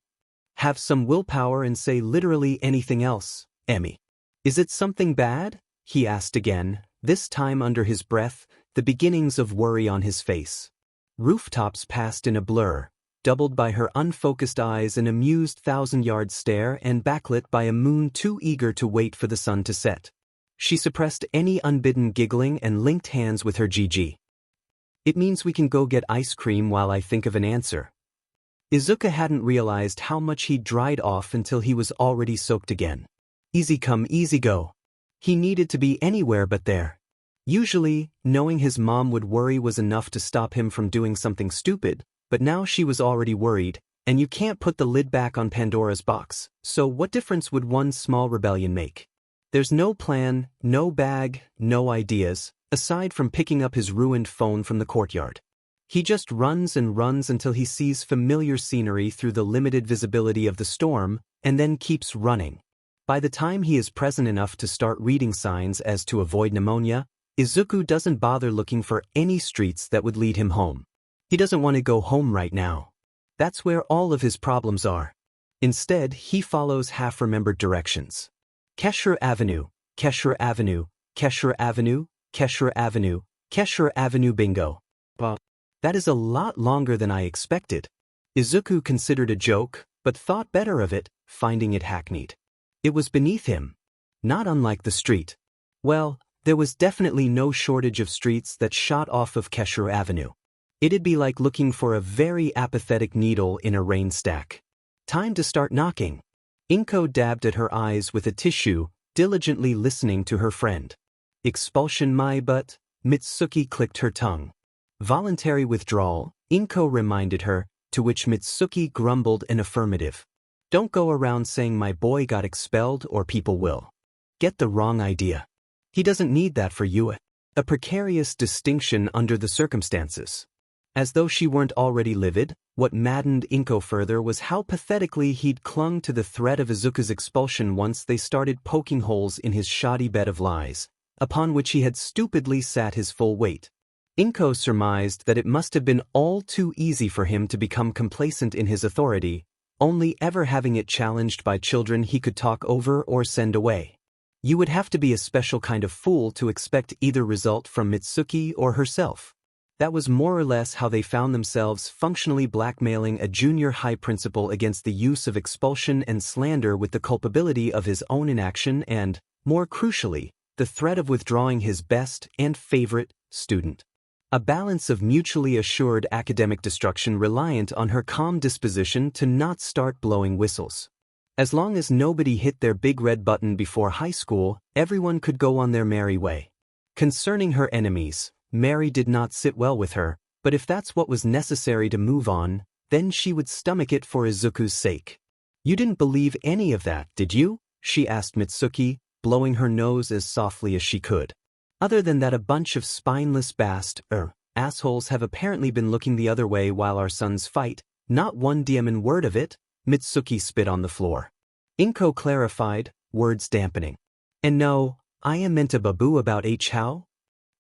Have some willpower and say literally anything else, Emi." "Is it something bad?" he asked again, this time under his breath, the beginnings of worry on his face. Rooftops passed in a blur, doubled by her unfocused eyes, an amused 1,000-yard stare, and backlit by a moon too eager to wait for the sun to set. She suppressed any unbidden giggling and linked hands with her GG. "It means we can go get ice cream while I think of an answer." Izuku hadn't realized how much he'd dried off until he was already soaked again. Easy come, easy go. He needed to be anywhere but there. Usually, knowing his mom would worry was enough to stop him from doing something stupid, but now she was already worried, and you can't put the lid back on Pandora's box, so what difference would one small rebellion make? There's no plan, no bag, no ideas, aside from picking up his ruined phone from the courtyard. He just runs and runs until he sees familiar scenery through the limited visibility of the storm, and then keeps running. By the time he is present enough to start reading signs as to avoid pneumonia, Izuku doesn't bother looking for any streets that would lead him home. He doesn't want to go home right now. That's where all of his problems are. Instead, he follows half-remembered directions. Kesher Avenue, Kesher Avenue, Kesher Avenue, Kesher Avenue, Kesher Avenue bingo. Well, that is a lot longer than I expected. Izuku considered a joke, but thought better of it, finding it hackneyed. It was beneath him. Not unlike the street. Well, there was definitely no shortage of streets that shot off of Kesher Avenue. It'd be like looking for a very apathetic needle in a rain stack. Time to start knocking. Inko dabbed at her eyes with a tissue, diligently listening to her friend. Expulsion my butt, Mitsuki clicked her tongue. Voluntary withdrawal, Inko reminded her, to which Mitsuki grumbled an affirmative. Don't go around saying my boy got expelled or people will get the wrong idea. He doesn't need that for you. A precarious distinction under the circumstances. As though she weren't already livid, what maddened Inko further was how pathetically he'd clung to the threat of Izuku's expulsion once they started poking holes in his shoddy bed of lies, upon which he had stupidly sat his full weight. Inko surmised that it must have been all too easy for him to become complacent in his authority, only ever having it challenged by children he could talk over or send away. You would have to be a special kind of fool to expect either result from Mitsuki or herself. That was more or less how they found themselves functionally blackmailing a junior high principal against the use of expulsion and slander with the culpability of his own inaction and, more crucially, the threat of withdrawing his best and favorite student. A balance of mutually assured academic destruction reliant on her calm disposition to not start blowing whistles. As long as nobody hit their big red button before high school, everyone could go on their merry way. Concerning her enemies, Mary did not sit well with her, but if that's what was necessary to move on, then she would stomach it for Izuku's sake. You didn't believe any of that, did you? She asked Mitsuki, blowing her nose as softly as she could. Other than that, a bunch of spineless assholes have apparently been looking the other way while our sons fight, not one DMN word of it. Mitsuki spit on the floor. Inko clarified, words dampening. And no, I am meant a babu about how?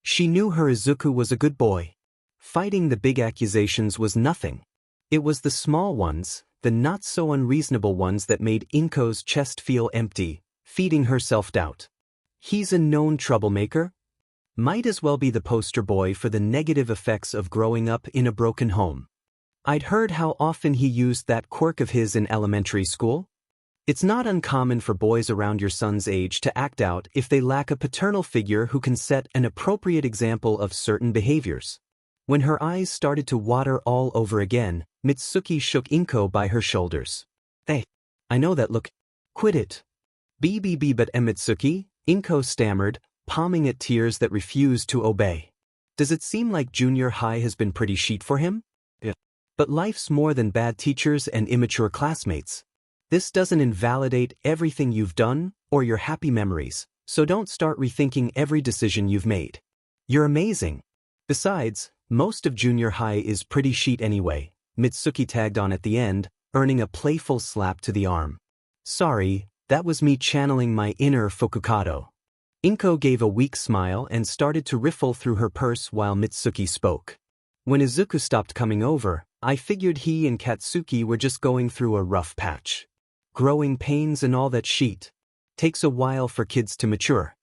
She knew her Izuku was a good boy. Fighting the big accusations was nothing. It was the small ones, the not so unreasonable ones that made Inko's chest feel empty, feeding her self-doubt. He's a known troublemaker. Might as well be the poster boy for the negative effects of growing up in a broken home. I'd heard how often he used that quirk of his in elementary school. It's not uncommon for boys around your son's age to act out if they lack a paternal figure who can set an appropriate example of certain behaviors. When her eyes started to water all over again, Mitsuki shook Inko by her shoulders. Hey, I know that look. Quit it. But Mitsuki, Inko stammered, palming at tears that refused to obey. Does it seem like junior high has been pretty shit for him? Yeah. But life's more than bad teachers and immature classmates. This doesn't invalidate everything you've done or your happy memories, so don't start rethinking every decision you've made. You're amazing. Besides, most of junior high is pretty shit anyway, Mitsuki tagged on at the end, earning a playful slap to the arm. Sorry, that was me channeling my inner Fukukado. Inko gave a weak smile and started to riffle through her purse while Mitsuki spoke. When Izuku stopped coming over, I figured he and Katsuki were just going through a rough patch. Growing pains and all that shit. Takes a while for kids to mature.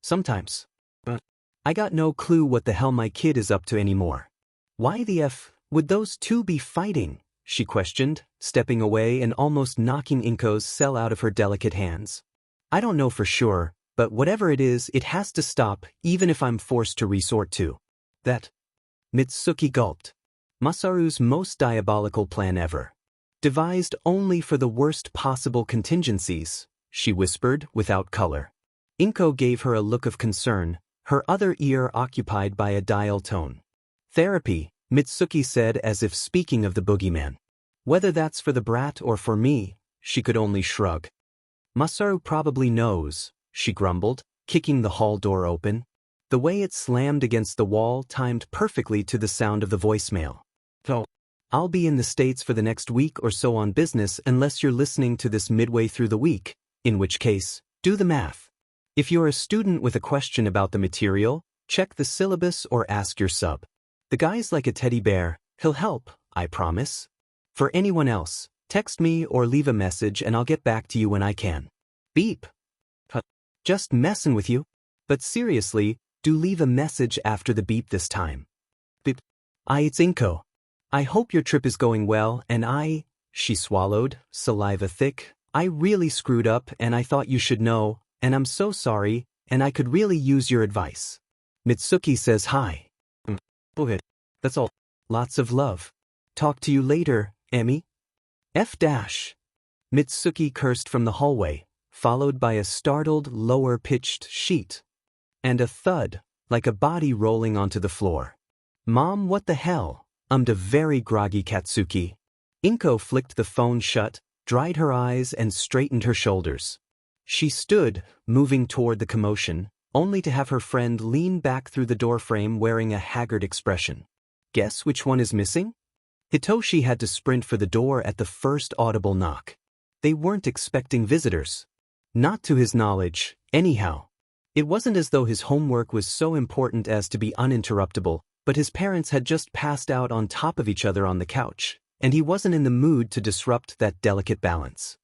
Sometimes. But I got no clue what the hell my kid is up to anymore. Why the F would those two be fighting? She questioned, stepping away and almost knocking Inko's cell out of her delicate hands. I don't know for sure, but whatever it is, it has to stop, even if I'm forced to resort to that. Mitsuki gulped. Masaru's most diabolical plan ever. Devised only for the worst possible contingencies, she whispered without color. Inko gave her a look of concern, her other ear occupied by a dial tone. Therapy, Mitsuki said as if speaking of the boogeyman. Whether that's for the brat or for me, she could only shrug. Masaru probably knows, she grumbled, kicking the hall door open. The way it slammed against the wall timed perfectly to the sound of the voicemail. So, I'll be in the States for the next week or so on business unless you're listening to this midway through the week, in which case, do the math. If you're a student with a question about the material, check the syllabus or ask your sub. The guy's like a teddy bear, he'll help, I promise. For anyone else, text me or leave a message and I'll get back to you when I can. Beep. Just messing with you. But seriously, do leave a message after the beep this time. Beep. It's Inko. I hope your trip is going well and she swallowed, saliva thick. I really screwed up and I thought you should know, and I'm so sorry, and I could really use your advice. Mitsuki says hi. Okay, that's all. Lots of love. Talk to you later, Emmy. F-. Mitsuki cursed from the hallway, followed by a startled, lower-pitched sheet. And a thud, like a body rolling onto the floor. Mom, what the hell? A very groggy Katsuki. Inko flicked the phone shut, dried her eyes and straightened her shoulders. She stood, moving toward the commotion, only to have her friend lean back through the doorframe wearing a haggard expression. Guess which one is missing? Hitoshi had to sprint for the door at the first audible knock. They weren't expecting visitors. Not to his knowledge, anyhow. It wasn't as though his homework was so important as to be uninterruptible, but his parents had just passed out on top of each other on the couch, and he wasn't in the mood to disrupt that delicate balance.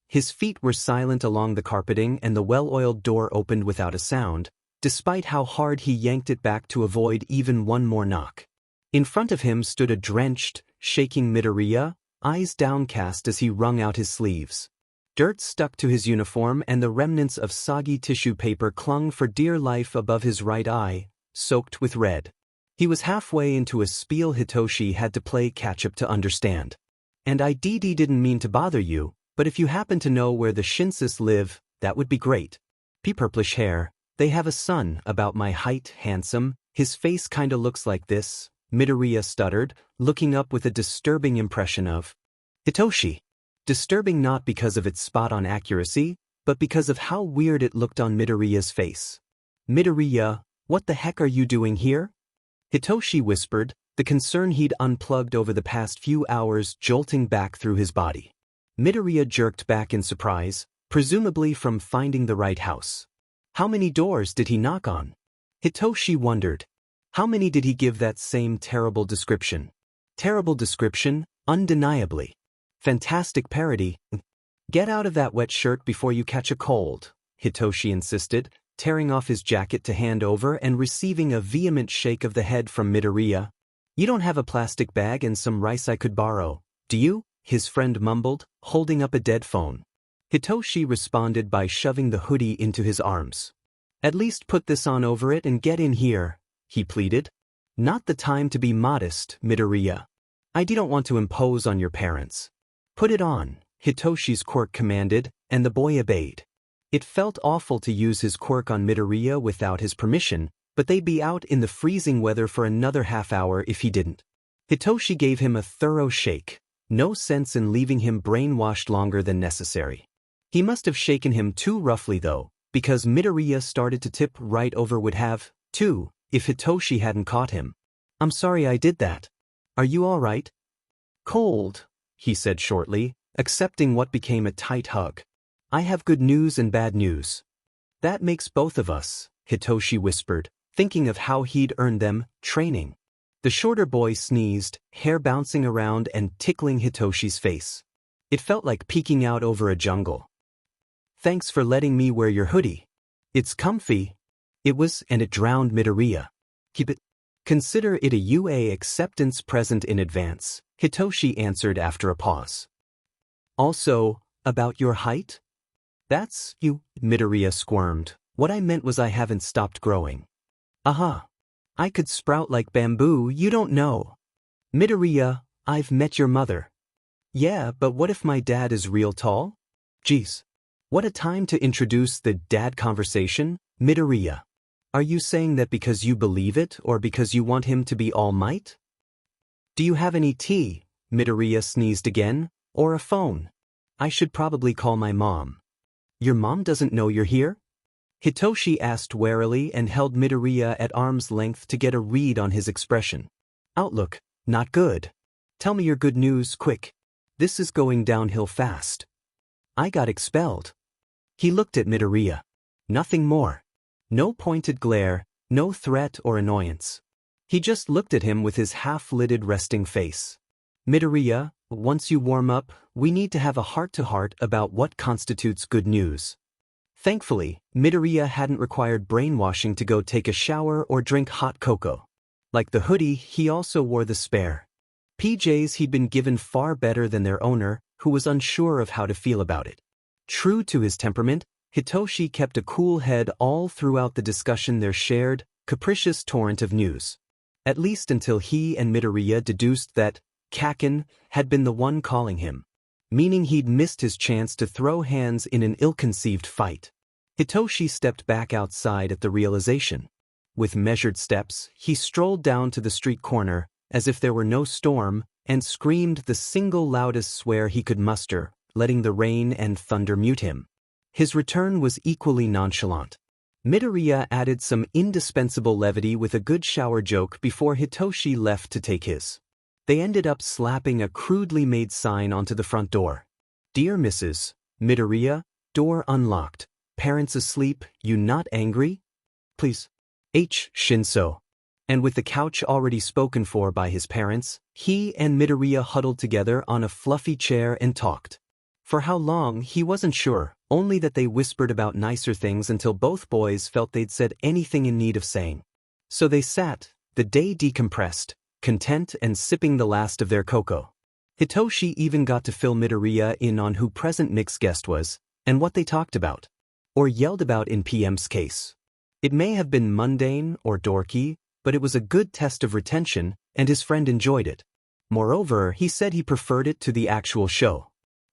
His feet were silent along the carpeting and the well-oiled door opened without a sound, despite how hard he yanked it back to avoid even one more knock. In front of him stood a drenched, shaking Midoriya, eyes downcast as he wrung out his sleeves. Dirt stuck to his uniform and the remnants of soggy tissue paper clung for dear life above his right eye, soaked with red. He was halfway into a spiel Hitoshi had to play catch-up to understand. And I didn't mean to bother you, but if you happen to know where the Shinsis live, that would be great. Purplish hair, they have a son about my height, handsome, his face kinda looks like this, Midoriya stuttered, looking up with a disturbing impression of Hitoshi. Disturbing not because of its spot-on accuracy, but because of how weird it looked on Midoriya's face. Midoriya, what the heck are you doing here? Hitoshi whispered, the concern he'd unplugged over the past few hours jolting back through his body. Midoriya jerked back in surprise, presumably from finding the right house. How many doors did he knock on? Hitoshi wondered. How many did he give that same terrible description? Terrible description, undeniably. Fantastic parody. Get out of that wet shirt before you catch a cold, Hitoshi insisted, tearing off his jacket to hand over and receiving a vehement shake of the head from Midoriya. You don't have a plastic bag and some rice I could borrow, do you? His friend mumbled, holding up a dead phone. Hitoshi responded by shoving the hoodie into his arms. At least put this on over it and get in here, he pleaded. Not the time to be modest, Midoriya. I don't want to impose on your parents. Put it on, Hitoshi's quirk commanded, and the boy obeyed. It felt awful to use his quirk on Midoriya without his permission, but they'd be out in the freezing weather for another half hour if he didn't. Hitoshi gave him a thorough shake. No sense in leaving him brainwashed longer than necessary. He must have shaken him too roughly though, because Midoriya started to tip right over would have, too, if Hitoshi hadn't caught him. I'm sorry I did that. Are you all right? Cold, he said shortly, accepting what became a tight hug. I have good news and bad news. That makes both of us, Hitoshi whispered, thinking of how he'd earned them, training. The shorter boy sneezed, hair bouncing around and tickling Hitoshi's face. It felt like peeking out over a jungle. Thanks for letting me wear your hoodie. It's comfy. It was, and it drowned Midoriya. Keep it. Consider it a UA acceptance present in advance, Hitoshi answered after a pause. Also, about your height? That's you, Midoriya squirmed. What I meant was I haven't stopped growing. Aha. I could sprout like bamboo, you don't know. Midoriya, I've met your mother. Yeah, but what if my dad is real tall? Geez. What a time to introduce the dad conversation, Midoriya. Are you saying that because you believe it or because you want him to be all might? Do you have any tea? Midoriya sneezed again. Or a phone? I should probably call my mom. Your mom doesn't know you're here? Hitoshi asked warily and held Midoriya at arm's length to get a read on his expression. Outlook, not good. Tell me your good news, quick. This is going downhill fast. I got expelled. He looked at Midoriya. Nothing more. No pointed glare, no threat or annoyance. He just looked at him with his half-lidded resting face. Midoriya, once you warm up, we need to have a heart-to-heart about what constitutes good news. Thankfully, Midoriya hadn't required brainwashing to go take a shower or drink hot cocoa. Like the hoodie, he also wore the spare PJs he'd been given far better than their owner, who was unsure of how to feel about it. True to his temperament, Hitoshi kept a cool head all throughout the discussion their shared, capricious torrent of news. At least until he and Midoriya deduced that Kaken had been the one calling him, meaning he'd missed his chance to throw hands in an ill-conceived fight. Hitoshi stepped back outside at the realization. With measured steps, he strolled down to the street corner, as if there were no storm, and screamed the single loudest swear he could muster, letting the rain and thunder mute him. His return was equally nonchalant. Midoriya added some indispensable levity with a good shower joke before Hitoshi left to take his. They ended up slapping a crudely made sign onto the front door. Dear Mrs. Midoriya, door unlocked. Parents asleep, you not angry? Please. H. Shinso. And with the couch already spoken for by his parents, he and Midoriya huddled together on a fluffy chair and talked. For how long, he wasn't sure, only that they whispered about nicer things until both boys felt they'd said anything in need of saying. So they sat, the day decompressed, content and sipping the last of their cocoa. Hitoshi even got to fill Midoriya in on who present Nick's guest was, and what they talked about. Or yelled about in PM's case. It may have been mundane or dorky, but it was a good test of retention, and his friend enjoyed it. Moreover, he said he preferred it to the actual show.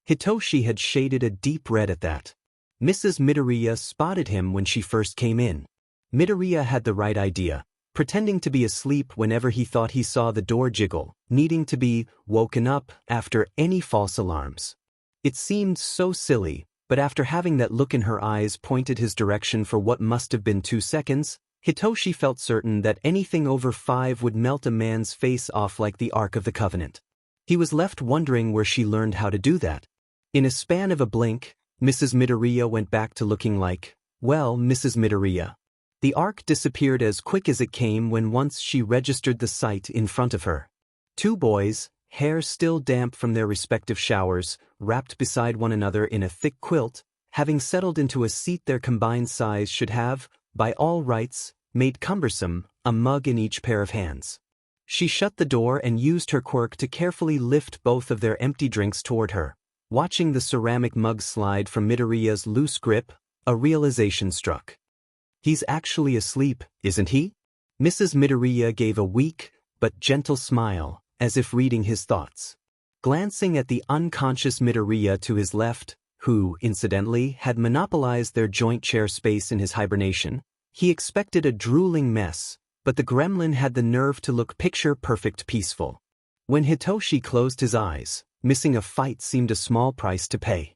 Hitoshi had shaded a deep red at that. Mrs. Midoriya spotted him when she first came in. Midoriya had the right idea, pretending to be asleep whenever he thought he saw the door jiggle, needing to be woken up after any false alarms. It seemed so silly, but after having that look in her eyes pointed his direction for what must have been 2 seconds, Hitoshi felt certain that anything over 5 would melt a man's face off like the Ark of the Covenant. He was left wondering where she learned how to do that. In a span of a blink, Mrs. Midoriya went back to looking like, well, Mrs. Midoriya. The arc disappeared as quick as it came when once she registered the sight in front of her. 2 boys, hair still damp from their respective showers, wrapped beside one another in a thick quilt, having settled into a seat their combined size should have, by all rights, made cumbersome, a mug in each pair of hands. She shut the door and used her quirk to carefully lift both of their empty drinks toward her. Watching the ceramic mug slide from Midoriya's loose grip, a realization struck. He's actually asleep, isn't he? Mrs. Midoriya gave a weak, but gentle smile, as if reading his thoughts. Glancing at the unconscious Midoriya to his left, who, incidentally, had monopolized their joint chair space in his hibernation, he expected a drooling mess, but the gremlin had the nerve to look picture-perfect peaceful. When Hitoshi closed his eyes, missing a fight seemed a small price to pay.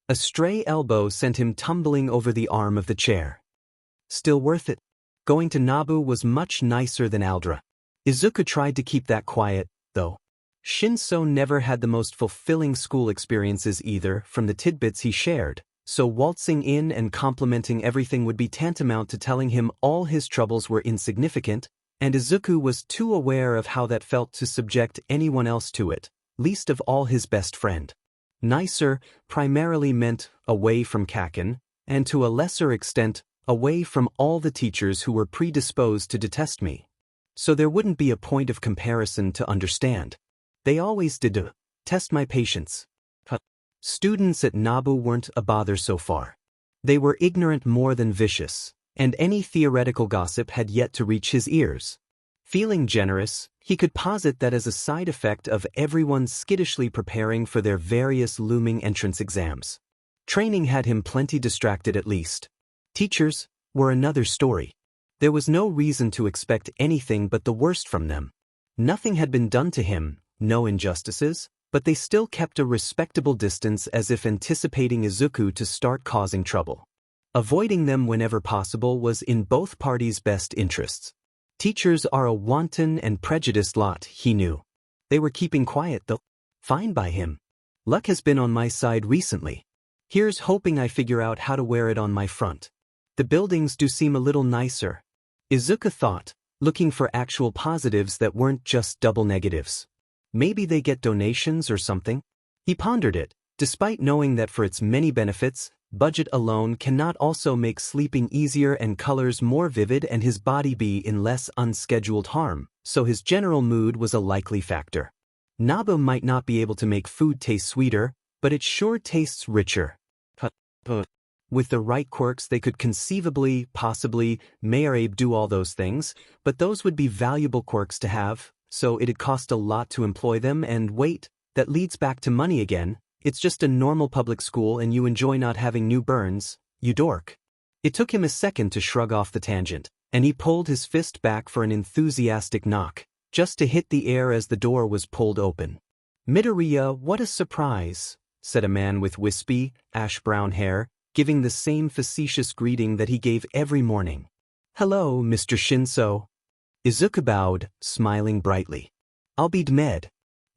A stray elbow sent him tumbling over the arm of the chair. Still worth it. Going to Nabu was much nicer than Aldra. Izuku tried to keep that quiet, though. Shinso never had the most fulfilling school experiences either from the tidbits he shared, so waltzing in and complimenting everything would be tantamount to telling him all his troubles were insignificant, and Izuku was too aware of how that felt to subject anyone else to it, least of all his best friend. Nicer primarily meant away from Kaken, and to a lesser extent, away from all the teachers who were predisposed to detest me. So there wouldn't be a point of comparison to understand. They always did test my patience. Students at Nabu weren't a bother so far. They were ignorant more than vicious, and any theoretical gossip had yet to reach his ears. Feeling generous, he could posit that as a side effect of everyone skittishly preparing for their various looming entrance exams. Training had him plenty distracted at least. Teachers were another story. There was no reason to expect anything but the worst from them. Nothing had been done to him, no injustices, but they still kept a respectable distance as if anticipating Izuku to start causing trouble. Avoiding them whenever possible was in both parties' best interests. Teachers are a wanton and prejudiced lot, he knew. They were keeping quiet though. Fine by him. Luck has been on my side recently. Here's hoping I figure out how to wear it on my front. The buildings do seem a little nicer. Izuku thought, looking for actual positives that weren't just double negatives. Maybe they get donations or something? He pondered it, despite knowing that for its many benefits, budget alone cannot also make sleeping easier and colors more vivid and his body be in less unscheduled harm, so his general mood was a likely factor. Nabu might not be able to make food taste sweeter, but it sure tastes richer. With the right quirks they could conceivably, possibly, Abe do all those things, but those would be valuable quirks to have, so it'd cost a lot to employ them and wait, that leads back to money again. It's just a normal public school and you enjoy not having new burns, you dork. It took him a second to shrug off the tangent, and he pulled his fist back for an enthusiastic knock, just to hit the air as the door was pulled open. Midoriya, what a surprise, said a man with wispy, ash-brown hair, giving the same facetious greeting that he gave every morning. Hello, Mr. Shinso. Izuku bowed, smiling brightly. I'll be Dmed.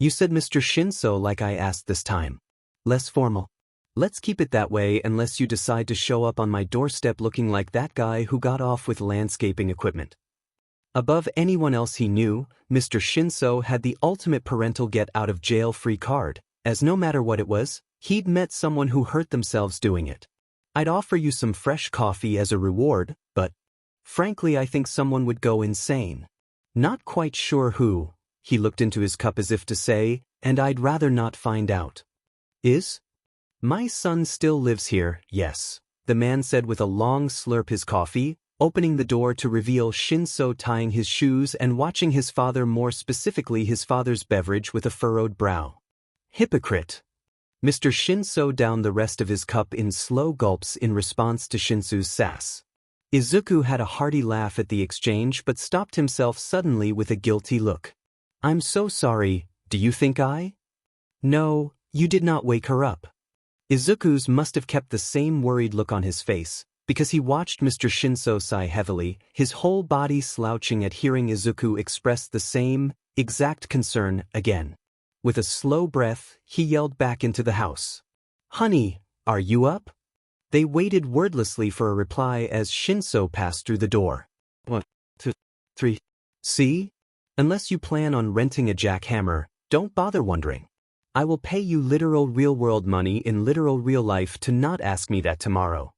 You said Mr. Shinso like I asked this time. Less formal. Let's keep it that way unless you decide to show up on my doorstep looking like that guy who got off with landscaping equipment. Above anyone else he knew, Mr. Shinso had the ultimate parental get-out-of-jail-free card, as no matter what it was, he'd met someone who hurt themselves doing it. I'd offer you some fresh coffee as a reward, but frankly I think someone would go insane. Not quite sure who. He looked into his cup as if to say, and I'd rather not find out. Is? My son still lives here, yes, the man said with a long slurp his coffee, opening the door to reveal Shinso tying his shoes and watching his father, more specifically his father's beverage, with a furrowed brow. Hypocrite. Mr. Shinso downed the rest of his cup in slow gulps in response to Shinsu's sass. Izuku had a hearty laugh at the exchange but stopped himself suddenly with a guilty look. I'm so sorry, do you think I? No, you did not wake her up. Izuku's must have kept the same worried look on his face, because he watched Mr. Shinso sigh heavily, his whole body slouching at hearing Izuku express the same, exact concern again. With a slow breath, he yelled back into the house. Honey, are you up? They waited wordlessly for a reply as Shinso passed through the door. 1, 2, 3. See? Unless you plan on renting a jackhammer, don't bother wondering. I will pay you literal real-world money in literal real life to not ask me that tomorrow.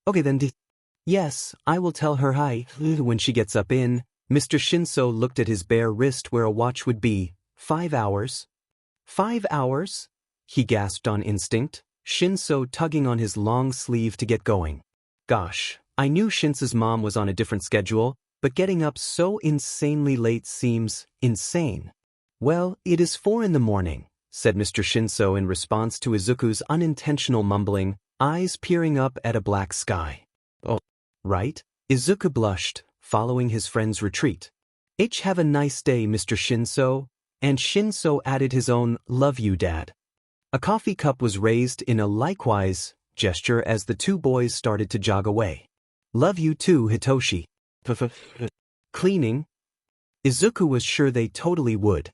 Okay then. Yes, I will tell her hi when she gets up in. Mr. Shinso looked at his bare wrist where a watch would be. 5 hours? 5 hours? He gasped on instinct, Shinso tugging on his long sleeve to get going. Gosh, I knew Shinso's mom was on a different schedule, but getting up so insanely late seems insane. Well, it is 4 in the morning, said Mr. Shinso in response to Izuku's unintentional mumbling, eyes peering up at a black sky. Oh, right? Izuku blushed, following his friend's retreat. Have a nice day, Mr. Shinso. And Shinso added his own, love you, Dad. A coffee cup was raised in a likewise gesture as the two boys started to jog away. Love you too, Hitoshi. Cleaning? Izuku was sure they totally would.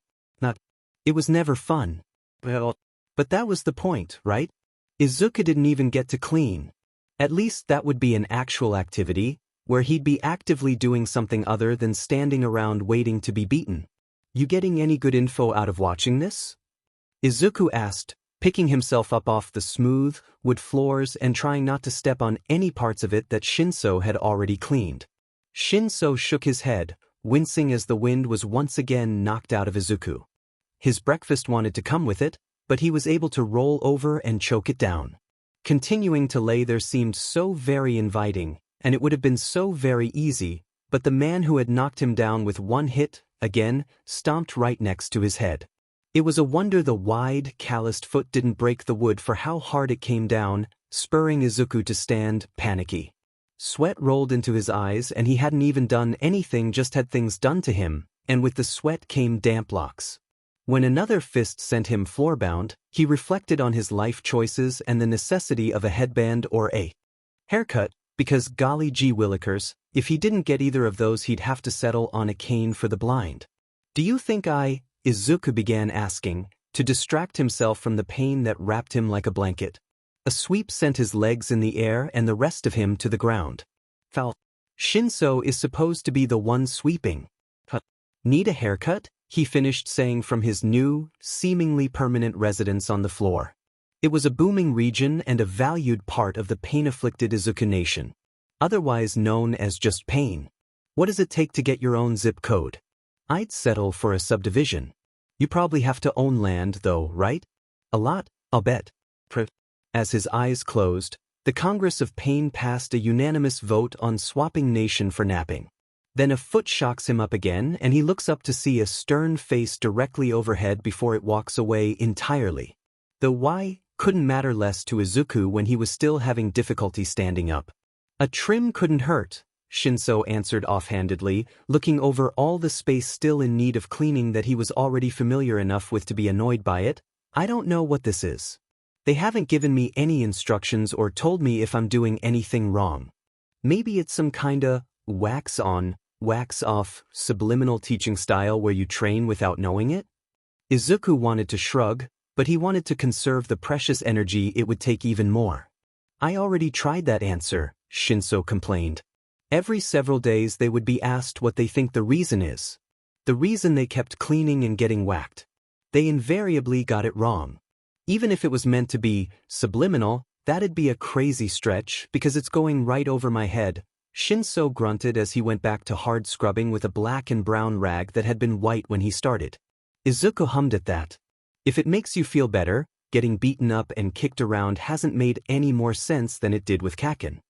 It was never fun. Well, but that was the point, right? Izuku didn't even get to clean. At least that would be an actual activity, where he'd be actively doing something other than standing around waiting to be beaten. You getting any good info out of watching this? Izuku asked, picking himself up off the smooth, wood floors and trying not to step on any parts of it that Shinso had already cleaned. Shinso shook his head, wincing as the wind was once again knocked out of Izuku. His breakfast wanted to come with it, but he was able to roll over and choke it down. Continuing to lay there seemed so very inviting, and it would have been so very easy, but the man who had knocked him down with one hit, again, stomped right next to his head. It was a wonder the wide, calloused foot didn't break the wood for how hard it came down, spurring Izuku to stand, panicky. Sweat rolled into his eyes and he hadn't even done anything, just had things done to him, and with the sweat came damp locks. When another fist sent him floorbound, he reflected on his life choices and the necessity of a headband or a haircut, because golly gee willikers, if he didn't get either of those he'd have to settle on a cane for the blind. Do you think Izuku began asking, to distract himself from the pain that wrapped him like a blanket. A sweep sent his legs in the air and the rest of him to the ground. Foul. Shinso is supposed to be the one sweeping. Need a haircut? He finished saying from his new, seemingly permanent residence on the floor. It was a booming region and a valued part of the pain-afflicted Izuku Nation. Otherwise known as just pain. What does it take to get your own zip code? I'd settle for a subdivision. You probably have to own land though, right? A lot, I'll bet. As his eyes closed, the Congress of Pain passed a unanimous vote on swapping nation for napping. Then a foot shocks him up again and he looks up to see a stern face directly overhead before it walks away entirely. The why couldn't matter less to Izuku when he was still having difficulty standing up. A trim couldn't hurt, Shinso answered offhandedly, looking over all the space still in need of cleaning that he was already familiar enough with to be annoyed by it. I don't know what this is. They haven't given me any instructions or told me if I'm doing anything wrong. Maybe it's some kinda wax on, wax off, subliminal teaching style where you train without knowing it? Izuku wanted to shrug, but he wanted to conserve the precious energy it would take even more. I already tried that answer, Shinso complained. Every several days they would be asked what they think the reason is. The reason they kept cleaning and getting whacked. They invariably got it wrong. Even if it was meant to be subliminal, that'd be a crazy stretch because it's going right over my head. Shinso grunted as he went back to hard scrubbing with a black and brown rag that had been white when he started. Izuku hummed at that. If it makes you feel better, getting beaten up and kicked around hasn't made any more sense than it did with Kaken.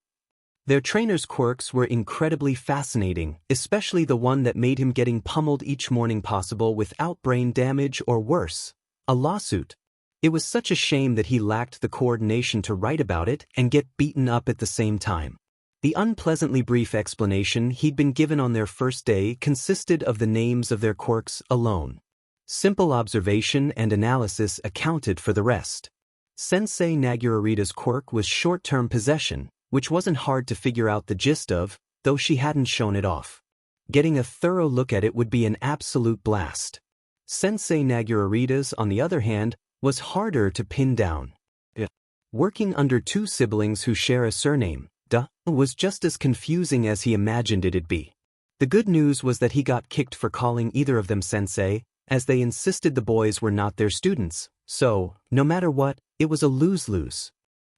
Their trainer's quirks were incredibly fascinating, especially the one that made him getting pummeled each morning possible without brain damage or worse, a lawsuit. It was such a shame that he lacked the coordination to write about it and get beaten up at the same time. The unpleasantly brief explanation he'd been given on their first day consisted of the names of their quirks alone. Simple observation and analysis accounted for the rest. Sensei Nagurarita's quirk was short-term possession, which wasn't hard to figure out the gist of, though she hadn't shown it off. Getting a thorough look at it would be an absolute blast. Sensei Nagurarita's, on the other hand, was harder to pin down. Working under two siblings who share a surname, was just as confusing as he imagined it'd be. The good news was that he got kicked for calling either of them sensei, as they insisted the boys were not their students, so, no matter what, it was a lose-lose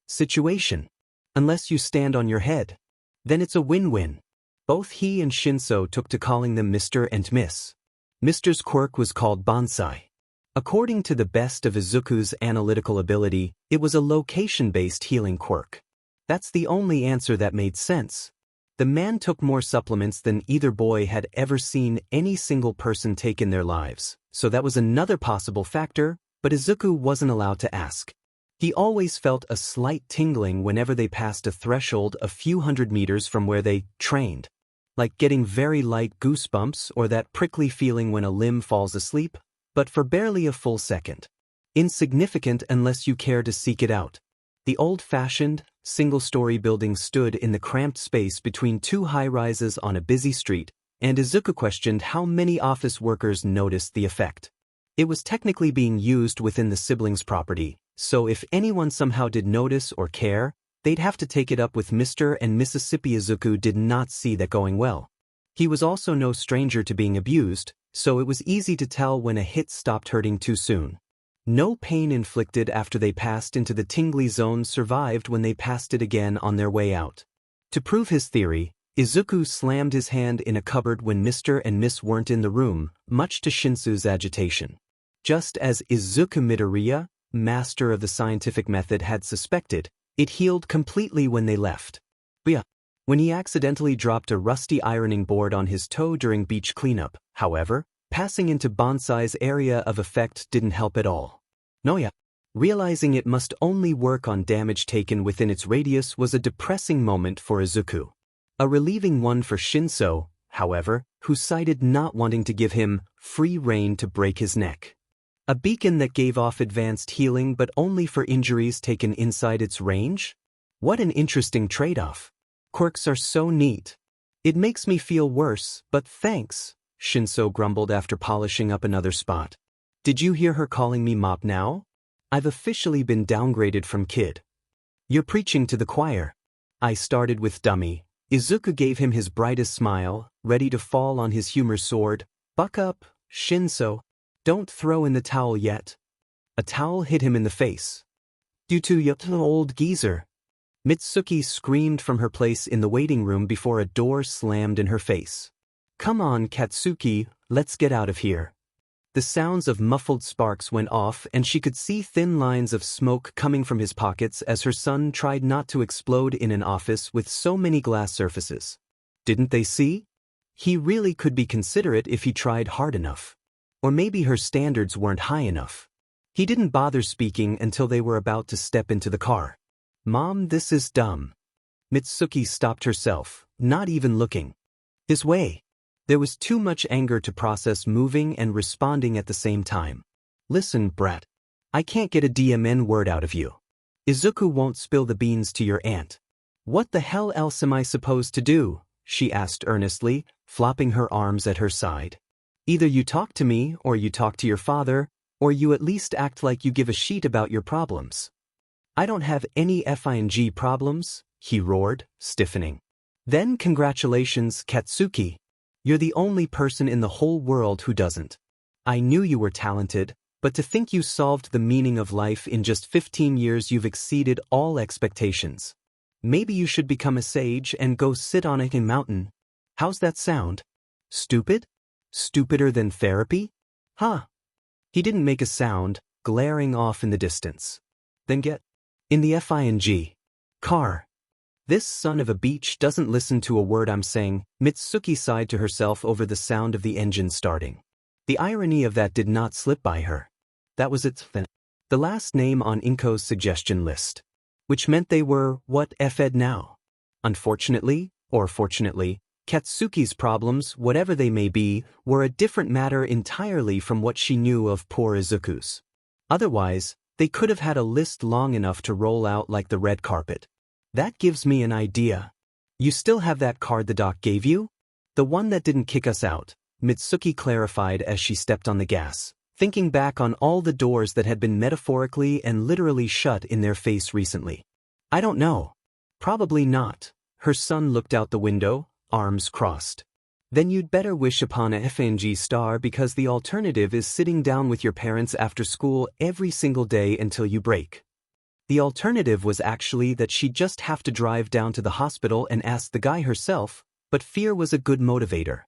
situation. Unless you stand on your head. Then it's a win-win. Both he and Shinso took to calling them Mr. and Miss. Mr.'s quirk was called Bonsai. According to the best of Izuku's analytical ability, it was a location-based healing quirk. That's the only answer that made sense. The man took more supplements than either boy had ever seen any single person take in their lives, so that was another possible factor, but Izuku wasn't allowed to ask. He always felt a slight tingling whenever they passed a threshold a few hundred meters from where they trained. Like getting very light goosebumps or that prickly feeling when a limb falls asleep, but for barely a full second. Insignificant unless you care to seek it out. The old-fashioned, single-story building stood in the cramped space between two high-rises on a busy street, and Izuku questioned how many office workers noticed the effect. It was technically being used within the siblings' property, so if anyone somehow did notice or care, they'd have to take it up with Mr. and Mississippi. Izuku did not see that going well. He was also no stranger to being abused, so it was easy to tell when a hit stopped hurting too soon. No pain inflicted after they passed into the tingly zone survived when they passed it again on their way out. To prove his theory, Izuku slammed his hand in a cupboard when Mr. and Miss weren't in the room, much to Shinsu's agitation. Just as Izuku Midoriya, master of the scientific method, had suspected, it healed completely when they left. When he accidentally dropped a rusty ironing board on his toe during beach cleanup, however, passing into Bonsai's area of effect didn't help at all. Realizing it must only work on damage taken within its radius was a depressing moment for Izuku. A relieving one for Shinso, however, who cited not wanting to give him free rein to break his neck. A beacon that gave off advanced healing but only for injuries taken inside its range? What an interesting trade-off. Quirks are so neat. It makes me feel worse, but thanks, Shinso grumbled after polishing up another spot. Did you hear her calling me Mop now? I've officially been downgraded from kid. You're preaching to the choir. I started with dummy. Izuku gave him his brightest smile, ready to fall on his humor sword. Buck up, Shinso. Don't throw in the towel yet. A towel hit him in the face. You two old geezer. Mitsuki screamed from her place in the waiting room before a door slammed in her face. Come on, Katsuki, let's get out of here. The sounds of muffled sparks went off and she could see thin lines of smoke coming from his pockets as her son tried not to explode in an office with so many glass surfaces. Didn't they see? He really could be considerate if he tried hard enough. Or maybe her standards weren't high enough. He didn't bother speaking until they were about to step into the car. Mom, this is dumb. Mitsuki stopped herself, not even looking his way. There was too much anger to process moving and responding at the same time. Listen, brat. I can't get a DMN word out of you. Izuku won't spill the beans to your aunt. What the hell else am I supposed to do? She asked earnestly, flopping her arms at her side. Either you talk to me or you talk to your father, or you at least act like you give a shit about your problems. I don't have any FING problems, he roared, stiffening. Then congratulations, Katsuki. You're the only person in the whole world who doesn't. I knew you were talented, but to think you solved the meaning of life in just 15 years, you've exceeded all expectations. Maybe you should become a sage and go sit on a mountain. How's that sound? Stupid? Stupider than therapy? Huh. He didn't make a sound, glaring off in the distance. Then get in the FING car. This son of a bitch doesn't listen to a word I'm saying. Mitsuki sighed to herself over the sound of the engine starting. The irony of that did not slip by her. That was its the last name on Inko's suggestion list. Which meant they were, what F'd now? Unfortunately, or fortunately, Katsuki's problems, whatever they may be, were a different matter entirely from what she knew of poor Izuku's. Otherwise, they could have had a list long enough to roll out like the red carpet. That gives me an idea. You still have that card the doc gave you? The one that didn't kick us out, Mitsuki clarified as she stepped on the gas, thinking back on all the doors that had been metaphorically and literally shut in their face recently. I don't know. Probably not. Her son looked out the window, arms crossed. Then you'd better wish upon a FNG star, because the alternative is sitting down with your parents after school every single day until you break. The alternative was actually that she'd just have to drive down to the hospital and ask the guy herself, but fear was a good motivator.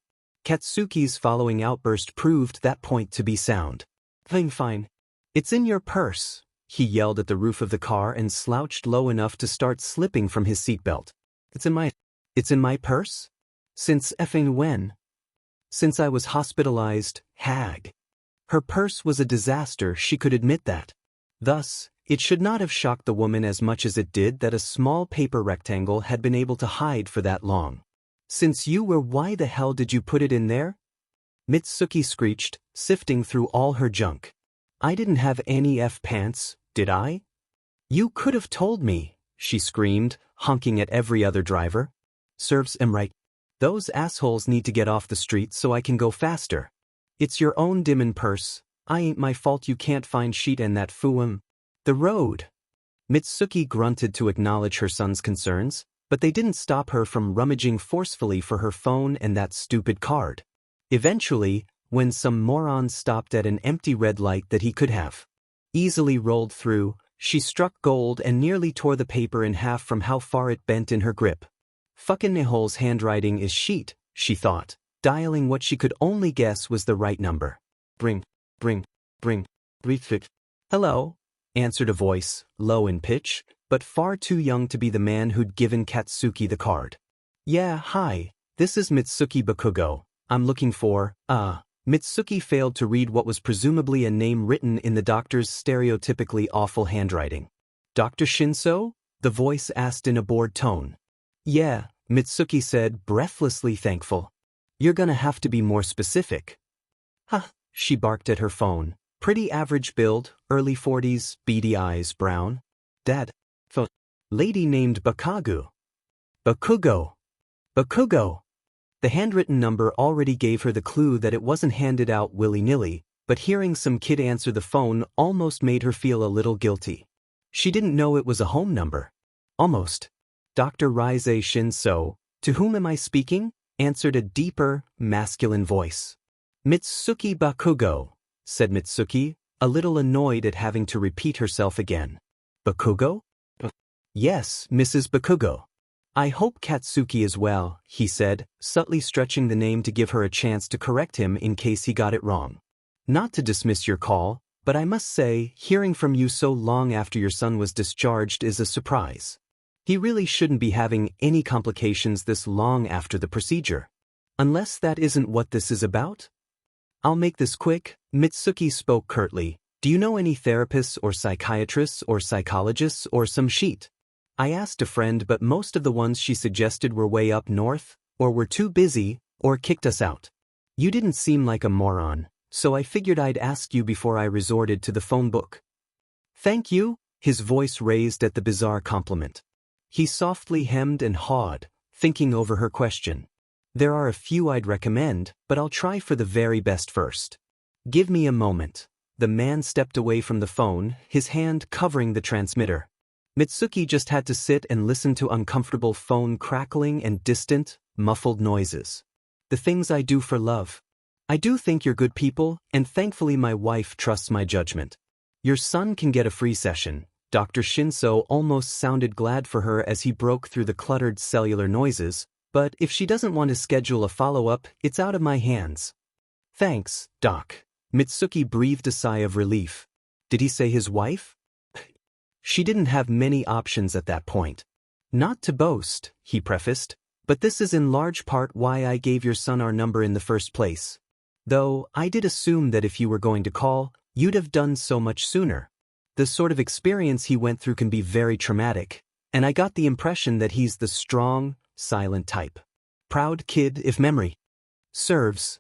Katsuki's following outburst proved that point to be sound. Fine. It's in your purse, he yelled at the roof of the car and slouched low enough to start slipping from his seatbelt. It's in my purse? Since effing when? Since I was hospitalized, hag. Her purse was a disaster, she could admit that. Thus, it should not have shocked the woman as much as it did that a small paper rectangle had been able to hide for that long. Since you were, why the hell did you put it in there? Mitsuki screeched, sifting through all her junk. I didn't have any F-pants, did I? You could have told me, she screamed, honking at every other driver. Serves em right. Those assholes need to get off the street so I can go faster. It's your own dimmin' purse. I ain't my fault you can't find sheet and that foo'em. The road. Mitsuki grunted to acknowledge her son's concerns, but they didn't stop her from rummaging forcefully for her phone and that stupid card. Eventually, when some moron stopped at an empty red light that he could have easily rolled through, she struck gold and nearly tore the paper in half from how far it bent in her grip. Fucking Nihole's handwriting is sheet, she thought, dialing what she could only guess was the right number. Bring. Hello, answered a voice, low in pitch, but far too young to be the man who'd given Katsuki the card. Yeah, hi, this is Mitsuki Bakugo. I'm looking for, Mitsuki failed to read what was presumably a name written in the doctor's stereotypically awful handwriting. Dr. Shinso? The voice asked in a bored tone. Yeah, Mitsuki said, breathlessly thankful. You're gonna have to be more specific. Huh, she barked at her phone. Pretty average build, early 40s, beady eyes, brown. Dad. Lady named Bakugo. Bakugo. The handwritten number already gave her the clue that it wasn't handed out willy-nilly, but hearing some kid answer the phone almost made her feel a little guilty. She didn't know it was a home number. Almost. Dr. Rise Shinso, to whom am I speaking? Answered a deeper, masculine voice. Mitsuki Bakugo, said Mitsuki, a little annoyed at having to repeat herself again. Bakugo? Yes, Mrs. Bakugo. I hope Katsuki is well, he said, subtly stretching the name to give her a chance to correct him in case he got it wrong. Not to dismiss your call, but I must say, hearing from you so long after your son was discharged is a surprise. He really shouldn't be having any complications this long after the procedure. Unless that isn't what this is about? I'll make this quick, Mitsuki spoke curtly. Do you know any therapists or psychiatrists or psychologists or some shit? I asked a friend, but most of the ones she suggested were way up north, or were too busy, or kicked us out. You didn't seem like a moron, so I figured I'd ask you before I resorted to the phone book. Thank you, his voice raised at the bizarre compliment. He softly hemmed and hawed, thinking over her question. There are a few I'd recommend, but I'll try for the very best first. Give me a moment. The man stepped away from the phone, his hand covering the transmitter. Mitsuki just had to sit and listen to uncomfortable phone crackling and distant, muffled noises. The things I do for love. I do think you're good people, and thankfully my wife trusts my judgment. Your son can get a free session. Dr. Shinso almost sounded glad for her as he broke through the cluttered cellular noises, but if she doesn't want to schedule a follow-up, it's out of my hands. Thanks, Doc. Mitsuki breathed a sigh of relief. Did he say his wife? She didn't have many options at that point. Not to boast, he prefaced, but this is in large part why I gave your son our number in the first place. Though, I did assume that if you were going to call, you'd have done so much sooner. The sort of experience he went through can be very traumatic, and I got the impression that he's the strong, silent type. Proud kid if memory serves.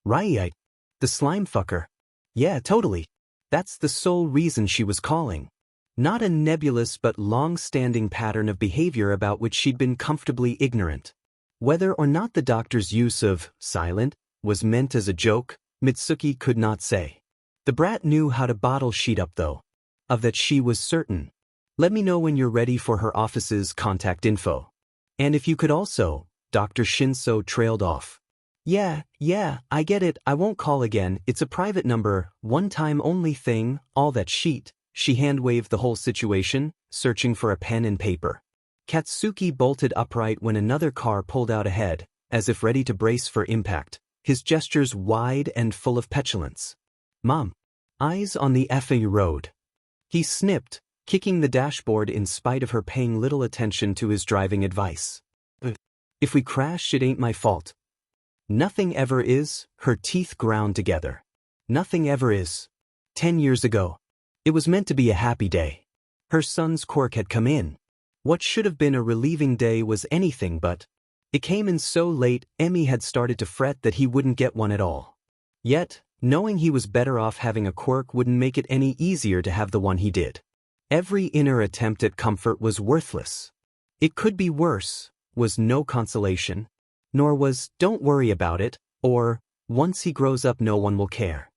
Right. The slime fucker. Yeah, totally. That's the sole reason she was calling. Not a nebulous but long-standing pattern of behavior about which she'd been comfortably ignorant. Whether or not the doctor's use of silent was meant as a joke, Mitsuki could not say. The brat knew how to bottle sheet up though. Of that she was certain. Let me know when you're ready for her office's contact info. And if you could also, Dr. Shinso trailed off. Yeah, I get it, I won't call again, it's a private number, one-time only thing, all that sheet. She hand-waved the whole situation, searching for a pen and paper. Katsuki bolted upright when another car pulled out ahead, as if ready to brace for impact, his gestures wide and full of petulance. Mom. Eyes on the effing road. He snipped, kicking the dashboard in spite of her paying little attention to his driving advice. If we crash, it ain't my fault. Nothing ever is, her teeth ground together. Nothing ever is. 10 years ago. It was meant to be a happy day. Her son's quirk had come in. What should have been a relieving day was anything but. It came in so late, Emmy had started to fret that he wouldn't get one at all. Yet, knowing he was better off having a quirk wouldn't make it any easier to have the one he did. Every inner attempt at comfort was worthless. It could be worse, was no consolation, nor was, don't worry about it, or, once he grows up no one will care.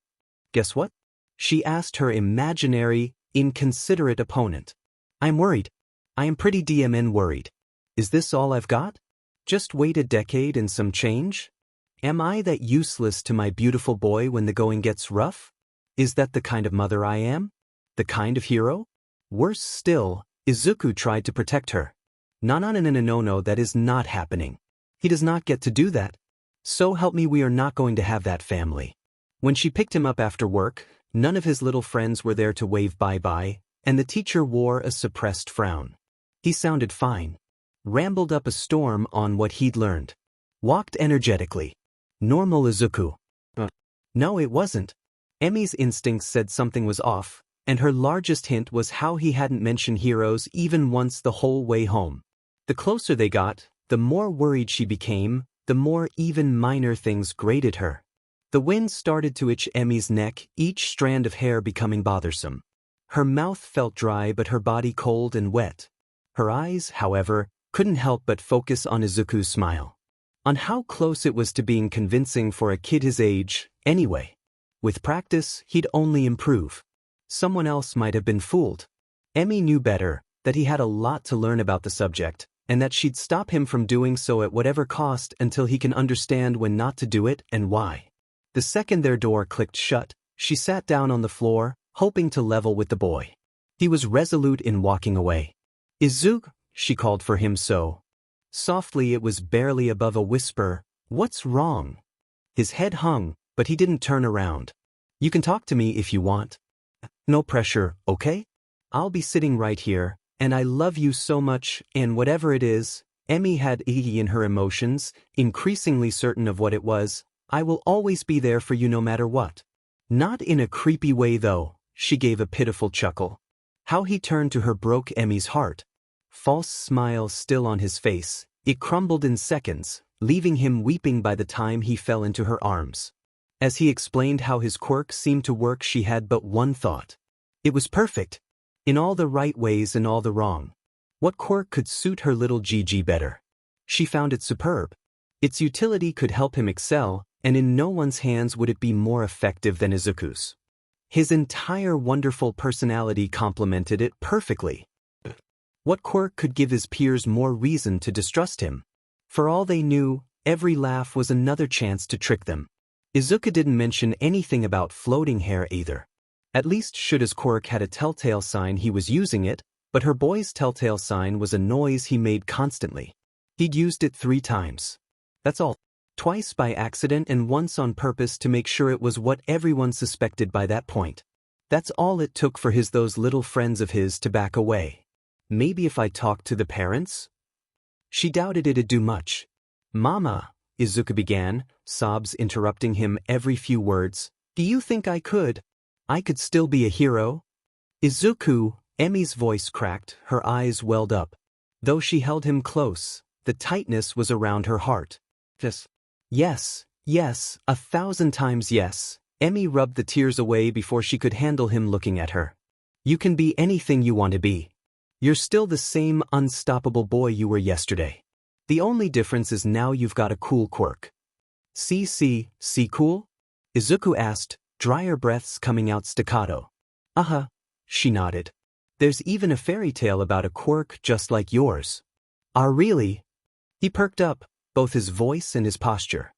Guess what? She asked her imaginary, inconsiderate opponent. I'm worried. I am pretty DMN worried. Is this all I've got? Just wait a decade and some change? Am I that useless to my beautiful boy when the going gets rough? Is that the kind of mother I am? The kind of hero? Worse still, Izuku tried to protect her. No, that is not happening. He does not get to do that. So help me, we are not going to have that family. When she picked him up after work, none of his little friends were there to wave bye-bye, and the teacher wore a suppressed frown. He sounded fine. Rambled up a storm on what he'd learned. Walked energetically. Normal Izuku. No, it wasn't. Emmy's instincts said something was off, and her largest hint was how he hadn't mentioned heroes even once the whole way home. The closer they got, the more worried she became, the more even minor things grated her. The wind started to itch Emmy's neck, each strand of hair becoming bothersome. Her mouth felt dry but her body cold and wet. Her eyes, however, couldn't help but focus on Izuku's smile. On how close it was to being convincing for a kid his age, anyway. With practice, he'd only improve. Someone else might have been fooled. Emmy knew better, that he had a lot to learn about the subject, and that she'd stop him from doing so at whatever cost until he can understand when not to do it and why. The second their door clicked shut, she sat down on the floor, hoping to level with the boy. He was resolute in walking away. Izuku, she called for him so. Softly, it was barely above a whisper, what's wrong? His head hung, but he didn't turn around. You can talk to me if you want. No pressure, okay? I'll be sitting right here, and I love you so much, and whatever it is, Emmy had Iggy in her emotions, increasingly certain of what it was, I will always be there for you no matter what. Not in a creepy way though, she gave a pitiful chuckle. How he turned to her broke Emmy's heart. False smile still on his face, it crumbled in seconds, leaving him weeping by the time he fell into her arms. As he explained how his quirk seemed to work, she had but one thought. It was perfect. In all the right ways and all the wrong. What quirk could suit her little Gigi better? She found it superb. Its utility could help him excel, and in no one's hands would it be more effective than Izuku's. His entire wonderful personality complemented it perfectly. What quirk could give his peers more reason to distrust him? For all they knew, every laugh was another chance to trick them. Izuku didn't mention anything about floating hair either. At least Shouda's quirk had a telltale sign he was using it, but her boy's telltale sign was a noise he made constantly. He'd used it 3 times. That's all. Twice by accident and once on purpose to make sure it was what everyone suspected by that point. That's all it took for those little friends of his to back away. Maybe if I talked to the parents? She doubted it'd do much. Mama, Izuku began, sobs interrupting him every few words. Do you think I could? I could still be a hero? Izuku, Emi's voice cracked, her eyes welled up. Though she held him close, the tightness was around her heart. Yes, 1,000 times yes. Emi rubbed the tears away before she could handle him looking at her. You can be anything you want to be. You're still the same unstoppable boy you were yesterday. The only difference is now you've got a cool quirk. See cool? Izuku asked, drier breaths coming out staccato. She nodded. There's even a fairy tale about a quirk just like yours. Really? He perked up, both his voice and his posture.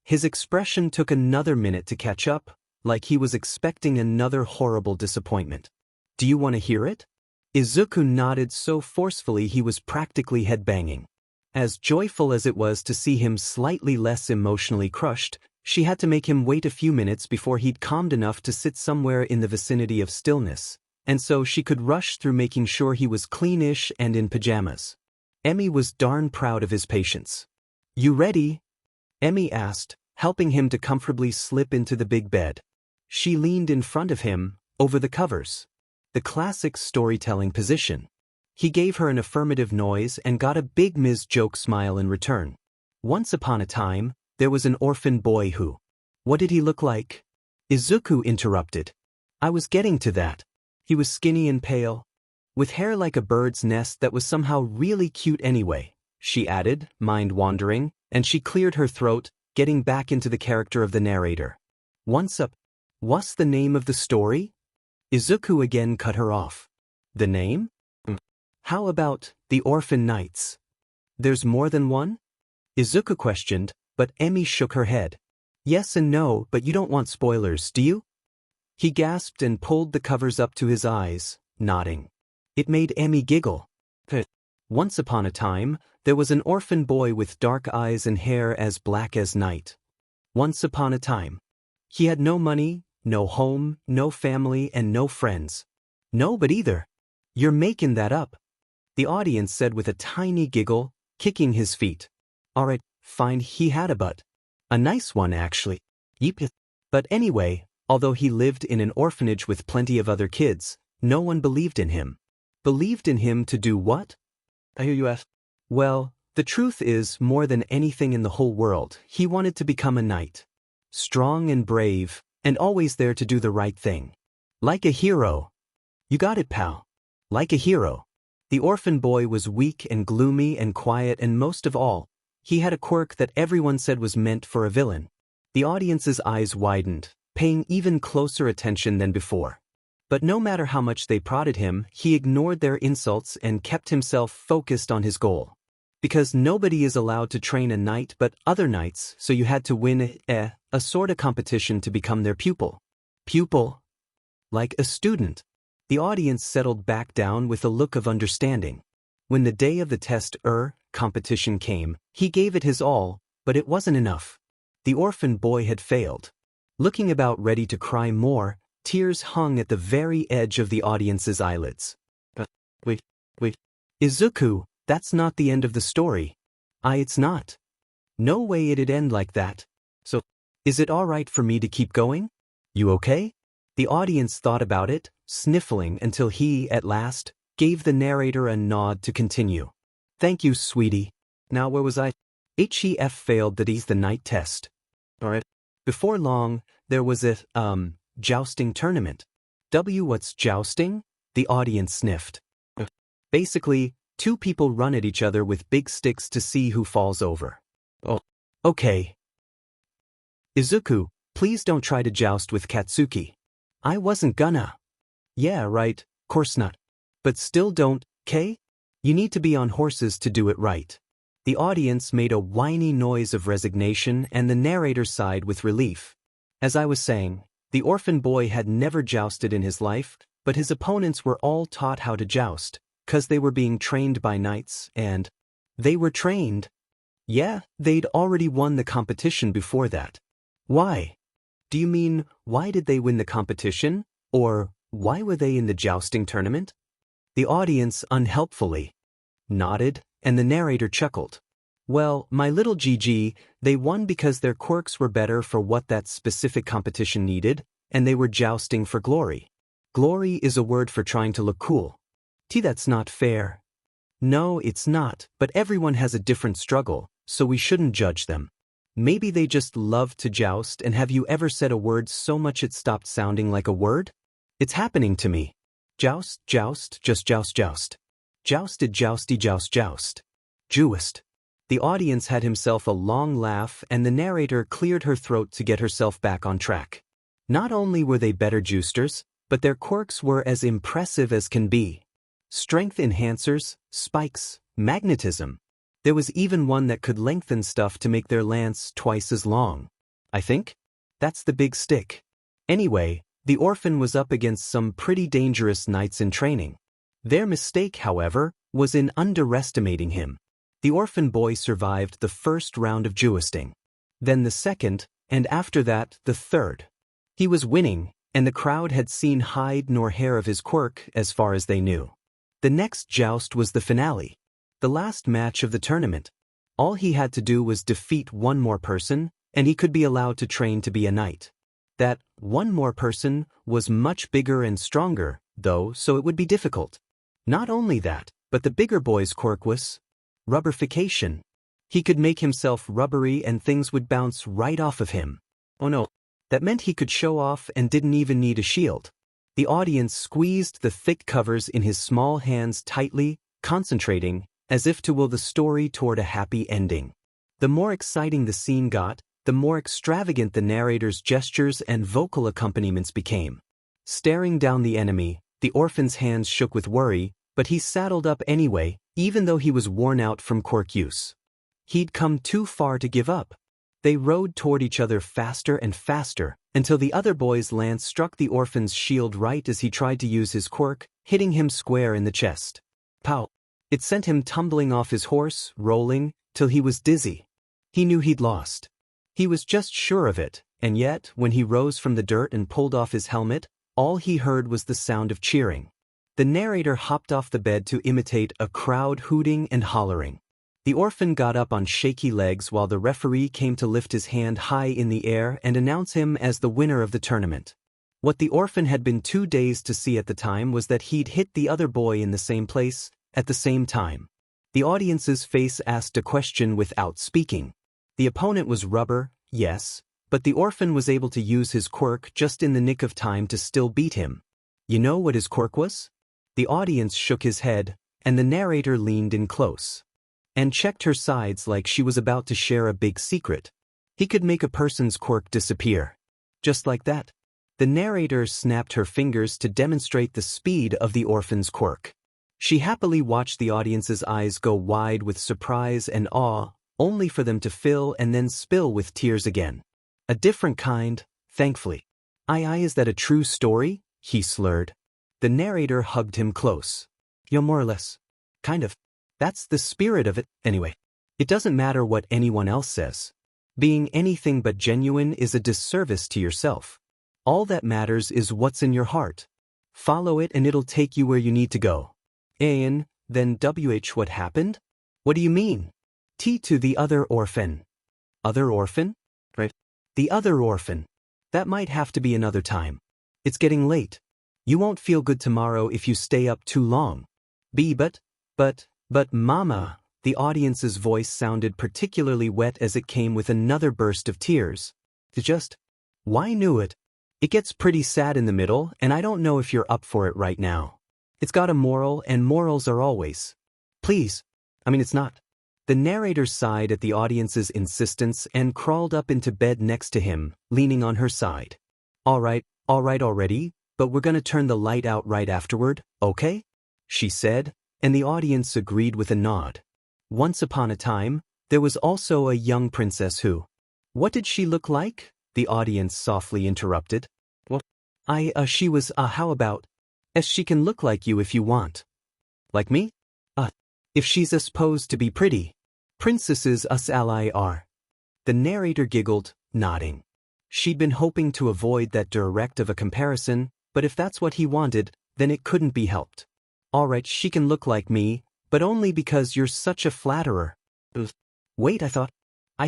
His expression took another minute to catch up, like he was expecting another horrible disappointment. Do you want to hear it? Izuku nodded so forcefully he was practically headbanging. As joyful as it was to see him slightly less emotionally crushed, she had to make him wait a few minutes before he'd calmed enough to sit somewhere in the vicinity of stillness, and so she could rush through making sure he was cleanish and in pajamas. Emi was darn proud of his patience. You ready? Emi asked, helping him to comfortably slip into the big bed. She leaned in front of him, over the covers. The classic storytelling position. He gave her an affirmative noise and got a big Ms. Joke smile in return. Once upon a time, there was an orphan boy who... What did he look like? Izuku interrupted. I was getting to that. He was skinny and pale, with hair like a bird's nest that was somehow really cute anyway, she added, mind wandering, and she cleared her throat, getting back into the character of the narrator. What's the name of the story? Izuku again cut her off. The name? How about The Orphan Knights? There's more than one? Izuku questioned, but Emi shook her head. Yes and no, but you don't want spoilers, do you? He gasped and pulled the covers up to his eyes, nodding. It made Emi giggle. Once upon a time, there was an orphan boy with dark eyes and hair as black as night. Once upon a time. He had no money, no home, no family, and no friends. No, but either. You're making that up. The audience said with a tiny giggle, kicking his feet. Alright, fine, he had a butt. A nice one, actually. Yeep. But anyway, although he lived in an orphanage with plenty of other kids, no one believed in him. Believed in him to do what? I hear you ask. Well, the truth is, more than anything in the whole world, he wanted to become a knight. Strong and brave, and always there to do the right thing. Like a hero. You got it, pal. Like a hero. The orphan boy was weak and gloomy and quiet, and most of all, he had a quirk that everyone said was meant for a villain. The audience's eyes widened, paying even closer attention than before. But no matter how much they prodded him, he ignored their insults and kept himself focused on his goal. Because nobody is allowed to train a knight but other knights, so you had to win a sort of competition to become their pupil. Pupil? Like a student. The audience settled back down with a look of understanding. When the day of the test competition came, he gave it his all, but it wasn't enough. The orphan boy had failed. Looking about ready to cry more, tears hung at the very edge of the audience's eyelids. Wait. Izuku, that's not the end of the story. It's not. No way it'd end like that. So, is it alright for me to keep going? You okay? The audience thought about it, sniffling until he, at last, gave the narrator a nod to continue. Thank you, sweetie. Now where was I? HEF failed the night test. Alright. Before long, there was a, jousting tournament. What's jousting? The audience sniffed. Basically, 2 people run at each other with big sticks to see who falls over. Oh. Okay. Izuku, please don't try to joust with Katsuki. I wasn't gonna. Yeah, right, course not. But still don't, 'kay? You need to be on horses to do it right. The audience made a whiny noise of resignation and the narrator sighed with relief. As I was saying, the orphan boy had never jousted in his life, but his opponents were all taught how to joust, 'cause they were being trained by knights and they were trained. Yeah, they'd already won the competition before that. Why? Do you mean, why did they win the competition? Or, why were they in the jousting tournament? The audience unhelpfully nodded, and the narrator chuckled. Well, my little GG, they won because their quirks were better for what that specific competition needed, and they were jousting for glory. Glory is a word for trying to look cool. That's not fair. No, it's not, but everyone has a different struggle, so we shouldn't judge them. Maybe they just love to joust, and have you ever said a word so much it stopped sounding like a word? It's happening to me. Joust, joust, just joust, joust. Jousted, jousty, joust, joust. Jewist. The audience had himself a long laugh, and the narrator cleared her throat to get herself back on track. Not only were they better jousters, but their quirks were as impressive as can be. Strength enhancers, spikes, magnetism. There was even one that could lengthen stuff to make their lance twice as long. I think that's the big stick. Anyway, the orphan was up against some pretty dangerous knights in training. Their mistake, however, was in underestimating him. The orphan boy survived the first round of jousting, then the second, and after that, the third. He was winning, and the crowd had seen hide nor hair of his quirk as far as they knew. The next joust was the finale, the last match of the tournament. All he had to do was defeat one more person, and he could be allowed to train to be a knight. That one more person was much bigger and stronger, though, so it would be difficult. Not only that, but the bigger boy's quirk was rubberification. He could make himself rubbery and things would bounce right off of him. Oh no, that meant he could show off and didn't even need a shield. The audience squeezed the thick covers in his small hands tightly, concentrating, as if to will the story toward a happy ending. The more exciting the scene got, the more extravagant the narrator's gestures and vocal accompaniments became. Staring down the enemy, the orphan's hands shook with worry, but he saddled up anyway, even though he was worn out from quirk use. He'd come too far to give up. They rode toward each other faster and faster, until the other boy's lance struck the orphan's shield right as he tried to use his quirk, hitting him square in the chest. Pow! It sent him tumbling off his horse, rolling, till he was dizzy. He knew he'd lost. He was just sure of it, and yet, when he rose from the dirt and pulled off his helmet, all he heard was the sound of cheering. The narrator hopped off the bed to imitate a crowd hooting and hollering. The orphan got up on shaky legs while the referee came to lift his hand high in the air and announce him as the winner of the tournament. What the orphan had been too dazed to see at the time was that he'd hit the other boy in the same place, at the same time. The audience's face asked a question without speaking. The opponent was rubber, yes, but the orphan was able to use his quirk just in the nick of time to still beat him. You know what his quirk was? The audience shook his head, and the narrator leaned in close and checked her sides like she was about to share a big secret. He could make a person's quirk disappear. Just like that. The narrator snapped her fingers to demonstrate the speed of the orphan's quirk. She happily watched the audience's eyes go wide with surprise and awe, only for them to fill and then spill with tears again. A different kind, thankfully. Is that a true story? He slurred. The narrator hugged him close. Yeah, more or less. Kind of. That's the spirit of it, anyway. It doesn't matter what anyone else says. Being anything but genuine is a disservice to yourself. All that matters is what's in your heart. Follow it and it'll take you where you need to go. Then what happened? What do you mean? To the other orphan. Other orphan? Right. The other orphan. That might have to be another time. It's getting late. You won't feel good tomorrow if you stay up too long. But mama, the audience's voice sounded particularly wet as it came with another burst of tears. Why knew it? It gets pretty sad in the middle, and I don't know if you're up for it right now. It's got a moral, and morals are always. Please. It's not. The narrator sighed at the audience's insistence and crawled up into bed next to him, leaning on her side. All right already, but we're gonna turn the light out right afterward, okay? She said, and the audience agreed with a nod. Once upon a time, there was also a young princess who. What did she look like? The audience softly interrupted. What? She was, how about? She can look like you if you want. Like me? If she's supposed to be pretty. Princesses ally are. The narrator giggled, nodding. She'd been hoping to avoid that direct of a comparison, but if that's what he wanted, then it couldn't be helped. Alright, she can look like me, but only because you're such a flatterer. Wait, I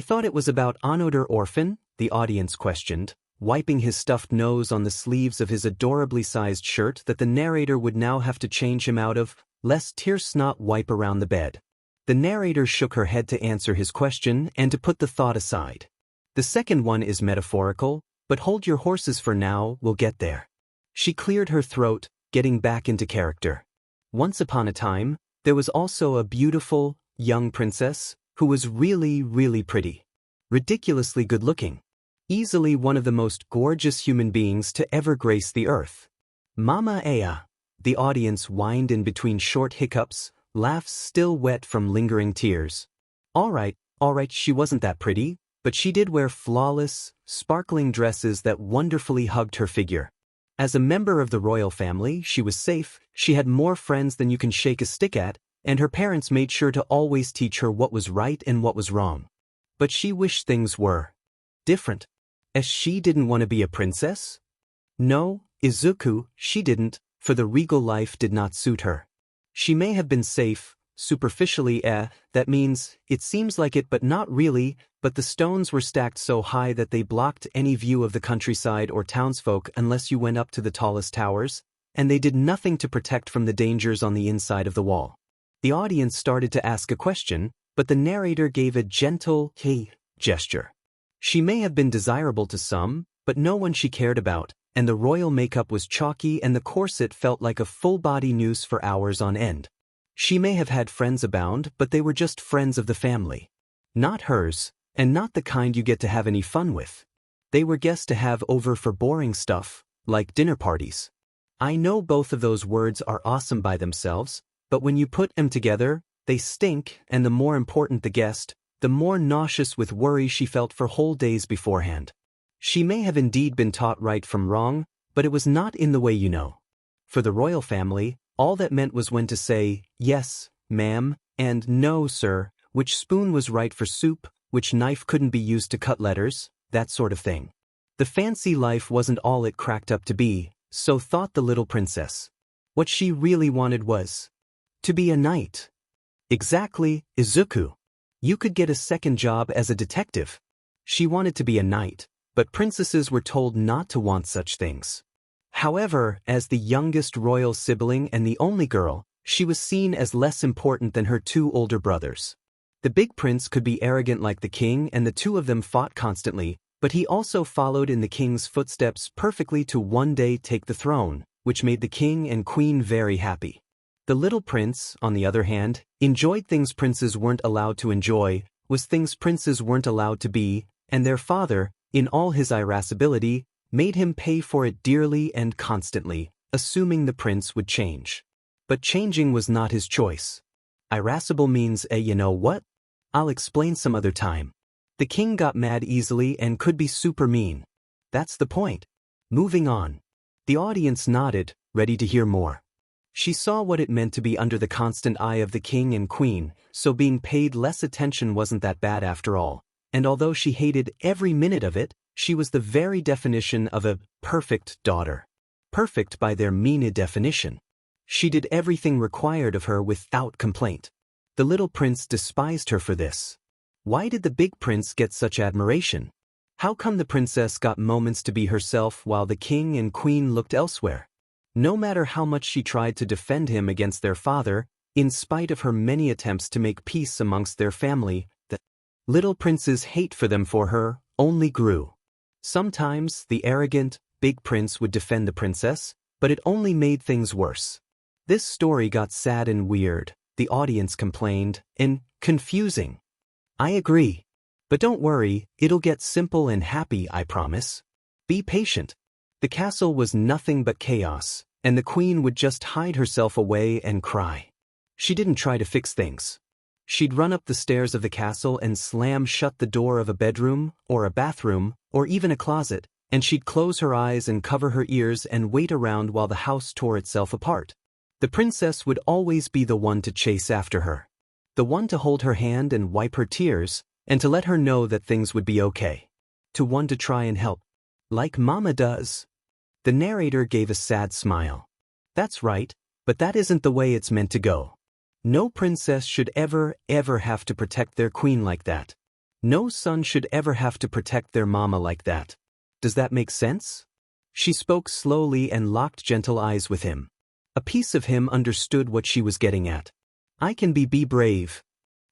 thought it was about Another orphan, the audience questioned, wiping his stuffed nose on the sleeves of his adorably sized shirt that the narrator would now have to change him out of, lest tear snot wipe around the bed. The narrator shook her head to answer his question and to put the thought aside. The second one is metaphorical, but hold your horses for now, we'll get there. She cleared her throat, getting back into character. Once upon a time, there was also a beautiful, young princess, who was really, really pretty. Ridiculously good-looking. Easily one of the most gorgeous human beings to ever grace the earth. Mama Aya. The audience whined in between short hiccups, laughs still wet from lingering tears. Alright, she wasn't that pretty, but she did wear flawless, sparkling dresses that wonderfully hugged her figure. As a member of the royal family, she was safe, she had more friends than you can shake a stick at, and her parents made sure to always teach her what was right and what was wrong. But she wished things were different. As she didn't want to be a princess? No, Izuku, she didn't, for the regal life did not suit her. She may have been safe, superficially that means, it seems like it but not really, but the stones were stacked so high that they blocked any view of the countryside or townsfolk unless you went up to the tallest towers, and they did nothing to protect from the dangers on the inside of the wall. The audience started to ask a question, but the narrator gave a gentle, hey, gesture. She may have been desirable to some, but no one she cared about, and the royal makeup was chalky and the corset felt like a full-body noose for hours on end. She may have had friends abound, but they were just friends of the family. Not hers, and not the kind you get to have any fun with. They were guests to have over for boring stuff, like dinner parties. I know both of those words are awesome by themselves, but when you put them together, they stink, and the more important the guest, the more nauseous with worry she felt for whole days beforehand. She may have indeed been taught right from wrong, but it was not in the way you know. For the royal family, all that meant was when to say, yes, ma'am, and no, sir, which spoon was right for soup, which knife couldn't be used to cut letters, that sort of thing. The fancy life wasn't all it cracked up to be, so thought the little princess. What she really wanted was to be a knight. Exactly, Izuku. You could get a second job as a detective. She wanted to be a knight, but princesses were told not to want such things. However, as the youngest royal sibling and the only girl, she was seen as less important than her two older brothers. The big prince could be arrogant like the king, and the two of them fought constantly, but he also followed in the king's footsteps perfectly to one day take the throne, which made the king and queen very happy. The little prince, on the other hand, enjoyed things princes weren't allowed to enjoy, was things princes weren't allowed to be, and their father, in all his irascibility, made him pay for it dearly and constantly, assuming the prince would change. But changing was not his choice. Irascible means you know what? I'll explain some other time. The king got mad easily and could be super mean. That's the point. Moving on. The audience nodded, ready to hear more. She saw what it meant to be under the constant eye of the king and queen, so being paid less attention wasn't that bad after all, and although she hated every minute of it, she was the very definition of a perfect daughter. Perfect by their mean definition. She did everything required of her without complaint. The little prince despised her for this. Why did the big prince get such admiration? How come the princess got moments to be herself while the king and queen looked elsewhere? No matter how much she tried to defend him against their father, in spite of her many attempts to make peace amongst their family, the little prince's hate for them for her only grew. Sometimes the arrogant, big prince would defend the princess, but it only made things worse. This story got sad and weird, the audience complained, and confusing. I agree. But don't worry, it'll get simple and happy, I promise. Be patient. The castle was nothing but chaos, and the queen would just hide herself away and cry. She didn't try to fix things. She'd run up the stairs of the castle and slam shut the door of a bedroom, or a bathroom, or even a closet, and she'd close her eyes and cover her ears and wait around while the house tore itself apart. The princess would always be the one to chase after her. The one to hold her hand and wipe her tears, and to let her know that things would be okay. To one to try and help. Like Mama does. The narrator gave a sad smile. That's right, but that isn't the way it's meant to go. No princess should ever have to protect their queen like that. No son should ever have to protect their mama like that. Does that make sense? She spoke slowly and locked gentle eyes with him. A piece of him understood what she was getting at. I can be brave.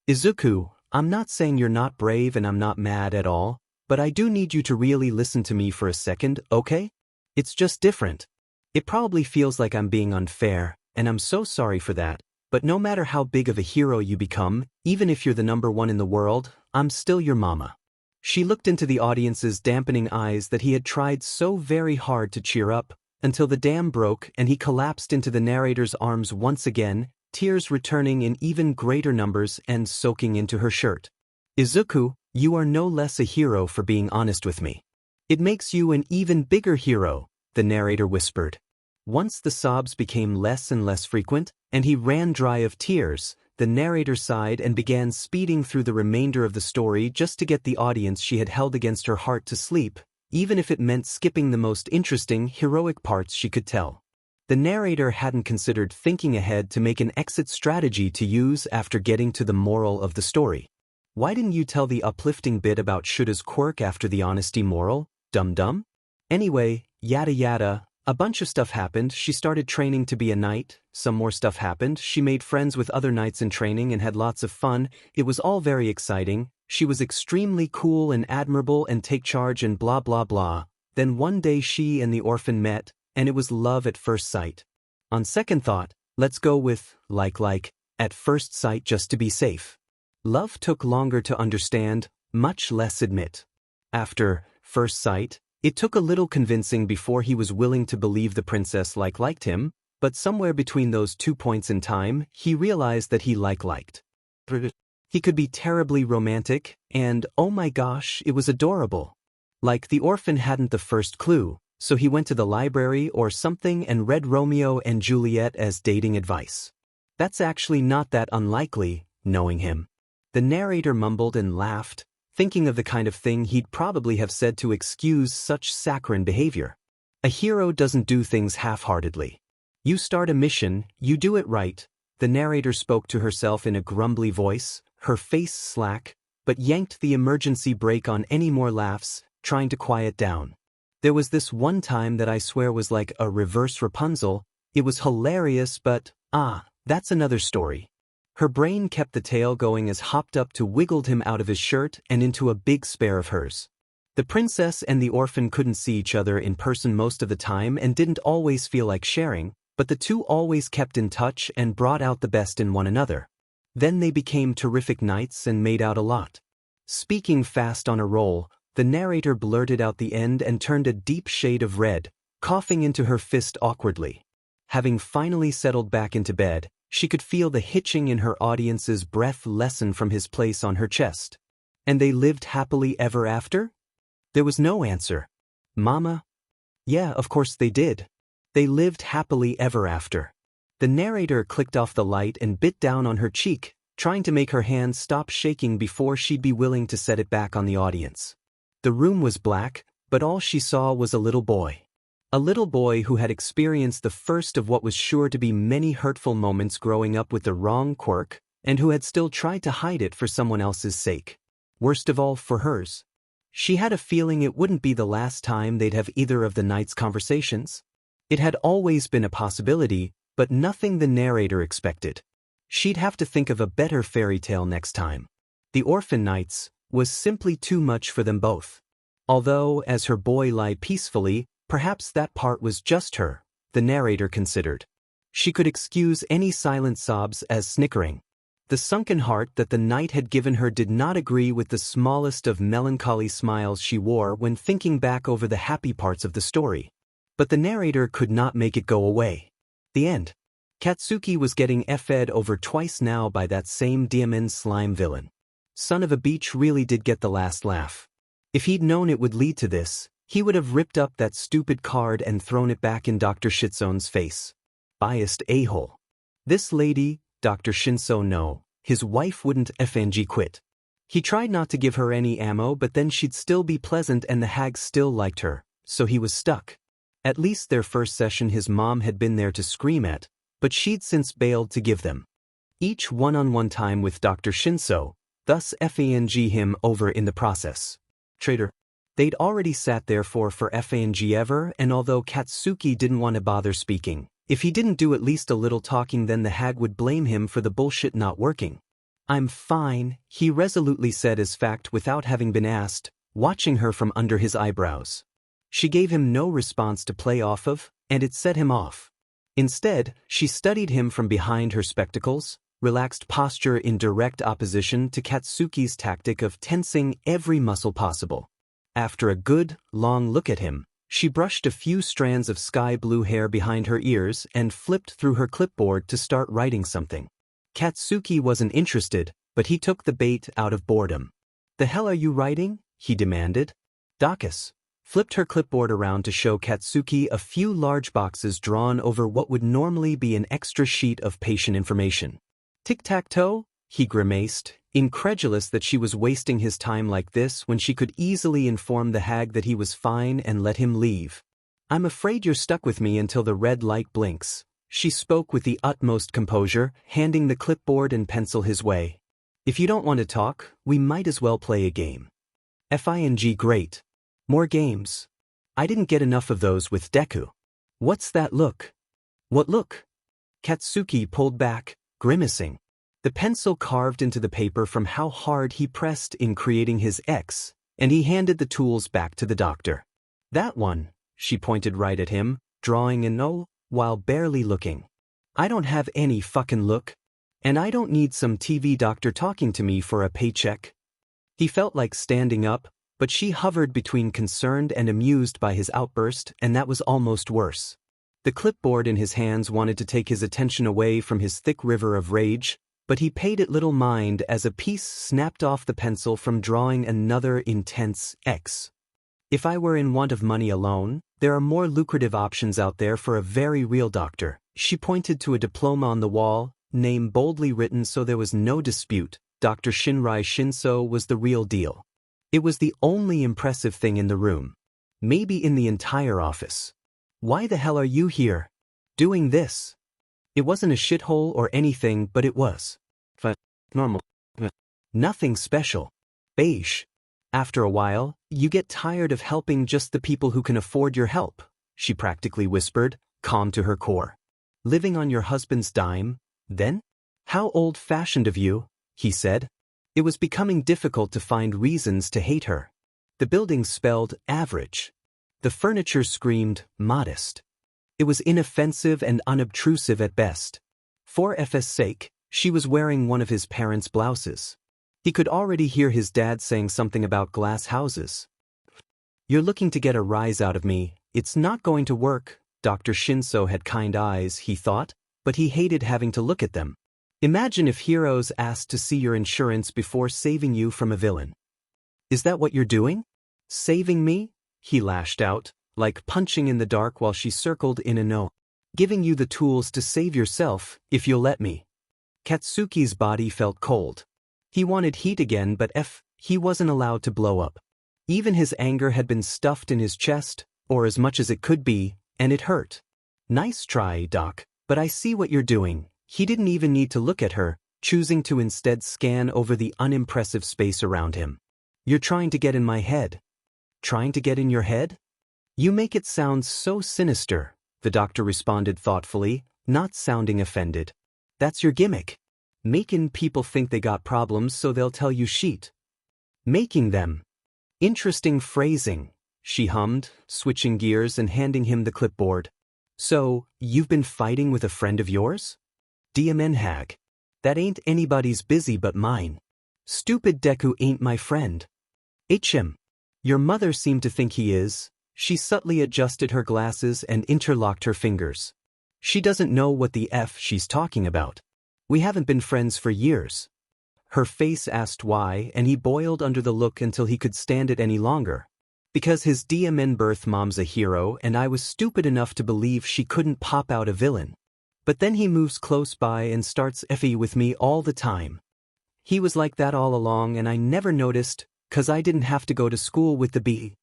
Izuku, I'm not saying you're not brave and I'm not mad at all, but I do need you to really listen to me for a second, okay? It's just different. It probably feels like I'm being unfair, and I'm so sorry for that, but no matter how big of a hero you become, even if you're the #1 in the world, I'm still your mama. She looked into the audience's dampening eyes that he had tried so very hard to cheer up, until the dam broke and he collapsed into the narrator's arms once again, tears returning in even greater numbers and soaking into her shirt. Izuku, you are no less a hero for being honest with me. It makes you an even bigger hero, the narrator whispered. Once the sobs became less and less frequent, and he ran dry of tears, the narrator sighed and began speeding through the remainder of the story just to get the audience she had held against her heart to sleep, even if it meant skipping the most interesting, heroic parts she could tell. The narrator hadn't considered thinking ahead to make an exit strategy to use after getting to the moral of the story. Why didn't you tell the uplifting bit about Shouta's quirk after the honesty moral, dum-dum? Anyway, yada yada, a bunch of stuff happened. She started training to be a knight, some more stuff happened, she made friends with other knights in training and had lots of fun, it was all very exciting, she was extremely cool and admirable and take charge and blah blah blah. Then one day she and the orphan met, and it was love at first sight. On second thought, let's go with, at first sight just to be safe. Love took longer to understand, much less admit. After first sight, it took a little convincing before he was willing to believe the princess liked him, but somewhere between those 2 points in time, he realized that he liked. He could be terribly romantic, and oh my gosh, it was adorable. Like the orphan hadn't the first clue, so he went to the library or something and read Romeo and Juliet as dating advice. That's actually not that unlikely, knowing him. The narrator mumbled and laughed, thinking of the kind of thing he'd probably have said to excuse such saccharine behavior. A hero doesn't do things half-heartedly. You start a mission, you do it right. The narrator spoke to herself in a grumbly voice, her face slack, but yanked the emergency brake on any more laughs, trying to quiet down. There was this one time that I swear was like a reverse Rapunzel. It was hilarious, but, that's another story. Her brain kept the tale going as hopped up to wiggled him out of his shirt and into a big spare of hers. The princess and the orphan couldn't see each other in person most of the time and didn't always feel like sharing, but the two always kept in touch and brought out the best in one another. Then they became terrific knights and made out a lot. Speaking fast on a roll, the narrator blurted out the end and turned a deep shade of red, coughing into her fist awkwardly. Having finally settled back into bed, she could feel the hitching in her audience's breath lessen from his place on her chest. And they lived happily ever after? There was no answer. Mama? Yeah, of course they did. They lived happily ever after. The narrator clicked off the light and bit down on her cheek, trying to make her hand stop shaking before she'd be willing to set it back on the audience. The room was black, but all she saw was a little boy. A little boy who had experienced the first of what was sure to be many hurtful moments growing up with the wrong quirk, and who had still tried to hide it for someone else's sake. Worst of all, for hers. She had a feeling it wouldn't be the last time they'd have either of the night's conversations. It had always been a possibility, but nothing the narrator expected. She'd have to think of a better fairy tale next time. The orphan nights was simply too much for them both. Although, as her boy lay peacefully, perhaps that part was just her, the narrator considered. She could excuse any silent sobs as snickering. The sunken heart that the night had given her did not agree with the smallest of melancholy smiles she wore when thinking back over the happy parts of the story. But the narrator could not make it go away. The end. Katsuki was getting f'd over twice now by that same diamond slime villain. Son of a bitch really did get the last laugh. If he'd known it would lead to this, he would have ripped up that stupid card and thrown it back in Dr. Shitsone's face. Biased a-hole. This lady, Dr. Shinso no, his wife wouldn't fng quit. He tried not to give her any ammo, but then she'd still be pleasant and the hag still liked her, so he was stuck. At least their first session his mom had been there to scream at, but she'd since bailed to give them each one-on-one time with Dr. Shinso, thus fang him over in the process. Traitor. They'd already sat there for fang ever, and although Katsuki didn't want to bother speaking, if he didn't do at least a little talking then the hag would blame him for the bullshit not working. I'm fine, he resolutely said as fact without having been asked, watching her from under his eyebrows. She gave him no response to play off of, and it set him off. Instead, she studied him from behind her spectacles, relaxed posture in direct opposition to Katsuki's tactic of tensing every muscle possible. After a good, long look at him, she brushed a few strands of sky blue hair behind her ears and flipped through her clipboard to start writing something. Katsuki wasn't interested, but he took the bait out of boredom. The hell are you writing? He demanded. Dakus flipped her clipboard around to show Katsuki a few large boxes drawn over what would normally be an extra sheet of patient information. Tic-tac-toe? He grimaced, incredulous that she was wasting his time like this when she could easily inform the hag that he was fine and let him leave. I'm afraid you're stuck with me until the red light blinks. She spoke with the utmost composure, handing the clipboard and pencil his way. If you don't want to talk, we might as well play a game. Fing great. More games. I didn't get enough of those with Deku. What's that look? What look? Katsuki pulled back, grimacing. The pencil carved into the paper from how hard he pressed in creating his X, and he handed the tools back to the doctor. That one, she pointed right at him, drawing an O, while barely looking. I don't have any fucking look. And I don't need some TV doctor talking to me for a paycheck. He felt like standing up, but she hovered between concerned and amused by his outburst, and that was almost worse. The clipboard in his hands wanted to take his attention away from his thick river of rage, but he paid it little mind as a piece snapped off the pencil from drawing another intense X. If I were in want of money alone, there are more lucrative options out there for a very real doctor. She pointed to a diploma on the wall, name boldly written so there was no dispute. Dr. Shinrai Shinso was the real deal. It was the only impressive thing in the room. Maybe in the entire office. Why the hell are you here? Doing this? It wasn't a shithole or anything, but it was. Normal. Nothing special. Beige. After a while, you get tired of helping just the people who can afford your help, she practically whispered, calm to her core. Living on your husband's dime, then? How old-fashioned of you, he said. It was becoming difficult to find reasons to hate her. The building spelled average. The furniture screamed modest. It was inoffensive and unobtrusive at best. For F's sake, she was wearing one of his parents' blouses. He could already hear his dad saying something about glass houses. You're looking to get a rise out of me. It's not going to work. Dr. Shinso had kind eyes, he thought, but he hated having to look at them. Imagine if heroes asked to see your insurance before saving you from a villain. Is that what you're doing? Saving me? He lashed out, like punching in the dark while she circled in a no. Giving you the tools to save yourself, if you'll let me. Katsuki's body felt cold. He wanted heat again, but he wasn't allowed to blow up. Even his anger had been stuffed in his chest, or as much as it could be, and it hurt. Nice try, Doc, but I see what you're doing. He didn't even need to look at her, choosing to instead scan over the unimpressive space around him. You're trying to get in my head. Trying to get in your head? You make it sound so sinister, the doctor responded thoughtfully, not sounding offended. That's your gimmick. Making people think they got problems so they'll tell you shit. Making them. Interesting phrasing, she hummed, switching gears and handing him the clipboard. So, you've been fighting with a friend of yours? DMN hag. That ain't anybody's busy but mine. Stupid Deku ain't my friend. HM. Your mother seemed to think he is. She subtly adjusted her glasses and interlocked her fingers. She doesn't know what the F she's talking about. We haven't been friends for years. Her face asked why, and he boiled under the look until he could stand it any longer. Because his DMN birth mom's a hero and I was stupid enough to believe she couldn't pop out a villain. But then he moves close by and starts effing with me all the time. He was like that all along and I never noticed, 'cause I didn't have to go to school with the B.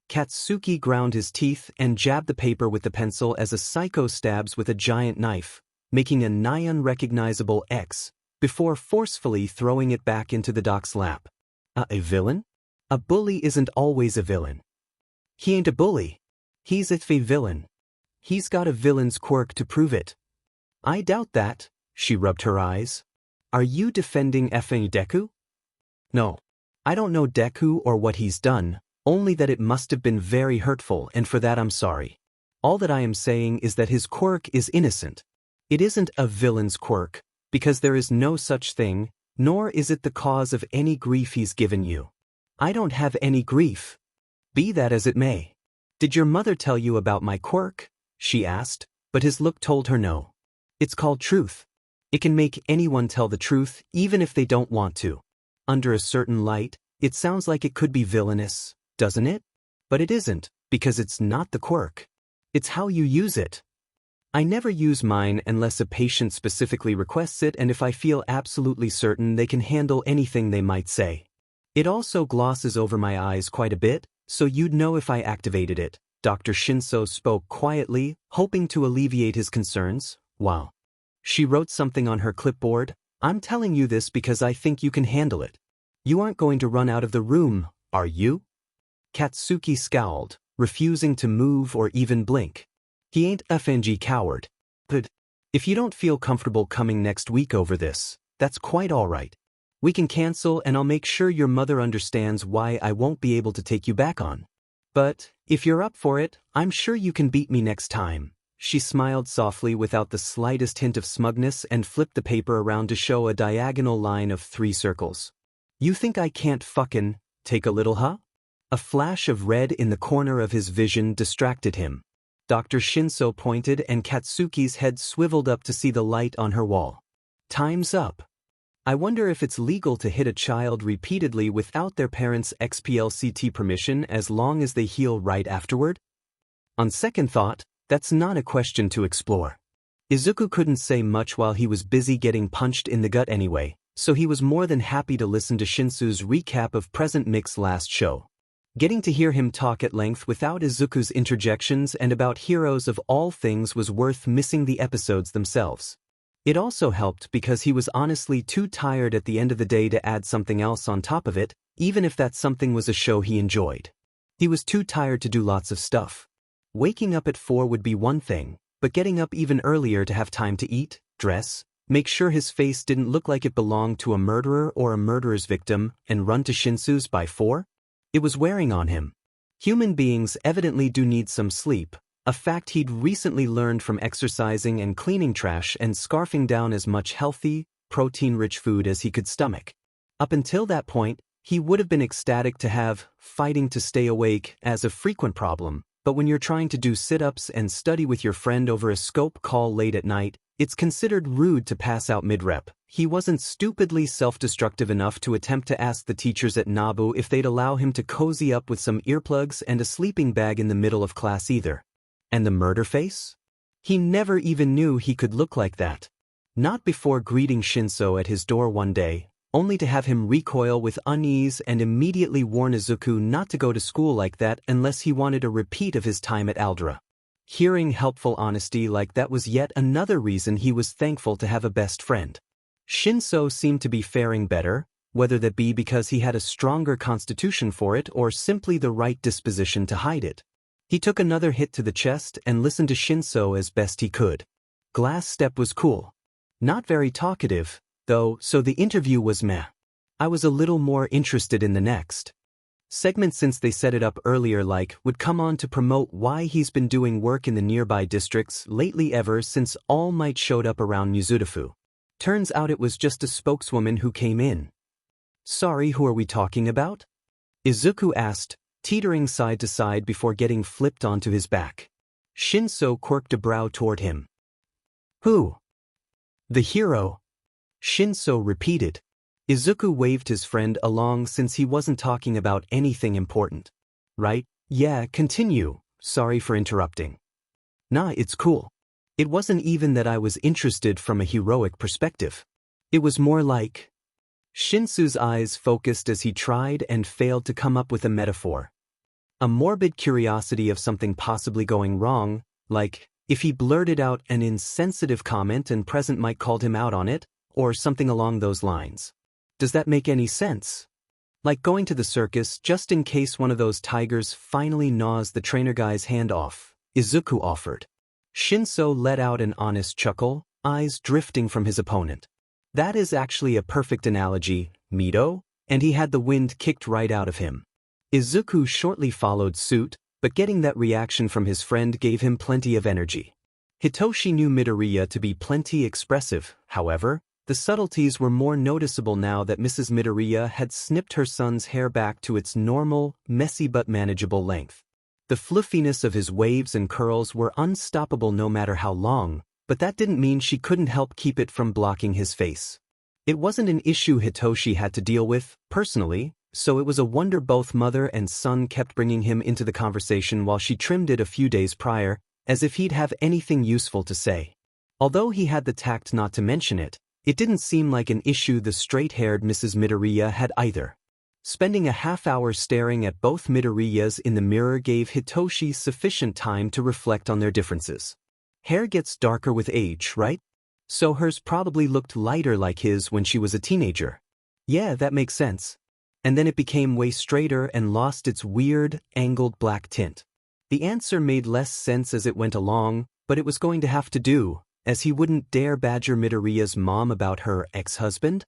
Katsuki ground his teeth and jabbed the paper with the pencil as a psycho stabs with a giant knife, making a nigh unrecognizable X, before forcefully throwing it back into the doc's lap. A villain? A bully isn't always a villain. He ain't a bully. He's a villain. He's got a villain's quirk to prove it. I doubt that, she rubbed her eyes. Are you defending effing Deku? No. I don't know Deku or what he's done, only that it must have been very hurtful and for that I'm sorry. All that I am saying is that his quirk is innocent. It isn't a villain's quirk, because there is no such thing, nor is it the cause of any grief he's given you. I don't have any grief. Be that as it may. Did your mother tell you about my quirk? She asked, but his look told her no. It's called truth. It can make anyone tell the truth, even if they don't want to. Under a certain light, it sounds like it could be villainous, doesn't it? But it isn't, because it's not the quirk. It's how you use it. I never use mine unless a patient specifically requests it and if I feel absolutely certain they can handle anything they might say. It also glosses over my eyes quite a bit, so you'd know if I activated it. Dr. Shinso spoke quietly, hoping to alleviate his concerns. Wow. She wrote something on her clipboard. I'm telling you this because I think you can handle it. You aren't going to run out of the room, are you? Katsuki scowled, refusing to move or even blink. He ain't a FNG coward. But if you don't feel comfortable coming next week over this, that's quite all right. We can cancel and I'll make sure your mother understands why I won't be able to take you back on. But if you're up for it, I'm sure you can beat me next time. She smiled softly without the slightest hint of smugness and flipped the paper around to show a diagonal line of 3 circles. You think I can't fucking take a little, huh? A flash of red in the corner of his vision distracted him. Dr. Shinso pointed and Katsuki's head swiveled up to see the light on her wall. Time's up. I wonder if it's legal to hit a child repeatedly without their parents' XPLCT permission as long as they heal right afterward? On second thought, that's not a question to explore. Izuku couldn't say much while he was busy getting punched in the gut anyway, so he was more than happy to listen to Shinsu's recap of Present Mix's last show. Getting to hear him talk at length without Izuku's interjections and about heroes of all things was worth missing the episodes themselves. It also helped because he was honestly too tired at the end of the day to add something else on top of it, even if that something was a show he enjoyed. He was too tired to do lots of stuff. Waking up at 4 would be one thing, but getting up even earlier to have time to eat, dress, make sure his face didn't look like it belonged to a murderer or a murderer's victim, and run to Shinsu's by 4? It was wearing on him. Human beings evidently do need some sleep, a fact he'd recently learned from exercising and cleaning trash and scarfing down as much healthy, protein-rich food as he could stomach. Up until that point, he would have been ecstatic to have fighting to stay awake as a frequent problem, but when you're trying to do sit-ups and study with your friend over a scope call late at night, it's considered rude to pass out mid-rep. He wasn't stupidly self-destructive enough to attempt to ask the teachers at Nabu if they'd allow him to cozy up with some earplugs and a sleeping bag in the middle of class either. And the murder face? He never even knew he could look like that. Not before greeting Shinso at his door one day, only to have him recoil with unease and immediately warn Izuku not to go to school like that unless he wanted a repeat of his time at Aldra. Hearing helpful honesty like that was yet another reason he was thankful to have a best friend. Shinso seemed to be faring better, whether that be because he had a stronger constitution for it or simply the right disposition to hide it. He took another hit to the chest and listened to Shinso as best he could. Glass Step was cool. Not very talkative, though, so the interview was meh. I was a little more interested in the next segment since they set it up earlier would come on to promote why he's been doing work in the nearby districts lately ever since All Might showed up around Mizudafu. Turns out it was just a spokeswoman who came in. Sorry, who are we talking about? Izuku asked, teetering side to side before getting flipped onto his back. Shinso quirked a brow toward him. Who? The hero? Shinso repeated. Izuku waved his friend along since he wasn't talking about anything important. Right? Yeah, continue. Sorry for interrupting. Nah, it's cool. It wasn't even that I was interested from a heroic perspective. It was more like… Shinsu's eyes focused as he tried and failed to come up with a metaphor. A morbid curiosity of something possibly going wrong, like, if he blurted out an insensitive comment and Present might called him out on it, or something along those lines. Does that make any sense? Like going to the circus just in case one of those tigers finally gnaws the trainer guy's hand off, Izuku offered. Shinso let out an honest chuckle, eyes drifting from his opponent. That is actually a perfect analogy, Mido, and he had the wind kicked right out of him. Izuku shortly followed suit, but getting that reaction from his friend gave him plenty of energy. Hitoshi knew Midoriya to be plenty expressive, however, the subtleties were more noticeable now that Mrs. Midoriya had snipped her son's hair back to its normal, messy but manageable length. The fluffiness of his waves and curls were unstoppable no matter how long, but that didn't mean she couldn't help keep it from blocking his face. It wasn't an issue Hitoshi had to deal with, personally, so it was a wonder both mother and son kept bringing him into the conversation while she trimmed it a few days prior, as if he'd have anything useful to say. Although he had the tact not to mention it, it didn't seem like an issue the straight-haired Mrs. Midoriya had either. Spending a half-hour staring at both Midoriyas in the mirror gave Hitoshi sufficient time to reflect on their differences. Hair gets darker with age, right? So hers probably looked lighter like his when she was a teenager. Yeah, that makes sense. And then it became way straighter and lost its weird, angled black tint. The answer made less sense as it went along, but it was going to have to do, as he wouldn't dare badger Midoriya's mom about her ex-husband?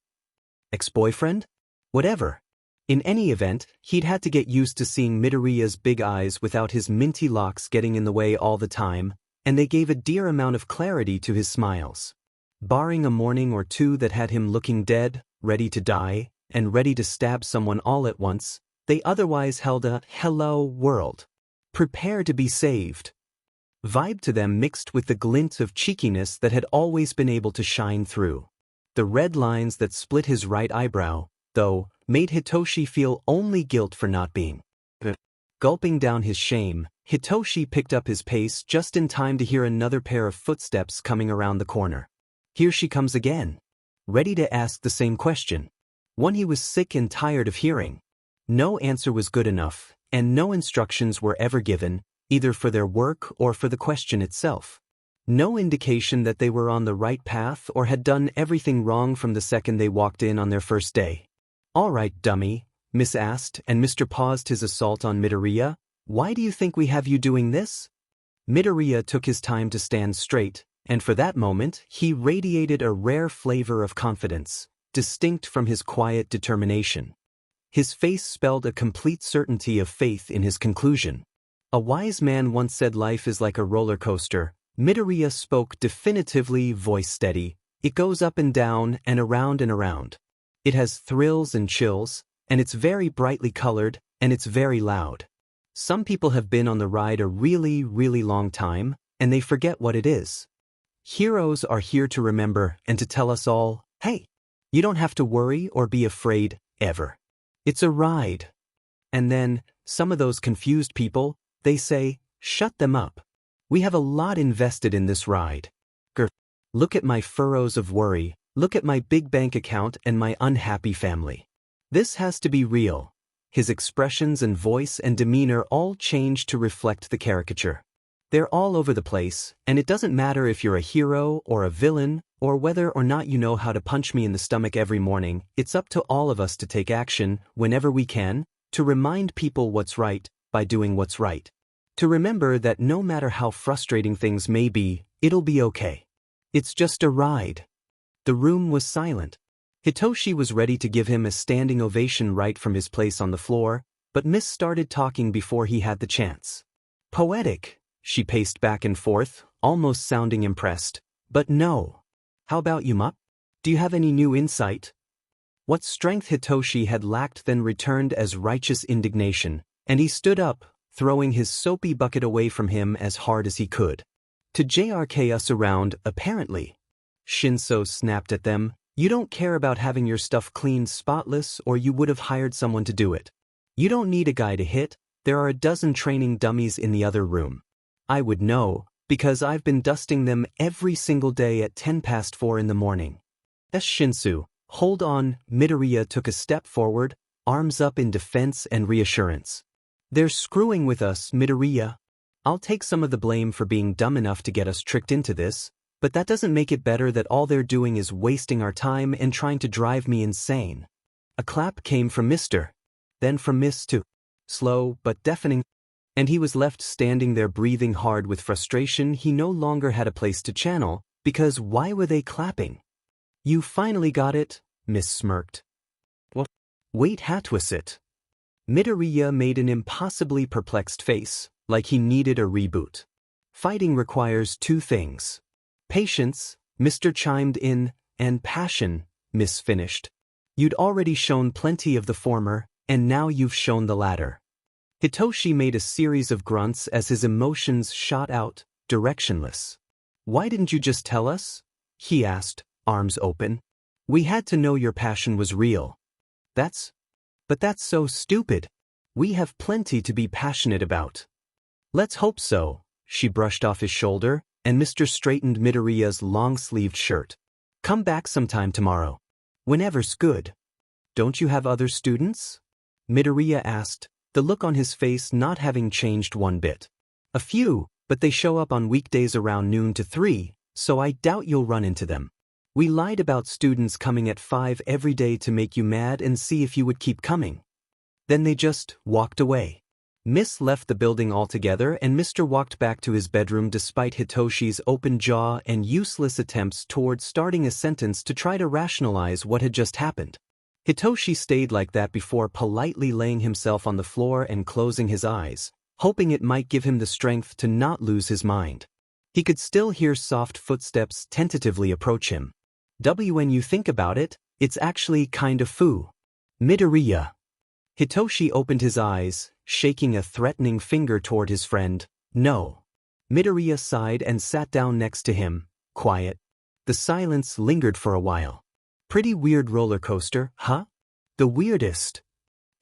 Ex-boyfriend? Whatever. In any event, he'd had to get used to seeing Midoriya's big eyes without his minty locks getting in the way all the time, and they gave a dear amount of clarity to his smiles. Barring a morning or two that had him looking dead, ready to die, and ready to stab someone all at once, they otherwise held a hello world. Prepare to be saved. Vibe to them mixed with the glint of cheekiness that had always been able to shine through. The red lines that split his right eyebrow, though, made Hitoshi feel only guilt for not being. Gulping down his shame, Hitoshi picked up his pace just in time to hear another pair of footsteps coming around the corner. Here she comes again. Ready to ask the same question. One he was sick and tired of hearing. No answer was good enough, and no instructions were ever given, either for their work or for the question itself. No indication that they were on the right path or had done everything wrong from the second they walked in on their first day. All right, dummy, Miss asked, and Mr. paused his assault on Midoriya. Why do you think we have you doing this? Midoriya took his time to stand straight, and for that moment he radiated a rare flavor of confidence, distinct from his quiet determination. His face spelled a complete certainty of faith in his conclusion. A wise man once said life is like a roller coaster. Midoriya spoke definitively, voice steady. It goes up and down and around and around. It has thrills and chills, and it's very brightly colored, and it's very loud. Some people have been on the ride a really, really long time, and they forget what it is. Heroes are here to remember and to tell us all, hey, you don't have to worry or be afraid, ever. It's a ride. And then, some of those confused people, they say, shut them up. We have a lot invested in this ride. Look at my furrows of worry, look at my big bank account and my unhappy family. This has to be real. His expressions and voice and demeanor all change to reflect the caricature. They're all over the place, and it doesn't matter if you're a hero or a villain, or whether or not you know how to punch me in the stomach every morning. It's up to all of us to take action, whenever we can, to remind people what's right, by doing what's right. To remember that no matter how frustrating things may be, it'll be okay. It's just a ride. The room was silent. Hitoshi was ready to give him a standing ovation right from his place on the floor, but Miss started talking before he had the chance. Poetic. She paced back and forth, almost sounding impressed. But no. How about you, Mup? Do you have any new insight? What strength Hitoshi had lacked then returned as righteous indignation, and he stood up, throwing his soapy bucket away from him as hard as he could. To JRK us around, apparently. Shinso snapped at them. You don't care about having your stuff cleaned spotless, or you would have hired someone to do it. You don't need a guy to hit. There are a dozen training dummies in the other room. I would know, because I've been dusting them every single day at 4:10 in the morning. Shinsu, hold on. Midoriya took a step forward, arms up in defense and reassurance. They're screwing with us, Midoriya. I'll take some of the blame for being dumb enough to get us tricked into this, but that doesn't make it better that all they're doing is wasting our time and trying to drive me insane. A clap came from Mr. Then from Miss too. Slow but deafening. And he was left standing there breathing hard with frustration. He no longer had a place to channel, because why were they clapping? You finally got it, Miss smirked. What? Wait, hat was it? Midoriya made an impossibly perplexed face, like he needed a reboot. Fighting requires two things. Patience, Mr. chimed in, and passion, Miss finished. You'd already shown plenty of the former, and now you've shown the latter. Hitoshi made a series of grunts as his emotions shot out, directionless. Why didn't you just tell us? He asked, arms open. We had to know your passion was real. But that's so stupid. We have plenty to be passionate about. Let's hope so. She brushed off his shoulder, and Mr. straightened Midoriya's long-sleeved shirt. Come back sometime tomorrow. Whenever's good. Don't you have other students? Midoriya asked, the look on his face not having changed one bit. A few, but they show up on weekdays around noon to 3, so I doubt you'll run into them. We lied about students coming at 5 every day to make you mad and see if you would keep coming. Then they just walked away. Miss left the building altogether and Mr. walked back to his bedroom despite Hitoshi's open jaw and useless attempts toward starting a sentence to try to rationalize what had just happened. Hitoshi stayed like that before politely laying himself on the floor and closing his eyes, hoping it might give him the strength to not lose his mind. He could still hear soft footsteps tentatively approach him. When you think about it, it's actually kind of foo. Midoriya. Hitoshi opened his eyes, shaking a threatening finger toward his friend. No. Midoriya sighed and sat down next to him, quiet. The silence lingered for a while. Pretty weird roller coaster, huh? The weirdest.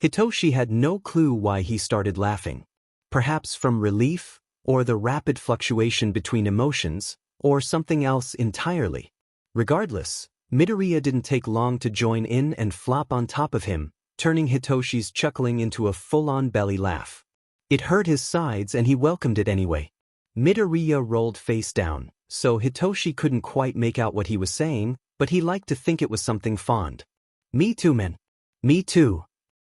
Hitoshi had no clue why he started laughing. Perhaps from relief, or the rapid fluctuation between emotions, or something else entirely. Regardless, Midoriya didn't take long to join in and flop on top of him, turning Hitoshi's chuckling into a full-on belly laugh. It hurt his sides and he welcomed it anyway. Midoriya rolled face down, so Hitoshi couldn't quite make out what he was saying, but he liked to think it was something fond. Me too, man. Me too.